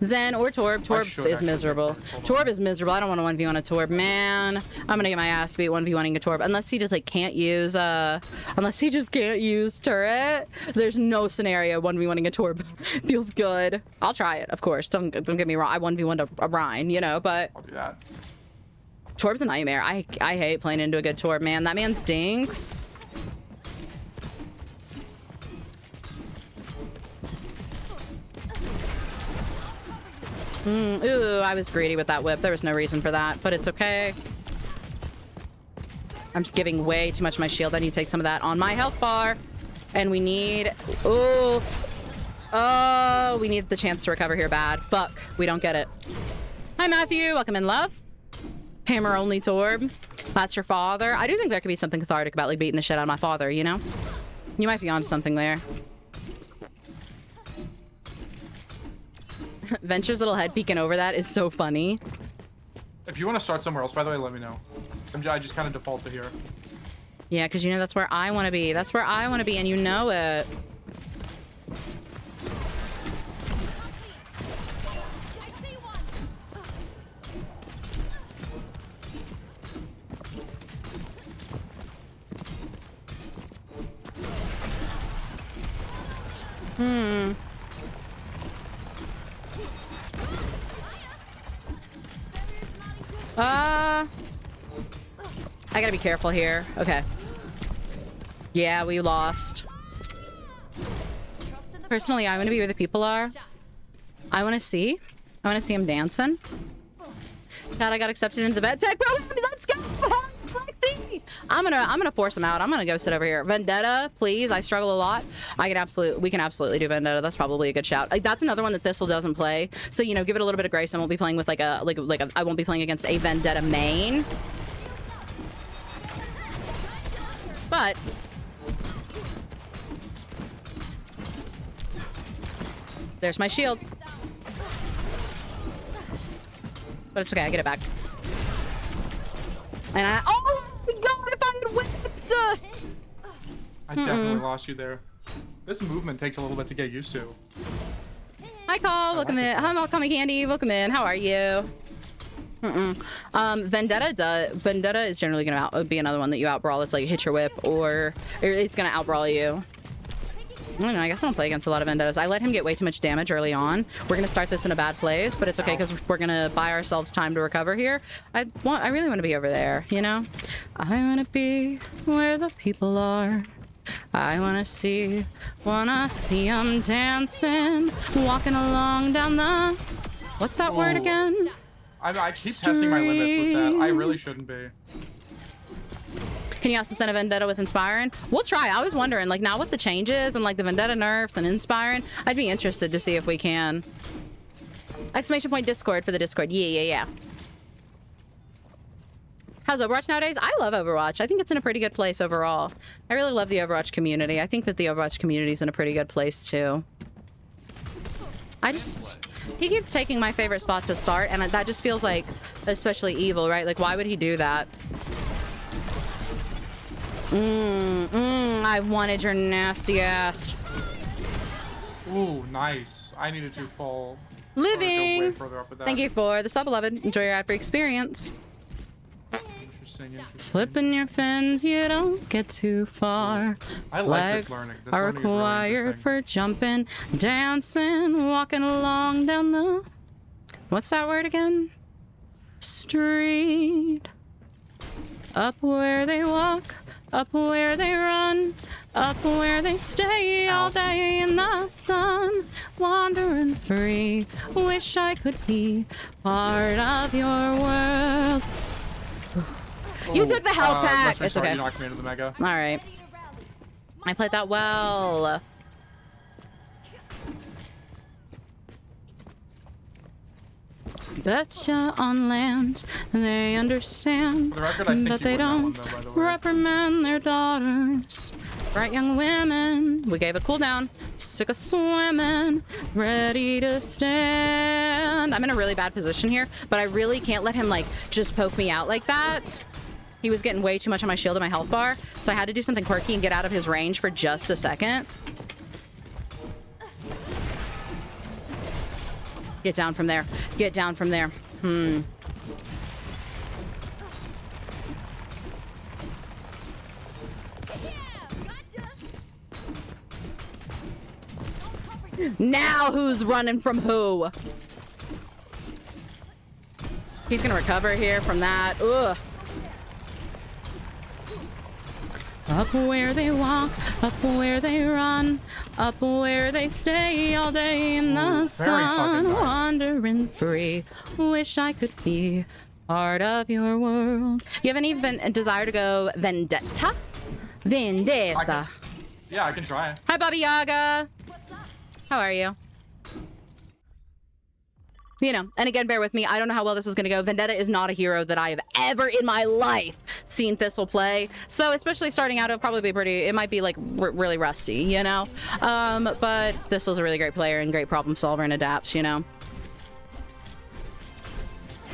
Zen or Torb. Torb is miserable. Torb is miserable. I don't want to 1v1 a Torb. Man, I'm gonna get my ass beat 1v1ing a Torb. Unless he just like can't use unless he just can't use turret. There's no scenario 1v1ing a Torb feels good. I'll try it, of course. Don't get me wrong. I 1v1'd a Rhine, but I'll do that. Torb's a nightmare. I hate playing into a good Torb, man. That man stinks. Ooh, I was greedy with that whip. There was no reason for that, but it's okay. I'm giving way too much of my shield. I need to take some of that on my health bar. And we need... Oh, we need the chance to recover here bad. Fuck, we don't get it. Hi, Matthew. Welcome in, love. Hammer only Torb. That's your father. I do think there could be something cathartic about like beating the shit out of my father, You might be on something there. Venture's little head peeking over that is so funny. If you want to start somewhere else, by the way, let me know. I just kind of default to here. Yeah, because that's where I want to be. That's where I want to be, and you know it. I gotta be careful here. Okay. Yeah, we lost. Personally, I want to be where the people are. I want to see him dancing. God, I got accepted into the vet tech program. Let's go. Lexi. I'm gonna force him out. I'm gonna go sit over here. Vendetta, please. I struggle a lot. We can absolutely do Vendetta. That's probably a good shout. Like, that's another one that THISTLE doesn't play. So, you know, give it a little bit of grace. I won't be playing with I won't be playing against a Vendetta main. But there's my shield. But it's okay, I get it back. And oh my god, if I had whipped! I definitely lost you there. This movement takes a little bit to get used to. Hi, Call. Welcome in. Hi, Welcome Candy. Welcome in. How are you? Vendetta is generally gonna be another one that you outbrawl. It's like hit your whip, or it's gonna outbrawl you. I don't know, I guess I don't play against a lot of Vendettas. I let him get way too much damage early on. We're gonna start this in a bad place, but it's okay because we're gonna buy ourselves time to recover here. I really want to be over there, you know? I want to be where the people are. I want to see them dancing, walking along down the... What's that word again? I keep testing my limits with that. I really shouldn't be. Can you also send a Vendetta with Inspiring? We'll try. I was wondering, like, now with the changes and like the Vendetta nerfs and Inspiring, I'd be interested to see if we can. Exclamation point Discord for the Discord. Yeah. How's Overwatch nowadays? I love Overwatch. I think it's in a pretty good place overall. I really love the Overwatch community. I think that the Overwatch community is in a pretty good place too. He keeps taking my favorite spot to start, and that just feels like especially evil, right? Like, why would he do that? I wanted your nasty ass. Ooh, nice. I needed to fall. Living. Further up with that. Thank you for the sub, beloved. Enjoy your ad-free experience. Interesting. Flipping your fins, you don't get too far. I like Legs this learning. This are learning is really required interesting. for jumping, dancing, walking along down the... What's that word again? Street. Up where they walk, up where they run, up where they stay all day in the sun, wandering free. Wish I could be part of your world. You took the health pack. It's okay. You knocked me into the mega. All right. I played that well. Betcha on land, they understand, For the record, I think but you they won that don't one, though, by the way. reprimand their daughters. Bright young women, we gave a cooldown, sick of swimming, ready to stand. I'm in a really bad position here, but I really can't let him like just poke me out like that. He was getting way too much on my shield and my health bar, so I had to do something quirky and get out of his range for just a second. Get down from there. Get down from there. Now who's running from who? He's gonna recover here from that. Ugh. Up where they walk, up where they run, up where they stay all day in the sun, nice. wandering free. Wish I could be part of your world. You have any desire to go Vendetta? Vendetta. Yeah, I can try. Hi, Baba Yaga. How are you? You know, and again, bear with me. I don't know how well this is going to go. Vendetta is not a hero that I have ever in my life seen THISTLE play. So especially starting out, it'll probably be it might be like really rusty, you know? But THISTLE's a really great player and great problem solver and adapts, you know?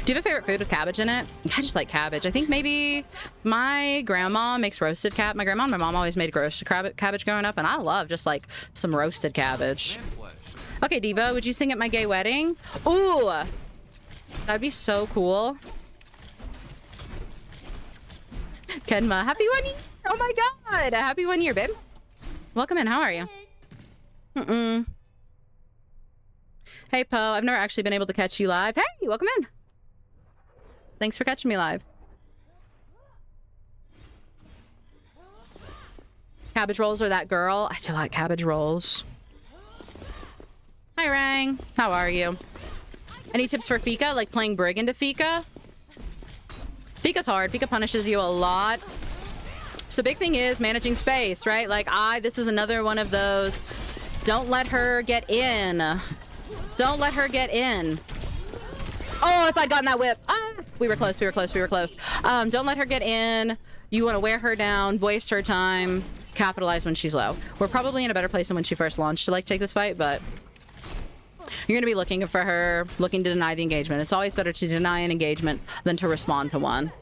Do you have a favorite food with cabbage in it? I just like cabbage. I think maybe my grandma makes roasted cabbage. My grandma and my mom always made roasted cabbage growing up, and I love just like some roasted cabbage. Okay, Diva, would you sing at my gay wedding? Ooh, that'd be so cool. Kenma, happy 1 year. Oh my God, happy 1 year, babe. Welcome in, how are you? Hey, Poe, I've never actually been able to catch you live. Hey, welcome in. Thanks for catching me live. Cabbage rolls are that girl. I do like cabbage rolls. Hi, Rang. How are you? Any tips for Fika? Like playing Brig into Fika? Fika's hard. Fika punishes you a lot. So big thing is managing space, right? Like this is another one of those. Don't let her get in. Don't let her get in. Oh, if I'd gotten that whip. Ah, we were close. We were close. We were close. Don't let her get in. You want to wear her down, waste her time, capitalize when she's low. We're probably in a better place than when she first launched to like take this fight, but you're going to be looking for her, looking to deny the engagement. It's always better to deny an engagement than to respond to one.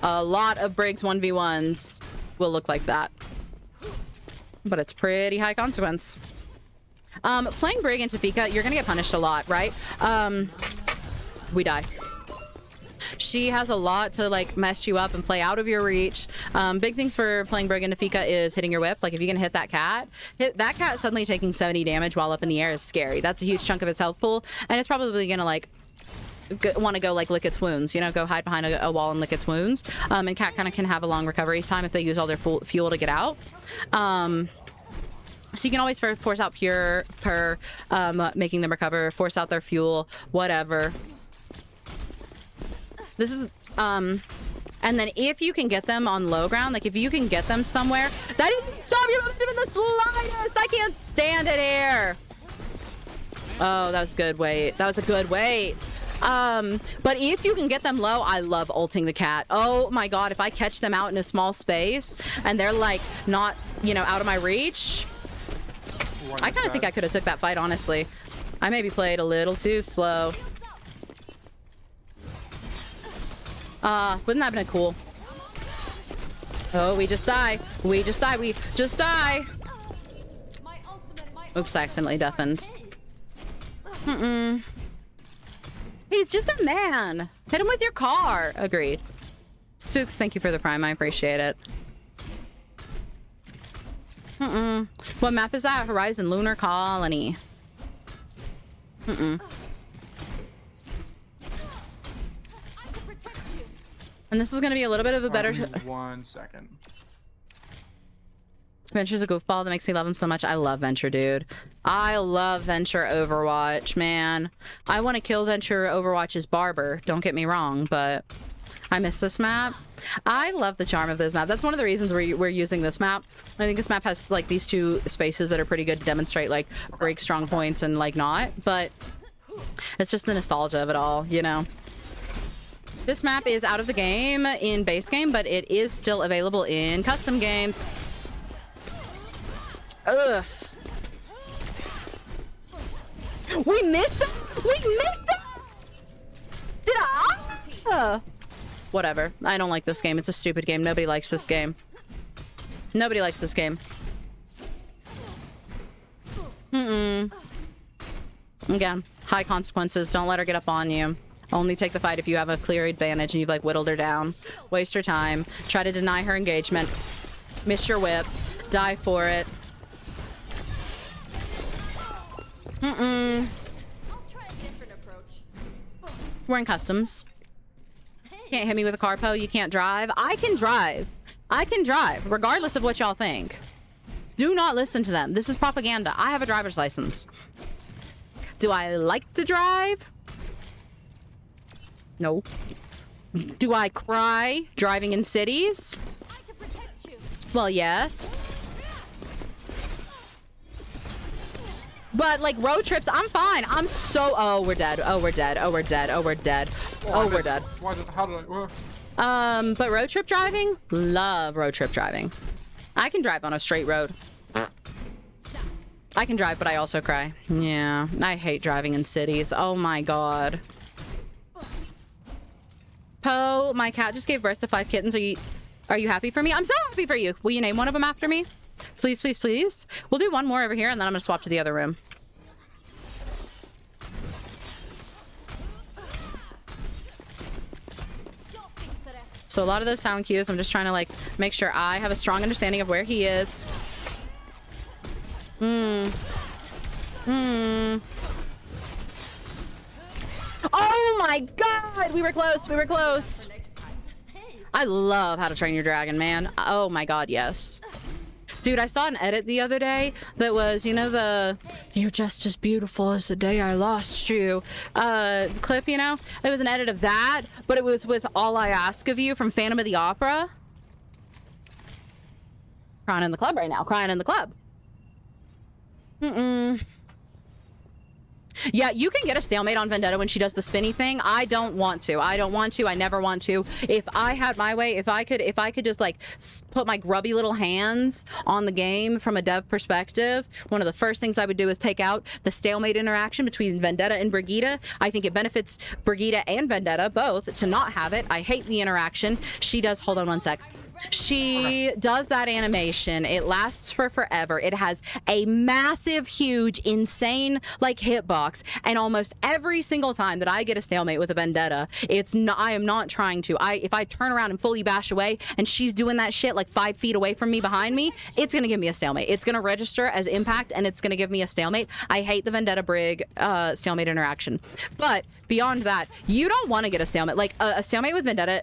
A lot of Briggs 1v1s will look like that. But it's pretty high consequence. Playing Brig into Fika, you're gonna get punished a lot, right? We die. She has a lot to like mess you up and play out of your reach. Big things for playing Brig into Fika is hitting your whip. Like if you can hit that cat suddenly taking 70 damage while up in the air is scary. That's a huge chunk of its health pool, and it's probably gonna like want to go like lick its wounds, you know, go hide behind a wall and lick its wounds. And cat kind of can have a long recovery time if they use all their fuel to get out. So you can always force out pure per making them recover, force out their fuel, whatever. This is and then if you can get them on low ground, like if you can get them somewhere that didn't stop your momentum in the slightest. I can't stand it here. Oh, that was good weight. That was a good weight. But if you can get them low, I love ulting the cat. Oh my god, if I catch them out in a small space and they're like not, you know, out of my reach, I kind of think I could have took that fight, honestly. I maybe played a little too slow. Wouldn't that have been cool? Oh, we just die. We just die. We just die. Oops, I accidentally deafened. He's just a man. Hit him with your car. Agreed. Spooks, thank you for the prime. I appreciate it. What map is that? Horizon Lunar Colony. And this is going to be a little bit of a better... 1 second. Venture's a goofball that makes me love him so much. I love Venture, dude. I love Venture Overwatch, man. I want to kill Venture Overwatch's barber. Don't get me wrong, but I miss this map. I love the charm of this map. That's one of the reasons we're using this map. I think this map has like these two spaces that are pretty good to demonstrate like break strong points and like not, but it's just the nostalgia of it all, you know. This map is out of the game in base game, but it is still available in custom games. Ugh. We missed that? We missed that? Did I? Whatever. I don't like this game. It's a stupid game. Nobody likes this game. Nobody likes this game. Again, high consequences. Don't let her get up on you. Only take the fight if you have a clear advantage and you've like whittled her down. Waste her time. Try to deny her engagement. Miss your whip. Die for it. I'll try a different approach. We're in customs. Can't hit me with a car, Po. You can't drive. I can drive. I can drive, regardless of what y'all think. Do not listen to them. This is propaganda. I have a driver's license. Do I like to drive? No. Do I cry driving in cities? I can protect you. Well, yes. But like road trips, I'm fine. I'm so... Oh, we're dead. Oh, we're dead. Oh, we're dead. Oh, we're dead. Oh, we're dead. How did I... But road trip driving? Love road trip driving. I can drive on a straight road. I can drive, but I also cry. Yeah, I hate driving in cities. Oh my god. Po, my cat just gave birth to 5 kittens. Are you happy for me? I'm so happy for you. Will you name one of them after me? Please, please, please. We'll do one more over here, and then I'm gonna swap to the other room. So a lot of those sound cues, I'm just trying to like make sure I have a strong understanding of where he is. Oh my god! We were close. We were close. I love How to Train Your Dragon, man. Oh my god, yes. Dude, I saw an edit the other day that was, you know, the "you're just as beautiful as the day I lost you" clip, you know? It was an edit of that, but it was with "All I Ask of You" from Phantom of the Opera. Crying in the club right now. Crying in the club. Yeah, you can get a stalemate on Vendetta when she does the spinny thing. I don't want to. I don't want to. I never want to. If I had my way, if I could just like put my grubby little hands on the game from a dev perspective, one of the first things I would do is take out the stalemate interaction between Vendetta and Brigitte. I think it benefits Brigitte and Vendetta both to not have it. I hate the interaction. She does, hold on one sec. She does that animation. It lasts for forever. It has a massive, huge, insane like hitbox, and almost every single time that I get a stalemate with a Vendetta, it's not, I am not trying to. If I turn around and fully bash away and she's doing that shit like 5 feet away from me behind me, it's gonna give me a stalemate. It's gonna register as impact and it's gonna give me a stalemate. I hate the Vendetta Brig stalemate interaction. But beyond that, you don't want to get a stalemate. Like a stalemate with Vendetta,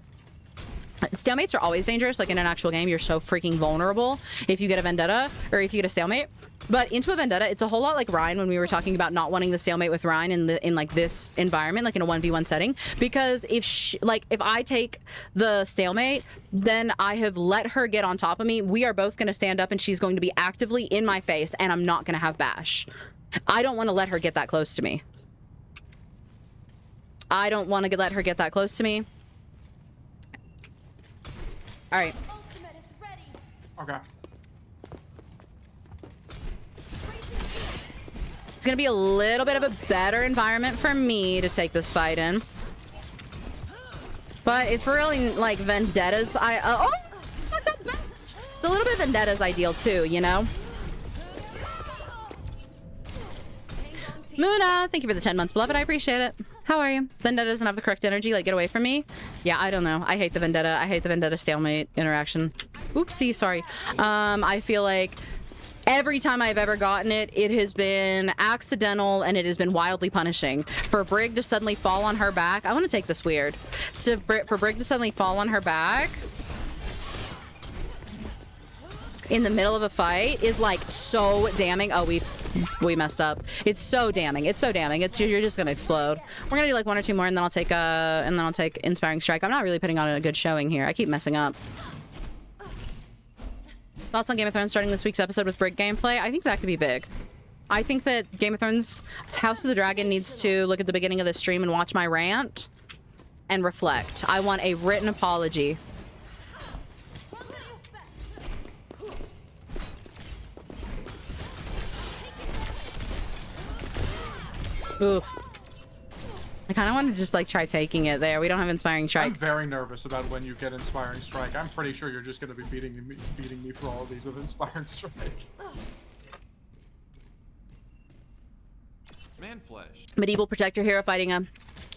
stalemates are always dangerous. Like in an actual game, you're so freaking vulnerable if you get a Vendetta or if you get a stalemate. But into a Vendetta, it's a whole lot like Ryan when we were talking about not wanting the stalemate with Ryan in like this environment, like in a 1v1 setting. Because if I take the stalemate, then I have let her get on top of me. We are both going to stand up and she's going to be actively in my face and I'm not going to have bash. I don't want to let her get that close to me. I don't want to let her get that close to me. All right. Okay. It's gonna be a little bit of a better environment for me to take this fight in, but it's really like Vendetta's. It's a little bit of Vendetta's ideal too, you know. Muna, thank you for the 10 months, beloved. I appreciate it. How are you? Vendetta doesn't have the correct energy. Like, get away from me. Yeah, I don't know. I hate the Vendetta. I hate the Vendetta stalemate interaction. Oopsie, sorry. I feel like every time I've ever gotten it, it has been accidental and it has been wildly punishing. For Brig to suddenly fall on her back, I want to take this weird. For Brig to suddenly fall on her back in the middle of a fight is like so damning. Oh, we messed up. It's so damning. It's so damning. You're just gonna explode. We're gonna do like 1 or 2 more and then I'll take Inspiring Strike. I'm not really putting on a good showing here. I keep messing up. Thoughts on Game of Thrones starting this week's episode with Brig gameplay? I think that could be big. I think that Game of Thrones House of the Dragon needs to look at the beginning of the stream and watch my rant and reflect. I want a written apology. Oof. I kind of want to just like try taking it there. We don't have Inspiring Strike. I'm very nervous about when you get Inspiring Strike. I'm pretty sure you're just going to be beating me for all of these with Inspiring Strike. Man flesh. Medieval Protector hero fighting a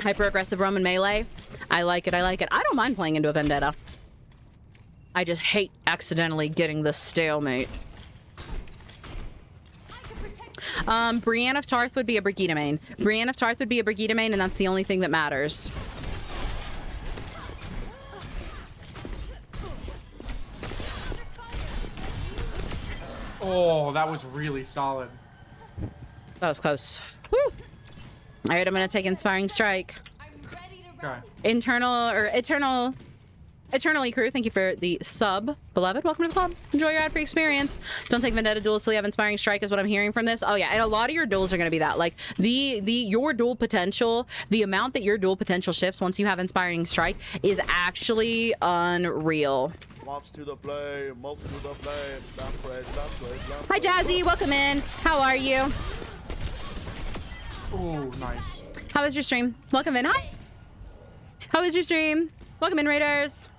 hyper-aggressive Roman melee. I like it. I like it. I don't mind playing into a Vendetta. I just hate accidentally getting the stalemate. Brienne of Tarth would be a Brigitte main. Brienne of Tarth would be a Brigitte main, and that's the only thing that matters. Oh, that was really solid. That was close. Woo! All right, I'm gonna take Inspiring Strike. Okay. Eternally Crew, thank you for the sub, beloved. Welcome to the club. Enjoy your ad-free experience. Don't take Vendetta duels till you have Inspiring Strike is what I'm hearing from this. Oh yeah, and a lot of your duels are going to be that. Like your duel potential, the amount that your duel potential shifts once you have Inspiring Strike is actually unreal. Hi Jazzy, welcome in. How are you? Oh, nice. How was your stream? Welcome in. Hi. How was your stream? Welcome in, Raiders.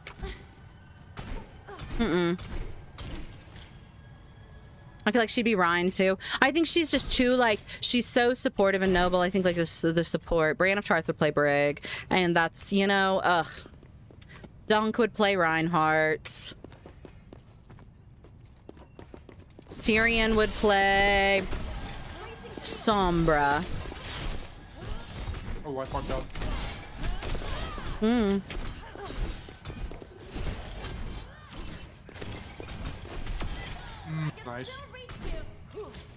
I feel like she'd be Ryan too. I think she's just too like, she's so supportive and noble. I think like the support. Brienne of Tarth would play Brig, and that's, you know, ugh. Dunk would play Reinhardt. Tyrion would play Sombra. Oh, I fucked up. Hmm. Nice.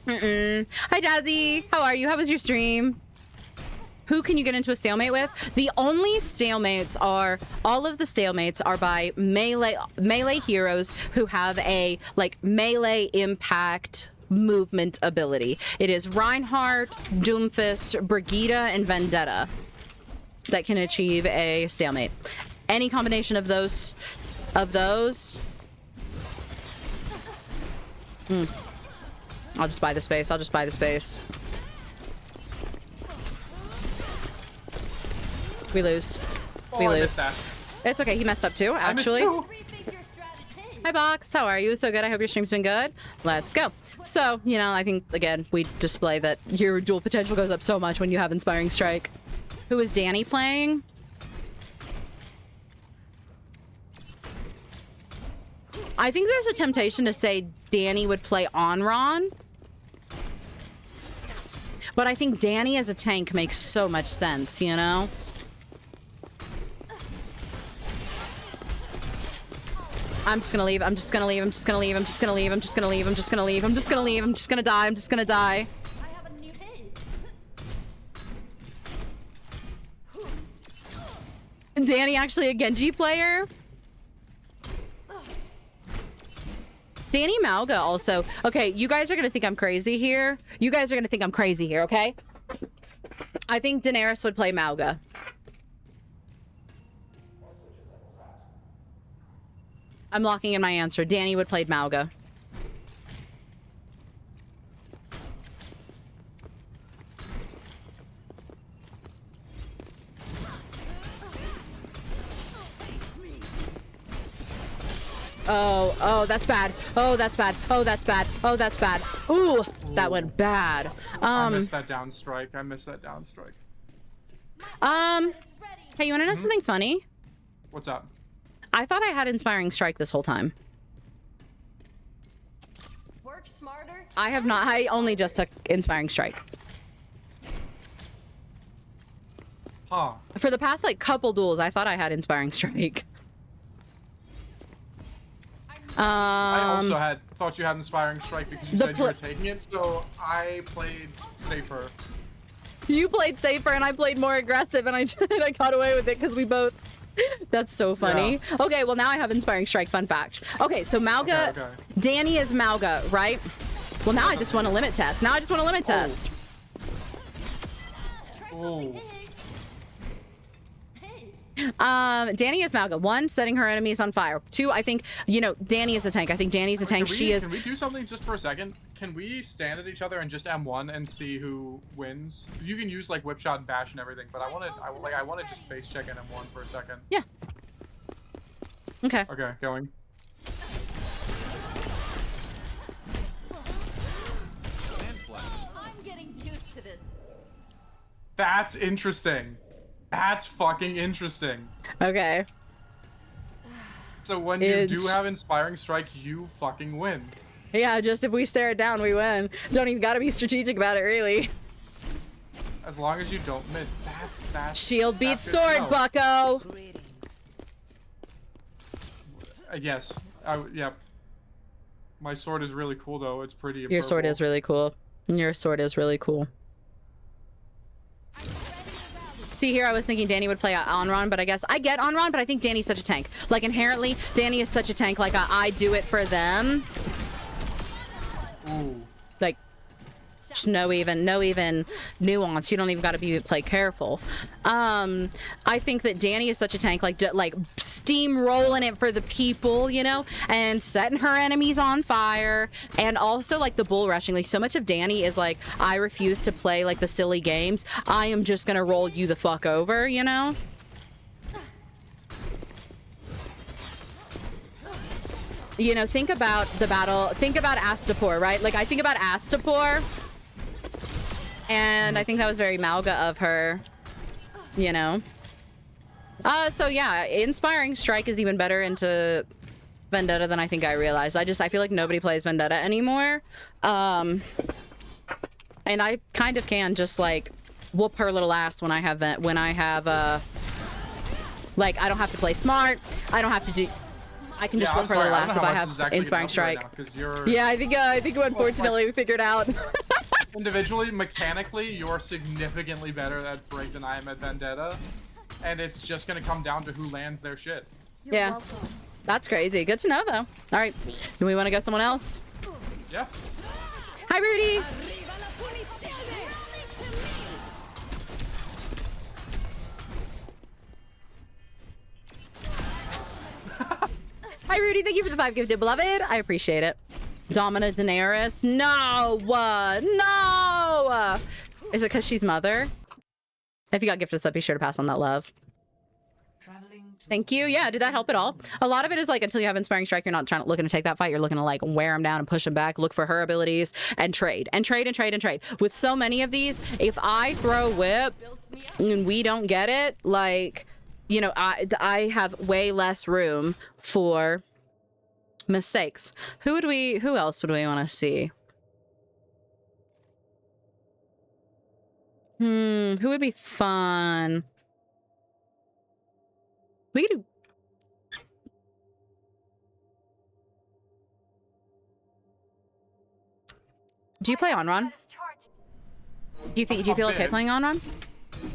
Hi, Jazzy. How are you? How was your stream? Who can you get into a stalemate with? The only stalemates are, all of the stalemates are by melee heroes who have a like melee impact movement ability. It is Reinhardt, Doomfist, Brigitte, and Vendetta that can achieve a stalemate. Any combination of those I'll just buy the space. I'll just buy the space. We lose. Oh, We I lose. missed that. It's okay. He messed up too, I missed actually. two. Rethink your strategy. Hi, Box. How are you? So good. I hope your stream's been good. Let's go. So, you know, I think, again, we display that your dual potential goes up so much when you have Inspiring Strike. Who is Danny playing? I think there's a temptation to say Danny would play Onron. But I think Danny as a tank makes so much sense, you know? I'm just gonna leave. I'm just gonna leave. I'm just gonna leave. I'm just gonna leave. I'm just gonna leave. I'm just gonna leave. I'm just gonna leave. I'm just gonna die. I'm just gonna die. I have a new hit. Danny actually a Genji player? Danny Malga also. Okay, you guys are gonna think I'm crazy here. You guys are gonna think I'm crazy here, okay? I think Daenerys would play Malga. I'm locking in my answer. Danny would play Malga. Oh, that's bad. Oh, that's bad. Oh, that's bad. Oh, that's bad. Ooh, that went bad. I missed that down strike. I missed that down strike. Hey, you wanna know something funny? What's up? I thought I had Inspiring Strike this whole time. Work smarter. I have not. I only just took Inspiring Strike. Huh. For the past, like, couple duels, I thought I had Inspiring Strike. I also thought you had Inspiring Strike because you The said you were taking it, so I played safer. You played safer and I played more aggressive, and I got away with it because we both... That's so funny. Yeah. Okay, well, now I have Inspiring Strike. Fun fact. Okay, so Malga... Okay. Danny is Malga, right? Well, now I just want a limit test. Now I just want a limit test. Ooh. Danny is Malga. 1, setting her enemies on fire. 2, I think, you know, Danny is a tank. I think Danny's a tank. Can we do something just for a second? Can we stand at each other and just M1 and see who wins? You can use like whip shot and bash and everything, but I want to just face check an M1 for a second. Yeah. Okay. Okay, going. And flash. I'm getting used to this. That's interesting. That's fucking interesting. Okay. So when you do have Inspiring Strike, you fucking win. Yeah, just if we stare it down, we win. Don't even gotta be strategic about it, really. As long as you don't miss. That's Shield beats that's good to sword, know. bucko! Yes. Yeah. My sword is really cool, though. It's pretty. Your sword is really cool. Your sword is really cool. See, here I was thinking Danny would play Onron, but I guess I get Onron, but I think Danny's such a tank. Like, inherently, Danny is such a tank. Like, I do it for them. Ooh. Like, no even nuance. You don't even gotta play careful. I think that Danny is such a tank, like steamrolling it for the people, you know, and setting her enemies on fire, and also like the bull rushing. Like, so much of Danny is like, I refuse to play like the silly games. I am just gonna roll you the fuck over, you know. You know, think about the battle. Think about Astapor, right? Like, I think about Astapor. And I think that was very Malga of her, you know. So yeah, Inspiring Strike is even better into Vendetta than I think I realized. I feel like nobody plays Vendetta anymore. And I kind of can just like whoop her little ass when I have Like, I don't have to play smart. I don't have to do... I can just Yeah, look for a little I don't ass know if how I much this is have actually Inspiring gonna help you Strike. right now, 'cause you're Yeah, I think unfortunately we figured out. individually, mechanically, you're significantly better at Break than I am at Vendetta, and it's just gonna come down to who lands their shit. You're Yeah. welcome. That's crazy. Good to know, though. All right. Do we want to go someone else? Yeah. Hi, Rudy. Hi, Rudy. Thank you for the 5 gifted, beloved. I appreciate it. Domina Daenerys. No. No. Is it because she's mother? If you got gifted stuff, be sure to pass on that love. Thank you. Yeah, did that help at all? A lot of it is like until you have Inspiring Strike, you're not looking to take that fight. You're looking to like wear him down and push him back, look for her abilities, and trade. And trade and trade and trade. With so many of these, if I throw whip and we don't get it, like, you know, I have way less room for mistakes. Who else would we want to see? Who would be fun? We could do... Do you play Onron? Do you feel okay playing Onron?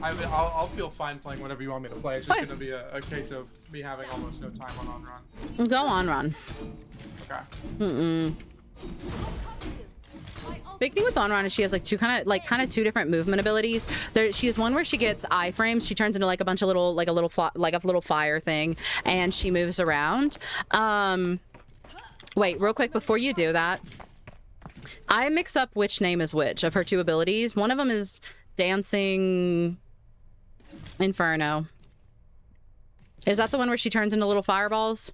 I'll feel fine playing whatever you want me to play. It's just gonna be a case of me having almost no time on run. Go Onron. Okay. Big thing with Onron is she has like kind of two different movement abilities. She has one where she gets iframes. She turns into like a bunch of little like a little fire thing, and she moves around. Wait, real quick before you do that, I mix up which name is which of her 2 abilities. One of them is Dancing Inferno. Is that the one where she turns into little fireballs?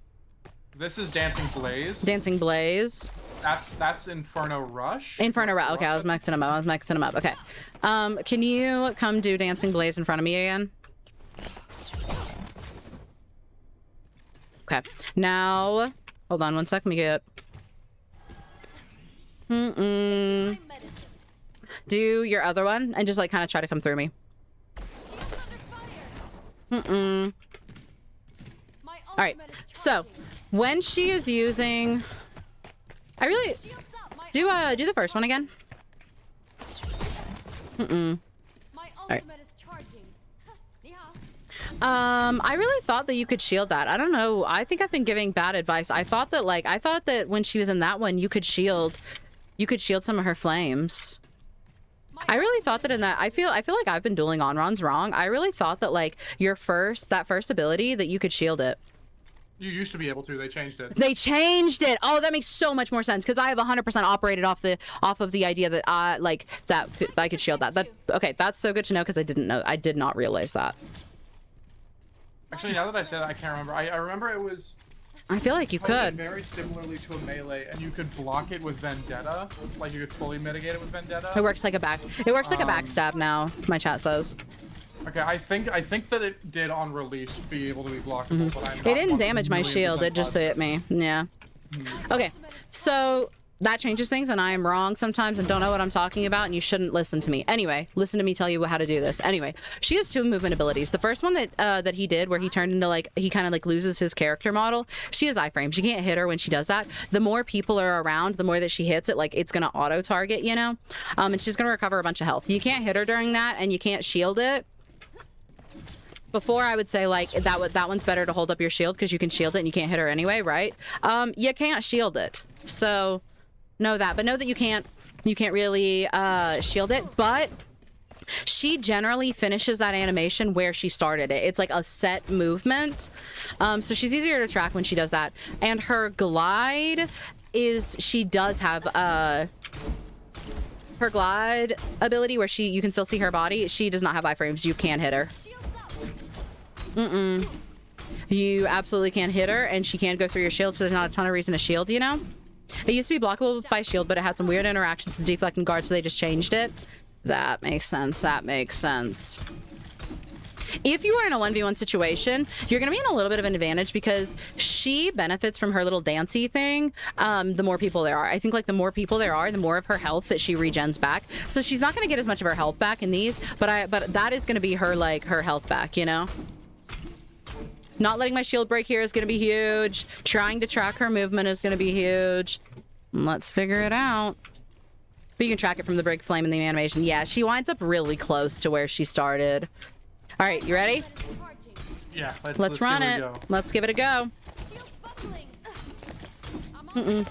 This is Dancing Blaze. Dancing Blaze. That's Inferno Rush. Inferno Rush. Okay, I was mixing them up. Okay. Can you come do Dancing Blaze in front of me again? Okay. Now, hold on one sec. Let me get... Do your other one and just like kind of try to come through me. All right. So when she is using, I really do the first one again. All right. I really thought that you could shield that. I don't know. I think I've been giving bad advice. I thought that when she was in that one, you could shield some of her flames. I really thought that in that, I feel like I've been dueling Onrons wrong. I really thought that like that first ability that you could shield it. You used to be able to. They changed it. They changed it. Oh, that makes so much more sense because I have 100% operated off of the idea that I could shield that. Okay, that's so good to know because I did not realize that. Actually, now that I say that, I can't remember. I remember it was. I feel like you could. Very similarly to a melee, and you could block it with Vendetta. Like you could fully mitigate it with Vendetta. It works like a backstab now. My chat says. Okay, I think that it did on release be able to be blockable, but I'm not It didn't damage my shield. It just hit me. Yeah. Okay, so that changes things, and I am wrong sometimes and don't know what I'm talking about, and you shouldn't listen to me. Anyway, listen to me tell you how to do this. Anyway, she has 2 movement abilities. The first one that he did, where he turned into like, he kind of like loses his character model. She has iframes. You can't hit her when she does that. The more people are around, the more that she hits it, like it's gonna auto target, you know? And she's gonna recover a bunch of health. You can't hit her during that, and you can't shield it. Before I would say like that one's better to hold up your shield because you can shield it and you can't hit her anyway, right? You can't shield it. So know that, but know that you can't really shield it, but she generally finishes that animation where she started it. It's like a set movement. So she's easier to track when she does that. And her glide is, she does have her glide ability where you can still see her body. She does not have iframes. You can't hit her. You absolutely can't hit her, and she can't go through your shield, so there's not a ton of reason to shield, you know? It used to be blockable by shield, but it had some weird interactions with deflect and guard, so they just changed it. That makes sense. That makes sense. If you are in a 1v1 situation, you're going to be in a little bit of an advantage because she benefits from her little dancey thing. The more people there are. I think like the more people there are, the more of her health that she regens back. So she's not going to get as much of her health back in these, but that is going to be her, like, her health back, you know? Not letting my shield break here is going to be huge. Trying to track her movement is going to be huge. Let's figure it out. But you can track it from the break flame in the animation. Yeah, she winds up really close to where she started. All right, you ready? Yeah, Let's run give it. a go. Let's give it a go. Shield's buckling. I'm on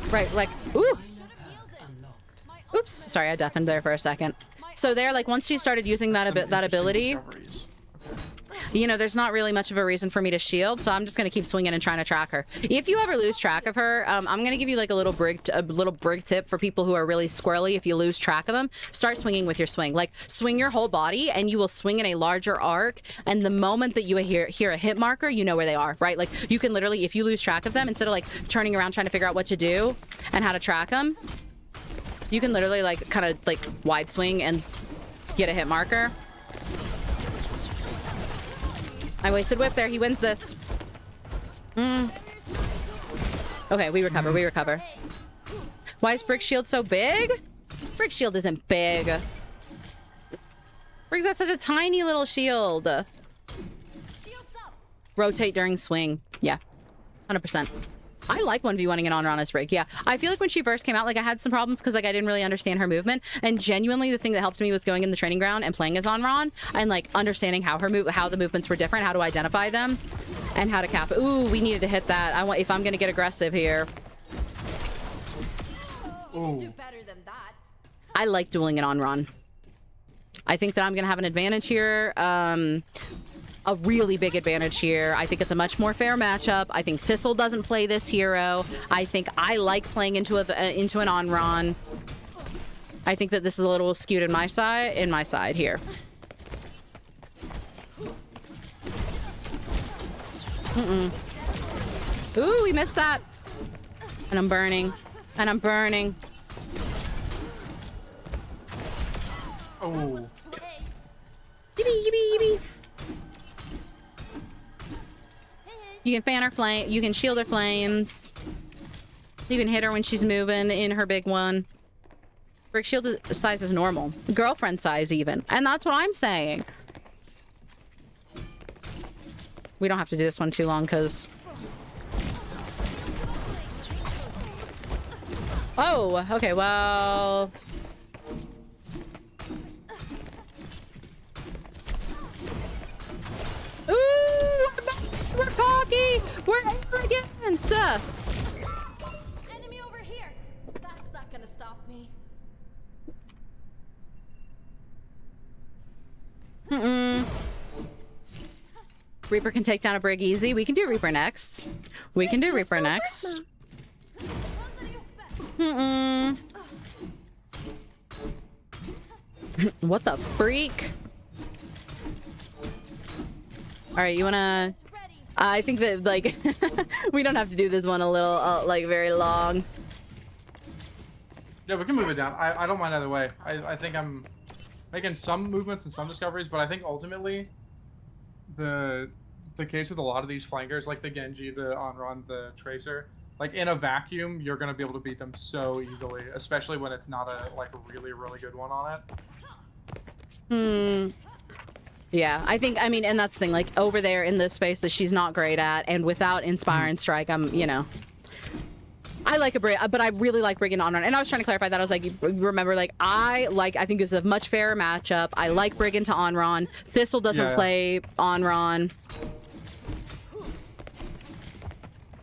Right, like, ooh. Should have yielded. My Oops, sorry, I deafened there for a second. So there, like, once she started using that Some that ability, interesting discoveries. you know, there's not really much of a reason for me to shield, so I'm just gonna keep swinging and trying to track her. If you ever lose track of her, I'm gonna give you like a little brig tip for people who are really squirrely. If you lose track of them, start swinging with your swing. Like, swing your whole body, and you will swing in a larger arc. And the moment that you hear a hit marker, you know where they are, right? Like, you can literally, if you lose track of them, instead of like turning around trying to figure out what to do and how to track them, you can literally like kind of like wide swing and get a hit marker. I wasted whip there. He wins this. Okay, we recover. We recover. Why is Brig's shield so big? Brig's shield isn't big. Brig's got such a tiny little shield. shields up. Rotate during swing. Yeah, 100%. I like 1v1ing an on-Rana's Brig. Yeah, I feel like when she first came out, like I had some problems because like I didn't really understand her movement. And genuinely, the thing that helped me was going in the training ground and playing as on-Ron and like understanding how how the movements were different, how to identify them, and how to cap. Ooh, we needed to hit that. If I'm gonna get aggressive here. You do better than that. I like dueling it on Ron. I think that I'm gonna have an advantage here. A really big advantage here. I think it's a much more fair matchup. I think THISTLE doesn't play this hero. I think I like playing into an on Ron. I think that this is a little skewed in my side here. Ooh, we missed that. And I'm burning. And I'm burning. Oh, Yippee, yippee, yippee. You can fan her flame. You can shield her flames. You can hit her when she's moving in her big one. Brick shield size is normal. Girlfriend size even. And that's what I'm saying. We don't have to do this one too long because... Oh, okay, well... Ooh, we're cocky! We're arrogant! Enemy over here. That's not gonna stop me. Reaper can take down a Brig easy. We can do Reaper next. We can do Reaper next. What the freak? All right, you wanna... I think that, like, we don't have to do this one a little, like, very long. yeah, we can move it down. I don't mind either way. I think I'm making some movements and some discoveries, but I think ultimately the case with a lot of these flankers, like the Genji, the Onron, the Tracer, like in a vacuum, you're gonna be able to beat them so easily, especially when it's not a like really, really good one on it. Yeah, I think, I mean, and that's the thing, like, over there in this space that she's not great at, and without Inspire and Strike, I'm, you know... I like a Brig, but I really like Brig and On-Run. And I was trying to clarify that. I was like, remember, like, I think this is a much fairer matchup. I like Brig into On-Ron. THISTLE doesn't play On-Ron.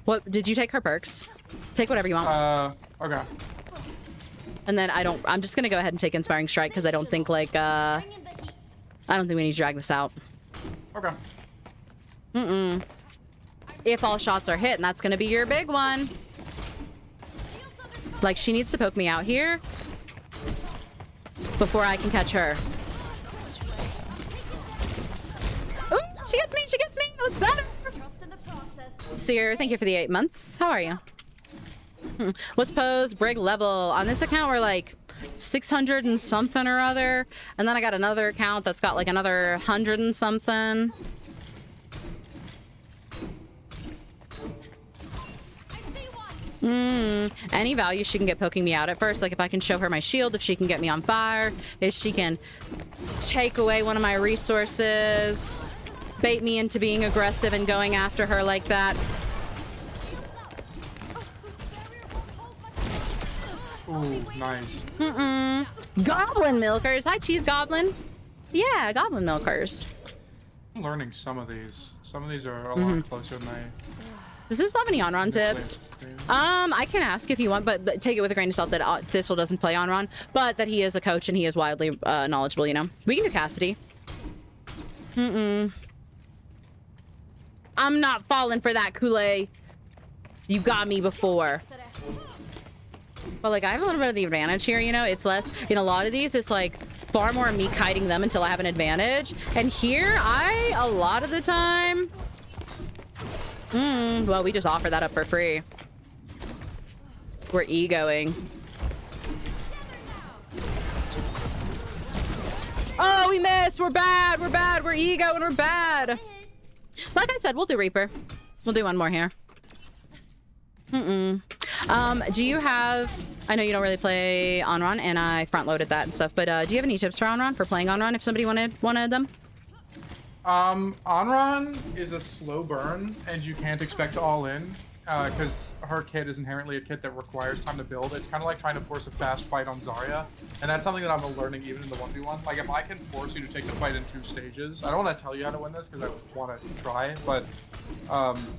What, did you take her perks? Take whatever you want. Okay. And then I'm just gonna go ahead and take Inspiring Strike, because I don't think, like, I don't think we need to drag this out. Okay. If all shots are hit, and that's gonna be your big one. Like, she needs to poke me out here before I can catch her. Ooh, she gets me, she gets me. That was better. Trust in the process. Seer, thank you for the 8 months. How are you? What's pose Brig level? On this account, we're like 600 and something or other. And then I got another account that's got like another 100 and something. Any value she can get poking me out at first. Like if I can show her my shield, if she can get me on fire, if she can take away one of my resources, bait me into being aggressive and going after her like that. Ooh, nice. Goblin milkers. Hi, cheese goblin. Yeah, goblin milkers. I'm learning some of these. Some of these are a lot closer than I. Does this have any on-run tips? I can ask if you want, but take it with a grain of salt that THISTLE doesn't play on-run, but that he is a coach and he is widely knowledgeable, you know? We can do Cassidy. I'm not falling for that, Kool-Aid. You got me before. But, like, I have a little bit of the advantage here, you know? It's less... In a lot of these, it's, like, far more me kiting them until I have an advantage. And here, a lot of the time... well, we just offer that up for free. We're egoing. Oh, we missed. We're bad. We're bad. We're ego and we're bad. Like I said, we'll do Reaper. We'll do one more here. Do you have... I know you don't really play on-run, and I front-loaded that and stuff, but do you have any tips for on-run, for playing on-run, if somebody wanted them? On-run is a slow burn, and you can't expect all in, because her kit is inherently a kit that requires time to build. It's kind of like trying to force a fast fight on Zarya, and that's something that I'm learning even in the 1v1. Like, if I can force you to take the fight in 2 stages, I don't want to tell you how to win this, because I want to try, but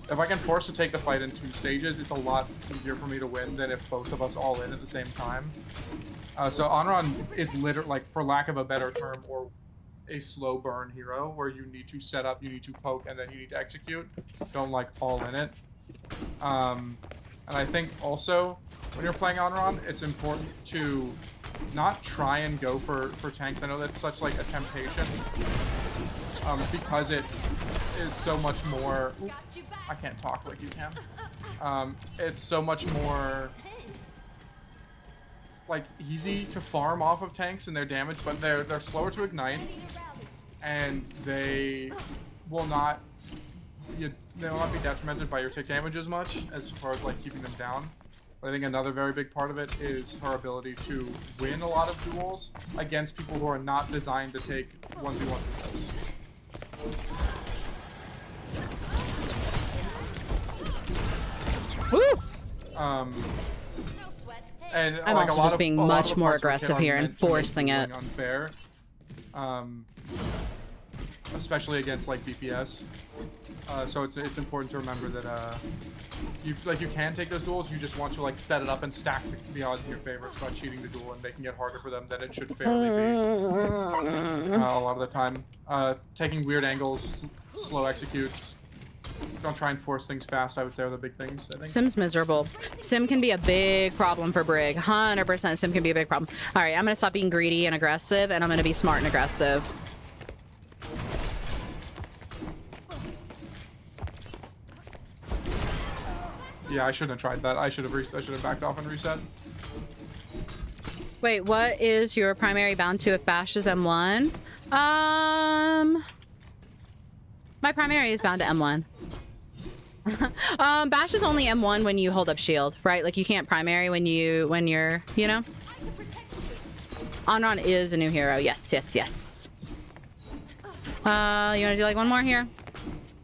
if I can force to take the fight in 2 stages, it's a lot easier for me to win than if both of us all in at the same time. So on-run is literally, like, for lack of a better term, or a slow burn hero, where you need to set up, you need to poke, and then you need to execute. Don't, like, all in it. And I think also when you're playing on-run, it's important to not try and go for tanks. I know that's such like a temptation, because it is so much more. Ooh, I can't talk like you can. It's so much more like easy to farm off of tanks and their damage, but they're slower to ignite, and they will not. They will not be detrimented by your tick damage as much as far as like keeping them down. But I think another very big part of it is her ability to win a lot of duels against people who are not designed to take 1v1 duels. Woo! And I'm like also just being much more aggressive here and forcing it. Unfair, especially against like DPS. So it's important to remember that you can take those duels. You just want to like set it up and stack the odds in your favor. It's about cheating the duel and making it harder for them than it should fairly be. A lot of the time, taking weird angles, slow executes. Don't try and force things fast. I would say are the big things. I think. Sim's miserable. Sim can be a big problem for Brig. 100% Sim can be a big problem. All right, I'm gonna stop being greedy and aggressive, and I'm gonna be smart and aggressive. Yeah, I shouldn't have tried that. I should have backed off and reset. Wait, what is your primary bound to if Bash is M1? My primary is bound to M1. Bash is only M1 when you hold up shield, right? Like you can't primary when you're, you know? On-run is a new hero. Yes, yes, yes. You wanna do like one more here?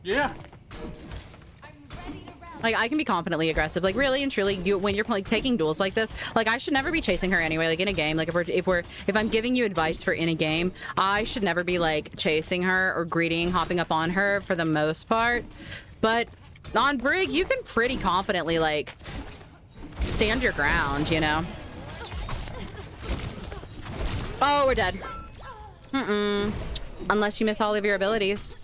Yeah. Like, I can be confidently aggressive. Like, really and truly, when you're like taking duels like this, like, I should never be chasing her anyway. Like, in a game, like, if I'm giving you advice for in a game, I should never be, like, chasing her or greeting, hopping up on her for the most part. But on Brig, you can pretty confidently, like, stand your ground, you know? Oh, we're dead. Unless you miss all of your abilities.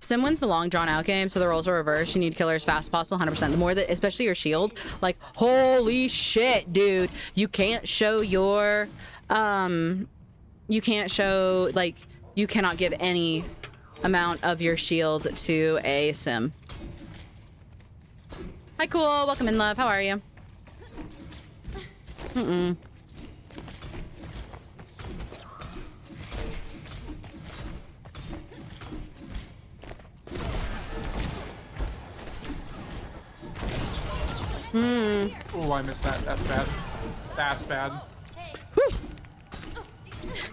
Sim wins the long drawn out game, so the roles are reversed. You need to kill her as fast as possible, 100%. The more that, especially your shield, like, holy shit, dude. You can't show your, you can't show, like, you cannot give any amount of your shield to a Sim. Hi, cool. Welcome in, love. How are you? Oh, I missed that. That's bad. That's bad.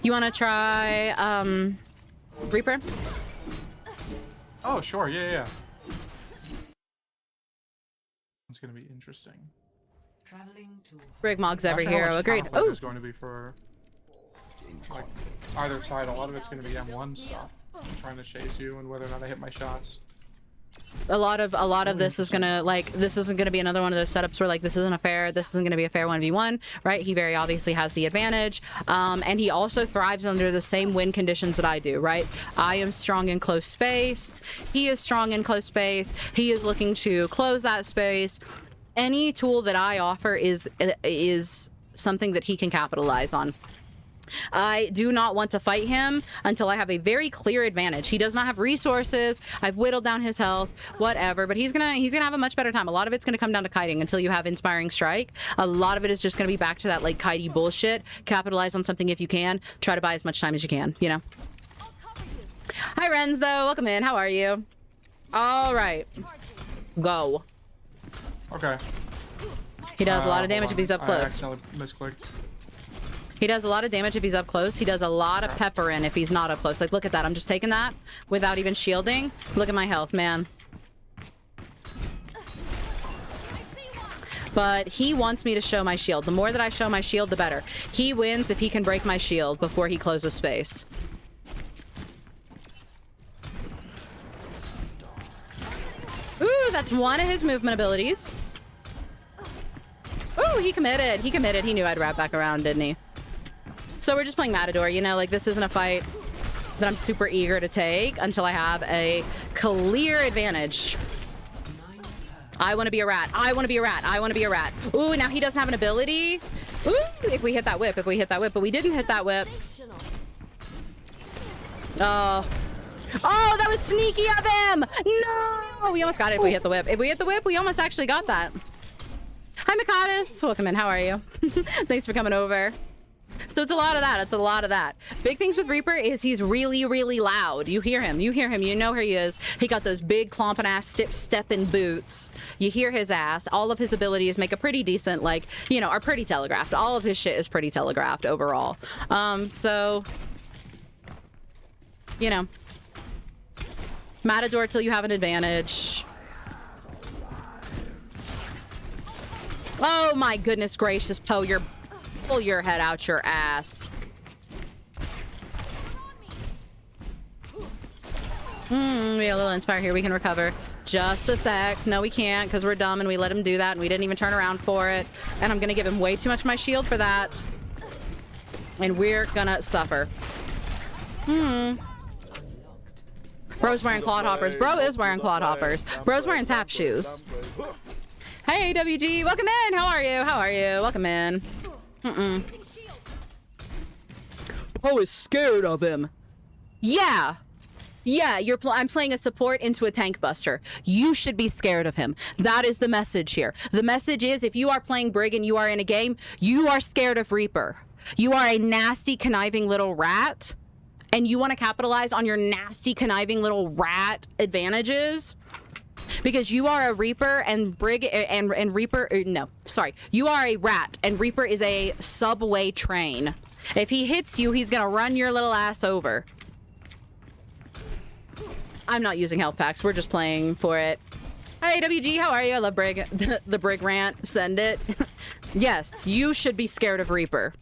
You want to try Reaper? Oh, sure. Yeah, yeah. It's gonna be interesting. Brig Mog's every Not sure how hero. much Agreed. conflict Oh, there's going to be for like either side. A lot of it's going to be M1 stuff, trying to chase you, and whether or not I hit my shots. a lot of this is gonna this isn't gonna be another one of those setups where like this isn't gonna be a fair 1v1, right? He very obviously has the advantage, and he also thrives under the same win conditions that I do, right? I am strong in close space. He is strong in close space. He is looking to close that space. Any tool that I offer is something that he can capitalize on. I do not want to fight him until I have a very clear advantage. He does not have resources. I've whittled down his health, whatever, but he's gonna have a much better time. A lot of it's gonna come down to kiting until you have Inspiring Strike. A lot of it is just gonna be back to that like kitey bullshit. Capitalize on something if you can. Try to buy as much time as you can, you know. Hi Renz though, welcome in. How are you? All right, go. Okay. He does a lot of damage Hold if he's on. up close. I accidentally misclicked. He does a lot of damage if he's up close. He does a lot of pepper in if he's not up close. Like, look at that. I'm just taking that without even shielding. Look at my health, man. But he wants me to show my shield. The more that I show my shield, the better. He wins if he can break my shield before he closes space. Ooh, that's one of his movement abilities. Ooh, he committed. He committed. He knew I'd wrap back around, didn't he? So we're just playing Matador, you know, like this isn't a fight that I'm super eager to take until I have a clear advantage. I want to be a rat. I want to be a rat. I want to be a rat. Ooh, now he doesn't have an ability. Ooh, if we hit that whip, but we didn't hit that whip. Oh. Oh, that was sneaky of him. No, we almost got it if we hit the whip. If we hit the whip, we almost actually got that. Hi, Mikadis. Welcome in. How are you? Thanks for coming over. So it's a lot of that. It's a lot of that. Big things with Reaper is he's really, really loud. You hear him. You hear him. You know where he is. He got those big clomping ass stepping boots. You hear his ass. All of his abilities make a pretty decent, like, you know, are pretty telegraphed. All of his shit is pretty telegraphed overall. So, you know, Matador till you have an advantage. Oh my goodness gracious, Poe, pull your head out your ass. We got a little Inspire here. We can recover. Just a sec. No, we can't because we're dumb and we let him do that and we didn't even turn around for it. And I'm going to give him way too much of my shield for that. And we're going to suffer. Bro's wearing clawed hoppers. Bro is wearing clawed hoppers. Bro's wearing tap shoes. Hey, WG. Welcome in. How are you? How are you? Welcome in. Poe is scared of him. Yeah. Yeah, I'm playing a support into a tank buster. You should be scared of him. That is the message here. The message is if you are playing Brig and you are in a game, you are scared of Reaper. You are a nasty, conniving little rat, and you want to capitalize on your nasty, conniving little rat advantages. Because you are a Reaper and Brig and Reaper, no, sorry. You are a rat and Reaper is a subway train. If he hits you, he's gonna run your little ass over. I'm not using health packs. We're just playing for it. Hey, WG, how are you? I love Brig. The Brig rant. Send it. Yes, you should be scared of Reaper.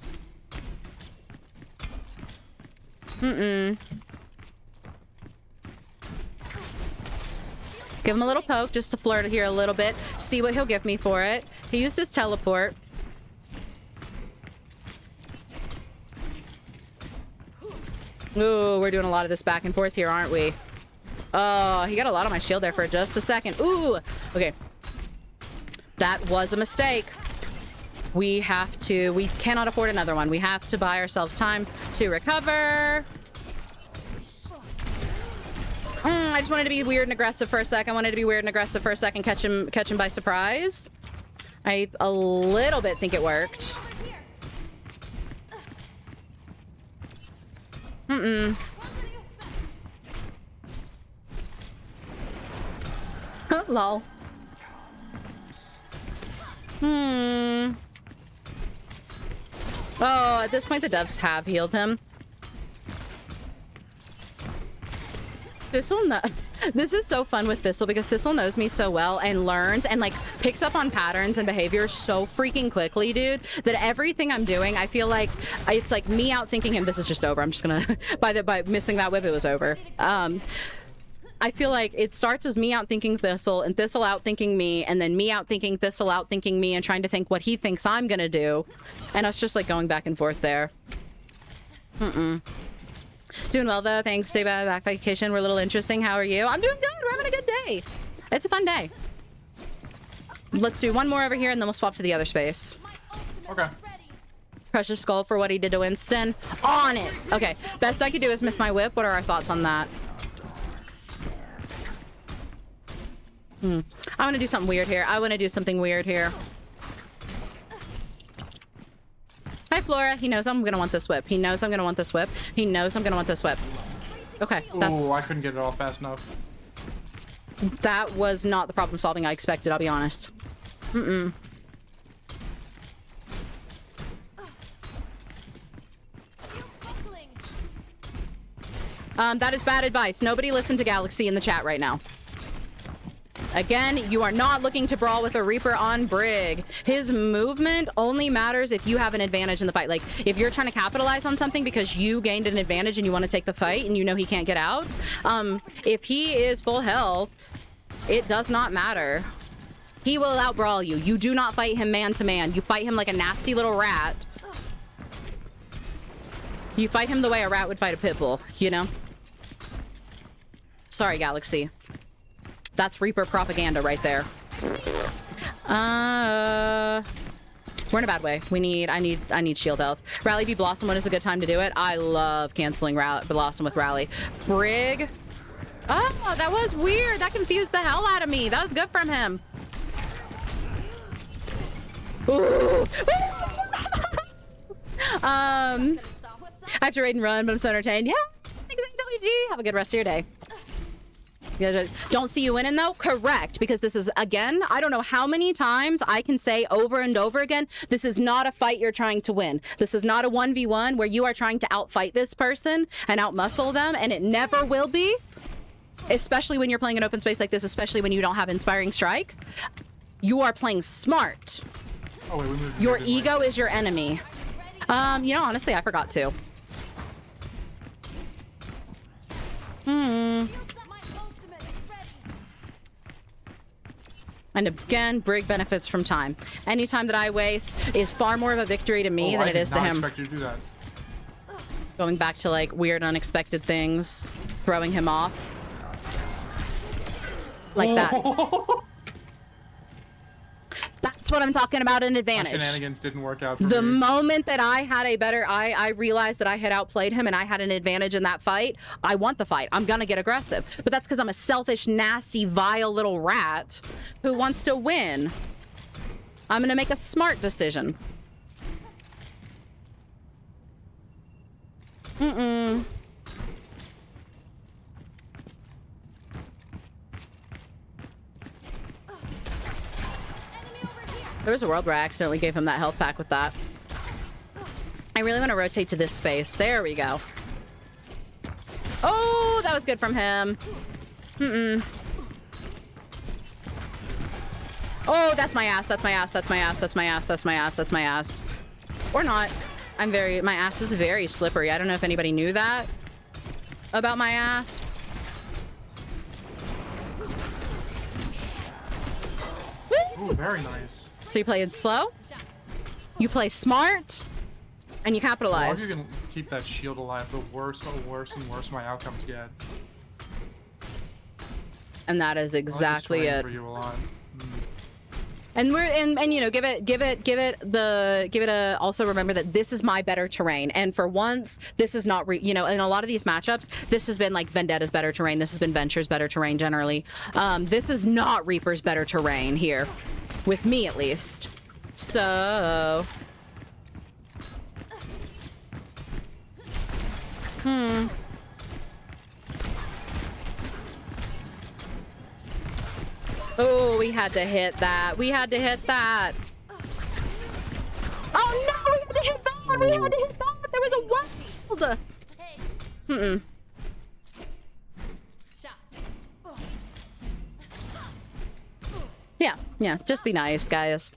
Give him a little poke just to flirt here a little bit. See what he'll give me for it. He used his teleport. Ooh, we're doing a lot of this back and forth here, aren't we? Oh, he got a lot on my shield there for just a second. Ooh, okay. That was a mistake. We cannot afford another one. We have to buy ourselves time to recover. I just wanted to be weird and aggressive for a second. Catch him by surprise. I a little bit think it worked. Lol. Oh, at this point, the devs have healed him. Thistle, this is so fun with Thistle because Thistle knows me so well and learns and like picks up on patterns and behavior so freaking quickly, dude, that everything I'm doing, I feel like it's like me out thinking him. This is just over. I'm just gonna by missing that whip, it was over. I feel like it starts as me out thinking Thistle and Thistle out thinking me, and then me out thinking Thistle out thinking me and trying to think what he thinks I'm gonna do, and us just like going back and forth there. Doing well though, thanks. Stay back vacation. We're a little interesting. How are you? I'm doing good. We're having a good day. It's a fun day. Let's do one more over here and then we'll swap to the other space. Okay. Precious Skull for what he did to Winston. On it. Okay. Best I could do is miss my whip. What are our thoughts on that? I want to do something weird here. I want to do something weird here. Hi, Flora. He knows I'm going to want this whip. He knows I'm going to want this whip. He knows I'm going to want this whip. Okay, that's... Oh, I couldn't get it off fast enough. That was not the problem solving I expected, I'll be honest. That is bad advice. Nobody listen to Galaxy in the chat right now. Again, you are not looking to brawl with a Reaper on Brig. His movement only matters if you have an advantage in the fight. Like, if you're trying to capitalize on something because you gained an advantage and you want to take the fight and you know he can't get out, if he is full health, it does not matter. He will out-brawl you. You do not fight him man-to-man. You fight him like a nasty little rat. You fight him the way a rat would fight a pit bull, you know? Sorry, Galaxy. That's Reaper propaganda right there. We're in a bad way. I need shield health. Rally B Blossom, when is a good time to do it? I love canceling Blossom with Rally. Brig. Oh, that was weird. That confused the hell out of me. That was good from him. Ooh. I have to raid and run, but I'm so entertained. Yeah, thanks, AWG. Have a good rest of your day. Don't see you winning though? Correct, because this is, again, I don't know how many times I can say over and over again, this is not a fight you're trying to win. This is not a 1v1 where you are trying to outfight this person and outmuscle them, and it never will be. Especially when you're playing an open space like this, especially when you don't have Inspiring Strike. You are playing smart. Oh, wait, we moved your ego is your enemy. You know, honestly, I forgot to. And again, Brig benefits from time. Any time that I waste is far more of a victory to me than it is to him. I did not expect you to do that. Going back to like weird, unexpected things, throwing him off. Like that. That's what I'm talking about, an advantage. My shenanigans didn't work out for the me. moment that I had a better, I realized that I had outplayed him and I had an advantage in that fight, I want the fight. I'm gonna get aggressive. But that's because I'm a selfish, nasty, vile little rat who wants to win. I'm gonna make a smart decision. There was a world where I accidentally gave him that health pack with that. I really want to rotate to this space. There we go. Oh, that was good from him. Oh, that's my ass. That's my ass. That's my ass. That's my ass. That's my ass. That's my ass. Or not. My ass is very slippery. I don't know if anybody knew that about my ass. Ooh, very nice. So you play it slow, you play smart, and you capitalize. The longer you can keep that shield alive, the worse and worse my outcomes get. And that is exactly it. For you a lot. And you know, also remember that this is my better terrain. And for once, this is not, you know, in a lot of these matchups, this has been like Vendetta's better terrain. This has been Venture's better terrain generally. This is not Reaper's better terrain here. With me, at least. So... Oh, we had to hit that. We had to hit that. god, we had to hit that! There was a wild! Hey, Mm-mm. shot. Yeah, just be nice, guys.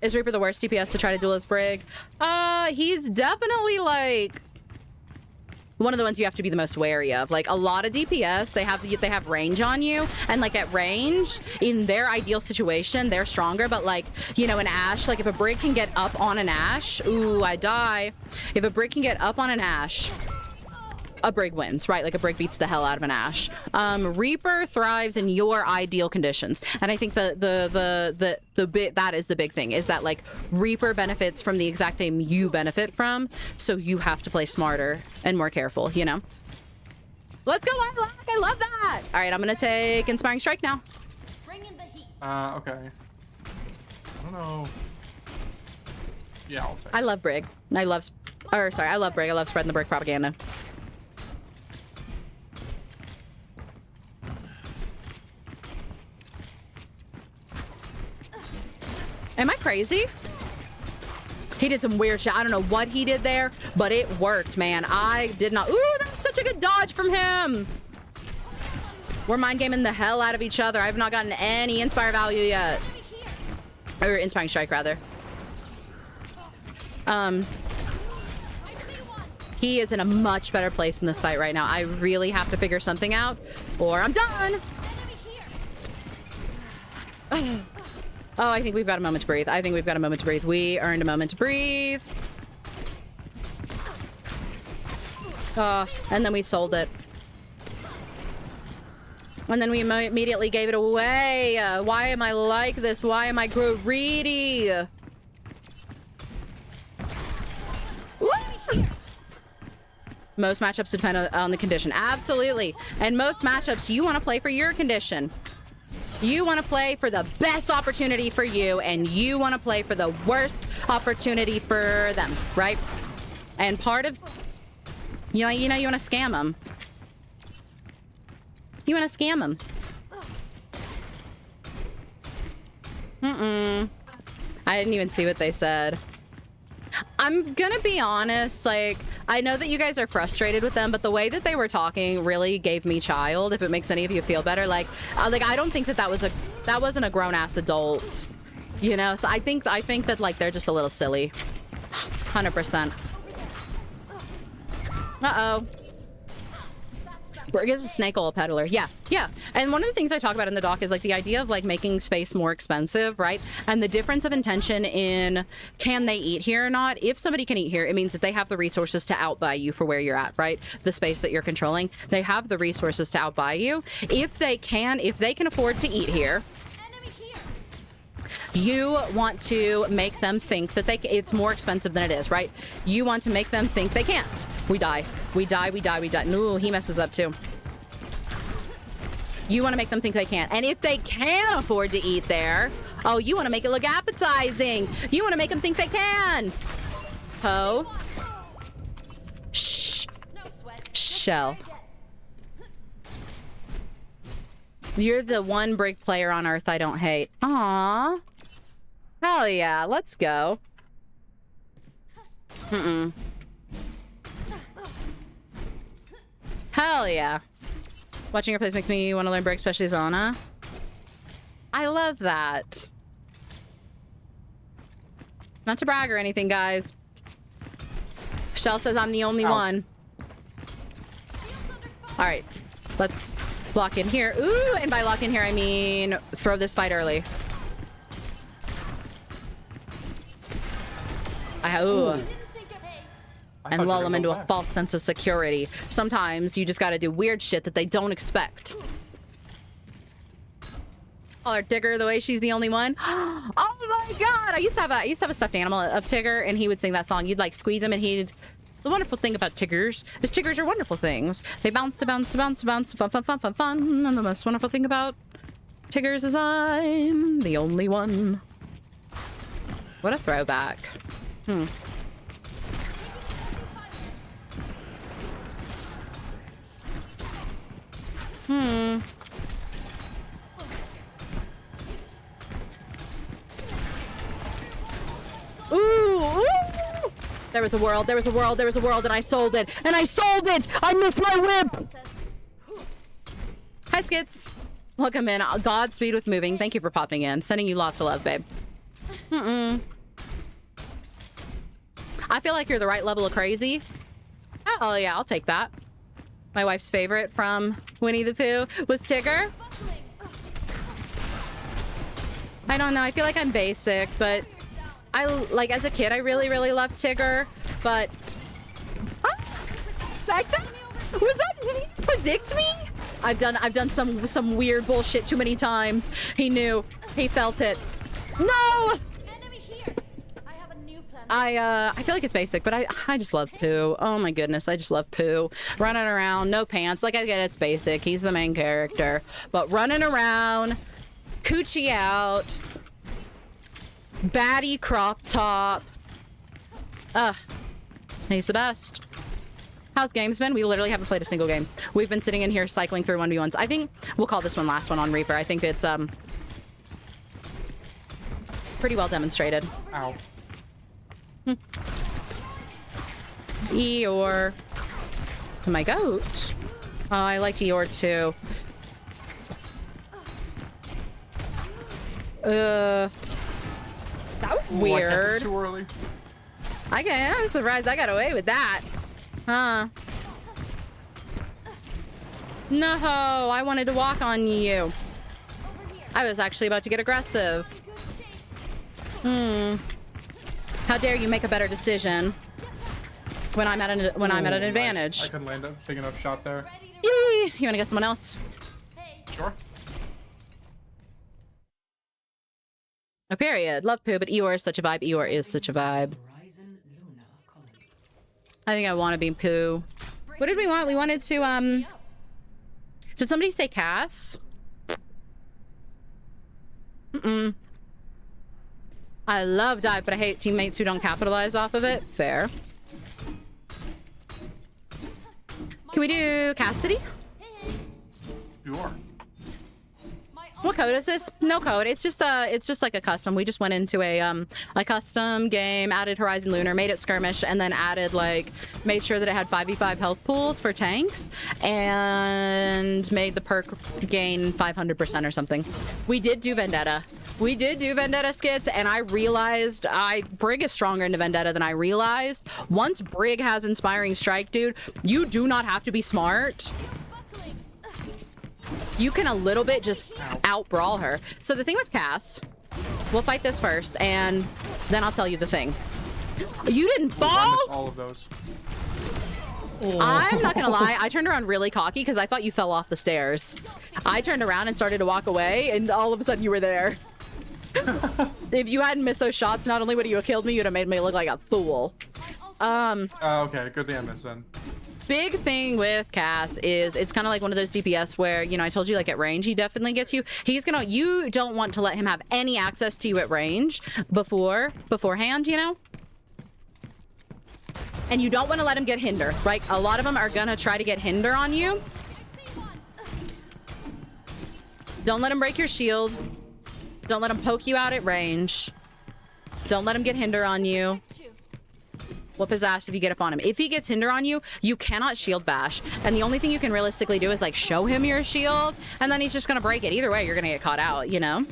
Is Reaper the worst DPS to try to duel as Brig? He's definitely like one of the ones you have to be the most wary of. Like a lot of DPS, they have range on you, and like at range, in their ideal situation, they're stronger. But like, you know, an Ashe, like if a Brig can get up on an Ashe, ooh, I die. If a Brig can get up on an Ashe, a Brig wins, right? Like a Brig beats the hell out of an Ashe. Reaper thrives in your ideal conditions, and I think the bit that is the big thing is that like Reaper benefits from the exact thing you benefit from, so you have to play smarter and more careful. You know. Let's go, Lilac! I love that. All right, I'm gonna take Inspiring Strike now. Bring in the heat. Okay. I don't know. Yeah, I'll take. I love Brig. I love Brig. I love spreading the Brig propaganda. Am I crazy? He did some weird shit. I don't know what he did there, but it worked, man. I did not. Ooh, that was such a good dodge from him. We're mind gaming the hell out of each other. I have not gotten any Inspire value yet. Or Inspiring Strike, rather. He is in a much better place in this fight right now. I really have to figure something out, or I'm done. Oh, I think we've got a moment to breathe. We earned a moment to breathe. And then we sold it. And then we immediately gave it away. Why am I like this? Why am I greedy? Most matchups depend on the condition. Absolutely. And most matchups, you want to play for your condition. You want to play for the best opportunity for you, and you want to play for the worst opportunity for them, right? And part of, you want to scam them. You want to scam them. I didn't even see what they said. I'm gonna be honest, like, I know that you guys are frustrated with them, but the way that they were talking really gave me child, if it makes any of you feel better. Like I don't think that wasn't a grown-ass adult, you know? So I think that, like, they're just a little silly. 100%. Uh-oh. Brig is a snake oil peddler. Yeah. And one of the things I talk about in the doc is like the idea of like making space more expensive, right? And the difference of intention in can they eat here or not. If somebody can eat here, it means that they have the resources to outbuy you for where you're at, right? The space that you're controlling. They have the resources to outbuy you. If they can afford to eat here, you want to make them think that it's more expensive than it is, right? You want to make them think they can't. We die. No, he messes up too. You want to make them think they can't. And if they can afford to eat there, oh, you want to make it look appetizing. You want to make them think they can. Ho. Shh. Shell. You're the one Brig player on Earth I don't hate. Aww. Hell yeah, let's go. Hell yeah. Watching your plays makes me want to learn Brig, especially Zona. I love that. Not to brag or anything, guys. Shell says I'm the only one. All right, let's lock in here. Ooh, and by lock in here, I mean throw this fight early. And lull them into a false sense of security. Sometimes you just gotta do weird shit that they don't expect. Call her Tigger the way she's the only one. Oh my god! I used to have a stuffed animal of Tigger, and he would sing that song. You'd like squeeze him, and he'd. The wonderful thing about Tiggers is Tiggers are wonderful things. They bounce, bounce, bounce, bounce, fun, fun, fun, fun, fun. And the most wonderful thing about Tiggers is I'm the only one. What a throwback. Ooh. There was a world, there was a world, there was a world, and I sold it. And I sold it! I missed my whip! Hi, Skits. Welcome in. Godspeed with moving. Thank you for popping in. Sending you lots of love, babe. I feel like you're the right level of crazy. Oh, yeah, I'll take that. My wife's favorite from Winnie the Pooh was Tigger. I don't know. I feel like I'm basic, but I like as a kid, I really, really loved Tigger. But like that? Was that? Did he predict me? I've done some weird bullshit too many times. He knew. He felt it. No. I feel like it's basic, but I just love Pooh. Oh my goodness, I just love Pooh. Running around, no pants. Like I get it's basic. He's the main character, but running around, coochie out, baddie crop top. He's the best. How's games been? We literally haven't played a single game. We've been sitting in here cycling through 1v1s. I think we'll call this one last one on Reaper. I think it's pretty well demonstrated. Ow. Eeyore. My goat. Oh, I like Eeyore too. That was weird. Too early. I'm surprised I got away with that. Huh. No, I wanted to walk on you. I was actually about to get aggressive. How dare you make a better decision when I'm at an advantage? Nice. I can land a big enough shot there. Yee! You wanna get someone else? Sure. No period. Love Pooh, but Eeyore is such a vibe. Eeyore is such a vibe. I think I want to be Pooh. What did we want? We wanted to, did somebody say Cass? I love dive, but I hate teammates who don't capitalize off of it. Fair. Can we do Cassidy? Sure. What code is this? No code. It's just like a custom. We just went into a custom game, added Horizon Lunar, made it skirmish, and then added made sure that it had 5v5 health pools for tanks, and made the perk gain 500% or something. We did do Vendetta. We did do Vendetta skits, and I realized Brig is stronger into Vendetta than I realized. Once Brig has Inspiring Strike, dude, you do not have to be smart. You can a little bit just out-brawl her. So the thing with Cass, we'll fight this first, and then I'll tell you the thing. You didn't fall? I missed all of those. I'm not gonna lie, I turned around really cocky because I thought you fell off the stairs. I turned around and started to walk away, and all of a sudden you were there. If you hadn't missed those shots, not only would you have killed me, you'd have made me look like a fool. Okay, good thing I missed then. Big thing with Cass is it's kind of like one of those DPS where, you know, I told you like at range, he definitely gets you. You don't want to let him have any access to you at range beforehand, you know? And you don't want to let him get hinder, right? A lot of them are gonna try to get hinder on you. Don't let him break your shield. Don't let him poke you out at range. Don't let him get hinder on you. Whoop his ass if you get up on him. If he gets hinder on you, you cannot shield bash. And the only thing you can realistically do is like show him your shield, and then he's just gonna break it. Either way, you're gonna get caught out, you know?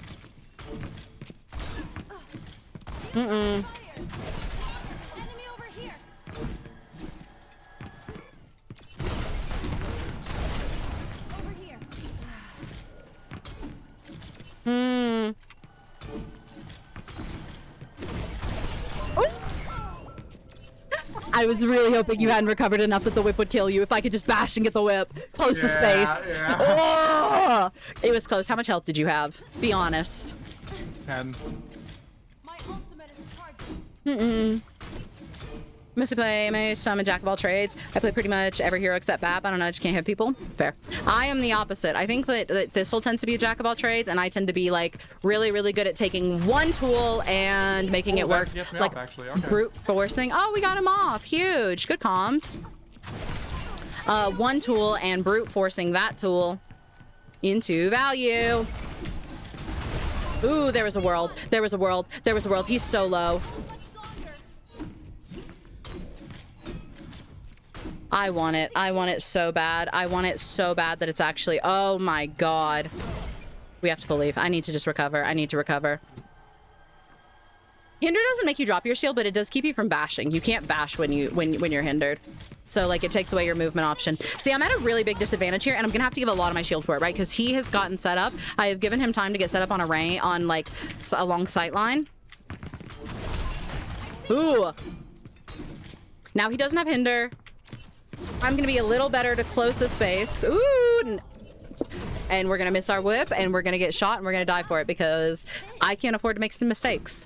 I was really hoping you hadn't recovered enough that the whip would kill you. If I could just bash and get the whip. Close the space. Yeah. Oh! It was close. How much health did you have? Be honest. 10. My ultimate is charging. Mostly play most, I'm a jack of all trades. I play pretty much every hero except BAP. I don't know, I just can't hit people. Fair. I am the opposite. I think that THISTLE tends to be a jack of all trades, and I tend to be like really, really good at taking one tool and making it work. Like Actually. Okay. brute forcing. Oh, we got him off. Huge. Good comms. One tool and brute forcing that tool into value. Ooh, there was a world. There was a world. There was a world. He's so low. I want it. I want it so bad. I want it so bad that it's actually... Oh my god. We have to believe. I need to just recover. I need to recover. Hinder doesn't make you drop your shield, but it does keep you from bashing. You can't bash when you're hindered. So, like, it takes away your movement option. See, I'm at a really big disadvantage here, and I'm gonna have to give a lot of my shield for it, right? Because he has gotten set up. I have given him time to get set up on a range, on, like, a long sight line. Ooh. Now he doesn't have hinder. I'm gonna be a little better to close the space. Ooh. And we're gonna miss our whip, and we're gonna get shot, and we're gonna die for it because I can't afford to make some mistakes.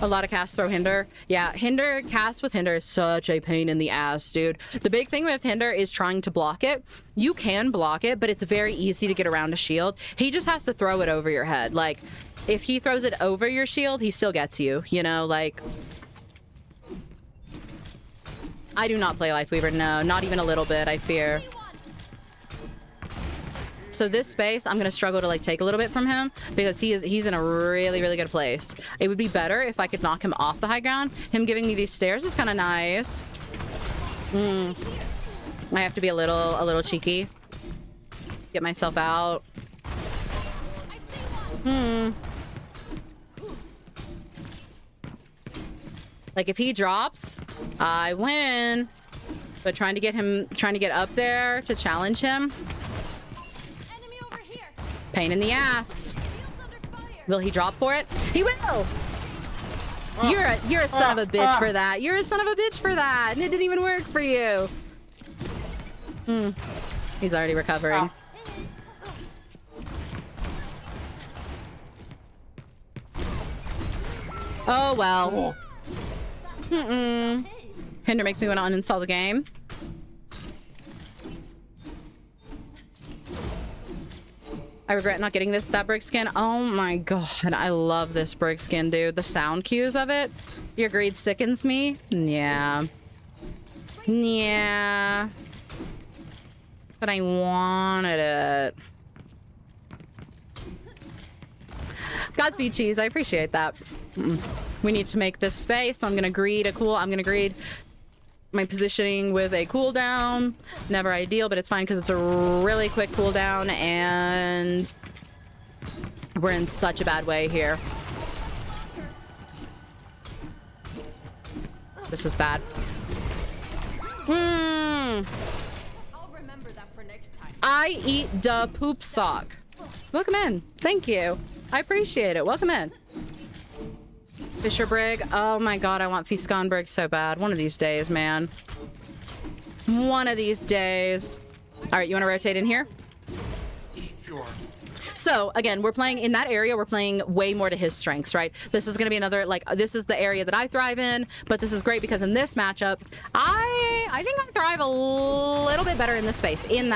A lot of casts throw hinder. Yeah, hinder, cast with hinder is such a pain in the ass, dude. The big thing with hinder is trying to block it. You can block it, but it's very easy to get around a shield. He just has to throw it over your head. Like, if he throws it over your shield, he still gets you, you know, like... I do not play Lifeweaver, no, not even a little bit, I fear. So this space, I'm gonna struggle to like take a little bit from him because he's in a really, really good place. It would be better if I could knock him off the high ground. Him giving me these stairs is kind of nice. I have to be a little cheeky. Get myself out. Like if he drops, I win. But trying to get up there to challenge him. Enemy over here. Pain in the ass. Shield's under fire. Will he drop for it? He will. You're a son of a bitch for that. You're a son of a bitch for that. And it didn't even work for you. He's already recovering. Oh well. Hinder makes me want to uninstall the game. I regret not getting that Brig skin. Oh my god, I love this Brig skin, dude. The sound cues of it. Your greed sickens me. Yeah. Yeah. But I wanted it. Godspeed, cheese. I appreciate that. We need to make this space, so I'm gonna greed my positioning with a cooldown. Never ideal, but it's fine because it's a really quick cooldown, and we're in such a bad way here. This is bad. I'll remember that for next time. I eat da poop sock. Welcome in. Thank you. I appreciate it. Welcome in. Fisher Brig. Oh my god, I want Fiskan Brig so bad. One of these days, man. One of these days. All right, you want to rotate in here? Sure. So again, we're playing in that area. We're playing way more to his strengths, right? This is going to be another, like, this is the area that I thrive in, but this is great because in this matchup, I think I thrive a little bit better in this space. In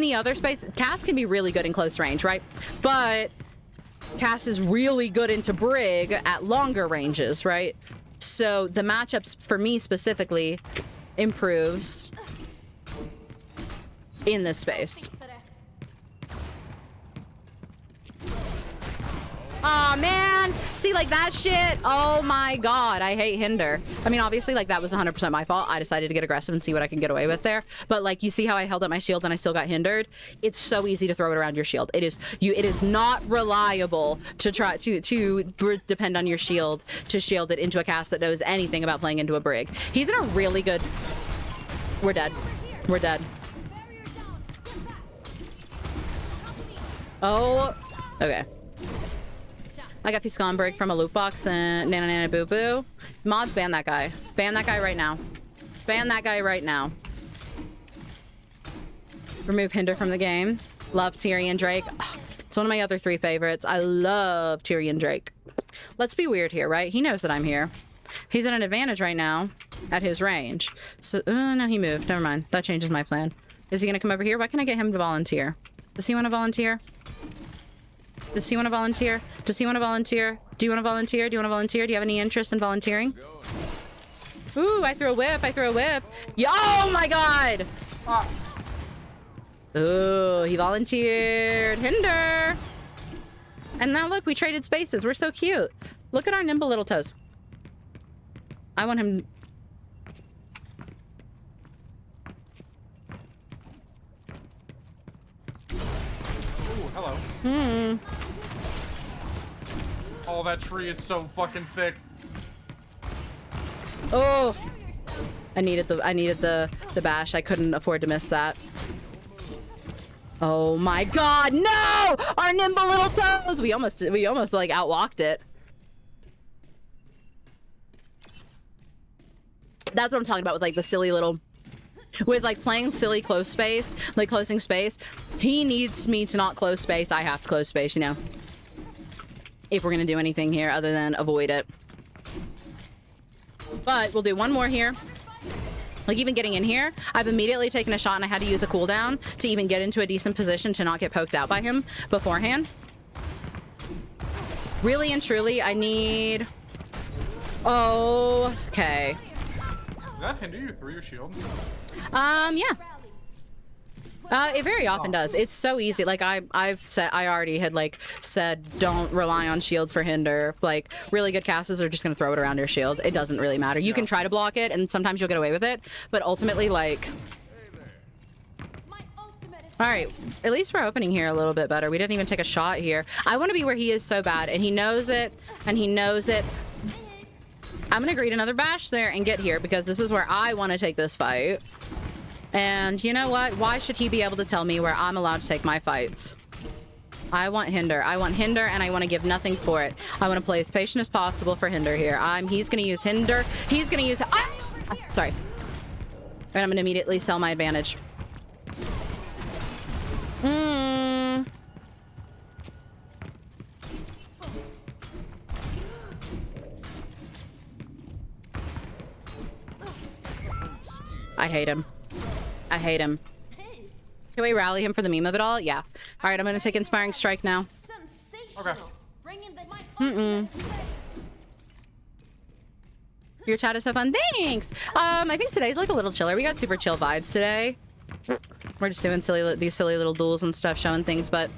the other space, Cass can be really good in close range, right? But Cass is really good into Brig at longer ranges, right? So the matchups for me specifically improves in this space. Aw, man. See, like, that shit. Oh, my God. I hate hinder. I mean, obviously, like, that was 100% my fault. I decided to get aggressive and see what I can get away with there. But, like, you see how I held up my shield and I still got hindered? It's so easy to throw it around your shield. It is not reliable to try to depend on your shield to shield it into a cast that knows anything about playing into a Brig. He's in a really good... We're dead. We're dead. Oh. Okay. I got Fiskan Brig from a loot box and Nana Nana Boo Boo. Mods, ban that guy. Ban that guy right now. Ban that guy right now. Remove hinder from the game. Love Tyrion Drake. Oh, it's one of my other 3 favorites. I love Tyrion Drake. Let's be weird here, right? He knows that I'm here. He's at an advantage right now at his range. So, no, he moved. Never mind. That changes my plan. Is he going to come over here? Why can't I get him to volunteer? Does he want to volunteer? Does he want to volunteer? Does he want to volunteer? Do you want to volunteer? Do you want to volunteer? Do you have any interest in volunteering? Ooh, I threw a whip. I threw a whip. Oh my god! Ooh, he volunteered. Hinder! And now look, we traded spaces. We're so cute. Look at our nimble little toes. I want him... Hello. Hmm. Oh, that tree is so fucking thick. Oh. I needed the bash. I couldn't afford to miss that. Oh my god, no! Our nimble little toes! We almost like outwalked it. That's what I'm talking about with like the silly little, with like playing silly close space, like closing space. He needs me to not close space. I have to close space, you know. If we're gonna do anything here other than avoid it. But we'll do one more here. Like even getting in here, I've immediately taken a shot and I had to use a cooldown to even get into a decent position to not get poked out by him beforehand. Really and truly, I need... Oh, okay. Does that hinder you through your shield? Yeah. It very often does. It's so easy. Like I already had like said, don't rely on shield for hinder. Like really good casters are just gonna throw it around your shield. It doesn't really matter. You can try to block it, and sometimes you'll get away with it. But ultimately, like, all right, at least we're opening here a little bit better. We didn't even take a shot here. I want to be where he is so bad, and he knows it, and he knows it. I'm gonna greet another bash there and get here because this is where I want to take this fight. And you know what? Why should he be able to tell me where I'm allowed to take my fights? I want hinder. I want hinder, and I want to give nothing for it. I want to play as patient as possible for hinder here. He's going to use hinder. He's going to use... sorry. And I'm going to immediately sell my advantage. I hate him. I hate him. Can we rally him for the meme of it all? Yeah. All right, I'm gonna take Inspiring Strike now. Okay. Your chat is so fun. Thanks. I think today's like a little chiller. We got super chill vibes today. We're just doing these silly little duels and stuff, showing things. But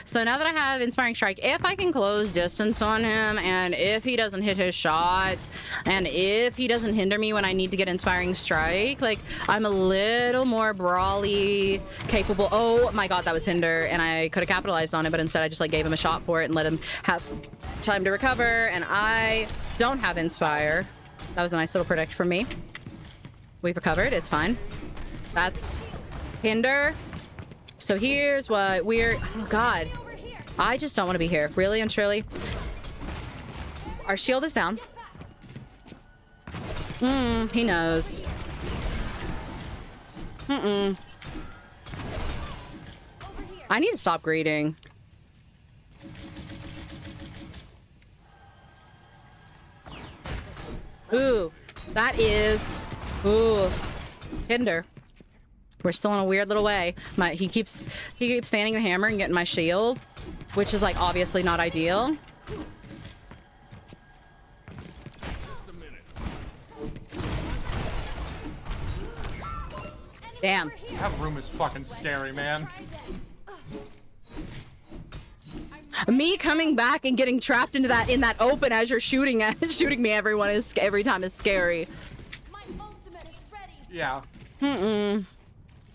so now that I have Inspiring Strike, if I can close distance on him, and if he doesn't hit his shot, and if he doesn't hinder me when I need to get Inspiring Strike, like I'm a little more brawly capable. Oh my god, that was hinder, and I could have capitalized on it, but instead I just like gave him a shot for it and let him have time to recover. And I don't have Inspire. That was a nice little predict from me. We've recovered. It's fine. That's hinder. So here's what we're... Oh, God. I just don't want to be here. Really and truly. Our shield is down. He knows. I need to stop greeting. Ooh. That is... Ooh. Hinder. We're still in a weird little way. He keeps fanning the hammer and getting my shield, which is like obviously not ideal. Damn. That room is fucking scary, man. Me coming back and getting trapped into that in that open as you're shooting me every time is scary. Yeah.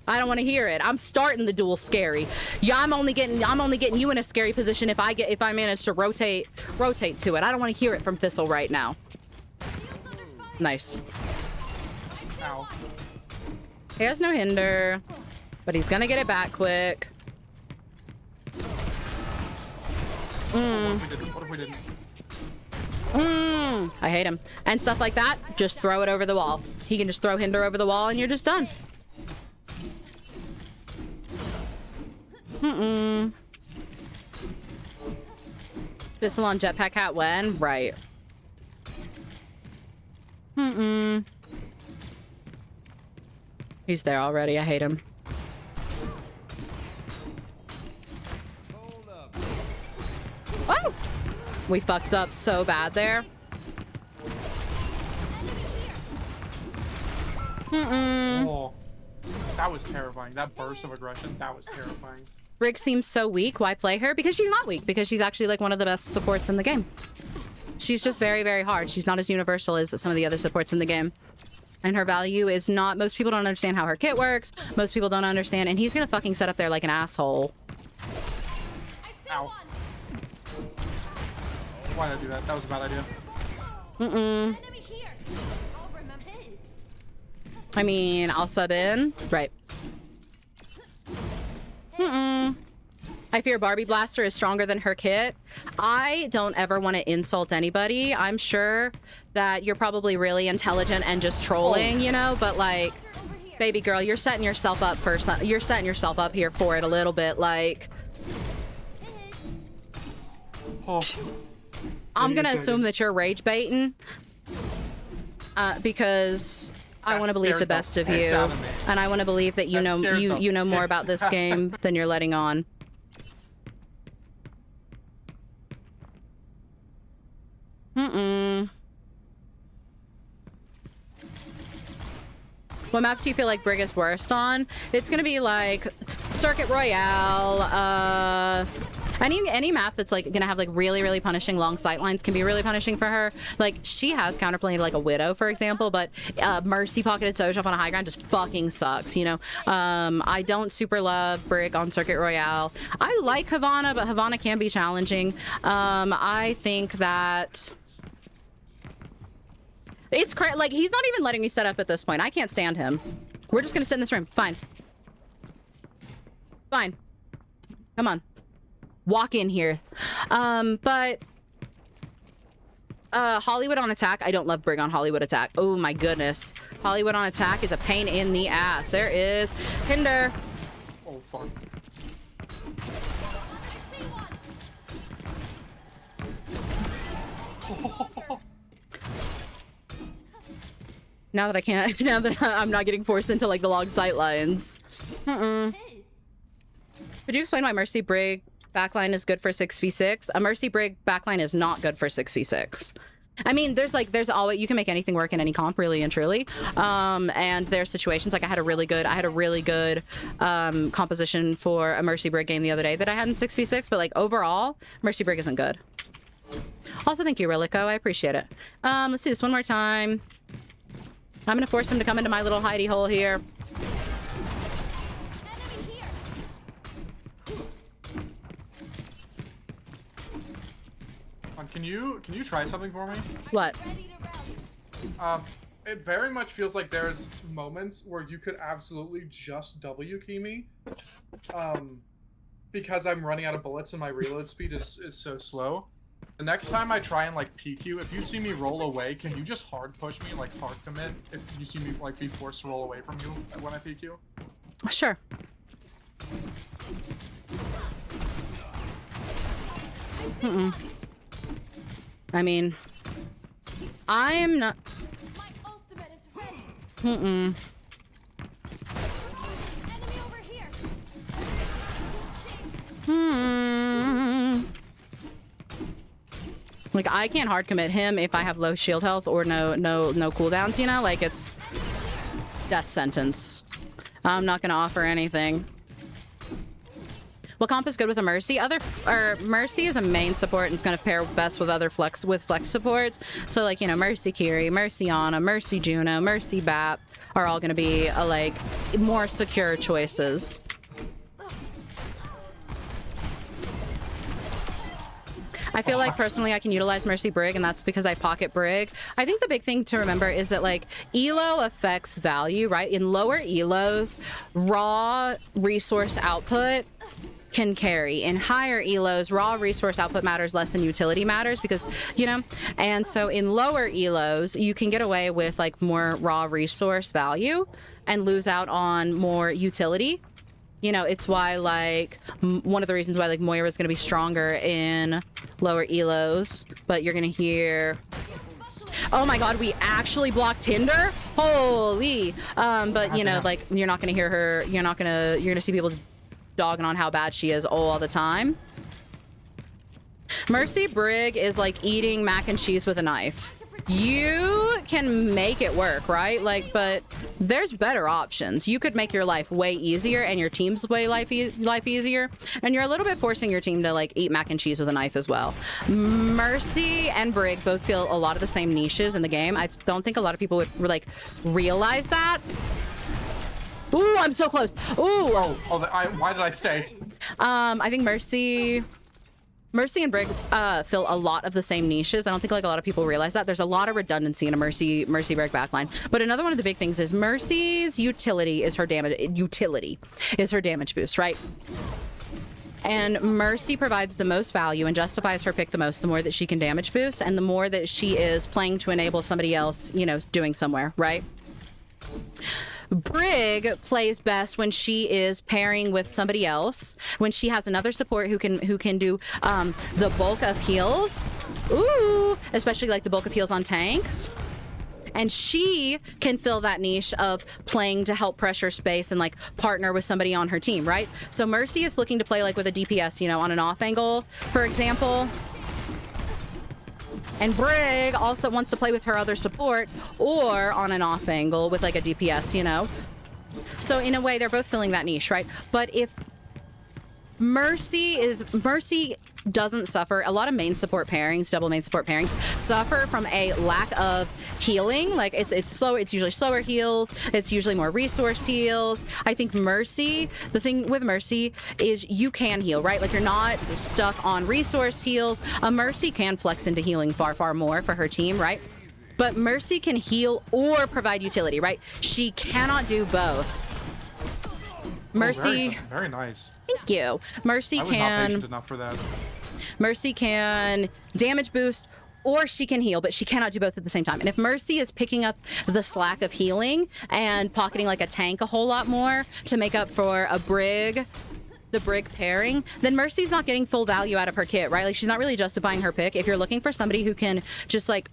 I don't want to hear it. I'm starting the duel scary. Yeah, I'm only getting you in a scary position if I manage to rotate to it. I don't want to hear it from Thistle right now. Nice. Ow. He has no hinder, but he's gonna get it back quick. What if we didn't? I hate him. And stuff like that, just throw it over the wall. He can just throw hinder over the wall and you're just done. Thistle on jetpack hat when? Right. He's there already. I hate him. Oh! We fucked up so bad there. Oh, that was terrifying. That burst of aggression, that was terrifying. Brig seems so weak. Why play her? Because she's not weak. Because she's actually like one of the best supports in the game. She's just very, very hard. She's not as universal as some of the other supports in the game. And her value is not... Most people don't understand how her kit works. Most people don't understand. And he's gonna fucking set up there like an asshole. Ow. Why did I do that? That was a bad idea. Mm-mm. Enemy here. I'll remember. I mean, I'll sub in. Right. Mm-mm. I fear Barbie Blaster is stronger than her kit. I don't ever want to insult anybody. I'm sure that you're probably really intelligent and just trolling, you know, but like, baby girl, you're setting yourself up for you're setting yourself up here for it a little bit. Like, Oh. I'm gonna assume that you're rage baiting, because I want to believe the best of you, and I want to believe that you know more about this game than you're letting on. What maps do you feel like Brig is worst on? It's gonna be like Circuit Royale, any map that's like gonna have like really punishing long sight lines can be really punishing for her. Like she has counterplayed like a Widow, for example, but Mercy pocketed Sojaf on a high ground just fucking sucks, you know. I don't super love Brig on Circuit Royale. I like Havana, but Havana can be challenging. I think that it's like he's not even letting me set up at this point. I can't stand him. We're just gonna sit in this room. Fine. Fine. Come on. Walk in here. But Hollywood on attack. I don't love Brig on Hollywood attack. Oh my goodness. Hollywood on attack is a pain in the ass. There is Hinder. Oh fuck. Now that I can't, now that I'm not getting forced into like the long sight lines. Could you explain why Mercy Brig backline is good for 6v6? A Mercy Brig backline is not good for 6v6. I mean, there's always, you can make anything work in any comp, really and truly. And there's situations like I had a really good composition for a Mercy Brig game the other day that I had in 6v6, but like overall, Mercy Brig isn't good. Also, thank you, Relico. I appreciate it. Let's do this one more time. I'm gonna force him to come into my little hidey hole here. Can you try something for me? What? It very much feels like there's moments where you could absolutely just W key me. Because I'm running out of bullets and my reload speed is so slow. The next time I try and like peek you, if you see me roll away, can you just hard push me, like hard commit, if you see me like be forced to roll away from you when I peek you? Sure. I mean, I am not. My ultimate is ready. Enemy over here. Like I can't hard commit him if I have low shield health or no cooldowns, you know? Like it's death sentence. I'm not gonna offer anything. What comp is good with a Mercy? Mercy is a main support and it's gonna pair best with other flex supports. So like, you know, Mercy Kiri, Mercy Ana, Mercy Juno, Mercy Bap are all gonna be like more secure choices. I feel like personally I can utilize Mercy Brig, and that's because I pocket Brig. I think the big thing to remember is that like elo affects value, right? In lower elos, raw resource output can carry. In higher elos, raw resource output matters less than utility matters, because, you know, and so in lower elos, you can get away with like more raw resource value and lose out on more utility. You know, it's why like one of the reasons why like Moira is going to be stronger in lower elos, but you're going to hear, oh my god, we actually blocked Tinder? Holy. But you know, like you're not going to hear her, you're going to see people dogging on how bad she is all the time. Mercy Brig is like eating mac and cheese with a knife. You can make it work, right? Like, but there's better options. You could make your life way easier and your team's life easier, and you're a little bit forcing your team to like eat mac and cheese with a knife as well. Mercy and Brig both feel a lot of the same niches in the game. I don't think a lot of people would like realize that. Ooh, I'm so close. Ooh. Why did I stay? I think Mercy Mercy and Brig fill a lot of the same niches. I don't think like a lot of people realize that. There's a lot of redundancy in a Mercy Brig backline. But another one of the big things is Mercy's utility is her damage boost, right? And Mercy provides the most value and justifies her pick the most the more that she can damage boost and the more that she is playing to enable somebody else, you know, doing somewhere, right? Brig plays best when she is pairing with somebody else, when she has another support who can do the bulk of heals. Ooh, especially like the bulk of heals on tanks. And she can fill that niche of playing to help pressure space and like partner with somebody on her team, right? So Mercy is looking to play like with a DPS, you know, on an off angle, for example. And Brig also wants to play with her other support or on an off angle with like a DPS, you know? So in a way, they're both filling that niche, right? But if Mercy doesn't suffer, a lot of main support pairings, double main support pairings, suffer from a lack of healing. Like it's slow, it's usually slower heals, it's usually more resource heals. I think Mercy, the thing with Mercy is you can heal, right? Like you're not stuck on resource heals. A Mercy can flex into healing far more for her team, right? But Mercy can heal or provide utility, right? She cannot do both. Mercy, very nice. Thank you. Mercy I was not patient enough for that. Mercy can damage boost or she can heal, but she cannot do both at the same time. And if Mercy is picking up the slack of healing and pocketing like a tank a whole lot more to make up for a Brig, the Brig pairing, then Mercy's not getting full value out of her kit, right? Like she's not really justifying her pick. If you're looking for somebody who can just like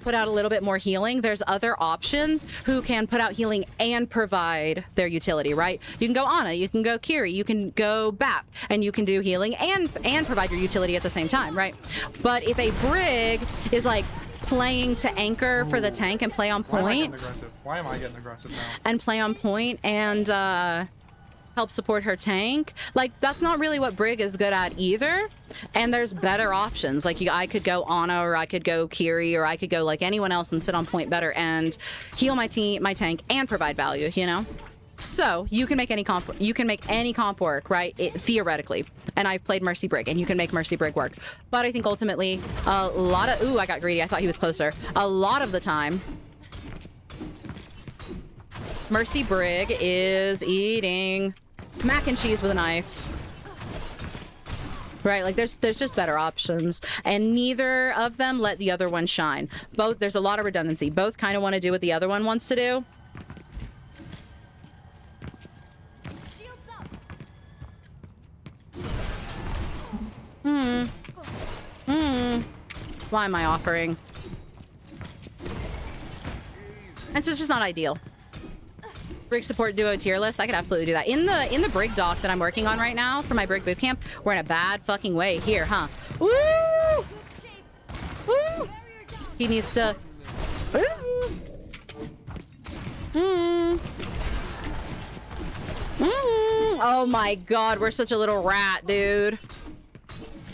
put out a little bit more healing, there's other options who can put out healing and provide their utility, right? You can go Ana, you can go Kiri, you can go Bap, and you can do healing and provide your utility at the same time, right? But if a Brig is like playing to anchor for the tank and play on point, Why am I getting aggressive now? And play on point and help support her tank, like that's not really what Brig is good at either. And there's better options. Like I could go Ana, or I could go Kiri, or I could go like anyone else and sit on point better and heal my tank and provide value, you know? So you can make any comp work, right? Theoretically. And I've played Mercy Brig, and you can make Mercy Brig work. But I think ultimately a lot of, ooh, I got greedy. I thought he was closer. A lot of the time, Mercy Brig is eating mac and cheese with a knife. Right, like there's just better options, and neither of them let the other one shine. Both, there's a lot of redundancy. Both kind of want to do what the other one wants to do. Why am I offering? And so it's just not ideal. Brig support duo tier list. I could absolutely do that. In the Brig doc that I'm working on right now for my Brig bootcamp, we're in a bad fucking way here, huh? Woo! Woo! He needs to. Oh my god, we're such a little rat, dude.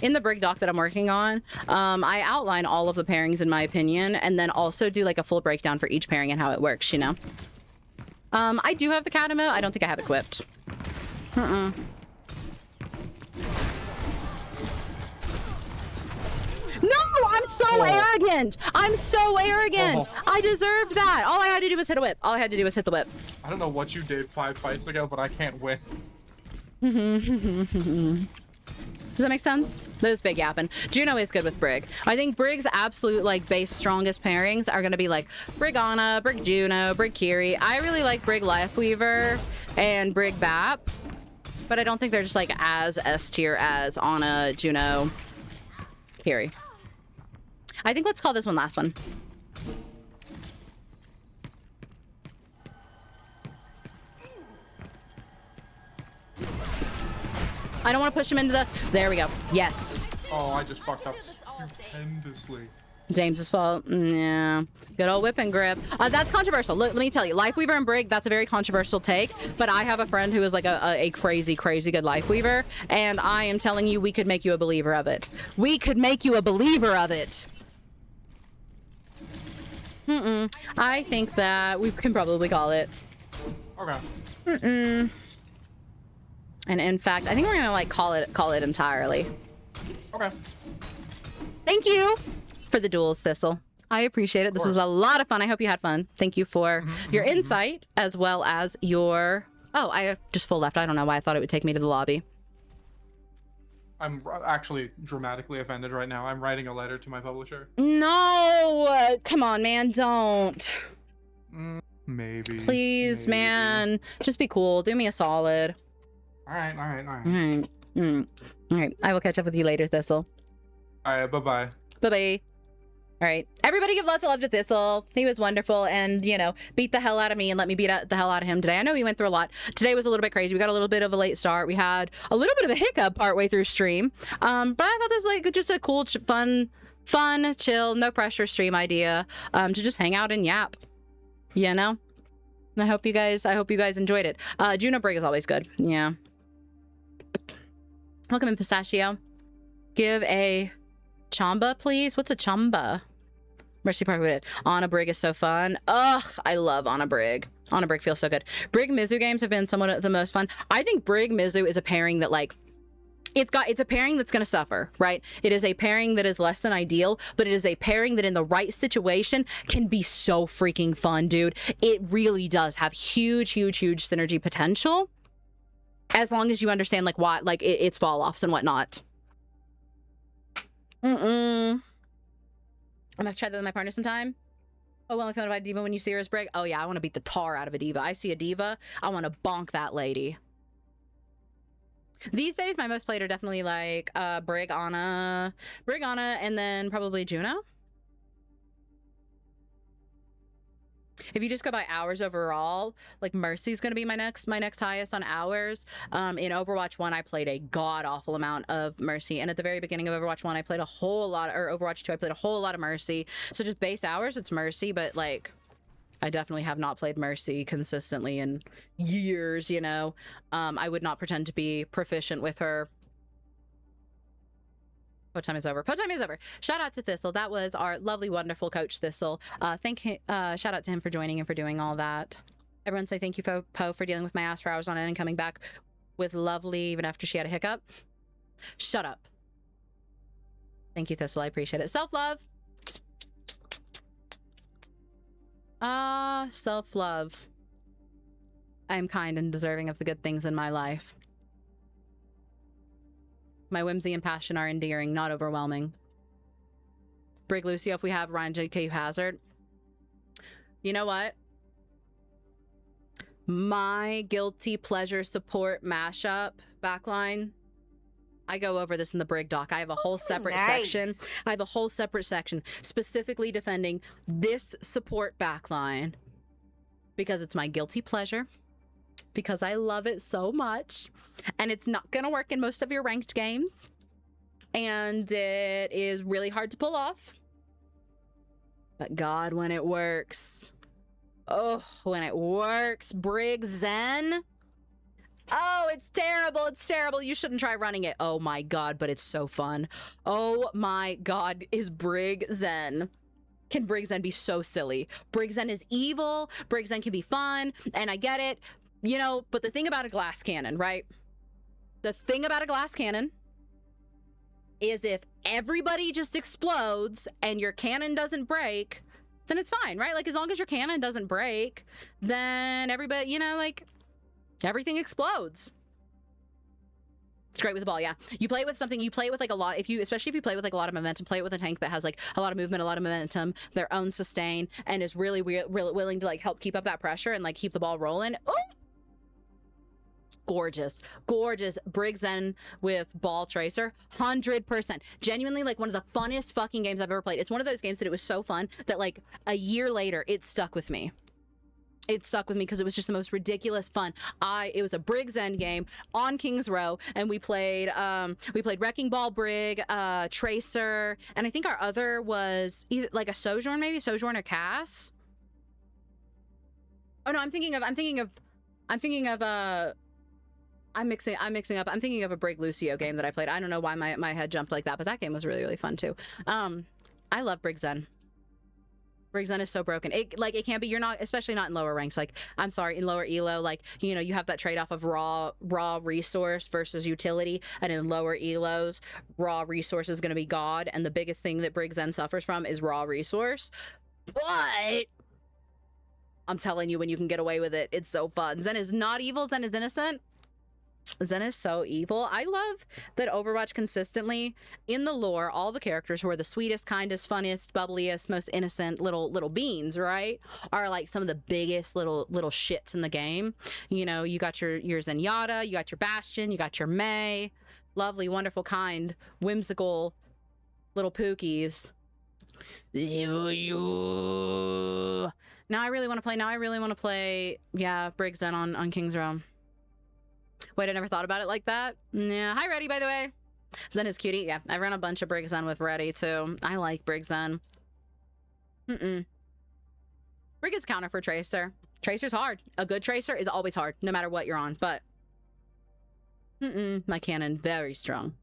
In the Brig doc that I'm working on, I outline all of the pairings in my opinion, and then also do like a full breakdown for each pairing and how it works, you know? I do have the cat emote. I don't think I have equipped. No, I'm so arrogant. I'm so arrogant. I deserved that. All I had to do was hit a whip. All I had to do was hit the whip. I don't know what you did 5 fights ago, but I can't win. Does that make sense? That was big yapping. Juno is good with Brig. I think Brig's absolute like base strongest pairings are gonna be like Brig Ana, Brig Juno, Brig Kiri. I really like Brig Lifeweaver and Brig Bap, but I don't think they're just like as S tier as Ana, Juno, Kiri. I think let's call this one last one. I don't want to push him into the... There we go. Yes. Oh, I just fucked up stupendously. James's fault. Yeah. Good old whip and grip. That's controversial. Look, let me tell you. Lifeweaver and Brig, that's a very controversial take. But I have a friend who is like a crazy, crazy good Lifeweaver. And I am telling you, we could make you a believer of it. We could make you a believer of it. I think that we can probably call it. Okay. And in fact, I think we're gonna like call it entirely. Okay. Thank you for the duels, Thistle. I appreciate it. This was a lot of fun. I hope you had fun. Thank you for your insight as well as your... Oh, I just full left. I don't know why I thought it would take me to the lobby. I'm actually dramatically offended right now. I'm writing a letter to my publisher. No! Come on, man. Don't. Maybe. Please, maybe. man. Just be cool. Do me a solid. All right. All right. I will catch up with you later, Thistle. All right. Bye-bye. Bye-bye. All right. Everybody give lots of love to Thistle. He was wonderful and, you know, beat the hell out of me and let me beat the hell out of him today. I know we went through a lot. Today was a little bit crazy. We got a little bit of a late start. We had a little bit of a hiccup partway through stream. But I thought this was like just a cool, fun, chill, no pressure stream idea to just hang out and yap, you know? I hope you guys enjoyed it. Juno Brig is always good. Yeah. Welcome in, Pistachio. Give a chamba, please. What's a chamba? Mercy Park with it. Anna Brig is so fun. Ugh, I love Anna Brig. Anna Brig feels so good. Brig Mizu games have been somewhat of the most fun. I think Brig Mizu is a pairing that like it's a pairing that's going to suffer, right? It is a pairing that is less than ideal, but it is a pairing that in the right situation can be so freaking fun, dude. It really does have huge synergy potential as long as you understand like what like its fall offs and whatnot. I'm gonna try that with my partner sometime. Oh, well, if you want to buy a diva when you see her as Brig. Oh yeah, I want to beat the tar out of a diva. I see a diva, I want to bonk that lady. These days, my most played are definitely like Brig, Anna, and then probably Juno. If you just go by hours overall, like Mercy's gonna be my next highest on hours. In Overwatch 1, I played a god-awful amount of Mercy, and at the very beginning of Overwatch 1, I played a whole lot, or Overwatch 2, I played a whole lot of Mercy. So just base hours, it's Mercy, but like, I definitely have not played Mercy consistently in years, you know. I would not pretend to be proficient with her. Poe time is over. Poe time is over. Shout out to Thistle. That was our lovely, wonderful coach, Thistle. Shout out to him for joining and for doing all that. Everyone say thank you, Poe, for dealing with my ass for hours on end and coming back with lovely, even after she had a hiccup. Shut up. Thank you, Thistle. I appreciate it. Self-love. Self-love. I am kind and deserving of the good things in my life. My whimsy and passion are endearing, not overwhelming. Brig Lucio, if we have Ryan JK Hazard. You know what? My guilty pleasure support mashup backline. I go over this in the Brig doc. I have a whole separate section. I have a whole separate section specifically defending this support backline because it's my guilty pleasure, because I love it so much, and it's not gonna work in most of your ranked games, and it is really hard to pull off. But God, when it works. Oh, when it works. Brig Zen. Oh, it's terrible. It's terrible. You shouldn't try running it. Oh my God, but it's so fun. Oh my God, is Brig Zen. Can Brig Zen be so silly? Brig Zen is evil. Brig Zen can be fun, and I get it. You know, but the thing about a glass cannon, right? The thing about a glass cannon is if everybody just explodes and your cannon doesn't break, then it's fine, right? Like, as long as your cannon doesn't break, then everybody, you know, like, everything explodes. It's great with the ball, yeah. You play it with something, you play it with like a lot, especially if you play with like a lot of momentum, play it with a tank that has like a lot of movement, a lot of momentum, their own sustain, and is really willing to like help keep up that pressure and like keep the ball rolling. Oh! Gorgeous Brig Zen with Ball Tracer, 100%. Genuinely, like, one of the funnest fucking games I've ever played. It's one of those games that it was so fun that like a year later it stuck with me. It stuck with me because it was just the most ridiculous fun. It was a Brig Zen game on Kings Row, and we played Wrecking Ball Brig, Tracer, and I think our other was either like a Sojourn, maybe Sojourn or Cass. Oh no, I'm thinking of I'm mixing up. I'm thinking of a Brig Lucio game that I played. I don't know why my head jumped like that, but that game was really, really fun too. I love Brig Zen. Brigzen is so broken. It can't be. You're not, especially not in lower ranks. Like, I'm sorry, in lower elo, like, you know, you have that trade-off of raw resource versus utility, and in lower elos, raw resource is going to be god, and the biggest thing that Brigzen suffers from is raw resource. But I'm telling you, when you can get away with it, it's so fun. Zen is not evil. Zen is innocent. Zen is so evil. I love that Overwatch consistently, in the lore, all the characters who are the sweetest, kindest, funniest, bubbliest, most innocent little beans, right, are like some of the biggest little shits in the game. You know, you got your Zenyatta, you got your Bastion, you got your Mei, lovely, wonderful, kind, whimsical little pookies. Now I really want to play, yeah, Brigzen on King's Realm. Wait, I never thought about it like that. Yeah. Hi, Reddy, by the way. Zen is cutie. Yeah, I ran a bunch of Brigzen with Reddy, too. I like Brigzen. Brig is counter for Tracer. Tracer's hard. A good Tracer is always hard, no matter what you're on. But, my cannon, very strong.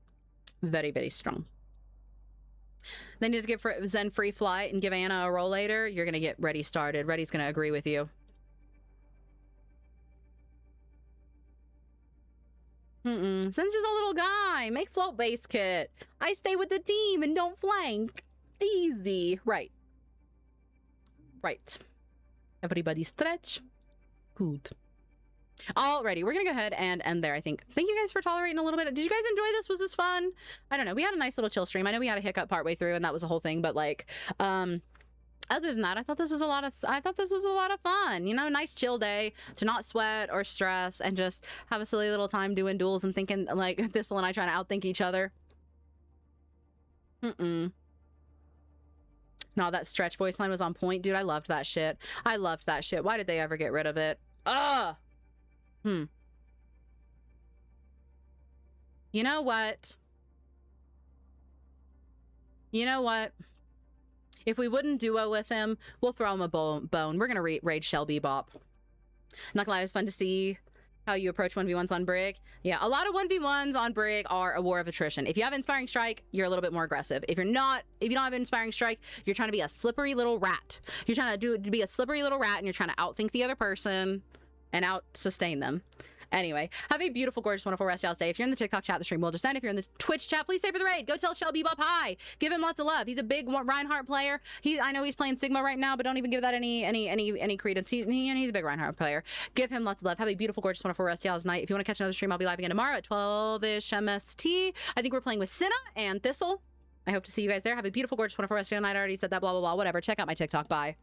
Very, very strong. They need to give Zen free flight and give Anna a roll later. You're going to get Reddy started. Reddy's going to agree with you. Zen's just a little guy. Make float base kit. I stay with the team and don't flank. Easy. Right. Right. Everybody stretch. Good. Alrighty, we're gonna go ahead and end there, I think. Thank you guys for tolerating a little bit. Did you guys enjoy this? Was this fun? I don't know. We had a nice little chill stream. I know we had a hiccup partway through and that was the whole thing, but like, other than that, I thought this was a lot of fun. You know, nice chill day to not sweat or stress and just have a silly little time doing duels and thinking like THISTLE and I trying to outthink each other. No, that stretch voice line was on point, dude. I loved that shit. Why did they ever get rid of it? You know what? If we wouldn't duo with him, we'll throw him a bone. We're gonna raid Shell Bebop. Not gonna lie, it was fun to see how you approach 1v1s on Brig. Yeah, a lot of 1v1s on Brig are a war of attrition. If you have Inspiring Strike, you're a little bit more aggressive. If you don't have Inspiring Strike, you're trying to be a slippery little rat. You're trying to be a slippery little rat and you're trying to outthink the other person and out-sustain them. Anyway, have a beautiful, gorgeous, wonderful rest of y'all's day. If you're in the TikTok chat, the stream will just end. If you're in the Twitch chat, please stay for the raid. Go tell Shell Bebop hi. Give him lots of love. He's a big Reinhardt player. I know he's playing Sigma right now, but don't even give that any credence. He's a big Reinhardt player. Give him lots of love. Have a beautiful, gorgeous, wonderful rest of y'all's night. If you want to catch another stream, I'll be live again tomorrow at 12-ish MST. I think we're playing with Cinna and THISTLE. I hope to see you guys there. Have a beautiful, gorgeous, wonderful rest of your night. I already said that, blah, blah, blah, whatever. Check out my TikTok. Bye.